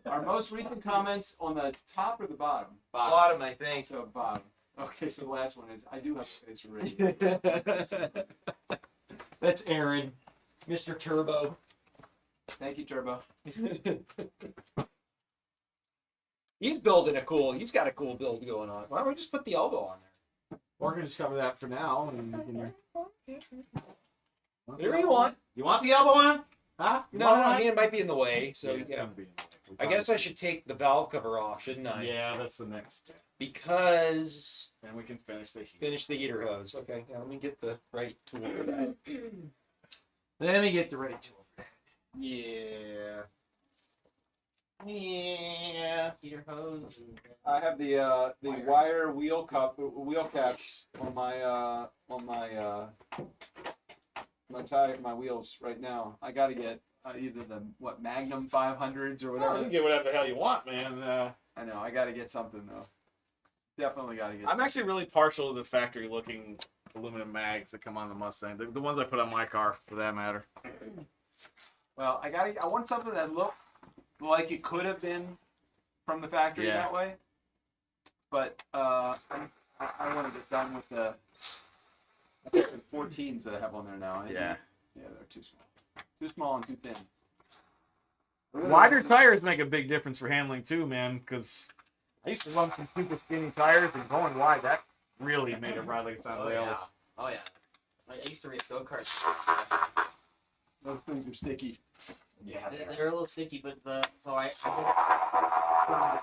Our most recent comments on the top or the bottom? Bottom, I think. So bottom. Okay, so the last one is I do have a face for radio. That's Aaron, Mr. Turbo. Thank you, Turbo. He's got a cool build going on. Why don't we just put the elbow on there? We're gonna just cover that for now. And Whatever you want. You want the elbow on? Huh? You No, want it I on? mean, it might be in the way, so it's yeah. gonna be in the way. I guess I should take the valve cover off, shouldn't I? Yeah, that's the next step. Because Then we can finish the heat. finish the heater hose. Okay, now let me get the right tool for that. Let me get the right tool for that. Yeah. Yeah. Heater hose. And, I have the wire wheel caps on my wheels right now. I got to get either the Magnum 500s or Oh, whatever. you can get whatever the hell you want, man. I know I got to get something though. Definitely got to get. I'm actually really partial to the factory-looking aluminum mags that come on the Mustang. The ones I put on my car, for that matter. Well, I want something that looked like it could have been from the factory Yeah. that way. But I want to get done with the 14s that I have on there now. Yeah. Yeah, they're too small. Too small and too thin. Wider tires make a big difference for handling too, man. Because I used to run some super skinny tires, and going wide, that really made it ride like it's on oh rails. yeah. Oh yeah. I used to race go-karts. Those things are sticky. Yeah. They're a little sticky, but so I from the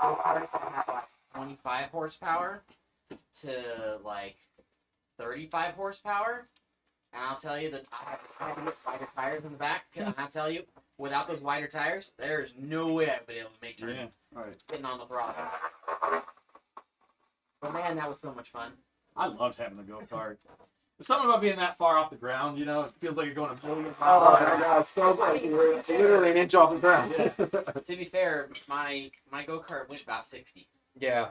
go-karts I have like 25 horsepower to like 35 horsepower, and I'll tell you that I had to get wider tires in the back. And I'll tell you, without those wider tires, there's no way I'd be able to make turns Yeah. All right. getting on the throttle. But man, that was so much fun. I loved having a go-kart. There's something about being that far off the ground, you know, it feels like you're going a million miles. God, so good. You're literally an inch off the ground. Yeah. To be fair, my go-kart went about 60. Yeah.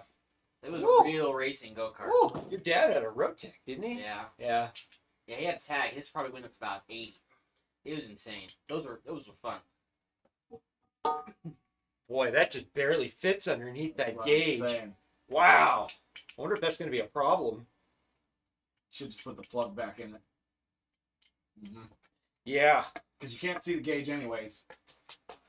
It was Woo. a real racing go-kart. Woo, your dad had a Rotec, didn't he? Yeah. Yeah. Yeah, he had a tag. His probably went up to about 80. It was insane. Those were fun. Boy, that just barely fits underneath that That's what I'm gauge. saying. Wow. I wonder if that's going to be a problem. Should just put the plug back in it. Mm-hmm. Yeah. Because you can't see the gauge anyways.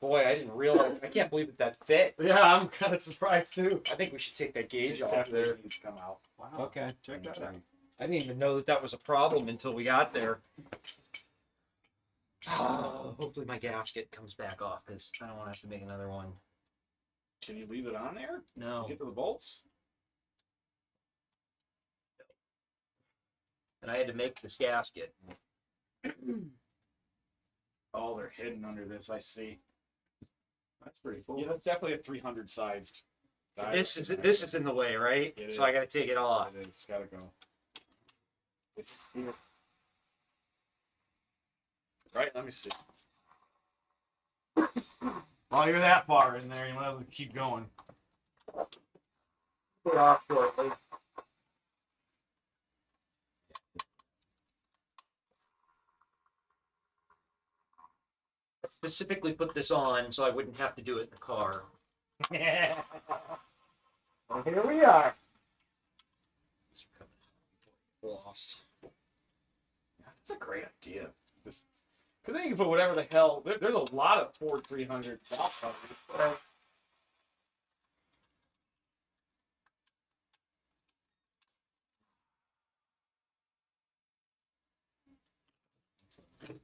Boy, I didn't realize. I can't believe that fit. Yeah, I'm kind of surprised too. I think we should take that gauge It off definitely there. needs to come out. Wow. Okay. Check that out. I didn't even know that that was a problem until we got there. Hopefully my gasket comes back off because I don't want to have to make another one. Can you leave it on there? No. Get to the bolts? And I had to make this gasket. Oh, they're hidden under this. I see. That's pretty cool. Yeah, that's definitely a 300 sized. This is in the way, right? It So I is. got to take it off. It's gotta go. Right, let me see. While you're that far in there, you might as well keep going. Put off shortly. I specifically put this on so I wouldn't have to do it in the car. Well, here we are. Lost. That's a great idea. Because then you can put whatever the hell. There's a lot of Ford 300 valve covers.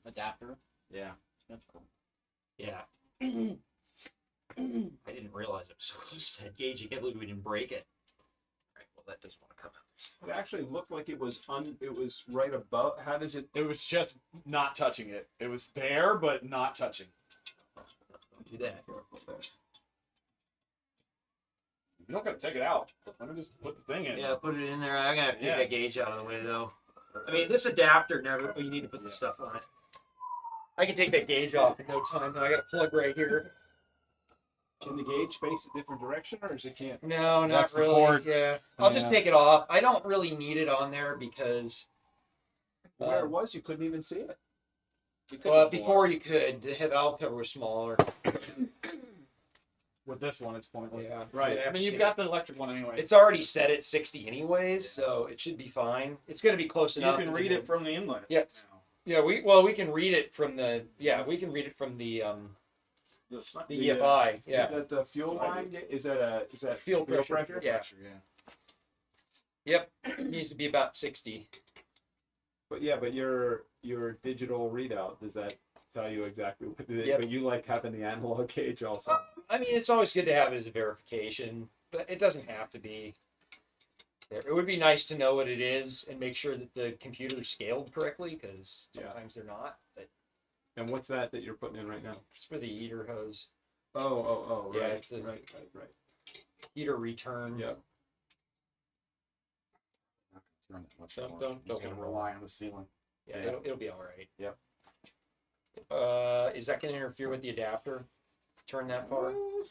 Adapter. Yeah. That's cool. Yeah. I didn't realize it was so close to that gauge. I can't believe we didn't break it. All right, well, that doesn't want to come out. It actually looked like it was right above. How does it? It was just not touching it. It was there, but not touching. Do that. You don't gotta take it out. Let me just put the thing in. Yeah, put it in there. I'm gonna have to take Yeah. that gauge out of the way though. I mean, this adapter never. You need to put the stuff on it. I can take that gauge off in no time. Though I got a plug right here. Can the gauge face a different direction, or is it can't? No, not That's the really. cord. Yeah, I'll just Yeah. take it off. I don't really need it on there because Where it was, you couldn't even see it. before you could, the valve cover was smaller. With this one, it's pointless. Yeah. Right. Yeah. I mean, you've got the electric one anyway. It's already set at 60 anyways, so it should be fine. It's going to be close you enough. can read it from the inlet. Yes. now. Yeah, we can read it from the The EFI. Yeah. Is that the fuel line? Is that Fuel fuel pressure. pressure? Yeah. yeah. Yep. It needs to be about 60. But your digital readout, does that tell you exactly what it is? Yep. But you like having the analog gauge also. I mean, it's always good to have it as a verification, but it doesn't have to be. It would be nice to know what it is and make sure that the computer's scaled correctly, because Yeah. sometimes they're not. But And what's that you're putting in right now? it's for the heater hose, Oh, Yeah, right, it's a- right. heater return. Yeah. Don't Just gonna rely on the ceiling. Yeah, Yeah. it'll be all right. Yep. Is that going to interfere with the adapter? Turn that far? We'll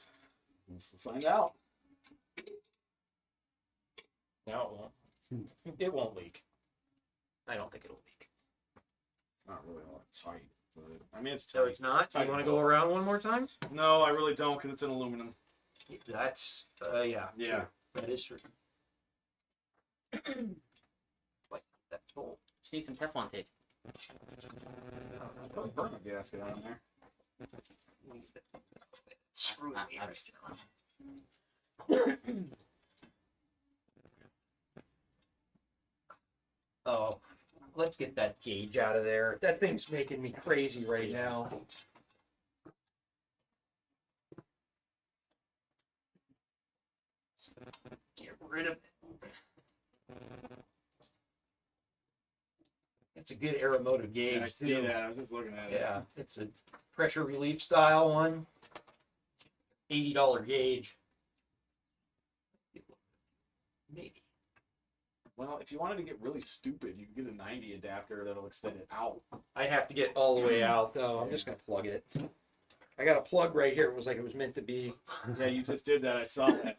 find out. No, it won't. It won't leak. I don't think it'll leak. It's not really all that tight, but I mean, it's tight. So it's not? Do you want to go around one more time? No, I really don't, because it's in aluminum. That's, yeah. Yeah. True. That is true. Like that bolt. Just need some Teflon tape. Put a burner gasket on there. Screw I- me. I- Oh, let's get that gauge out of there. That thing's making me crazy right now. Get rid of it. It's a good aeromotive gauge. Yeah, I see too. that. I was just looking at it. Yeah, it's a pressure relief style one. $80 gauge. Maybe. Well, if you wanted to get really stupid, you can get a 90 adapter that'll extend it out. I'd have to get all the way out though. I'm just gonna plug it. I got a plug right here. It was like it was meant to be. Yeah, you just did that. I saw that.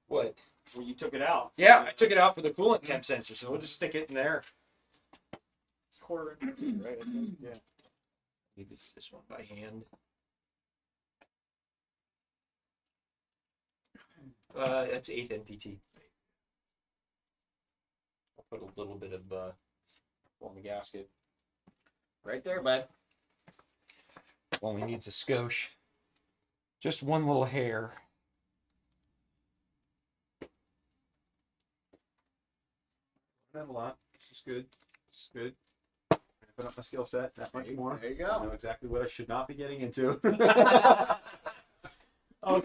What? Well, you took it out. Yeah, I took it out for the coolant temp sensor, so we'll just stick it in there. It's quarter inch, right? I think. Yeah. Maybe this one by hand. That's 8th NPT. I'll put a little bit of on the gasket. Right there, bud. Only needs a skosh. Just one little hair. Not a lot. This is good. This is good. Put up my skill set that much more. There you I go. know exactly what I should not be getting into. Oh,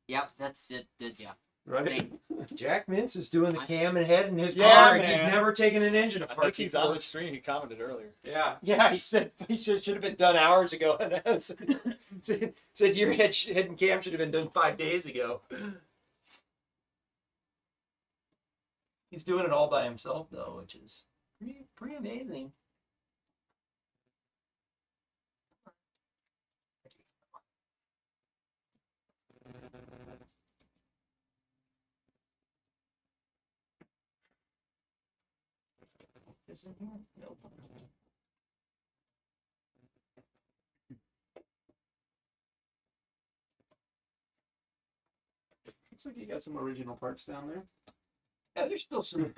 Yep, that's it. Yeah. Right? Thank- Jack Mintz is doing the cam and head in his Yeah, car, and man. he's never taken an engine I apart. think he's on the stream. He commented earlier. Yeah. He said he should have been done hours ago. said your head and cam should have been done 5 days ago. He's doing it all by himself though, which is pretty amazing. Is in here? Nope. Looks like you got some original parts down there. Yeah, there's still some.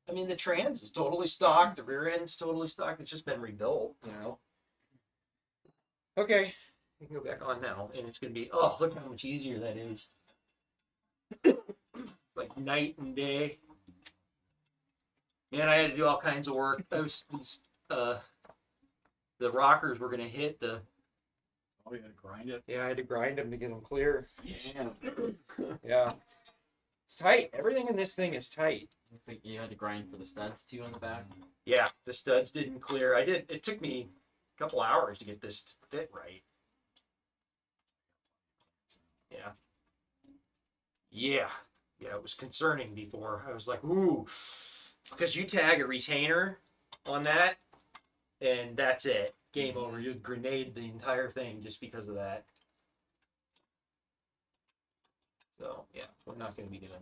I mean, the trans is totally stock. The rear end's totally stock. It's just been rebuilt, you know. Okay, we can go back on now, and it's gonna be. Oh, look how much easier that is. It's like night and day. Man, I had to do all kinds of work. Those the rockers were gonna hit the. Oh, you gotta grind it. Yeah, I had to grind them to get them clear. Yeah. Yeah, it's tight. Everything in this thing is tight. I think you had to grind for the studs too on the back. Yeah, the studs didn't clear. It took me a couple hours to get this to fit right. Yeah. Yeah. Yeah, it was concerning before. I was like, ooh, because you tag a retainer on that, and that's it. Game over. You grenade the entire thing just because of that. So, yeah, we're not going to be doing that.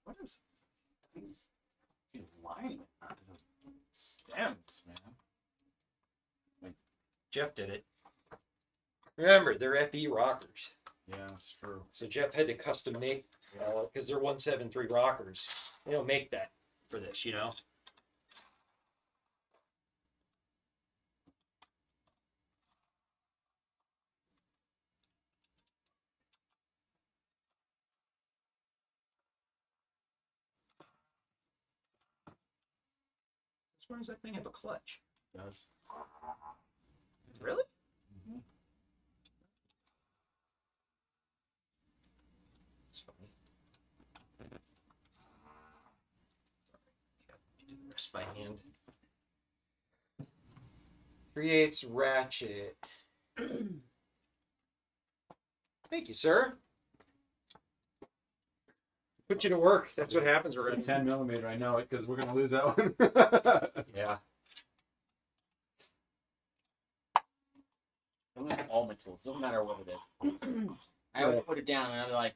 What is these alignment on the stems, man? Jeff did it. Remember, they're FE rockers. Yeah, that's true. So Jeff had to custom make, because they're 173 rockers. They don't make that for this, you know? Where does that thing have a clutch? Does. Really? Mhm. That's funny. Sorry. You do the rest by hand. 3/8 ratchet. Thank you, sir. Put you to work. That's what happens. We're It's gonna a 10mm. I know it because we're gonna lose that one. Yeah. I lose all my tools, no matter what it is. I always put it down and I'm like,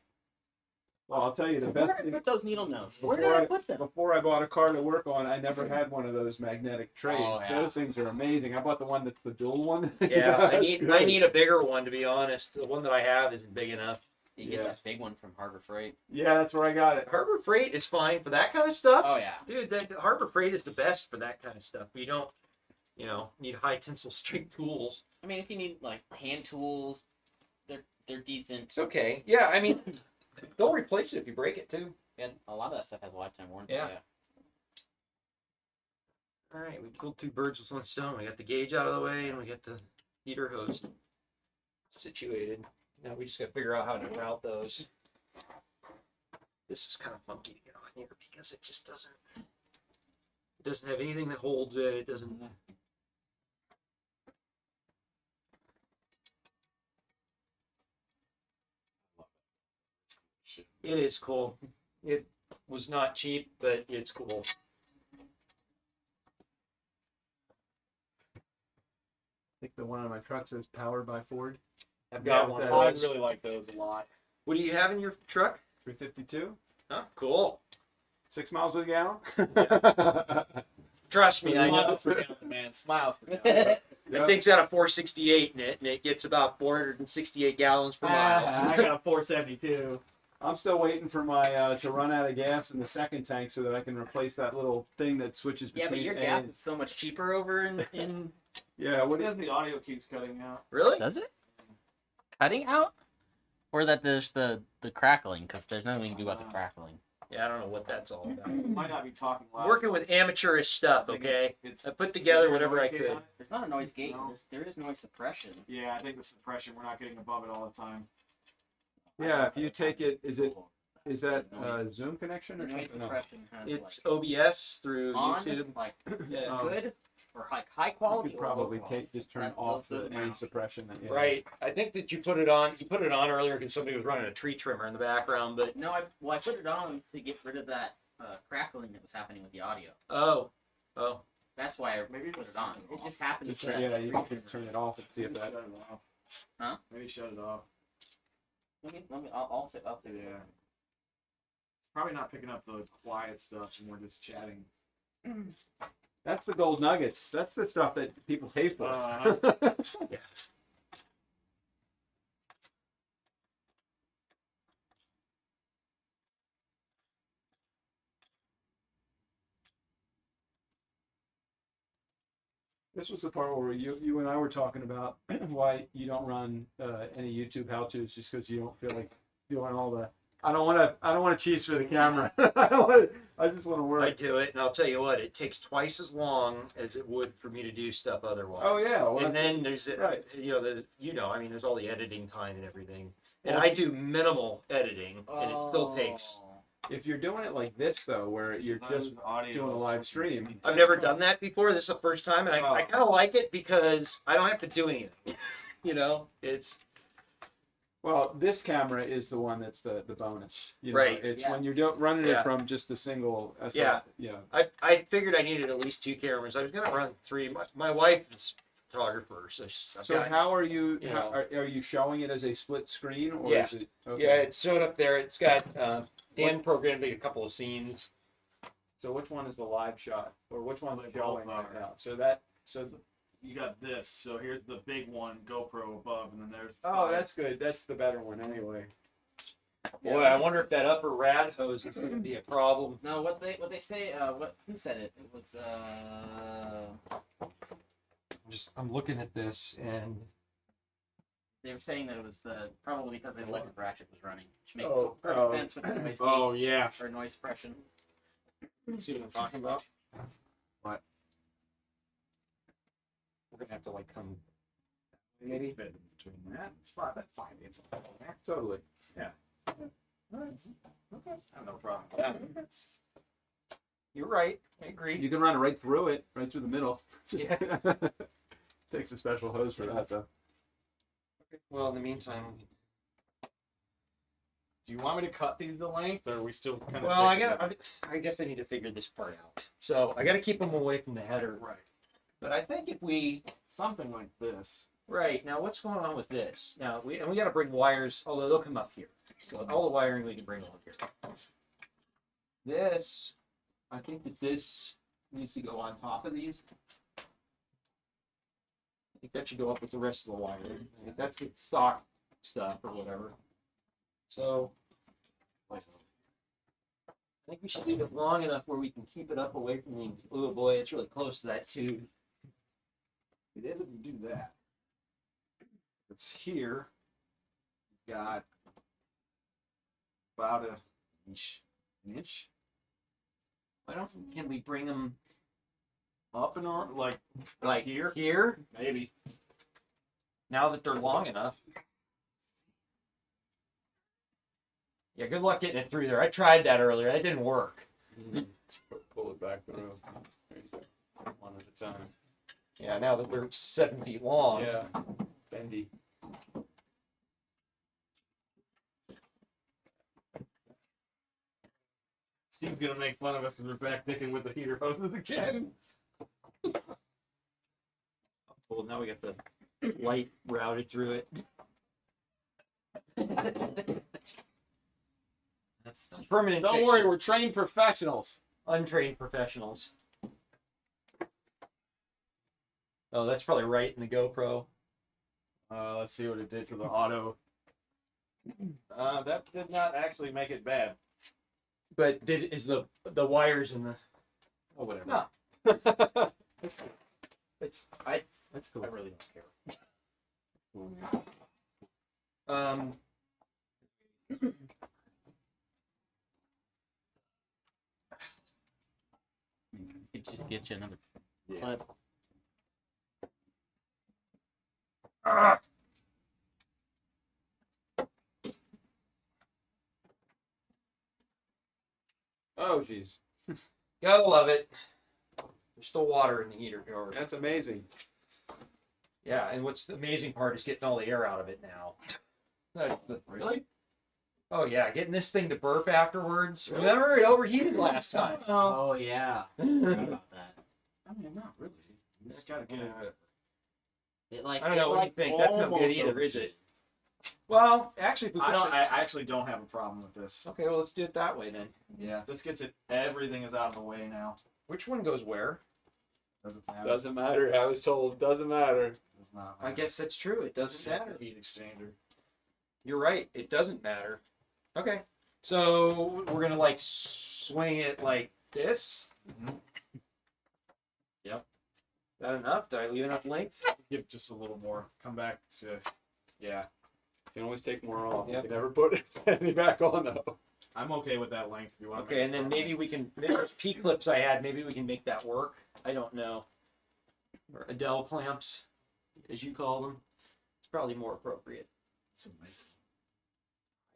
Well, I'll tell you the where best did I thing. put those needle nose? Where did Before I put them? Before I bought a car to work on, I never had one of those magnetic trays. Oh, yeah. Those things are amazing. I bought the one that's the dual one. Yeah, I That's need great. a bigger one, to be honest. The one that I have isn't big enough. You get Yeah. that big one from Harbor Freight. Yeah, that's where I got it. Harbor Freight is fine for that kind of stuff. Oh yeah. Dude, that Harbor Freight is the best for that kind of stuff. You don't, need high tensile straight tools. I mean, if you need like hand tools, they're decent. It's okay. Yeah, I mean, they'll replace it if you break it too. And a lot of that stuff has a lifetime warranty. Yeah. All right, we killed two birds with one stone. We got the gauge out of the way, and we got the heater hose situated. Now we just got to figure out how to route those. This is kind of funky to get on here because it just doesn't. It doesn't have anything that holds it. It doesn't. It is cool. It was not cheap, but it's cool. I think the one on my truck says powered by Ford. I've Yeah, got one of I those. really like those a lot. What do you have in your truck? 352, Huh? Cool. 6 miles a gallon. Trust me, I know. Smiles per gallon, man. Smiles per gallon. That Yeah. thing's got a 468 in it, and it gets about 468 gallons per mile. I got a 472. I'm still waiting for my to run out of gas in the second tank so that I can replace that little thing that switches Yeah, between. but your A gas and- is so much cheaper over in Yeah, what Because the audio keeps cutting out. Really? Does it? Cutting out? Or that there's the crackling? Because there's nothing we can do about the crackling. Yeah, I don't know what that's all about. Might not be talking loud. Working with amateurish stuff, I think okay? It's, I put together whatever I Is there a could. noise gate on it? There's not a noise gate. No. There is noise suppression. Yeah, I think the suppression, we're not getting above it all the time. Yeah, if you take it, is that Zoom connection The or noise something? No. suppression has It's OBS through like on, YouTube. like Yeah. good or like high You quality. could or low probably quality. just turn That- off those the don't noise count. suppression. Yeah. Right. I think that you put it on. You put it on earlier because somebody was running a tree trimmer in the background. But No, I put it on to get rid of that crackling that was happening with the audio. oh, That's why I Maybe put just it on. turn it It off. just happened Just to. turn, yeah, you can turn it off and see if Maybe that. shut it off. Huh? Maybe shut it off. I'll take Yeah. It's probably not picking up the quiet stuff and we're just chatting. That's the gold nuggets. That's the stuff that people pay for. yeah. This was the part where you and I were talking about why you don't run any YouTube how-tos, just because you don't feel like doing all the. I don't want to cheat for the camera. I just want to I work. do it, and I'll tell you what. It takes twice as long as it would for me to do stuff otherwise. Oh yeah. Well, And that's- then there's right. I mean, there's all the editing time and everything. And I do minimal editing, and it still takes. if you're doing it like this though, where you're just doing a live stream. I've never done that before. This is the first time, and I kind of like it because I don't have to do anything. It's Well, this camera is the one that's the bonus. Right. It's Yeah. when you're running Yeah. it from just a single. Yeah. Yeah. I figured I needed at least 2 cameras. I was gonna run 3. My wife is a photographer, so So how are you? you How, know. are you showing it as a split screen or Yeah. is it? Okay. Yeah, it's showed up there. It's got Dan programmed a couple of scenes. So which one is the live shot, or which one's They showing both right are. now? So You got this, so here's the big one, GoPro above, and then there's. oh, that's good. That's the better one anyway. Boy, I wonder if that upper rad hose is going to be a problem. No, what they say? Who said it? It was I'm looking at this, and they were saying that it was probably because the electric ratchet was running, which makes Oh, perfect oh. sense with the noise Oh gate yeah. or noise suppression. see what I'm talking about. What? We're gonna have to like come. Maybe bit between that. It's fine. That's fine. It's all there. Totally. Okay. I have no problem. Yeah. You're right. I agree. You can run it right through it, right through the middle. Yeah. Takes a special hose for that though. Well, in the meantime, Do you want me to cut these to length, or are we still kind of? well, I guess I need to figure this part out. So I got to keep them away from the header. Right. But I think if we Something like this. right now, what's going on with this? Now we got to bring wires, although they'll come up here. So all the wiring we can bring over here. This, I think that this needs to go on top of these. I think that should go up with the rest of the wiring. I think that's the stock stuff or whatever. So I think we should leave it long enough where we can keep it up away from the. Oh boy, it's really close to that tube. It is if you do that. It's here. You've got about an inch Why don't can we bring them up and on, like here? here, Here, maybe. now that they're long enough. Yeah, good luck getting it through there. I tried that earlier. That didn't work. Pull it back through. There you go. One at a time. Yeah, now that they're 7 feet long. Yeah. Bendy. Steve's gonna make fun of us because we're back dicking with the heater hoses again. Well, now we got the light routed through it. That's Permanent. Don't fixture. worry, we're trained professionals. Untrained professionals. Oh, that's probably right in the GoPro. Let's see what it did to the auto. That did not actually make it bad. But is the wires in the Oh, whatever. No. It's that's cool. I really don't care. Could just get you another Yeah. clip. Oh, jeez. Gotta love it. There's still water in the heater. Or, That's amazing. yeah, and what's the amazing part is getting all the air out of it now. That's the Really? Oh yeah, getting this thing to burp afterwards. Remember it overheated last time. Oh yeah. Forgot about that. I mean, not really. You just gotta get it. It like I don't know it, what you like, think. That's no good almost either, is overheated. it? Well, actually, if we I put don't. the- I actually don't have a problem with this. Okay, well let's do it that way then. Yeah, this gets it. Everything is out of the way now. Which one goes where? Doesn't matter. Doesn't matter. I was told doesn't matter. Does not I matter. guess that's true. It It's doesn't just matter. a heat exchanger. You're right. It doesn't matter. Okay. So we're gonna like swing it like this. Mhm. Yep. That enough? Did I leave enough length? Give it just a little more. Come back to. Yeah, You can always take more off. Yep. You can never put any back on though. I'm okay with that length. If you want. Okay, and then maybe we can. Maybe those P clips I had. Maybe we can make that work. I don't know. Or Adele clamps, as you call them. It's probably more appropriate. It's amazing.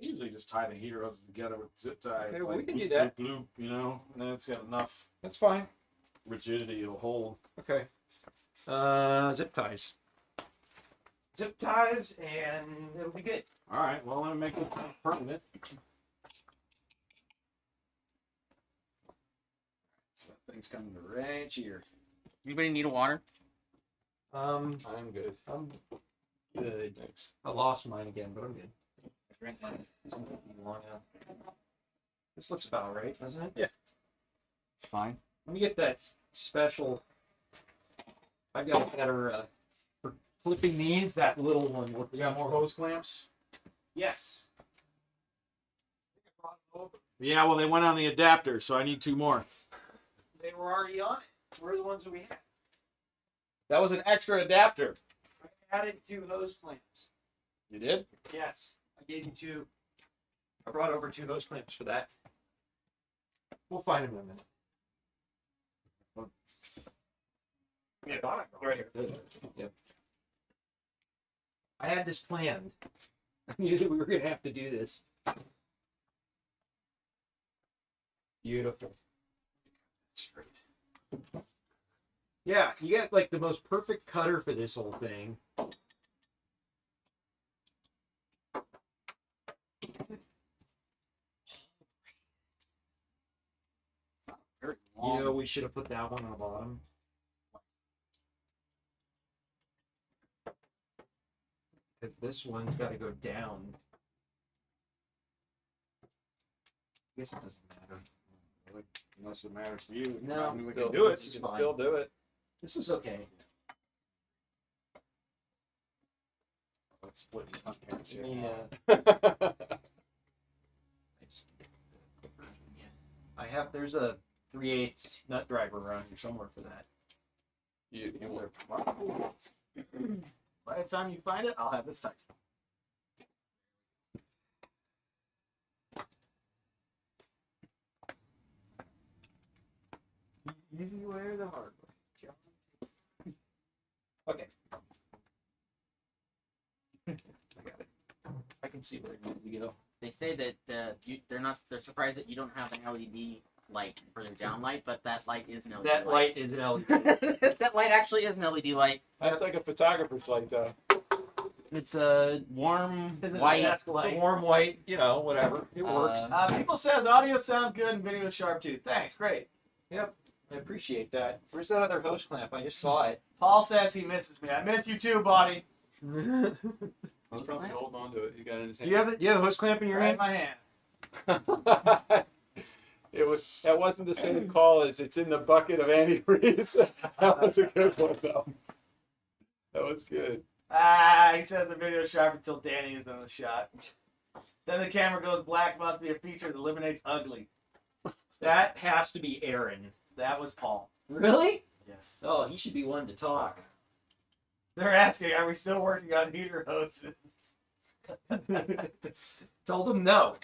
I usually just tie the heater hoses together with zip ties. Okay, well, we can bloop, do that. Bloop, bloop, you know, and then it's got enough That's fine. rigidity it'll hold. Okay. Zip ties. Zip ties, and it'll be good. All right. Well, let me make it permanent. So that thing's coming to right here. Anybody need a water? I'm good. good. Thanks. I lost mine again, but I'm good. Drink one. This looks about right, doesn't it? It's fine. Let me get that special. I've got a better for clipping these. That little one. We got more hose clamps. Yes. Yeah. Well, they went on the adapter, so I need 2 more. They were already on it. Where are the ones that we had? That was an extra adapter. I added 2 hose clamps. You did? Yes. I gave you 2. I brought over 2 hose clamps for that. We'll find them in a minute. Yeah. Right here. Yep. I had this planned. I knew that we were going to have to do this. Beautiful. Straight. Yeah, you got like the most perfect cutter for this whole thing. Very You long. know, we should have put that one on the bottom. Because this one's got to go down. I guess it doesn't matter. Unless it matters to you. No, I mean, we Still can do it. This You is can fine. still do it. This is okay. Let's split these on here. I mean, I have, there's a 3/8 nut driver around here somewhere for that. you want By the time you find it, I'll have this tight. Easy way or the hard way? Okay. I got it. I can see where it needs to go. They say that they're surprised that you don't have an LED light for your down light, but that light is an LED That light is an LED. that light actually is an LED light. That's like a photographer's light though. It's a warm white. It's a warm white, you know, whatever. It works. People says audio sounds good and video is sharp too. Thanks, great. Yep, I appreciate that. Where's that other hose clamp? I just saw it. Paul says he misses me. I miss you too, buddy. He's probably holding on to it. You got it in his Do you have a hose clamp in your Right in hand? my hand. That wasn't the same call as it's in the bucket of Andy Reese. That was a good one though. That was good. He says the video is sharp until Danny is in the shot. Then the camera goes black. Must be a feature that eliminates ugly. That has to be Aaron. That was Paul. Really? Yes. Oh, he should be one to talk. They're asking, are we still working on heater hoses? Tell them no.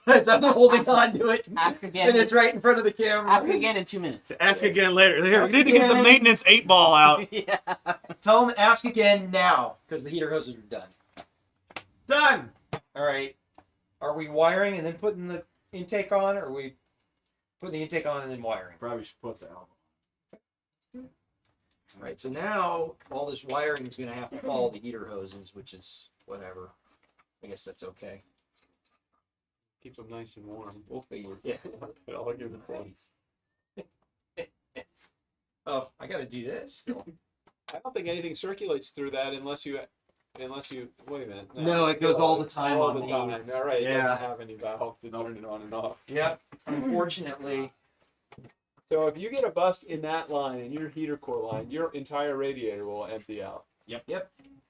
It's I'm holding on to it, Ask again. and it's right in front of the camera. Ask again in 2 minutes. Ask again later. Here, Ask we need to get the again. maintenance 8-ball out. Yeah. Tell them ask again now, because the heater hoses are done. Done. All right. Are we wiring and then putting the intake on, or are we putting the intake on and then wiring? Probably should put the album. All right. So now all this wiring is going to have to follow the heater hoses, which is whatever. I guess that's okay. Keep them nice and warm. We'll figure. Yeah. I'll give it points. Oh, I got to do this still. I don't think anything circulates through that unless you wait a minute. No, it goes all the time All on the these. time. All right. It Yeah. doesn't have any valve to turn it on and off. Yep. Unfortunately. So if you get a bust in that line, in your heater core line, your entire radiator will empty out.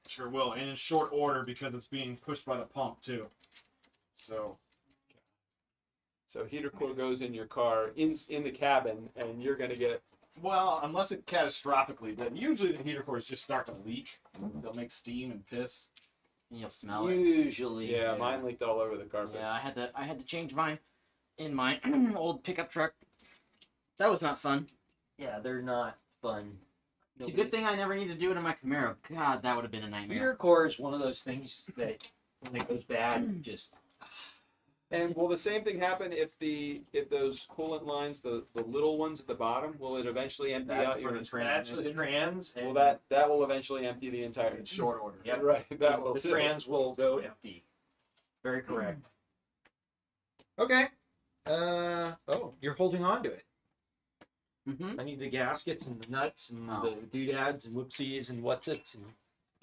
Sure will, and in short order because it's being pushed by the pump too. So heater core goes in your car, in the cabin, and you're gonna get. well, unless it catastrophically, but usually the heater cores just start to leak. They'll make steam and piss. You'll smell it. Usually. Yeah, mine leaked all over the carpet. Yeah, I had to change mine in my old pickup truck. That was not fun. Yeah, they're not fun. It's a good thing I never needed to do it in my Camaro. God, that would have been a nightmare. Heater core is one of those things that when it goes bad, just And will the same thing happen if those coolant lines, the little ones at the bottom, will it eventually empty That's out for your? the that's for the transmission. trans. Well, that will eventually empty the entire. In short order. Yep. Right. That will the too. trans will go empty. Very correct. Okay. Oh, you're holding on to it. Mm-hmm. I need the gaskets and the nuts and Oh. the doodads and whoopsies and what's its and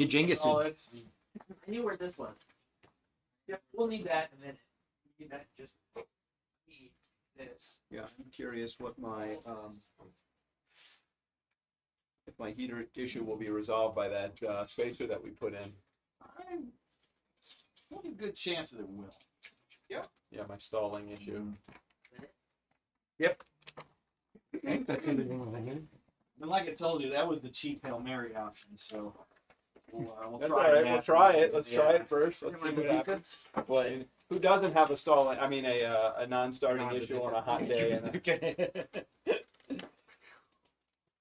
Gajingus. Oh, it's I knew where this was. Yep, we'll need that and then need that just need this. Yeah, I'm curious what my if my heater issue will be resolved by that spacer that we put in. I'm a good chance that it will. Yeah, my stalling issue. That's everything. But like I told you, that was the cheap Hail Mary option. So we'll That's try all right. that. We'll try it. Let's Yeah. try it first. Let's see what happens. Well, and who doesn't have a stalling? I mean, a non-starting issue on a hot day. And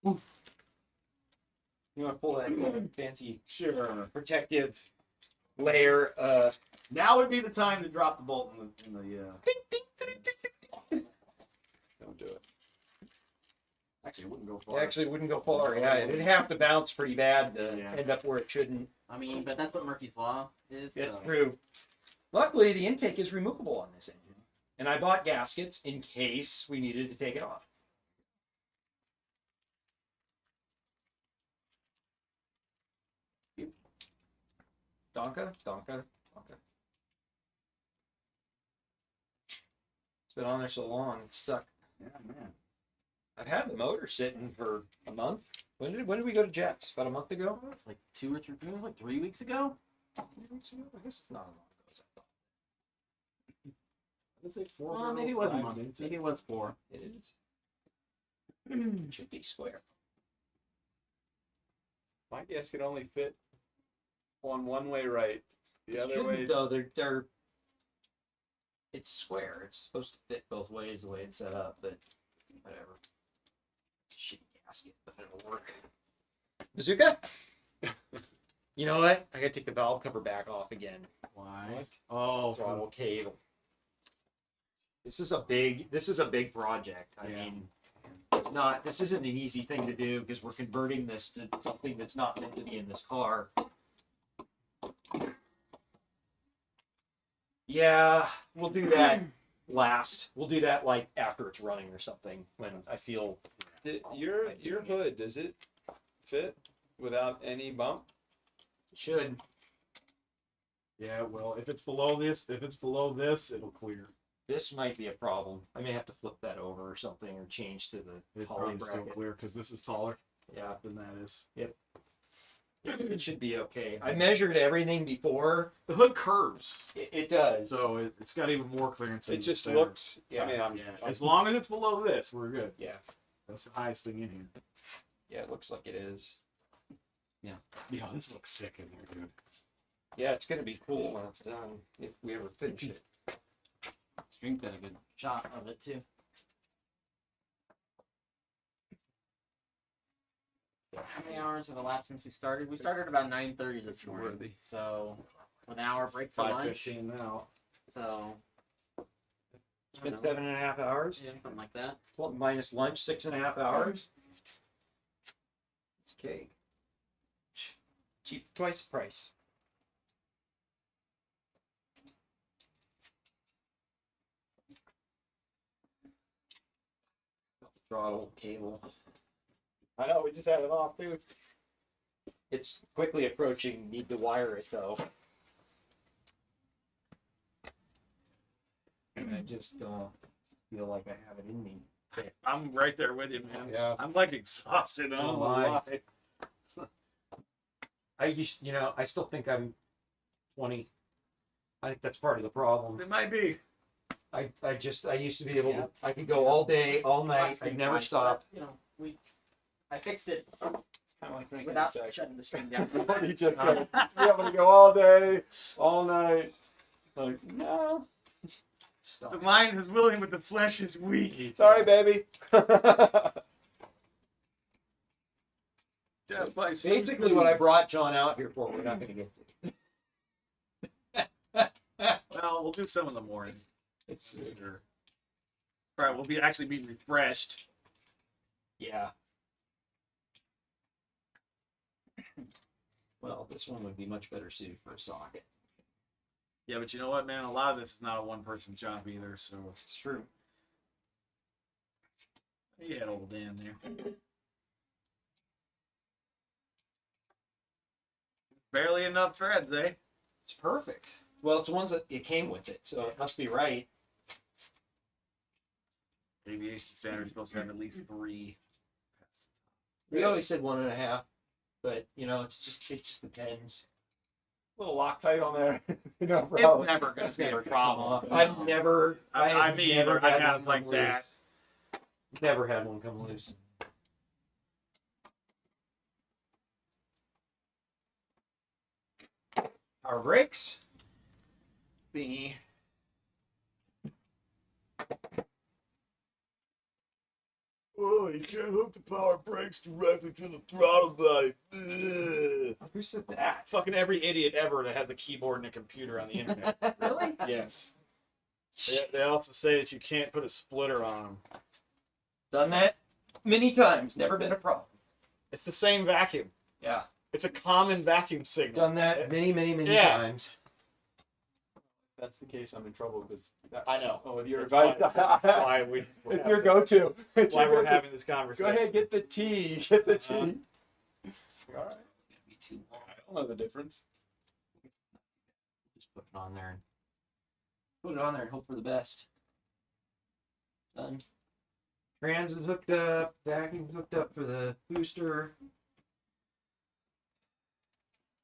You want to pull that fancy Sure. protective layer? Now would be the time to drop the bolt in the don't do it. Actually, it wouldn't go It far. actually wouldn't go far. Yeah, it'd have to bounce pretty bad to Yeah. end up where it shouldn't. I mean, but that's what Murphy's Law is. It's so. true. Luckily, the intake is removable on this engine, and I bought gaskets in case we needed to take it off. Donka, Donka, Donka. It's been on there so long, it's stuck. Yeah, man. I've had the motor sitting for a month. When did we go to Jeff's? About a month ago? It's like 2 or 3, like 3 weeks ago. 3 weeks ago? I guess it's not as long ago as I thought. It's like 4 Well, maybe it girls was a diving month. into Maybe it was 4. It is. It should be square. My gas could only fit on one way right. The other way. Shouldn't, though, they're it's square. It's supposed to fit both ways the way it's set up, but whatever. It's a shitty gasket, but it'll work. Bazooka? You know what? I gotta take the valve cover back off again. Why? Oh, throttle cable. This is a big project. I mean, this isn't an easy thing to do because we're converting this to something that's not meant to be in this car. Yeah, we'll do that last. We'll do that like after it's running or something when I feel. Your hood, does it fit without any bump? It should. Yeah, well, if it's below this, it'll clear. This might be a problem. I may have to flip that over or something or change to the It poly probably still bracket. clear because this is taller Yeah, than that is. it should be okay. I measured everything before. The hood curves, It does. so it's got even more clearance. in It the just center. looks. Yeah. I mean, Yeah, as long as it's below this, we're good. Yeah. That's the highest thing in here. Yeah, it looks like it is. Yo, this looks sick in here, dude. Yeah, it's gonna be cool when it's done if we ever finish it. Stream got a good shot of it too. How many hours have elapsed since we started? We started about 9:30 this morning. Worthy. So, an hour break for lunch. 5:15 now. So, It's been 7.5 hours. yeah, something like that. Well, minus lunch, 6.5 hours. It's okay. Cheap, twice the price. Throttle cable. I know, we just had it off, too. It's quickly approaching. Need to wire it though. And I just don't feel like I have it in me. I'm right there with you, man. Yeah. I'm like exhausted. I don't know So am I. why. I still think I'm 20. I think that's part of the problem. It might be. I used to be able Yeah. to, I could go all day, all night, Frame and never twice, stop. but, I fixed it Kind of like Frank without said. shutting the stream down. What he just said. Be able to go all day, all night. Like, no. Stop. The mind is willing, but the flesh is weak. Sorry, baby. Death by Basically, what I brought John out here for, we're not going to get to. Well, we'll do some in the morning. It's Sure. Right, we'll be actually be refreshed. Yeah. Well, this one would be much better suited for a socket. Yeah, but you know what, man? A lot of this is not a one-person job either, so It's true. you had old Dan there. Barely enough threads, eh? It's perfect. Well, it's the ones that it came with it, so it must be right. Aviation standard is supposed to have at least 3. We always said 1.5, but it just depends. Little Loctite on there. No It's problem. never going to be a problem. I've never. I have mean, never I had got one it like come that. loose. Never had one come loose. Power brakes. See. Oh, you can't hook the power brakes directly to the throttle body. Who said that? Fucking every idiot ever that has a keyboard and a computer on the internet. Really? Yes. They also say that you can't put a splitter on them. Done that many times. Never been a problem. It's the same vacuum. Yeah. It's a common vacuum signal. Done that many Yeah. times. If that's the case, I'm in trouble because I know. with your That's advice. why- that's why we're It's your go-to. It's why your we're go-to. having this Go conversation. ahead, get the tea. Get the tea. Uh-huh. All right. I don't know the difference. Just put it on there. Put it on there and hope for the best. Done. Trans is hooked up. Vacuum's hooked up for the booster.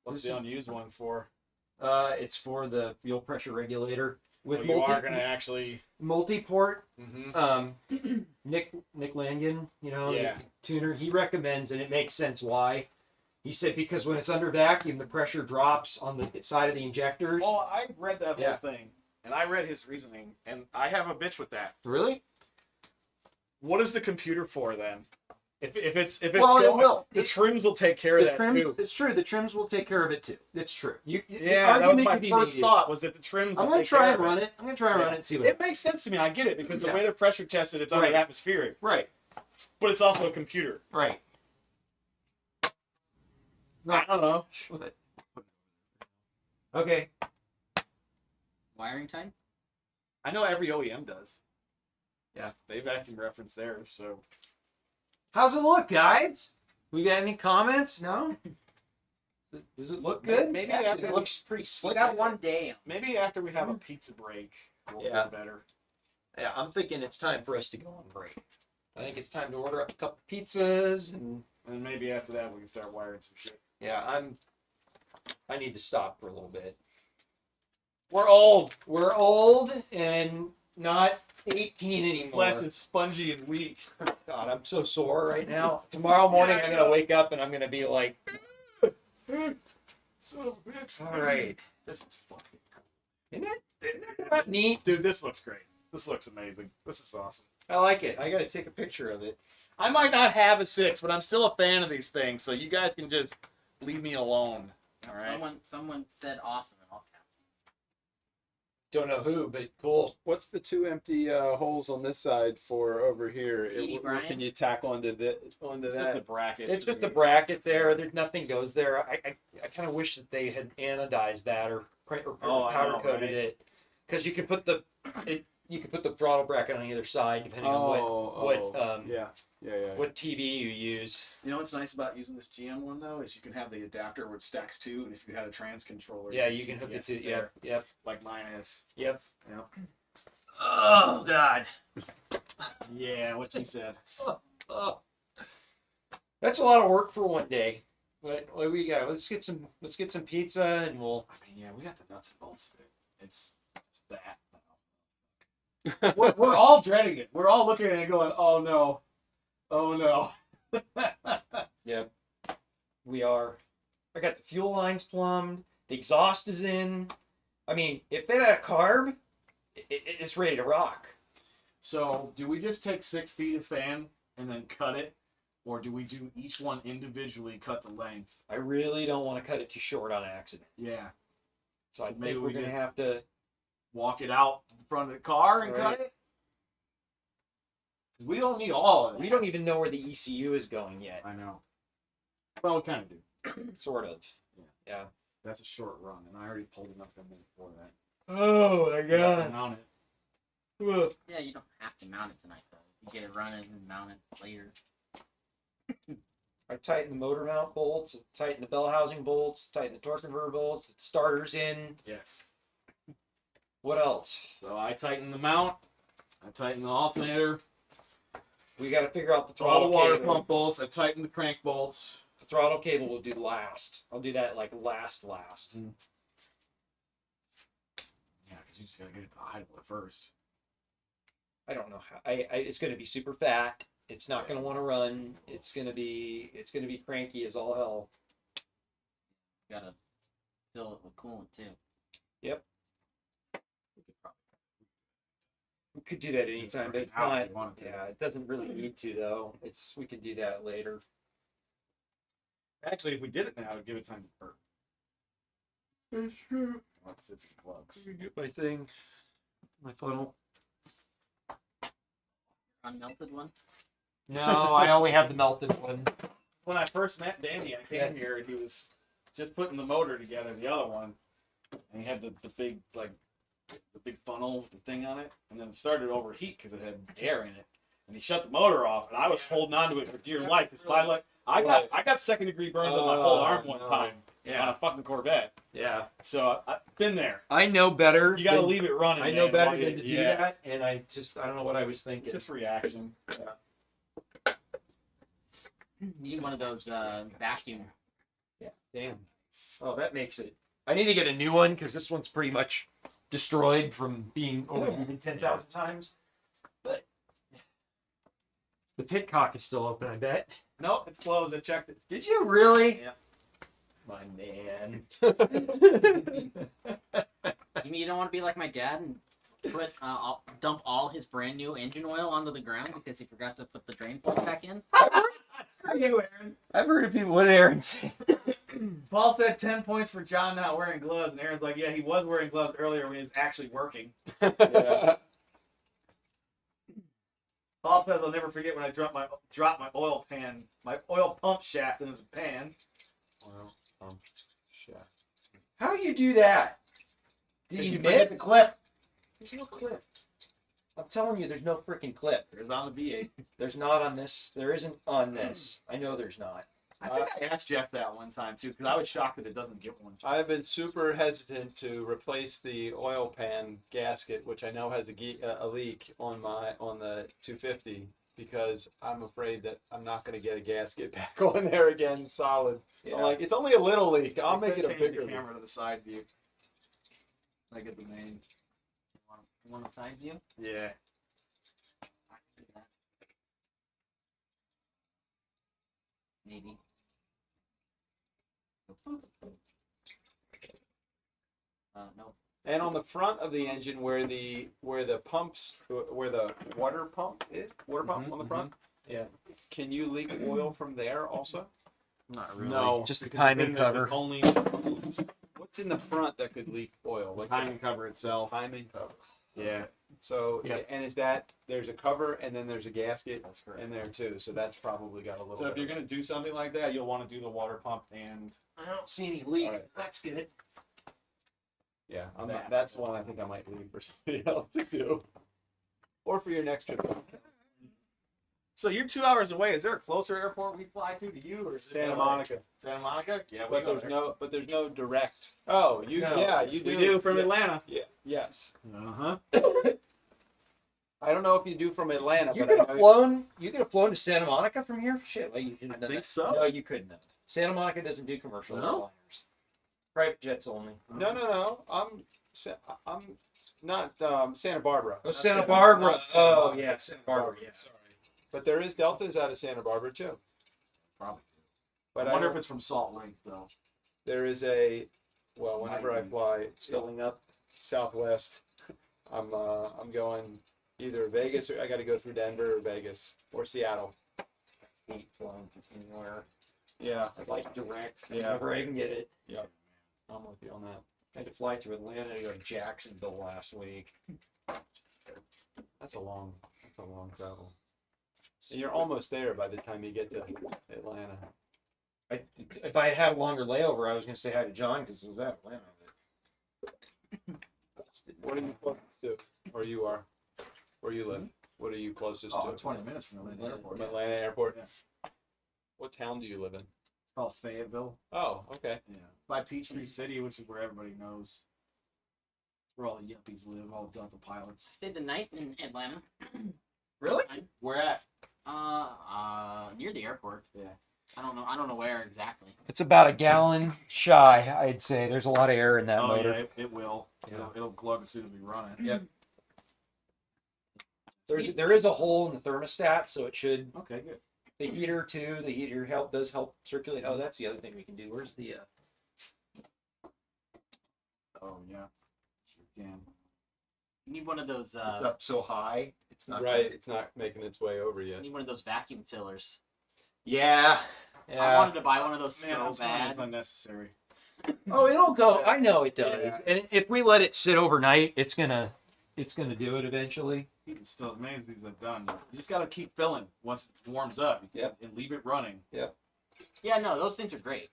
What's This the is- unused one for? It's for the fuel pressure regulator with Well, you are going to actually. multi-port. Mm-hmm. Nick Langen, Yeah. the tuner, he recommends, and it makes sense why. He said because when it's under vacuum, the pressure drops on the side of the injectors. Well, I read that Yeah. whole thing, and I read his reasoning, and I have a bitch with that. Really? What is the computer for then? If it's Well, it going, will. the trims will take care of The that trims, too. it's true. The trims will take care of it too. It's true. Yeah, the that was argument my could be first made. thought was that the trims. I'm will gonna take try care and of run it. I'm gonna try and run it and see what. It makes sense to me. I get it because the Yeah. way they're pressure tested, it's under Right. atmospheric, Right. but it's also a computer. Right. I don't know. With it. Okay. Wiring time? I know every OEM does. Yeah. They vacuum reference theirs, so. How's it look, guys? We got any comments? No? Does it look good? Maybe Actually, after it looks pretty We slick. got one day. Maybe after we have a pizza break, we'll Yeah. feel better. Yeah, I'm thinking it's time for us to go on break. I think it's time to order up a couple pizzas and And maybe after that, we can start wiring some shit. yeah, I need to stop for a little bit. We're old. We're old and not 18 anymore. Flesh is spongy and weak. God, I'm so sore right now. Tomorrow morning I'm gonna wake up and I'm gonna be like, Son of a bitch. all right, This is fucking cool. isn't that neat? Dude, this looks great. This looks amazing. This is awesome. I like it. I gotta take a picture of it. I might not have a 6, but I'm still a fan of these things, so you guys can just leave me alone. All right. Someone said awesome in all caps. Don't know who, but cool. What's the 2 empty holes on this side for over here? Edie What Bryan? can you tack onto that? Onto Just a that? bracket. It's just a bracket there. There's nothing goes there. I kind of wish that they had anodized that or Oh, I powder know, coated right? it, because you can put the throttle bracket on either side depending on what TV you use. You know what's nice about using this GM one though is you can have the adapter where it stacks 2, and if you had a trans controller, Yeah, you can hook it to. there, Yep. like mine is. Yep. Yep. Oh God. Yeah, what you said. Oh. That's a lot of work for one day. But what do we got? Let's get some pizza and we'll. I mean, yeah, we got the nuts and bolts of it. It's that. We're all dreading it. We're all looking at it going, oh no. Oh no. Yep. We are. I got the fuel lines plumbed. The exhaust is in. I mean, if they had a carb, it's ready to rock. So, do we just take 6 feet of fan and then cut it? Or do we do each one individually, cut the length? I really don't want to cut it too short on accident. Yeah. So I So think maybe we're we going to just- have to. Walk it out in front of the car and Right. cut it? 'Cause we don't need all of it. We don't even know where the ECU is going yet. I know. Well, we kind of do. Sort of. Yeah. Yeah. That's a short run, and I already pulled enough in before that. Oh my Mount it. Yeah, you don't have to mount it tonight though. You get it running and mount it later. I tighten the motor mount bolts, tighten the bell housing bolts, tighten the torque converter bolts, the starters in. Yes. What else? So I tighten the mount. I tighten the alternator. We got to figure out the All the throttle water cable. pump bolts. I tighten the crank bolts. The throttle cable will do last. I'll do that like last. Yeah, because you just gotta get it to idle at first. I don't know how. It's going to be super fat. It's not going to want to run. It's going to be cranky as all hell. You gotta fill it with coolant too. Yep. We could probably We could do that anytime, but it's Out if not. you wanted to. Yeah, it doesn't really need to though. We can do that later. Actually, if we did it now, it would give it time to burn. That's true. Once it's in plugs. Get my thing, my funnel. unmelted one. No, I only have the melted one. When I first met Danny, I came Yes. here and he was just putting the motor together, the other one, and he had the big the big funnel with the thing on it, and then it started to overheat because it had air in it, and he shut the motor off, and I was holding on to it for dear life. Cause I got 2nd-degree burns on my whole arm one no. time on a fucking Corvette. Yeah. So I've been there. I know better. You got to than- leave it running. I know man, better while than to do that, and I don't know what I was thinking. Just reaction. You need one of those vacuum. Damn. Oh, that makes it. I need to get a new one because this one's pretty much destroyed from being overheated 10,000 times. But the pit cock is still open, I bet. Nope, it's closed. I checked it. Did you really? Yeah. My man. You mean you don't want to be like my dad and dump all his brand new engine oil onto the ground because he forgot to put the drain plug back in? Screw you, Aaron. I've heard of people. What did Aaron say? Paul said 10 points for John not wearing gloves, and Aaron's like, yeah, he was wearing gloves earlier when he was actually working. Yeah. Paul says I'll never forget when I dropped my oil pump shaft into the pan. How do you do that? Did you forget miss? the clip. There's no clip. I'm telling you, there's no freaking clip. There's on the V8. There's not on this. There isn't on this. I know there's not. I think I asked Jeff that one time too, because I was shocked that it doesn't get one. I've been super hesitant to replace the oil pan gasket, which I know has a leak on the 250, because I'm afraid that I'm not going to get a gasket back on there again solid. Yeah. I'm like, it's only a little leak. I'll make it a Change bigger the leak. camera to the side view. I get the main. You want a side view? Yeah. I can do that. Maybe. No. And on the front of the engine, where the pumps, where the water pump is, on the front. Yeah. Can you leak oil from there also? Not really. No. Just the Because timing it's in cover. It's only What's in the front that could leak oil? the timing cover itself. timing cover. Yeah, So, Yep. and is that, there's a cover and then there's a gasket that's correct. in there too, so that's probably got a little So if bit you're gonna do something like that, you'll want to do the water pump and I don't see any leaks. Alright. That's good. yeah, that. that's one I think I might leave for somebody else to do. Or for your next trip. So you're 2 hours away. Is there a closer airport we fly to you, or is it Santa LA? Monica. Santa Monica? Yeah, But we there's no direct. Oh, you No, yeah, Yes, you we do from yeah, Atlanta. Yeah, yes. Uh huh. I don't know if you do from Atlanta, You but could have flown. You could have flown to Santa Monica from here. Shit, well, you could have I done think that. so. No, you couldn't have. Santa Monica doesn't do commercial No? airliners. Private jets only. no. I'm not Santa Barbara. Oh, Santa Not Barbara. Santa Oh, Monica. yeah, Santa Barbara. Yeah. Sorry. But there is Deltas out of Santa Barbara too. Probably. But I wonder don't- if it's from Salt Lake though. there is a, well, whenever I Might be. fly Filling up. Southwest, I'm going either Vegas, or I got to go through Denver or Vegas or Seattle. Hate flying to anywhere. Yeah, I'd like direct. Yeah. Whenever I can get it. I'm with you on that. I had to fly through Atlanta to go to Jacksonville last week. That's a long travel. And you're almost there by the time you get to Atlanta. If I had a longer layover, I was going to say hi to John because he was at Atlanta. What are you closest to? Or you are? Where you live? What are you closest Oh, to? 20 minutes from Atlanta Airport. From Atlanta Airport. Yeah. What town do you live in? It's called Fayetteville. Oh, okay. Yeah. By Peachtree City, which is where everybody knows. Where all the yuppies live, all the Delta pilots. Stayed the night in Atlanta. Really? Where at? Near the airport. Yeah. I don't know where exactly. It's about a gallon shy, I'd say. There's a lot of air in that Oh motor. yeah, it will. It'll glug as soon as we run it. Yep. There is a hole in the thermostat, so it should. Okay, good. The heater too. The heater does help circulate. Oh, that's the other thing we can do. Where's the? Oh yeah. Sure can. You need one of those. It's up so high. It's not Right, it's not making its way over You yet. need one of those vacuum fillers. Yeah. I Yeah. wanted to buy one of those Man, so I'm telling you, it's bad. unnecessary. Oh, it'll go. I know it does. Yeah. And if we let it sit overnight, it's gonna do it eventually. You can still amazed these I've done. You just gotta keep filling once it warms up. Yep. And leave it running. Yeah, no, those things are great.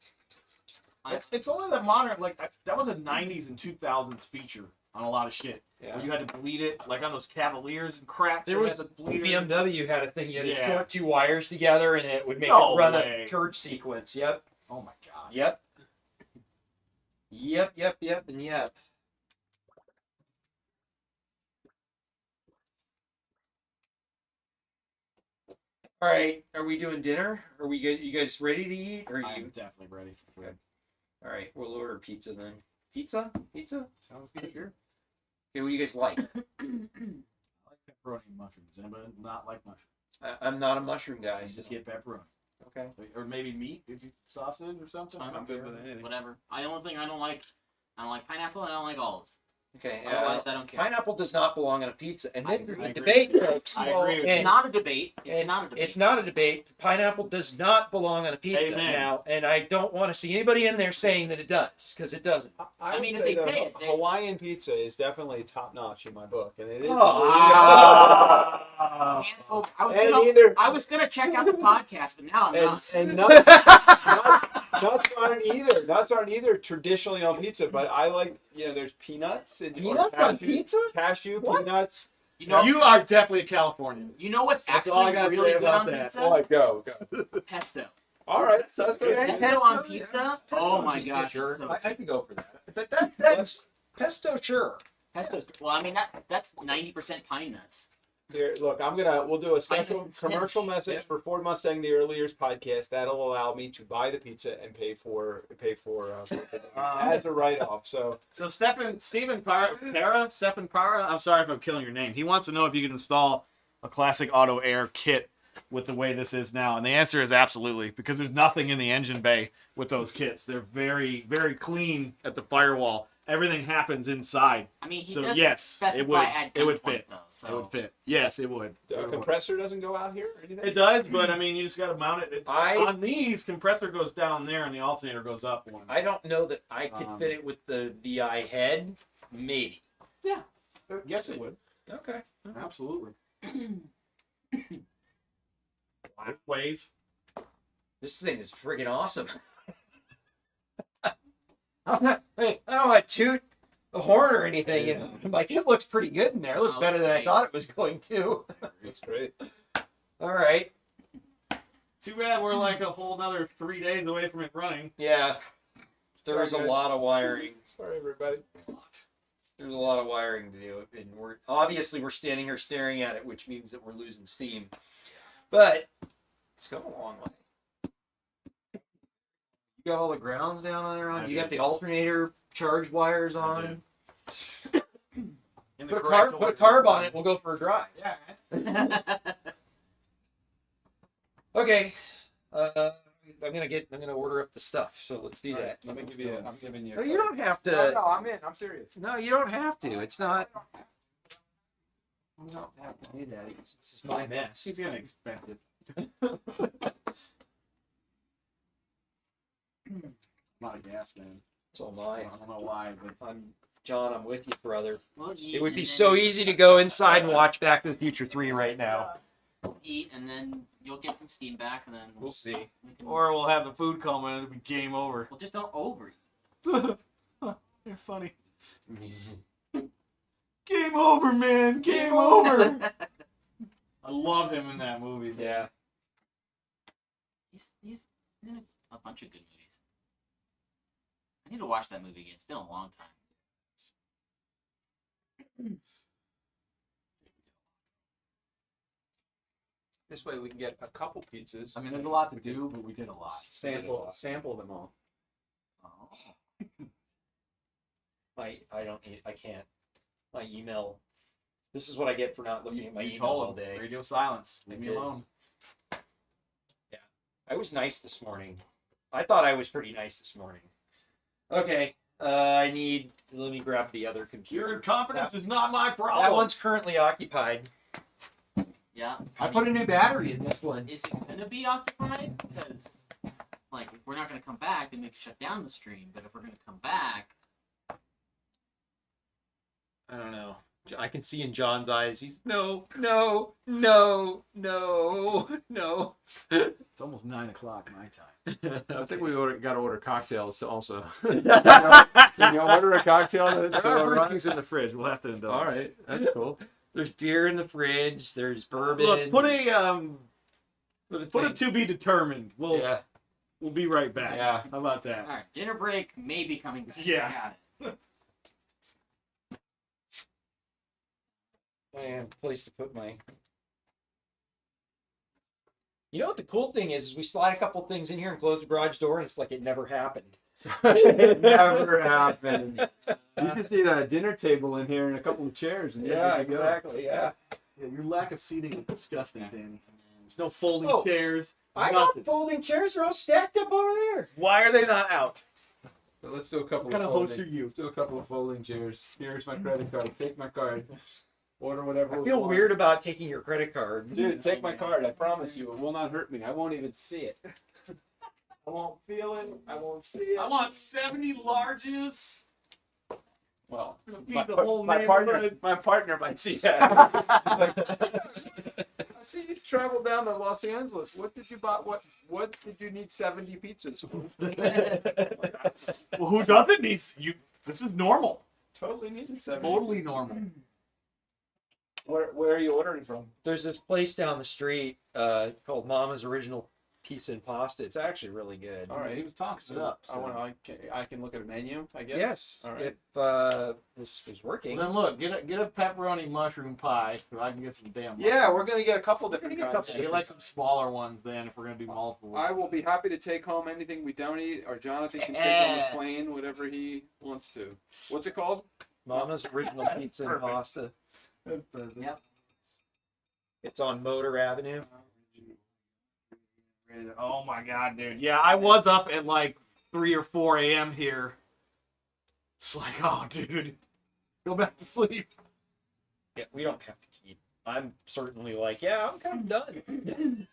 It's only the modern that was a 90s and 2000s feature on a lot of shit. Yeah. Where you had to bleed it like on those Cavaliers and crap. There they was had the The bleeder. BMW had a thing. You had to Yeah. short two wires together, and it would make No it run way. a turd sequence. Yep. Oh my god. Yep. Yep. And yep. All right. Are we doing dinner? Are we good? You guys ready to eat? Or are I'm you? definitely ready for food. All right. We'll order pizza then. Pizza? Pizza? Sounds good here. Okay. What do you guys like? I like pepperoni and mushrooms. Anybody not like mushrooms? I'm not a mushroom guy. Just get pepperoni. Okay. Or maybe meat if you sausage or something. I'm I'm good with anything. Whatever. The only thing I don't like pineapple and I don't like olives. Okay. Otherwise, I don't care. Pineapple does not belong on a pizza, and I this is agree. the debate, folks. I agree with It's And- not a debate. It's and not a debate. It's not a debate. Pineapple does not belong on a pizza Amen. now, and I don't want to see anybody in there saying that it does, because it doesn't. I would mean, if say they the say it, they- Hawaiian pizza is definitely top notch in my book, and it is. Canceled. And either I was gonna check out the podcast, but now I'm not. and nuts, Nuts aren't either traditionally on pizza, but I like, there's peanuts and Peanuts on pizza? Cashew What? peanuts. You know, You are definitely a Californian. you know what's That's all I actually gotta really say good about on that. pizza? Oh, go. Pesto. All right, pesto. Pesto on pizza? Oh on my pizza, gosh. sure. it's so I can go for that. But that's pesto, sure. Pesto's, well, I mean, that's 90% pine nuts. Here, look, we'll do a special Pine nuts and commercial spinach. message for Ford Mustang the Early Years podcast. That'll allow me to buy the pizza and pay for as a write-off. So Stephen Para, I'm sorry if I'm killing your name. He wants to know if you can install a classic auto air kit with the way this is now. And the answer is absolutely, because there's nothing in the engine bay with those kits. They're very, very clean at the Firewall. Everything happens inside. I mean, he So, does yes, specify it would- at it would gunpoint, fit. though, so. It would fit. Yes, it would. the compressor doesn't go out here or anything? It does, but I mean, you just got to mount it. I On these, compressor goes down there and the alternator goes up one. don't know that I could fit it with the VI head. Maybe. Yes, it would. Okay. Absolutely. Ways. This thing is friggin' awesome. Hey, I don't want to toot the horn or anything. Like, it looks pretty good in there. It looks better than I thought it was going to. That's great. All right. Too bad we're like a whole another 3 days away from it running. Yeah. There's a Sorry, guys. lot of wiring. Sorry, everybody. There's a lot of wiring to do, and we're standing here staring at it, which means that we're losing steam. But it's come a long way. You got all the grounds down there on. You got the alternator charge wires on. In the Put a correct put a order. carb on it. We'll go for a drive. Yeah. Okay. I'm gonna order up the stuff. So let's do All right, that. let me give you. I'm giving you. No, you don't have No, to. no, I'm in. I'm serious. No, you don't have to. It's not. You don't have to do that. This is my mess. She's getting expensive. A lot of gas, man. So am I I. don't know why, but John, I'm with you, brother. We'll eat, It would and be then so easy to go inside and watch Back to the Future 3 right now. eat, and then you'll get some steam back, and then We'll see. we can, or we'll have the food come and it'll be game over. well, just don't overeat. You're funny. Game over, man. Game over. I love him in that movie. Yeah. He's in a bunch of good movies. I need to watch that movie again. It's been a long time. This way we can get a couple pizzas. I mean, there's a lot to do, but we did a lot. Sample them all. Oh. I can't. My email. This is what I get for not looking at my You email told all him. day. Radio silence. I Leave me did. alone. I was nice this morning. I thought I was pretty nice this morning. Okay. Let me grab the other computer. Your incompetence is not my problem. That one's currently occupied. Yeah. I put a new battery in this one. Is it gonna be occupied? Because, like, if we're not gonna come back, then maybe shut down the stream. But if we're gonna come back, I don't know. I can see in John's eyes. He's no. It's almost 9 o'clock my time. I think we got to order cocktails also. There's Can you order a cocktail? There to are run? brewskis in the fridge. We'll have to indulge. All right, that's cool. beer in the fridge. There's bourbon. Look, put a to be determined. Yeah. We'll be right back. Yeah. How about that? all right, dinner break may be coming back. Yeah. Got it. I have a place to put my. You know what the cool thing is we slide a couple things in here and close the garage door, and it's like it never happened. It never happened. You just need a dinner table in here and a couple of chairs, and you're good to go. exactly. Yeah. Yeah, your lack of seating is disgusting, Danny. There's no folding Oh, chairs. I Nothing. got folding chairs. They're all stacked up over there. Why are they not out? So let's do a couple What kind of of host folding. are you? Let's do a couple of folding chairs. Here's my credit card. Take my card. Order whatever. I we feel want. weird about taking your credit card. Dude, take my card. I promise you, it will not hurt me. I won't even see it. I won't feel it. I won't see it. I want 70 larges. Well, Gonna feed the whole my partner neighborhood. might see that. see you travel down to Los Angeles. What did you buy? What did you need 70 pizzas for? Well, who doesn't need you? This is normal. Totally needed 70. Totally normal. Where are you ordering from? There's this place down the street called Mama's Original Pizza and Pasta. It's actually really good. All right. He was talking it up. I can look at a menu, I guess. Yes. All right. If this was working. Well, then look, get a pepperoni mushroom pie so I can get some damn. Yeah, we're gonna get a couple different We're gonna kinds. get a Yeah, get like some smaller ones then if we're gonna do multiple. I will be happy to take home anything we don't eat, or Jonathan can take on the plane, whatever he wants to. What's it called? Mama's Original Pizza and Perfect. Pasta. Yep. It's on Motor Avenue. Oh my god, dude. Yeah, I was up at like 3 or 4 a.m. here. It's like, oh, dude, go back to sleep. Yeah, we don't have to keep. I'm certainly like, yeah, I'm kind of done.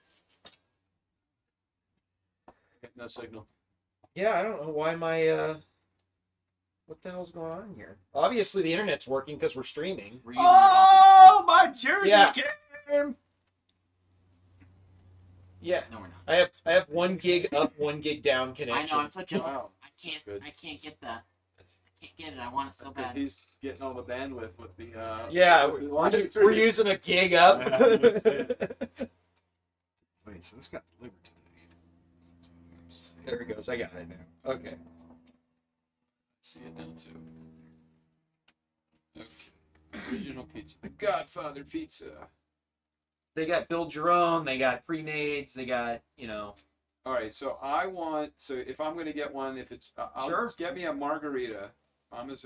No signal. Yeah, I don't know why my what the hell's going on here? Obviously, the internet's working because we're streaming. We're using it all my jersey Yeah. game. Yeah, No, we're not. I have 1 gig up, 1 gig down I connection. know. I'm so jealous. Wow. Good. I can't get that. I can't get it. I want it so Because bad. he's getting all the bandwidth with the. Yeah, with the we're, live we're stream. using a gig up. Yeah, no shit. Wait, so this got delivered today. There it goes. I got it now. Okay. See it now too. Okay. Original pizza. The Godfather pizza. They got build your own. They got pre-mades. They got, All right, so I want. So if I'm gonna get one, if it's, Sure. get me a margarita. Mama's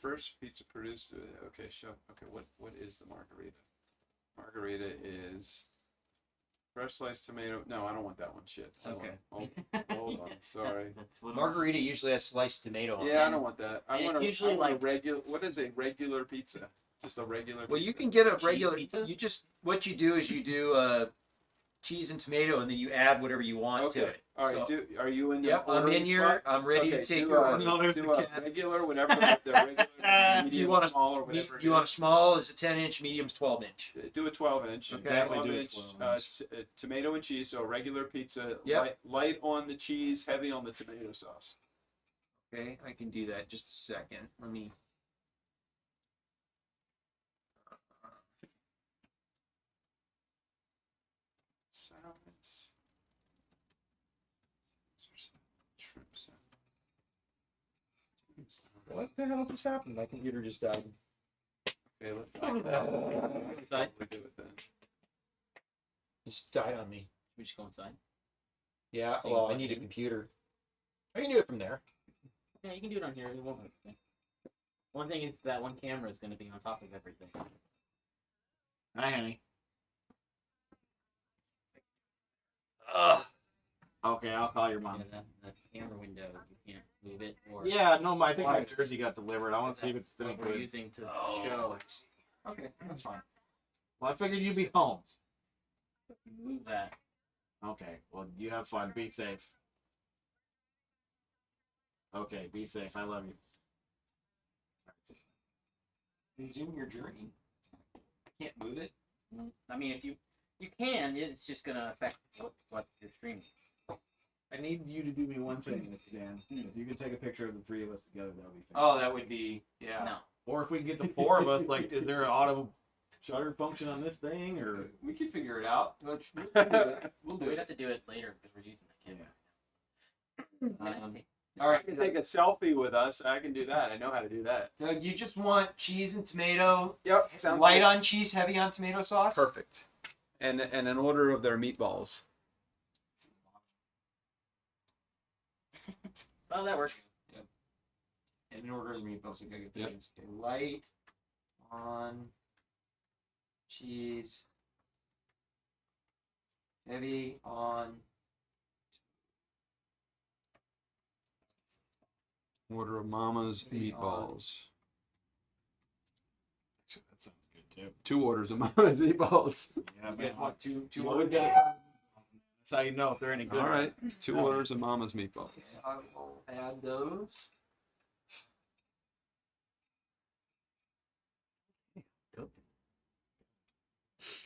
first pizza produced. Okay, show. Okay, what is the margarita? Margarita is fresh sliced tomato. No, I don't want that one. Shit. Okay. Hold on. Sorry. That's what margarita usually has sliced tomato on it. Yeah, I don't want that. I And want it's a usually I want like- a regular. What is a regular pizza? Just a regular. Well, you pizza. can get a Cheese regular. pizza? You just what you do is you do cheese and tomato, and then you add whatever you want to it. All right. So- Are you in the Yep, I'm ordering in here. spot? I'm ready Okay, to take do your a- order. No, there's do the a cat. regular, whatever the regular, medium, Do you want a small, or whatever. You want a small? Is a 10-inch? Medium's 12-inch. Do a 12-inch. Okay. Definitely do a 12-inch, 12-inch. tomato and cheese, so a regular pizza. Yep. Light on the cheese, heavy on the tomato sauce. Okay, I can do that. Just a second. Let me. Salads. Shrimp salad. What the hell just happened? My computer just died. Okay, let's. Inside? We do it then. It just died on me. We just go inside. Yeah. So you Well, I plug need a in? computer. I can do it from there. Yeah, you can do it on here. It won't hurt anything. One thing is that one camera is going to be on top of everything. Hi, honey. Ugh. Okay, I'll call your mom. Yeah, that camera window, you can't move it or. Yeah, no, I think my Why? jersey got delivered. I want to see if it's That's still what we're good. using to Oh. show. Okay, that's fine. Well, I figured you'd be home. Move that. Okay, well, you have fun. Be safe. Okay, be safe. I love you. Resume your journey. Can't move it. I mean, if you can, it's just going to affect what you're streaming. I need you to do me one thing, Mr. Dan. If you could take a picture of the three of us together, that would be fantastic. Oh, that would be No. Or if we can get the four of us, like, is there an auto shutter function on this thing, or? We can figure it out. We'll do We'd have to do it later because we're using the camera. All I right. can take a selfie with us. I can do that. I know how to do that. Doug, you just want cheese and tomato. Yep. Sounds Light good. on cheese, heavy on tomato sauce. Perfect. And an order of their meatballs. Oh, that works. In order of meatballs, you gotta get Yep. things. Okay, light on cheese, heavy on. Order of Mama's meatballs. That sounds good too. 2 orders of Mama's meatballs. Yeah, You man. guys want two You orders? would get it. That's how you know if they're any good. All right. 2 orders of Mama's meatballs. I will add those.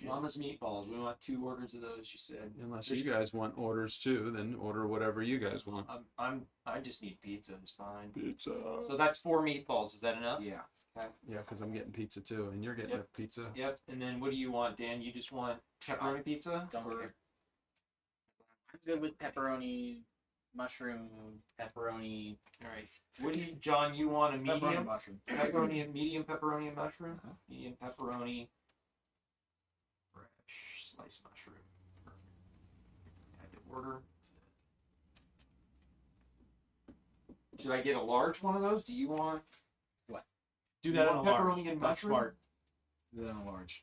Mama's meatballs. We want 2 orders of those. You said. Unless you guys want orders too, then order whatever you guys want. I just need pizza. It's fine. Pizza. So that's 4 meatballs. Is that enough? Yeah. Yeah, because I'm getting pizza too, and you're getting Yep. a pizza. Yep. And then what do you want, Dan? You just want pepperoni pizza? Don't Or- care. I'm good with pepperoni, mushroom, pepperoni. All right. What do you, John? You want a Pepperoni medium? mushroom. Pepperoni and medium pepperoni and mushroom. Medium pepperoni. Fresh sliced mushroom. Perfect. Add to order. Should I get a large one of those? Do you want? What? Do Do you that on want a pepperoni large. and That's mushroom? smart. Do that on a large.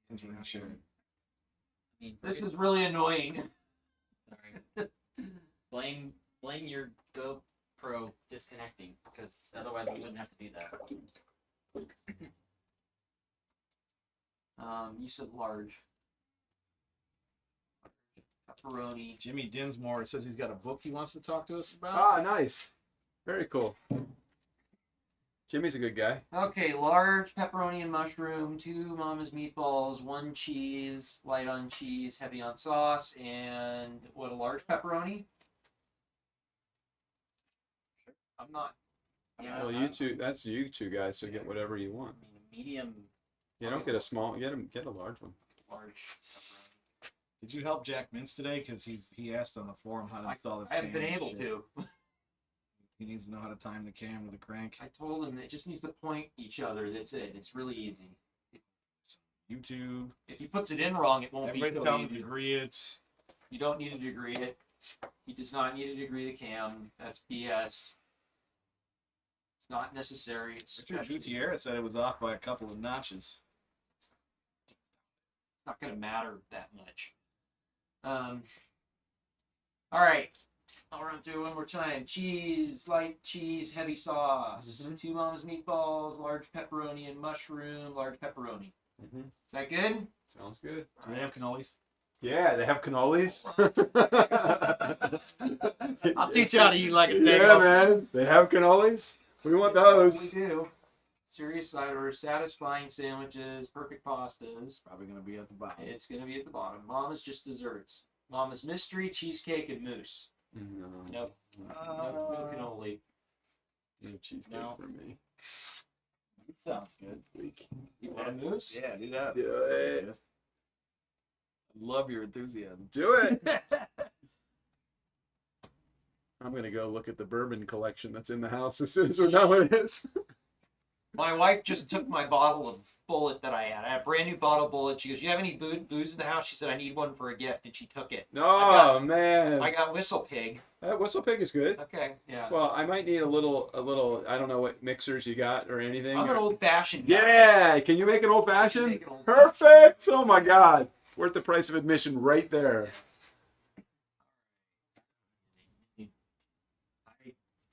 Since we're not sure. I mean, This is really annoying. sorry. blame your GoPro disconnecting, because otherwise we wouldn't have to do that. You said large. Pepperoni. Jimmy Dinsmore says he's got a book he wants to talk to us about. Ah, nice. Very cool. Jimmy's a good guy. Okay, large pepperoni and mushroom, 2 Mama's meatballs, 1 cheese, light on cheese, heavy on sauce, and what, a large pepperoni? I'm not. Yeah, Well, you two, that's you two guys, so get whatever you I want. mean, medium, You don't get a small, get a large one. large pepperoni. Did you help Jack Mintz today? Because he asked on the forum how to install this. I haven't been cam and able shit. to. He needs to know how to time the cam with the crank. I told him it just needs to point each other. That's it. It's really easy. YouTube. If he puts it in wrong, it won't Everybody be so tell him to easy. degree it. You don't need to degree it. He does not need to degree the cam. That's BS. It's not necessary. It's Richard special. Gutierrez said it was off by a couple of notches. It's not going to matter that much. All right. I'll run through one more time. Cheese, light cheese, heavy sauce. Mhm. 2 Mama's meatballs, large pepperoni and mushroom, large pepperoni. Mm-hmm. Is that good? Sounds good. Do they have cannolis? Yeah, they have cannolis. I'll teach you how to eat like a Yeah, man. They have cannolis. We want those. We do. Serious side order, satisfying sandwiches, perfect pastas. Probably gonna be at the bottom. It's going to be at the bottom. Mama's just desserts. Mama's mystery, cheesecake, and mousse. No. Nope. No cannoli. No cheesecake No. for me. Sounds good. Weak. You want a mousse? Yeah, do that. Do it. I love your enthusiasm. Do it. I'm gonna go look at the bourbon collection that's in the house as soon as we're done with this. My wife just took my bottle of Bullet that I had. I had a brand new bottle of Bullet. She goes, "You have any booze in the house?" She said, "I need one for a gift," and she took it. Oh man, I got Whistle Pig. that whistle pig is good. Okay, yeah. Well, I might need a little. I don't know what mixers you got or anything. I'm an old fashioned guy. Yeah, can you make an old fashioned? Make an old- Perfect. Oh my God, worth the price of admission right there.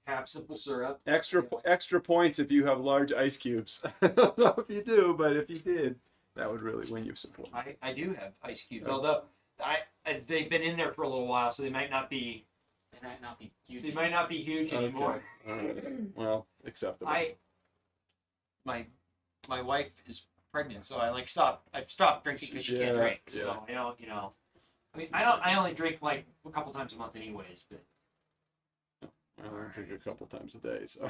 I have simple syrup. Extra points if you have large ice cubes. I don't know if you do, but if you did, that would really win you some points. I do have ice cubes, although they've been in there for a little while, so they might not be They might not be huge. they might not be huge Okay. anymore. All right. Well, acceptable. My wife is pregnant, so I stopped drinking because she can't Yeah, drink. So yeah. I don't, I mean, I only drink like a couple times a month anyways, but I only drink a couple times a day, so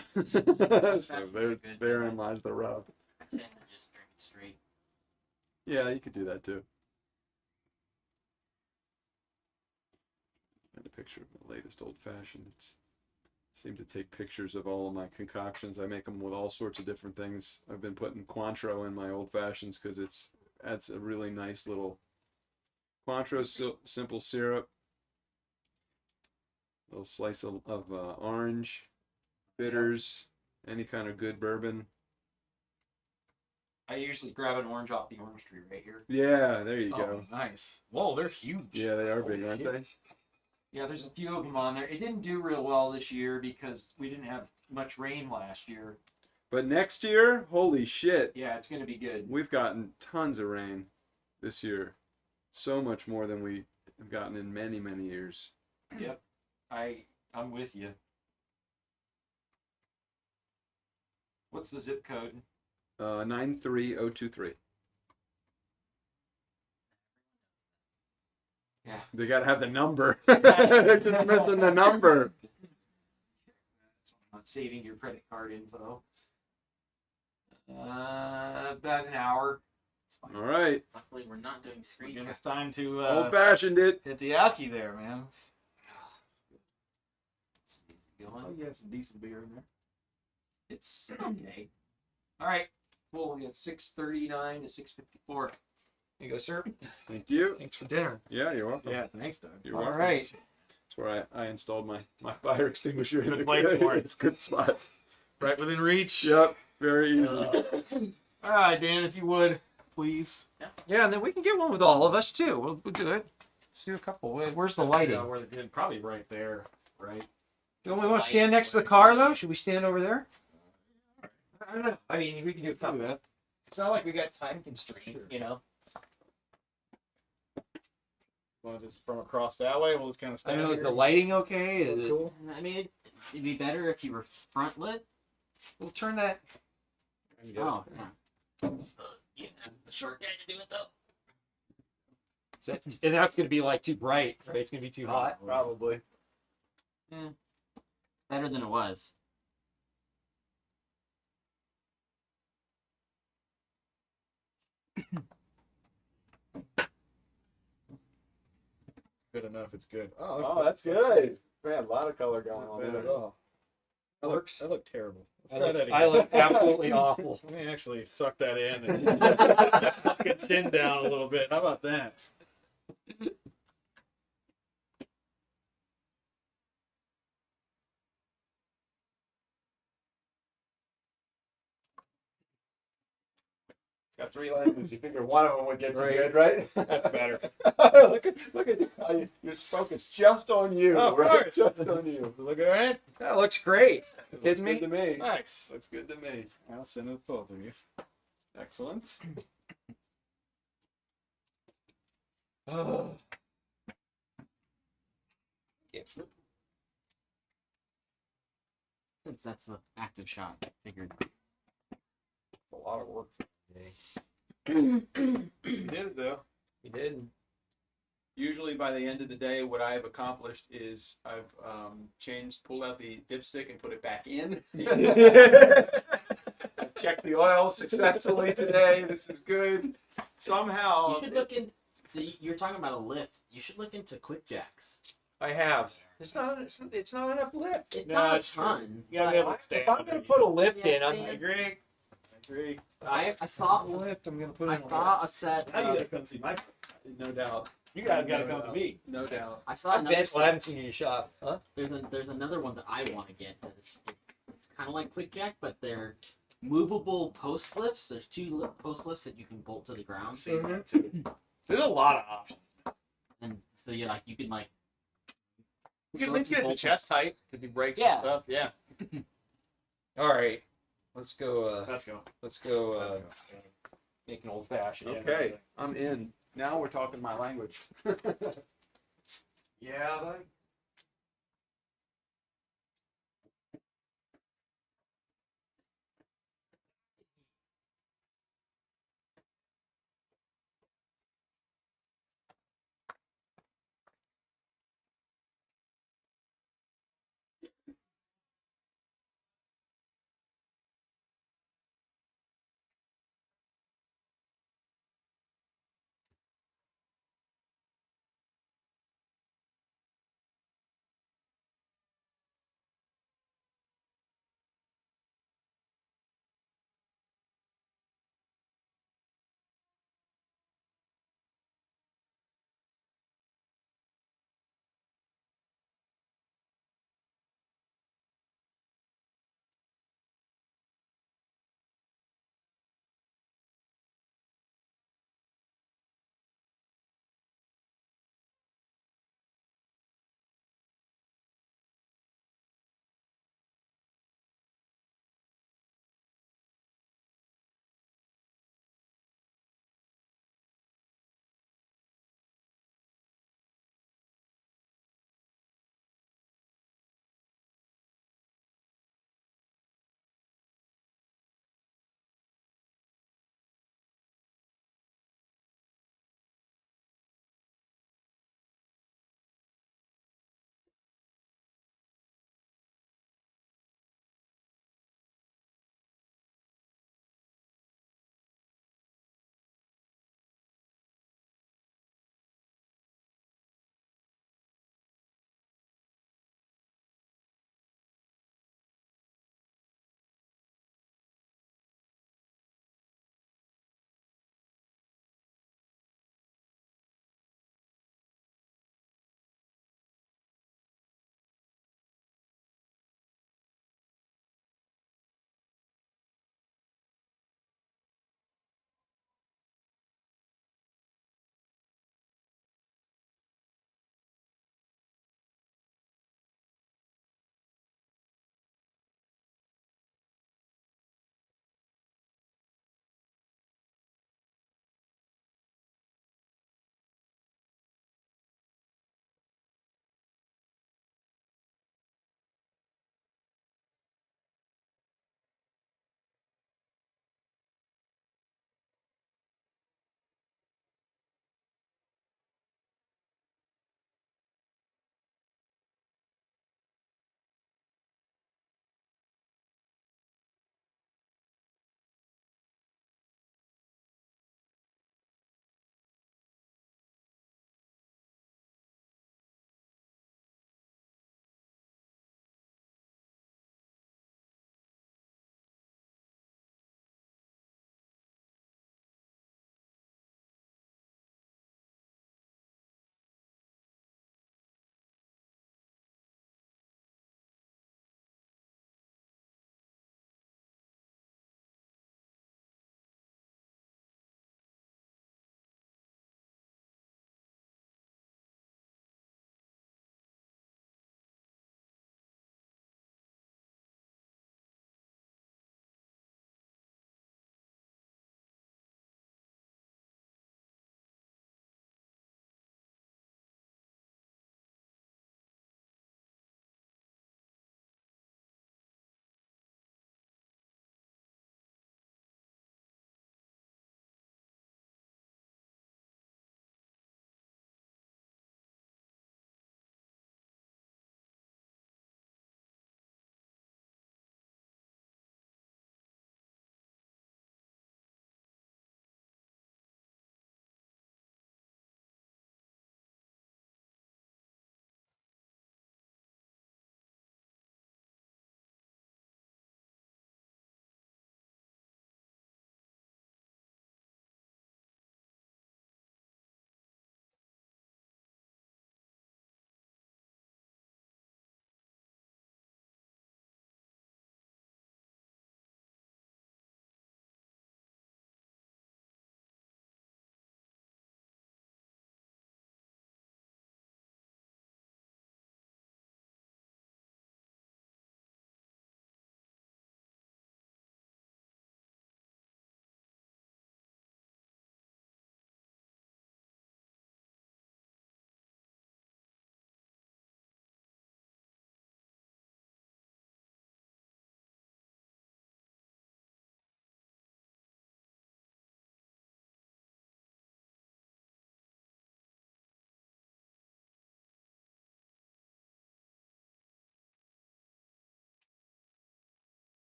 so good. therein lies the rub. I tend to just drink it straight. Yeah, you could do that too. And a picture of the latest old fashioned. I seem to take pictures of all of my concoctions. I make them with all sorts of different things. I've been putting Cointreau in my old fashions because adds a really nice little Cointreau simple syrup. A little slice of orange, bitters, any kind of good bourbon. I usually grab an orange off the orange tree right here. Yeah, there you Oh, go. nice. Whoa, they're huge. Yeah, they are big, Holy aren't shit. they? Yeah, there's a few of them on there. It didn't do real well this year because we didn't have much rain last year. But next year, holy shit, Yeah, it's gonna be good. we've gotten tons of rain this year. So much more than we have gotten in many, many years. Yep, I'm with you. What's the zip code? 93023. Yeah. They gotta have the number. They're just missing the number. Not saving your credit card info. About an hour. It's fine. All right. Luckily, we're not doing screen Give cap. us time to Old fashioned it. hit the alky there, man. It's easy going. Oh, you got some decent beer in there. It's okay. All right. Cool. We got 6:39 to 6:54. Here you go, sir. Thank you. Thanks for dinner. Yeah, you're welcome. Yeah, thanks, Doug. You're All welcome. right. That's where I installed my fire extinguisher. in Good the- place for it. It's a good spot. Right within reach. Yep. Very easy. All right, Dan, if you would, please. Yeah, and then we can get one with all of us too. We'll do it. Let's do a couple. Where's the lighting? Yeah, probably right there, right? Don't we want to stand next to the car though? Should we stand over there? I don't know. I mean, we can do a couple. that. It's not like we got time constraint, you know. Well, just from across that way, we'll just kind of I stand don't know. Is here. the lighting okay? Is it? Cool. I mean, it'd be better if you were front lit. We'll turn that. Oh, yeah. Yeah, that's the short guy to do it though. And that's gonna be like too bright, right? It's gonna be too hot. Probably. Better than it was. Good enough. It's good. Oh, that's good. Man, a lot of color going on there. That looks terrible. Let's I try look, that again. I look absolutely awful. Let me actually suck that in and fucking tin down a little bit. How about that? It's got 3 lenses. You figure one of them would get you Right. good, right? That's better. look at how you're focused just on you. Oh, of right? course. Just on you. Look all right. That looks great. Looks Kidding good me? to me. Nice. Looks good to me. I'll send it to both of you. Excellent. Oh. Since that's the active shot, I figured. It's a lot of work for today. You did it though. We did. Usually by the end of the day, what I've accomplished is I've pulled out the dipstick and put it back in. I've checked the oil successfully today. This is good. Somehow. You should look in. So you're talking about a lift. You should look into quick jacks. I have. It's not enough lift. It's No, not a it's true. ton. You gotta be able to If stand I'm up gonna and put a eat it. lift Yeah, in, I'm stand. I agree. I saw lift. I'm gonna put I in a saw lift. a set. Now you Of, gotta come see my place. No doubt. You guys gotta come to me. No doubt. I saw I another bet. Well, I set. haven't seen you in your shop. Huh? There's another one that I want to get. That it's kind of like quick jack, but they're movable post lifts. There's 2 post lifts that you can bolt to the ground, See that too. There's a lot of options. and so you can like. We can at least get the chest height to do brakes Yeah. and stuff. Yeah. All right. Let's go. Let's go. Let's go. Let's go. Make an old fashioned. Yeah. Okay, I'm in. Now we're talking my language. Yeah, like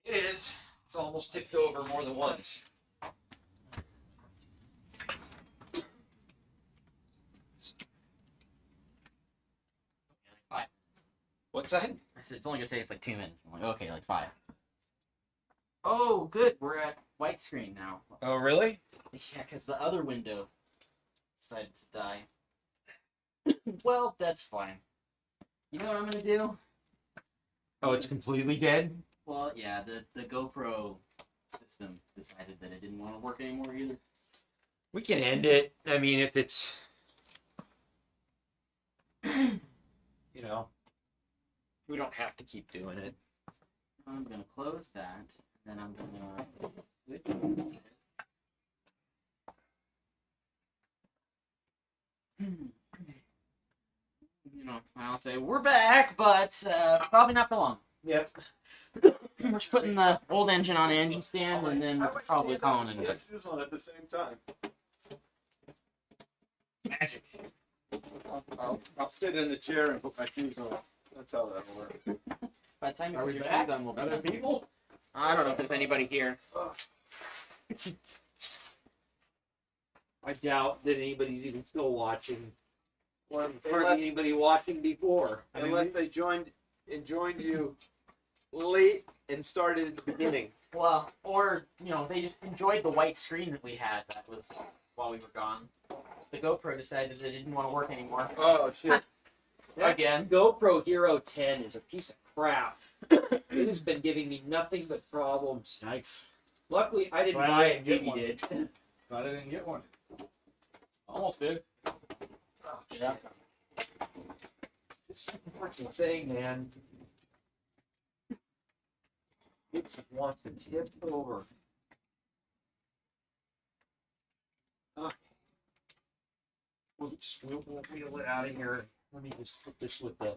It is. It's almost tipped over more than once. Five. What's that? I said it's only gonna take us like 2 minutes. I'm like, okay, like 5. Oh, good. We're at white screen now. Oh, really? Yeah, because the other window decided to die. Well, that's fine. You know what I'm gonna do? Oh, it's completely dead? Well, yeah, the GoPro system decided that it didn't want to work anymore either. We can end it. I mean, if it's, you know, we don't have to keep doing it. I'm gonna close that, then I'm gonna switch you know, I'll say we're back, but probably not for long. Yep. We're just putting the old engine on the engine stand, and then we're probably calling it. Put shoes on at the same time. Magic. I'll sit in the chair and put my shoes on. That's how that'll work. By the time you Are put we your back? shoes on, we'll be Other done. people? I don't know if there's anybody here. I doubt that anybody's even still watching. Well, Hardly anybody watching before. unless they joined you late and started at the beginning. Well, or you know, they just enjoyed the white screen that we had. That was while we were gone. The GoPro decided that it didn't want to work anymore. Oh shit! Again. GoPro Hero 10 is a piece of crap. It has been giving me nothing but problems. Yikes. Luckily, I didn't Glad buy I it. didn't get Maybe one. did. Glad I didn't get one. Almost did. Yeah. This freaking thing, man. It just wants to tip over. Okay. We'll wheel it out of here. Let me just put this with the.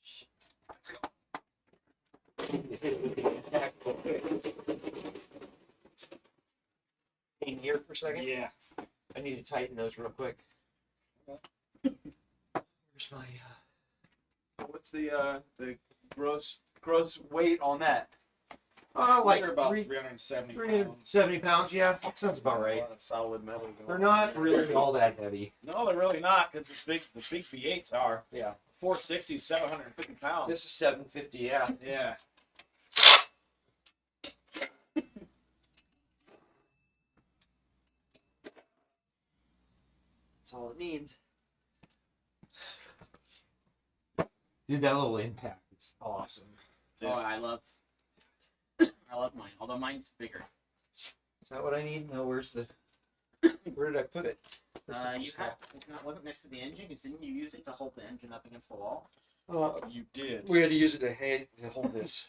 Shit. Let's go. Hit it with the impact. In here for a second? Yeah. I need to tighten those real quick. Where's my What's the gross weight on that? like They're about 3 370 pounds. 370 pounds, yeah, that sounds about A right. lot of solid metal. going They're on not there. really all that heavy. No, they're really not, because the big V8s are. Yeah. 460, 750 pounds. This is 750, yeah. Yeah. That's all it needs. Dude, that little impact is awesome. Oh, I love mine. Although mine's bigger. Is that what I need? No, where's the... Where did I put it? You have wasn't next to the engine. Because didn't you use it to hold the engine up against the wall? You did. We had to use it to hold this.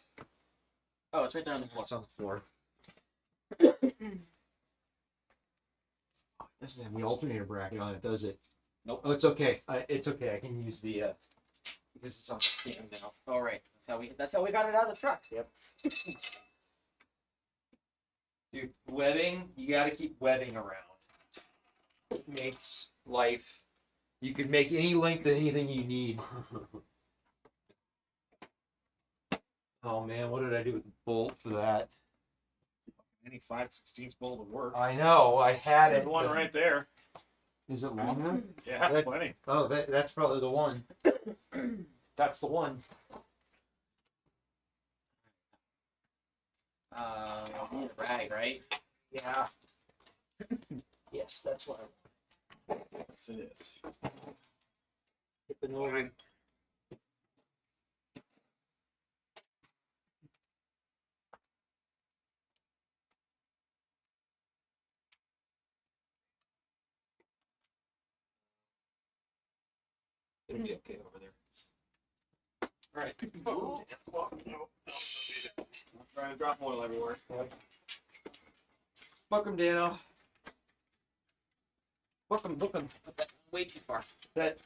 Oh, it's right there on the floor. It's on the floor. Doesn't have the alternator bracket on it, does it? Nope. Oh, it's okay. It's okay. I can use the because it's on the stand now. Oh, right. That's how we got it out of the truck. Yep. Dude, webbing, you got to keep webbing around. It makes life. You can make any length of anything you need. Oh man, what did I do with the bolt for that? Any 5/16 bolt would work. I know, I had There's it. one but- right there. Is it longer? Yeah, That- plenty. Oh, that's probably the one. That's the one. You need a rag, right? Yeah. Yes, that's what I'm Yes, it is. tipping over. It'll be okay over there. All right. I'm trying to drop oil everywhere. Welcome, Dano. Welcome. Way too far. That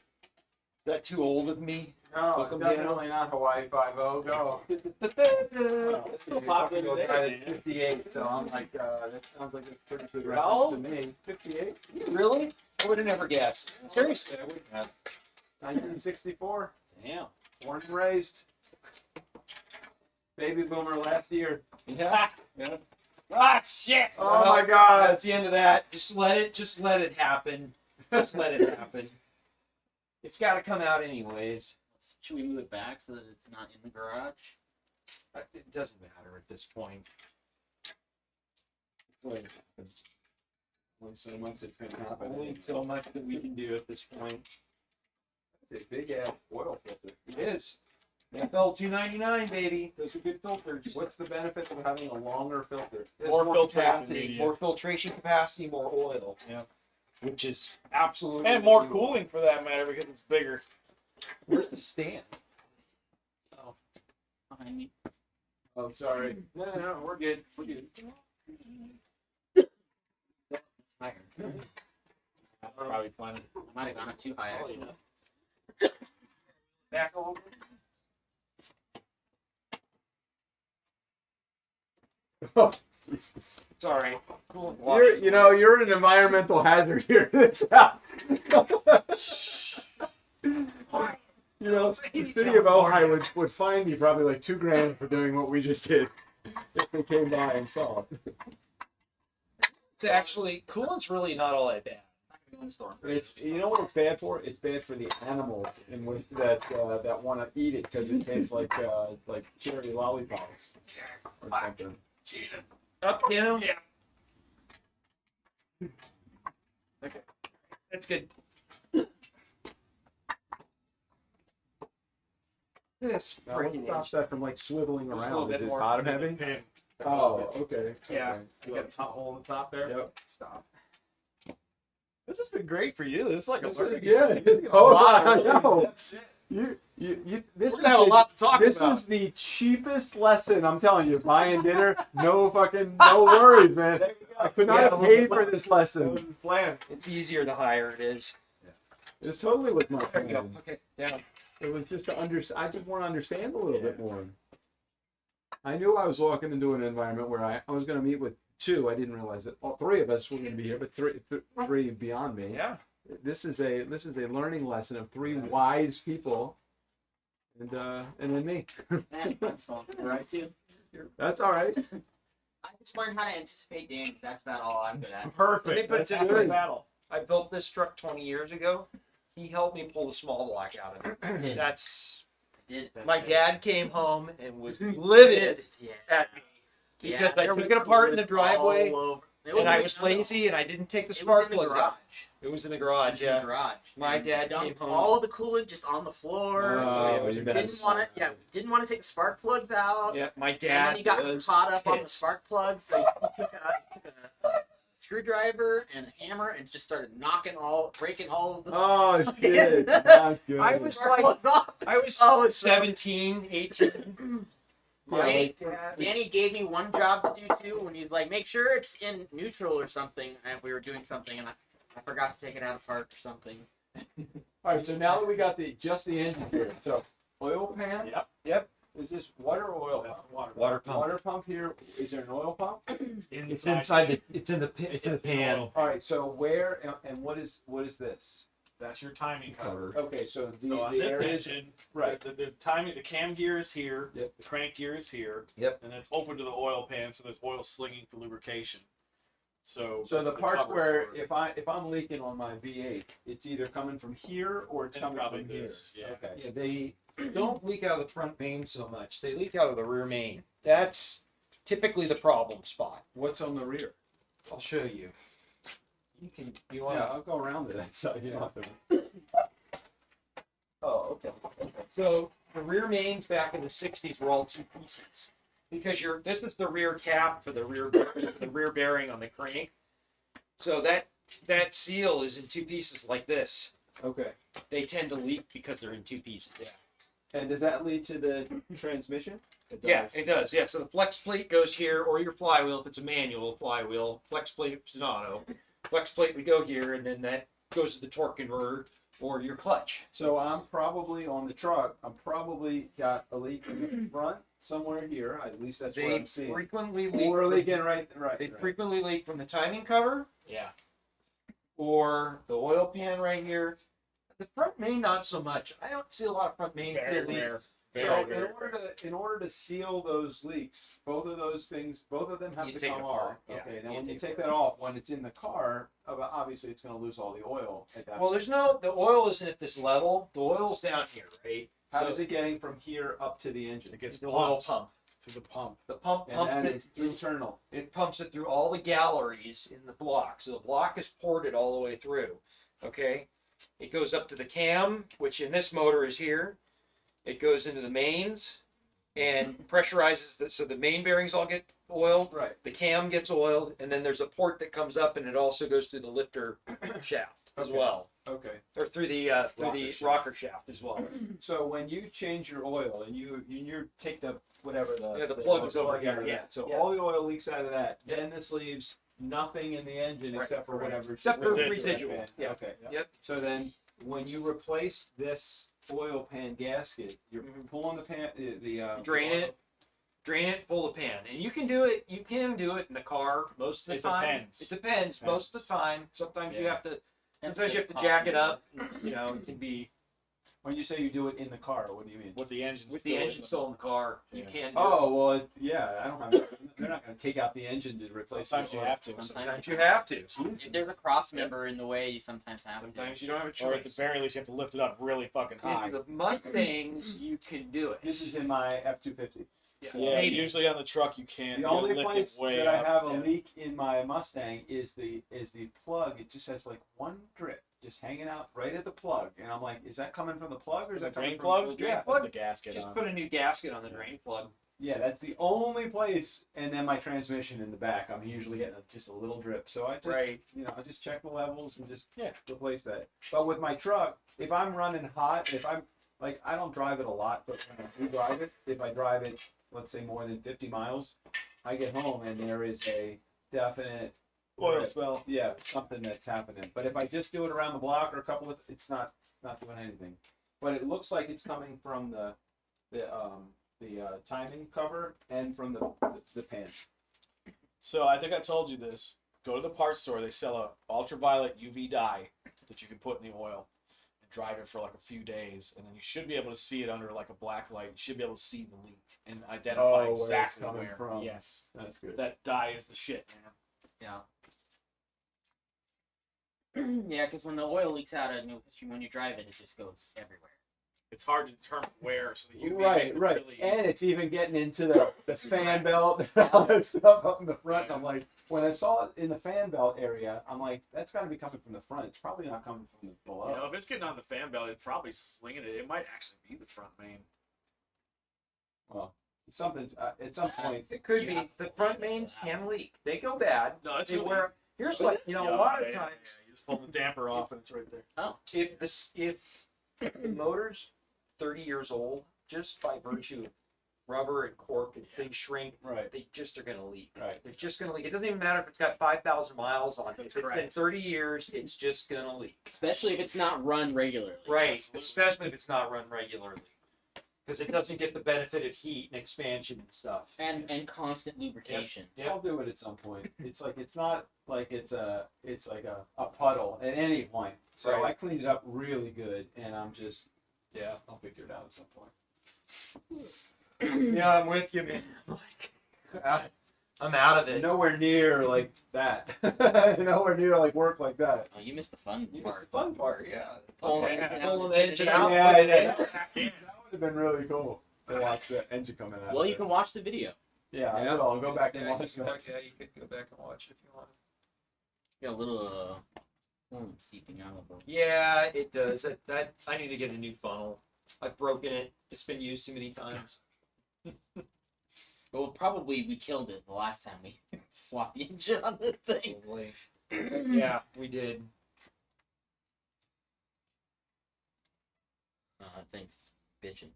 too old of me? No, Welcome, definitely not Hawaii 5-0. Go. It's still popular today, man. 58, so I'm like, that sounds like a pretty good How reference to me. 58? Really? I would have never guessed. Seriously. I wouldn't have. 1964. Damn. Born and raised. Baby boomer last year. Yeah. Ah, shit! Oh my God. That's the end of that. Just let it happen. Just let it happen. It's got to come out anyways. Should we move it back so that it's not in the garage? It doesn't matter at this point. It's like, only so much it's gonna happen. Only so much that we can do at this point. It's a big ass oil filter. It is. FL 299, baby. Those are good filters. What's the benefits of having a longer filter? There's More filtration capacity, media. more filtration capacity, more oil. Yeah. Which is absolutely. And more cooling for that matter because it's bigger. Where's the stand? Behind me. Oh, sorry. No, we're good. We're good. Higher. That's probably fun. I might have gone up too high. Actually. Back a little bit. Oh, Jesus. Sorry. Cool. You're an environmental hazard here in this house. The city of Ojai would fine me probably like $2,000 for doing what we just did if they came by and saw it. It's actually coolant's really not all that bad. It's what it's bad for? It's bad for the animals and that want to eat it because it tastes like cherry lollipops or something. Uphill. Yeah. Okay. That's good. This Now, what freaking stops that from like swiveling Just a little around? bit Is it more. bottom heavy? Pin. Oh, okay. Yeah. Okay. You got a top hole in the top there. Yep. Stop. This has been great for you. It's like a This learning. is good. Oh, I know. Depth shit. This We're gonna have a lot to talk This about. was the cheapest lesson. I'm telling you, buying dinner, no worries, man. I could not have paid for this That was lesson. his plan. It's easier the higher it is. This totally was my There you go. plan. Okay. Down. It was just I just want to understand a little bit more. I knew I was walking into an environment where I was going to meet with two. I didn't realize that all three of us were going to be here, but three beyond me. Yeah. This is a learning lesson of three wise people, and then me. Man, I'm still right too. That's all right. I just learned how to anticipate damage. That's about all I'm good at. Perfect. Let me put it That's this half the way. battle. I built this truck 20 years ago. He helped me pull the small block out of it. Did. That's Did. my dad came home and was livid Yeah. at me because I there took was it apart in the fluid driveway all over. It and I in- was no, no. lazy and I didn't take the It was spark in the plugs garage. out. It was in the garage, It was in yeah. the garage. My And dad dumped came home. all of the coolant just on the floor. Oh, it was a you mess. Didn't want to take the spark plugs out. Yeah, my And dad then he got was caught up on the pissed. spark plugs. So he took a screwdriver and a hammer and just started breaking all of the Oh shit! Not good. I was spark like- plugs off. I was Oh, it's so- 17, 18. Yeah, Danny, like- Danny gave me one job to do too when he's like, make sure it's in neutral or something. And we were doing something and I forgot to take it out apart or something. All right, so now that we got just the engine here, so oil pan. Yep. Yep. Is this water or oil That's pump? the water. Water pump. Water pump here. Is there an oil pump? It's inside the. It's in the. It's in the pan. All right. So where and what is this? That's your timing cover. Okay, so the So on the this area. engine, Right. the timing, the cam gear is here. Yep. The crank gear is here. Yep. And it's open to the oil pan, so there's oil slinging for lubrication. So. So the that's what parts cover's where for. if I'm leaking on my V8, it's either coming from here or it's And coming probably from here. this, yeah. Okay. Yeah, they don't leak out of the front main so much. They leak out of the rear main. That's typically the problem spot. What's on the rear? I'll show you. You can. You Yeah, want? I'll go around to that side. You don't have to. Oh, okay. So the rear mains back in the 60s were all two pieces because this is the rear cap for the rear bearing on the crank. So that seal is in two pieces like this. Okay. They tend to leak because they're in two pieces. And does that lead to the transmission? It Yeah, does. it does. Yeah, so the flex plate goes here, or your flywheel if it's a manual flywheel. Flex plate if it's an auto. Flex plate would go here, and then that goes to the torque converter or your clutch. So I'm probably on the truck. I'm probably got a leak in the front somewhere here. At least that's what They I'm seeing. frequently leak. Or from- leaking right. They right. frequently leak from the timing cover Yeah. or the oil pan right here. The front main, not so much. I don't see a lot of front mains Very that leak. rare. So very in order to seal those leaks, both of them have You to take it come apart, off. yeah. Okay, now You when you take take it that off, when it's in the car, obviously it's going to lose all the oil at that Well, point. the oil isn't at this level. The oil's down here, right? How So is it getting from here up to the engine? It gets the oil pumped pump. to the pump. The pump And pumps that it is through. internal. It pumps it through all the galleries in the block. So the block is ported all the way through. Okay. It goes up to the cam, which in this motor is here. It goes into the mains and pressurizes so the main bearings all get oiled. Right. The cam gets oiled, and then there's a port that comes up, and it also goes through the lifter shaft as Okay. well, Okay. or through the rocker shaft as well. So when you change your oil and you take the whatever The plug is over out here. of Yeah. that, so Yeah. all the oil leaks out of that. Then this leaves nothing in the engine Right, except for correct. whatever. Except for Residual. residual. Yeah. Okay. Yep. So then when you replace this oil pan gasket, you're pulling the pan Drain it. Drain it, pull the pan, and you can do it. You can do it in the car most of the It time. depends. It depends. Most of the time. Sometimes you Yeah. have to. That's Sometimes you the have to cost jack it more. up. You know, it can be When you say you do it in the car, what do you mean? With the engine. with the engine still in the car. You Yeah. can. Do Oh well, yeah. I don't have. They're not going to take out the engine to replace. Sometimes the you oil. have to. it. Sometimes Sometimes you have to. If there's a cross member in the way, you sometimes have Sometimes to. you don't have a Or at the choice. very least, you have to lift it up really fucking high. In the Mustangs, you can do it. This is in my F-250. Yeah, Maybe. usually on the truck you can't. The You only lift place it way that up. I have a yeah. leak in my Mustang is the plug. It just has like one drip just hanging out right at the plug, and I'm like, is that coming from the plug or is The that coming drain from plug? the drain yeah, plug? That's the gasket Just on. put a new gasket on the drain plug. yeah, that's the only place. And then my transmission in the back, I'm usually getting just a little drip. So I just, Right. I just check the levels and just Yeah. replace that. But with my truck, if I'm running hot, if I'm like, I don't drive it a lot, but when I do drive it, if I drive it, let's say more than 50 miles, I get home and there is a definite Oil smell. yeah, something that's happening. But if I just do it around the block or a couple of, it's not doing anything. But it looks like it's coming from the timing cover and from the pan. So I think I told you this. Go to the parts store. They sell a ultraviolet UV dye that you can put in the oil and drive it for like a few days, and then you should be able to see it under like a black light. You should be able to see the leak and identify where it's exactly coming where. from. Yes, That's good. that dye is the shit, man. Yeah. Yeah, because when the oil leaks out, when you drive it, it just goes everywhere. It's hard to determine where. So the UV makes Right, it right. really- And it's even getting into the fan belt and all that stuff up in the front. And I'm like, when I saw it in the fan belt area, I'm like, that's got to be coming from the front. It's probably not coming from the below. You know, if it's getting on the fan belt, it's probably slinging it. It might actually be the front main. Well, something's at some point. It could be. The front mains can leak. They go bad. No, that's They really wear. Here's what a lot of times. you just pull the damper off and it's right there. If the motor's 30 years old, just by virtue of rubber and cork and things shrink, Right, they just are going to leak. right. They're just going to leak. It doesn't even matter if it's got 5,000 miles on it. If it's been correct. 30 years, it's just going to leak. Especially if it's not run regularly. Right, especially if it's not run regularly. Because it doesn't get the benefit of heat and expansion and stuff. And constant lubrication. Yep. I'll do it at some point. It's like it's not like it's like a puddle at any point. So Right. I cleaned it up really good, and I'm just I'll figure it out at some point. Yeah, I'm with you, man. I'm out of it. Nowhere near like that. Nowhere near like work like that. Oh, you missed the fun You part. missed the fun part, yeah. Pulling Okay. it out. Pulling the engine out. Yeah, putting it yeah. in. That would have been really cool to watch the engine coming out. Well, of you it. can watch the video. Yeah, I will. I'll go back and watch you that. Yeah, you could go back and watch it if you want. Got a little seeping out of the. Yeah, it does. That I need to get a new funnel. I've broken it. It's been used too many times. Well, probably we killed it the last time we swapped the engine on this thing. Probably. Yeah, we did. Thanks, bitching.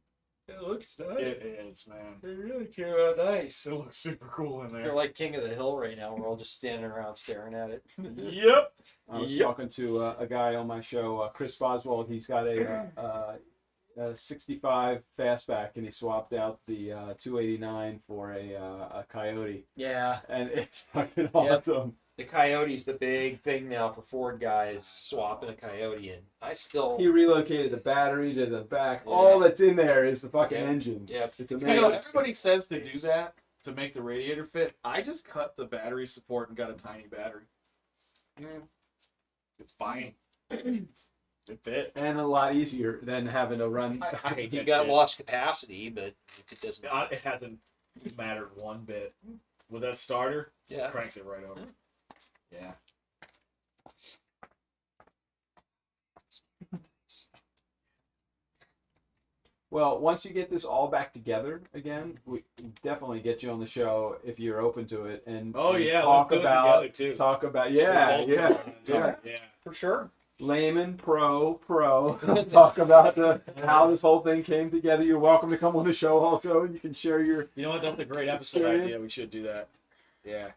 It looks nice. It is, man. It really came out nice. It looks super cool in They're there. like king of the hill right now. We're all just standing around staring at it. Yep. I was Yep. talking to a guy on my show, Chris Boswell. He's got a 65 fastback, and he swapped out the 289 for a Coyote, Yeah. and it's fucking awesome. the Coyote's the big thing now for Ford guys swapping a Coyote in. I still. He relocated the battery to the back. All that's in there is the fucking Yep. engine. Yep. It's You amazing. know, everybody says to do that to make the radiator fit. I just cut the battery support and got a tiny battery. It's fine. It fit. And a lot easier than having to run. I hate You that got shit. lost capacity, but it doesn't. It hasn't mattered one bit. With that starter, Yeah. cranks it right over. Yeah. Well, once you get this all back together again, we definitely get you on the show if you're open to it. And Oh and yeah, talk let's do it about together, too. talk about We're yeah both yeah going on and yeah. talk. Yeah. For sure. Layman pro. Talk about how this whole thing came together. You're welcome to come on the show also. You can share your. You know what? That's a great episode Experience. idea. We should do that. Yeah.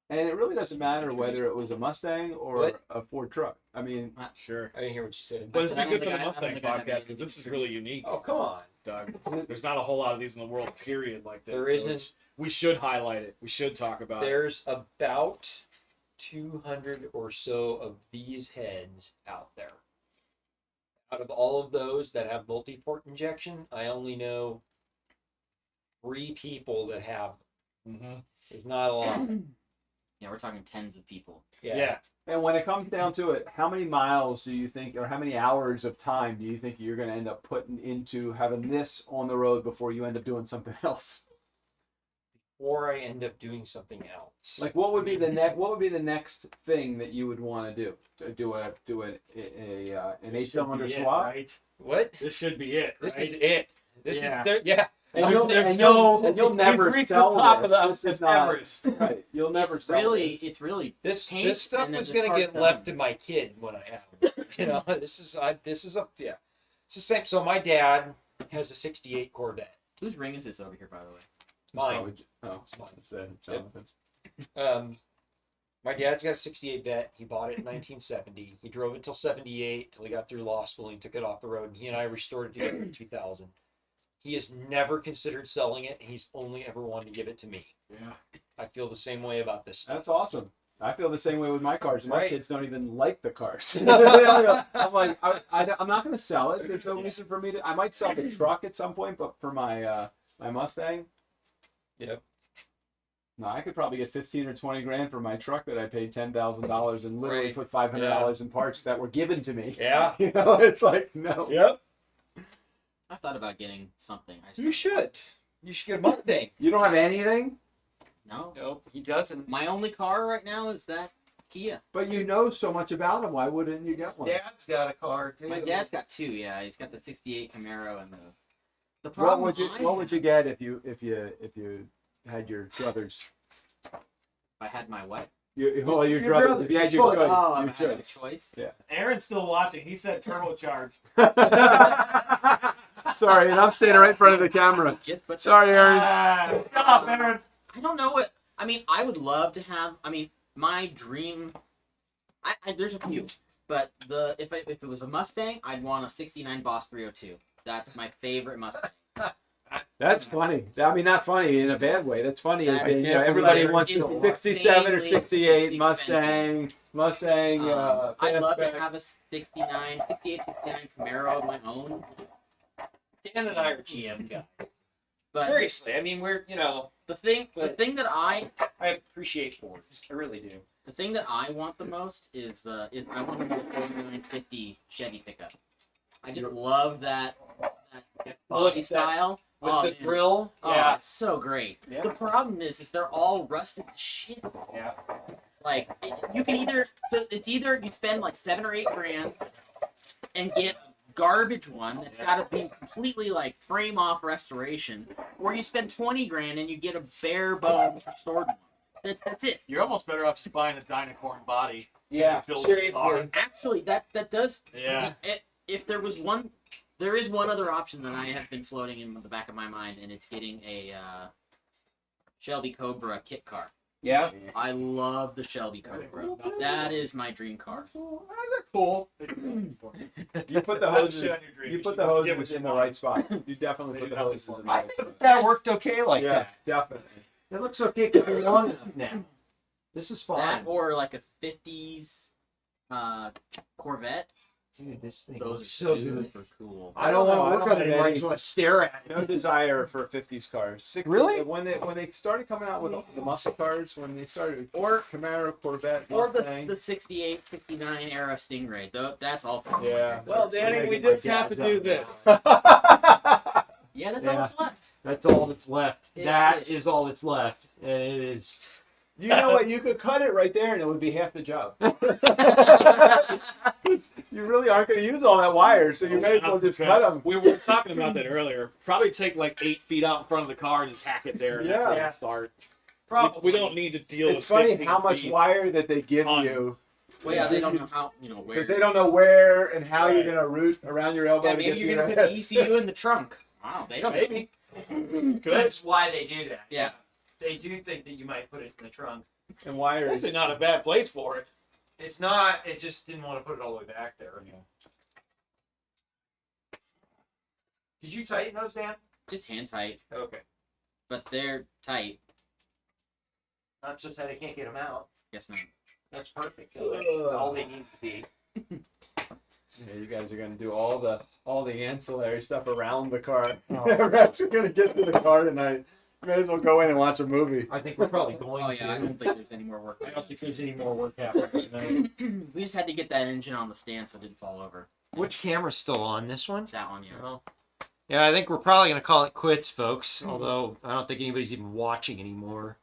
And it really doesn't matter whether it was a Mustang or What? a Ford truck. I mean, Sure. I didn't hear what you said. But it's I be don't good for think the I Mustang don't think I have podcast because anything this is to really unique, Oh, come on. Doug. There's not a whole lot of these in the world, period, like this. There So isn't. it's- we should highlight it. We should talk about it. There's about 200 or so of these heads out there. Out of all of those that have multi-port injection, I only know 3 people that have. Mm-hmm. There's not a lot. Yeah, we're talking tens of people. Yeah. and when it comes down to it, how many miles do you think, or how many hours of time do you think you're going to end up putting into having this on the road before you end up doing something else? Or I end up doing something else. Like, what would be the next? What would be the next thing that you would want to do? Do an 8-cylinder Should be it, swap? right? What? This should be it, This right? is it. This Yeah. is there. Yeah. And you'll, There's and no- you'll, and you'll never We've reached sell the top this. of This the is not Everest. right. You'll never sell this. It's really This paint, this stuff and then is this gonna part's get done. left to my kid when I have it. You know, this is a yeah. It's the same. So my dad has a '68 Corvette. Whose ring is this over here, by the way? Mine. Oh, It's mine. said Yep. Jonathan's. My dad's got a '68 Vet. He bought it in 1970. He drove it till '78 till he got through law school. And he took it off the road. And he and I restored it together in 2000. He has never considered selling it, and he's only ever wanted to give it to me. Yeah. I feel the same way about this stuff. That's awesome. I feel the same way with my cars. My Right. kids don't even like the cars. I'm like, I'm not going to sell it. There's no reason for me to. I might sell the truck at some point, but for my my Mustang, Yep. no, I could probably get 15 or 20 grand for my truck that I paid $10,000 and literally Right. put $500 in parts that were given to me. Yeah. You know, it's like no. Yep. I thought about getting something. I just You should. You should get a Mustang. You don't have anything, No. Nope, he doesn't. My only car right now is that Kia. but you know so much about them. Why wouldn't you get one? Dad's got a car too. My dad's got 2. Yeah, he's got the '68 Camaro and the. The What problem would you I What would have- you get if you had your druthers? If I had my what? Your Your druthers. druthers, If you had your your choice, choice. Oh, your if I had a choice. choice. Yeah. Aaron's still watching. He said turbocharge. Sorry, and I'm standing right in front of the camera. Just put Sorry, Aaron. Shut up, Aaron. I don't know what. I mean, I would love to have. I mean, my dream. There's a few, but if it was a Mustang, I'd want a '69 Boss 302. That's my favorite Mustang. That's funny. I mean, not funny in a bad way. That's funny. Is That- that, you know, everybody It's wants the insanely 67 or 68 expensive. Mustang. I'd love to fastback. have a 68, 69 Camaro of my own. Dan and I are GM guys. But Seriously, I mean, we're the thing that I appreciate Fords. I really do. the thing that I want the most is I want a 4950 Chevy pickup. I just love that body style. With Oh, the man. grill. Oh, Yeah. it's so great. Yeah. The problem is they're all rusted to shit. Yeah. Like you can either you spend like $7 or $8 grand and get a garbage one that's got to be completely like frame off restoration, or you spend 20 grand and you get a bare bones restored one. That's it. You're almost better off just buying a Dynacorn body. Yeah. Filled with Seriously. tar. Actually, that does. Yeah. If there was one, there is one other option that I have been floating in the back of my mind, and it's getting a Shelby Cobra kit car. Yeah. I love the Shelby Cobra. That is my dream car. They're cool. You put the Hose hoses. on your dreams. You put the Yeah, hoses with in your the right spot. You definitely They put the did not hoses in the before. I right think spot. that worked okay like Yeah, that. definitely. It looks okay because they're long enough now. This is fine. That or like a 50s Corvette. Dude, this thing Those looks are so super good. cool. I don't want to work on it anymore. I anymore. just want to stare at it. No desire for 50s cars. 60, Really? When they started coming out with the muscle cars, when they started Or Camaro, Corvette, or Mustang. the 68, 69 era Stingray. That's all. Yeah. Well, Danny, we just have to do this. Yeah, that's Yeah. all that's left. That's all that's left. It That is. is all that's left. And it is. You know what? You could cut it right there, and it would be half the job. You really aren't going to use all that wire, so you may as well just cut them. We were talking about that earlier. Probably take like 8 feet out in front of the car and just hack it there. And that's Yeah. where we start. Probably. We don't need to deal It's with funny 15 how much feet. wire that they give Tons. you Well, yeah, they don't know how, where. because they don't know where and how Right. you're going to route around your elbow Yeah, to maybe get you're to gonna your put the head. ECU in the trunk. Wow, they don't. Maybe. That's why they do that. Yeah. They do think that you might put it in the trunk. And wire It's is actually not a bad place for it. It's not. It just didn't want to put it all the way back there. Did you tighten those, Dan? Just hand tight, Okay. but they're tight. Not so tight I can't get them out. Guess not. That's perfect. That's all they need to be. Yeah, you guys are going to do all the ancillary stuff around the car. Oh. We're actually going to get to the car tonight. You may as well go in and watch a movie. I think we're probably going Oh yeah, I to. don't think there's any more work. I don't think there's any more work happening tonight. We just had to get that engine on the stand so it didn't fall over. Which camera's still on? This one? That one, yeah. Oh. Yeah, I think we're probably going to call it quits, folks. Although I don't think anybody's even watching anymore.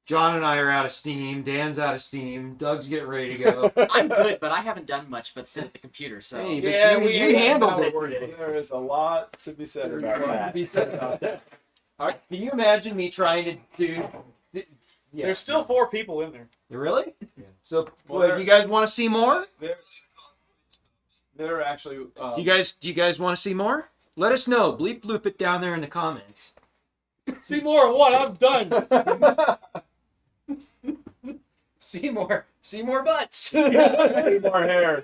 John and I are out of steam. Dan's out of steam. Doug's getting ready to go. I'm good, but I haven't done much but sit at the computer, so. Hey, but Yeah, you handled it. There is a lot to be said about There's a lot that. to be said about that. All right, can you imagine me trying to do? Yeah. There's still 4 people in there. Really? Yeah. So, Well, what, there- you guys want to see more? They're actually. Do you guys want to see more? Let us know. Bleep bloop it down there in the comments. See more of what? I'm done. See more butts. See more hair.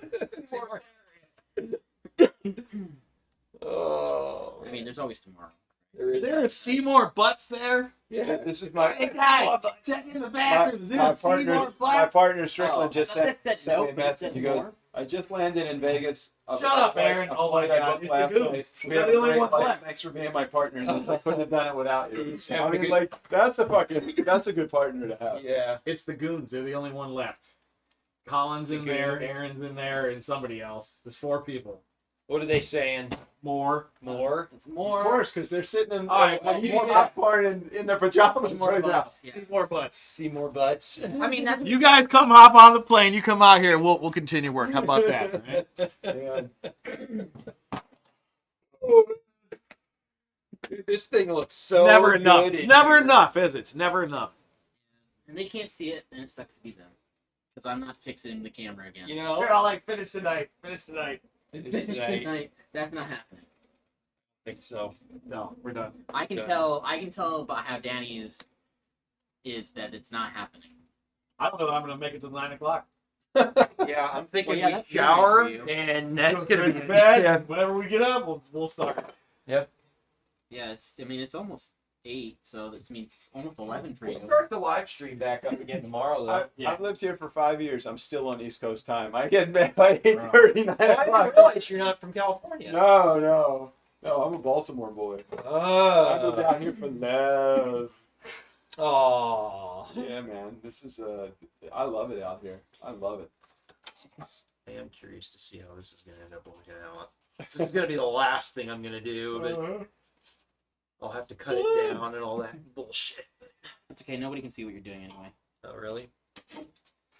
Oh. I mean, there's always tomorrow. Is there a Seymour Butts there? Yeah, this is my. Hey guys, check in the bathroom. Is there My a Seymour partner, Butts? my partner Strickland Oh, just I thought sent, that said sent me a nope, it message. said He goes, more. I just landed in Vegas. Shut up, Aaron. Oh my God, it's the goons. They're the only ones left. Thanks for being my partner. I couldn't have done it without you. He's I having a mean, good- like, that's a good partner to have. Yeah. It's the goons. They're the only one left. Colin's in there, Aaron's in there, and somebody else. There's 4 people. What are they saying? More. It's more. Of course, because they're sitting in All right, well, more you guys- popcorn in their pajamas more right now. butts, yeah. Seymour Butts. See more butts. I mean, that's You guys come hop on the plane. You come out here. We'll continue work. How about that? Right? Yeah. Dude, this thing looks so Never enough. good It's in never here. enough, is it? It's never enough. and they can't see it, and it sucks to be them. Because I'm not fixing the camera again. You know, I'll like finish tonight. Finish tonight. Finish tonight. That's not happening. I think so. No, we're done. I can Yeah. tell by how Danny is that it's not happening. I don't know that I'm gonna make it till 9 o'clock. Yeah, I'm thinking Well, yeah, we that's shower, good for you. and that's Go gonna to be bed. yeah. Whenever we get up, we'll start. Yeah, it's almost 8, so that means it's almost 11 for We'll you. start the live stream back up again tomorrow, though. I've lived here for 5 years. I'm still on East Coast time. I get bed by 8:30, 9 I didn't o'clock. realize you're not from California. No, I'm a Baltimore boy. I go down here for love. Oh. Yeah, man. This is I love it out here. I love it. I am curious to see how this is going to end up working out. This is going to be the last thing I'm going to do, but I'll have to cut it down and all that bullshit. It's okay. Nobody can see what you're doing anyway. Oh, really?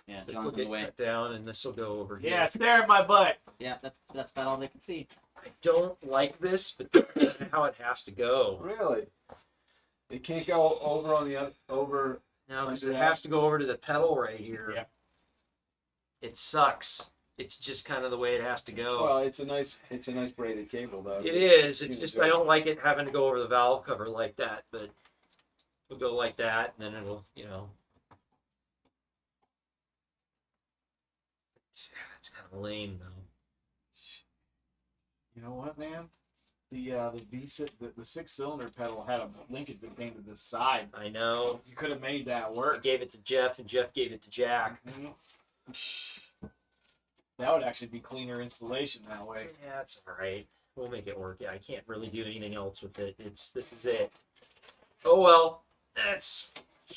Yeah, This John's will in the get way. cut down, and this will go over here. Yeah, stare at my butt. Yeah, that's about all they can see. I don't like this, but that's how it has to go. Really? It can't go over on the over. Now, because Like it that? has to go over to the pedal right here. Yeah. It sucks. It's just kind of the way it has to go. Well, it's a nice braided cable though. It is. You It's can just do I it. don't like it having to go over the valve cover like that, but it'll go like that, and then it'll, you know. It's kind of lame though. You know what, man? the V6, the 6-cylinder pedal had a linkage that came to this side. I know. You could have made that I work. gave it to Jeff, and Jeff gave it to Jack. That would actually be cleaner installation that way. Yeah, it's all right. We'll make it work. Yeah, I can't really do anything else with it. This is it. Oh well, that's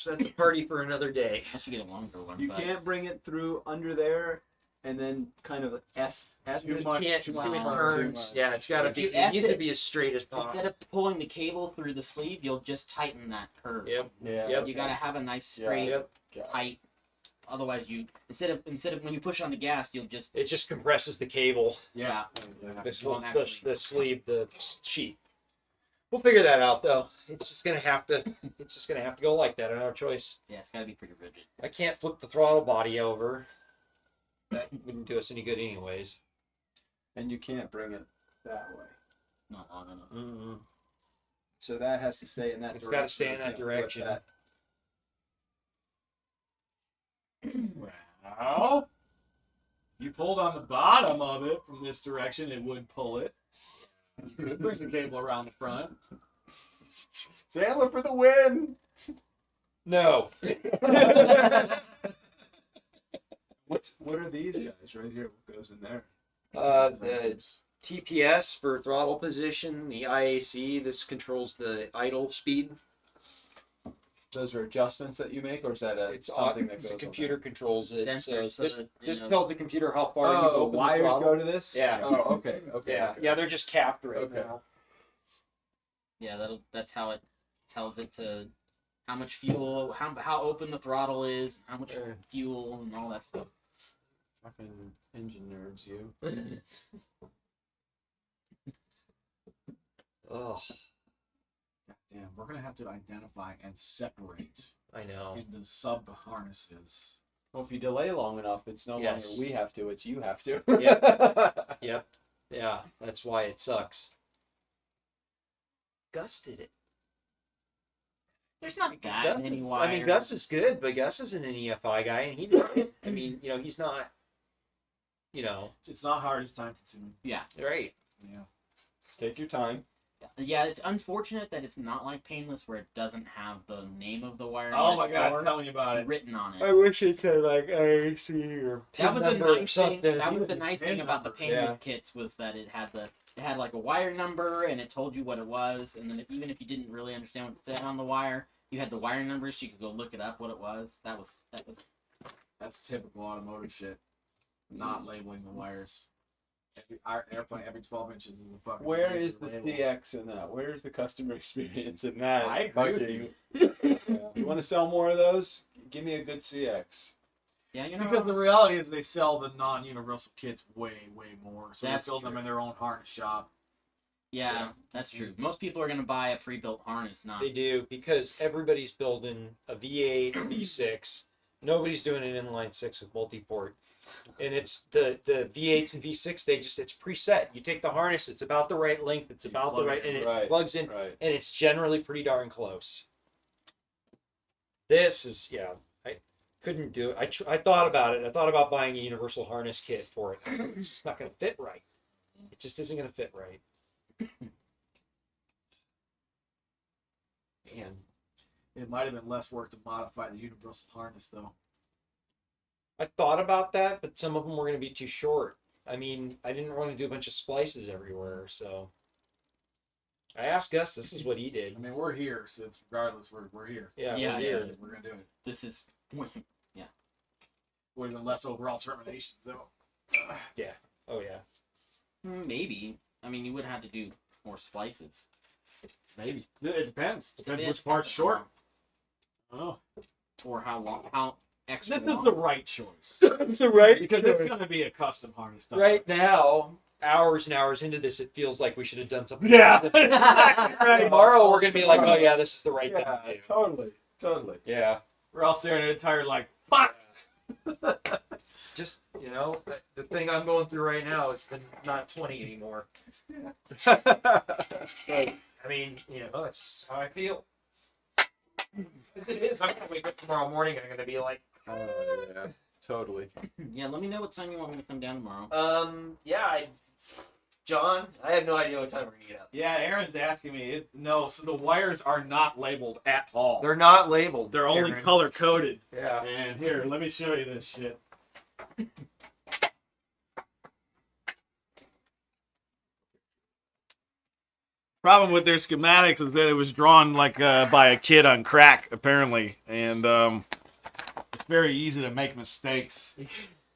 a party for another day. I should get a longer one. You but can't bring it through under there and then kind of S. Too You much, can't too do much, it too turns. much. Yeah, it's got to If be. you It F needs to it, be as straight as possible. Instead of pulling the cable through the sleeve, you'll just tighten that curve. Yep. Yeah. Yep. You gotta have a nice Yeah. straight, Yep. tight. Otherwise, you instead of when you push on the gas, you'll just It just compresses the cable. yeah. This Won't the actually- sleeve, the sheet. We'll figure that out though. It's just gonna have to go like that. I don't have a choice. Yeah, it's gotta be pretty rigid. I can't flip the throttle body over. That wouldn't do us any good anyways. And you can't bring it that way. Not long enough. Mm-mm. So that has to stay in that It's direction. gotta stay in You that can't flip direction. that. Well, you pulled on the bottom of it from this direction, it would pull it. You could bring the cable around the front. Sandler for the win! No. What are these guys right here? What goes in there? The TPS for throttle position, the IAC, this controls the idle speed. Those are adjustments that you make, or is that It's something that it's goes the on computer controls it. Sensors, so this that, this you know- tells the computer how far there? you Oh, open the wires throttle. go to this? Yeah. Oh, okay. Okay. Yeah, okay. yeah, they're just capped right Okay. now. Yeah, that's how it tells it to how much fuel, how open the throttle is, how much Yeah. fuel, and all that stuff. Fucking engine nerds, you. Oh, Damn, we're gonna have to identify and separate I know. into sub harnesses. Well, if you delay long enough, it's no Yes. longer we have to, it's you have to. Yep. Yeah, that's why it sucks. Gus did it. There's not that Gus, many I wires. mean, Gus is good, but Gus isn't an EFI guy, and he did it. I mean, he's not. It's not hard, it's time consuming. Yeah, Right. Yeah. Take your time. yeah. It's unfortunate that it's not like Painless, where it doesn't have the name of the wire. Oh on my its god, board tell me about it. written on it. I wish it said like IAC or That was the PIN number or nice thing. something. That was the nice thing PIN about the number. Painless Yeah. kits was that it had like a wire number and it told you what it was, and then even if you didn't really understand what it said on the wire, you had the wire number, so you could go look it up what it was. That was That's typical automotive shit. Not labeling the wires. Airplane every 12 inches is a fucking. Where laser is the label. CX in that? Where is the customer experience in that? I agree with Fucking- Yeah. You want to sell more of those? Give me a good CX. yeah, you know. Because the reality is they sell the non-universal kits way, way more. So That's they build them true. in their own harness shop. Yeah, that's true. Most people are gonna buy a pre-built harness, not. They do, because everybody's building a V8 or V6. Nobody's doing an inline six with multi-port. And it's the V8s and V6, it's preset. You take the harness, it's about the right length, it's You about the plug right, it and it Right. plugs in, Right. and it's generally pretty darn close. This is, yeah, I couldn't do it. I thought about it. I thought about buying a universal harness kit for it. I was like, it's just not going to fit right. It just isn't going to fit right. Man, It might have been less work to modify the universal harness, though. I thought about that, but some of them were going to be too short. I mean, I didn't want to do a bunch of splices everywhere, so I asked Gus. This is what he did. I mean, we're here, so it's regardless. We're here. Yeah, Yeah, we're yeah. here. We're gonna do it. This is. Would have been less overall terminations, though. Oh yeah. Maybe. I mean, you would have to do more splices. Maybe it depends. Depends Yeah, which part's short. Oh, Or how long? How extra? this is long. the right choice That's the right because it's gonna be a custom harness. done. Right now, hours and hours into this, it feels like we should have done something. Yeah. Right. Tomorrow we're gonna be like, oh yeah, this is the right thing Yeah, to do. totally. Yeah. We're all staring at a tire like, fuck. Just the thing I'm going through right now is not 20 anymore. That's right. I mean, that's how I feel. As it is, I'm gonna wake up tomorrow morning and I'm gonna be like, Oh yeah, totally. Yeah, let me know what time you want me to come down tomorrow. yeah, John, I have no idea what time we're gonna get out. Yeah, Aaron's asking me. No, so the wires are not labeled at all. They're not labeled. They're only Aaron. color coded. Yeah. And here, let me show you this shit. Problem with their schematics is that it was drawn like by a kid on crack, apparently, and it's very easy to make mistakes.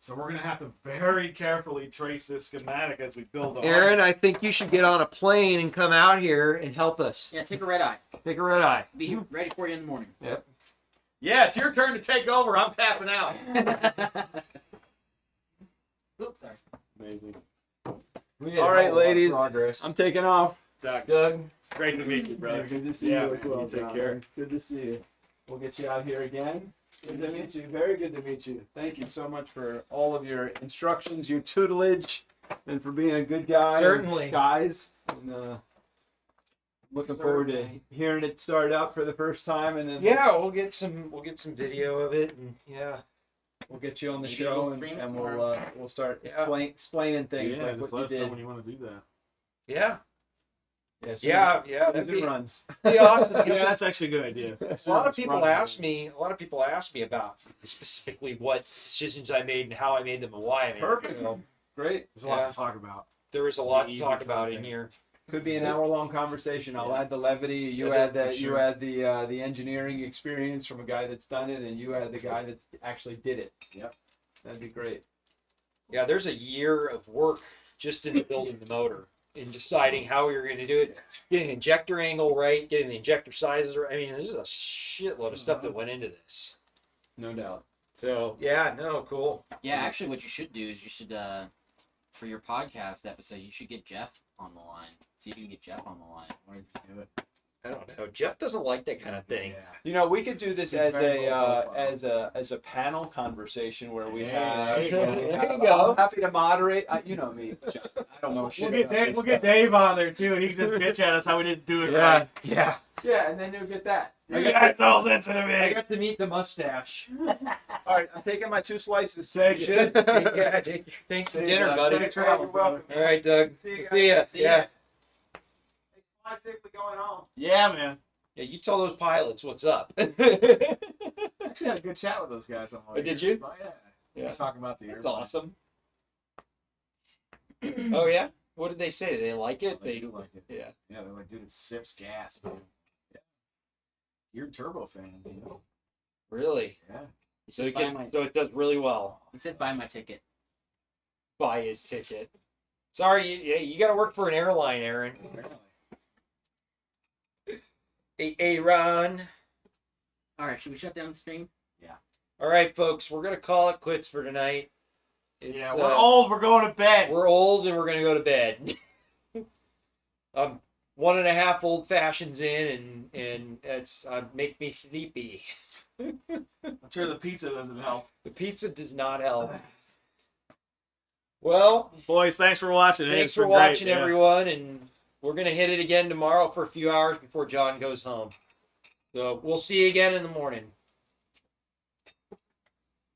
So we're gonna have to very carefully trace this schematic as we build on. Aaron, I think you should get on a plane and come out here and help us. Yeah, take a red eye. Take a red eye. Be ready for you in the morning. Yeah, it's your turn to take over. I'm tapping out. Oops, sorry. Amazing. All right, ladies. Progress. I'm taking off. Doug. Great to meet you, brother. Good to see Yeah, you as man, well. you take John. care. Good to see you. We'll get you out here again. Good to meet you. Very good to meet you. Thank you so much for all of your instructions, your tutelage, and for being a good guy. Certainly. Guys. And, looking forward to hearing it start up for the first time, and then Yeah, we'll get some video of it, and we'll get you on the Maybe show, we'll and, stream it and tomorrow. we'll start Yeah. explaining things Yeah, like just what let you us know did. when you want to do that. yeah, Yeah, that'd it be runs. awesome. Yeah, that's actually a good idea. A lot of people ask me about specifically what decisions I made and how I made them and why I made them. Perfect. So Great. There's a lot to talk about. there is a lot to Easy talk about in content. here. Could be an hour-long conversation. I'll add the levity. You Yeah, add for that. You sure. add the engineering experience from a guy that's done it, and you add the guy that actually did it. Yep. That'd be great. Yeah, there's a year of work just into building the motor and deciding how we were going to do it, getting the injector angle right, getting the injector sizes right. I mean, there's a shitload of stuff that went into this. No doubt. So yeah, no, cool. Yeah, actually, what you should do is you should, for your podcast episode, you should get Jeff on the line. See if you can get Jeff on the line. Or do it. I don't know. Jeff doesn't like that kind of thing. Yeah. You know, we could do this He's as very low profile. as a panel conversation where we Hey, have. there you go. There you go. I'm happy to moderate. You know me. John. I don't know shit. We'll about this get stuff. Dave on there too. He can just bitch at us how we didn't do it right. Yeah. Yeah, and then you'll get that. You guys all listen to I me. got to meet the mustache. All right, I'm taking my 2 slices. Take You it. should. Thanks for dinner, Doug. buddy. Safe travels, brother. All right, Doug. See you See ya. guys. Yeah. Fly safely going home. Yeah, man. Yeah, you tell those pilots what's up. Actually had a good chat with those guys on my way Oh, did here. you? Yeah. Yeah. Talking about the That's airplane. awesome. Oh yeah? What did they say? Did they like it? They do like it. Yeah. Yeah, they're like, dude, it sips gas, man. Yeah. You're turbo fans, you know? Really? Yeah. So it does really well. He said, buy my ticket. Buy his ticket. Sorry, you got to work for an airline, Aaron. Aaron. All right, should we shut down the stream? All right, folks, we're gonna call it quits for tonight. It's, Yeah, we're old, we're going to bed. We're old, and we're gonna go to bed. 1.5 old fashions in, and it's make me sleepy. I'm sure the pizza doesn't help. The pizza does not help. Well, Boys, thanks for watching. thanks It's for been great, watching, yeah. everyone, and we're gonna hit it again tomorrow for a few hours before John goes home. So we'll see you again in the morning.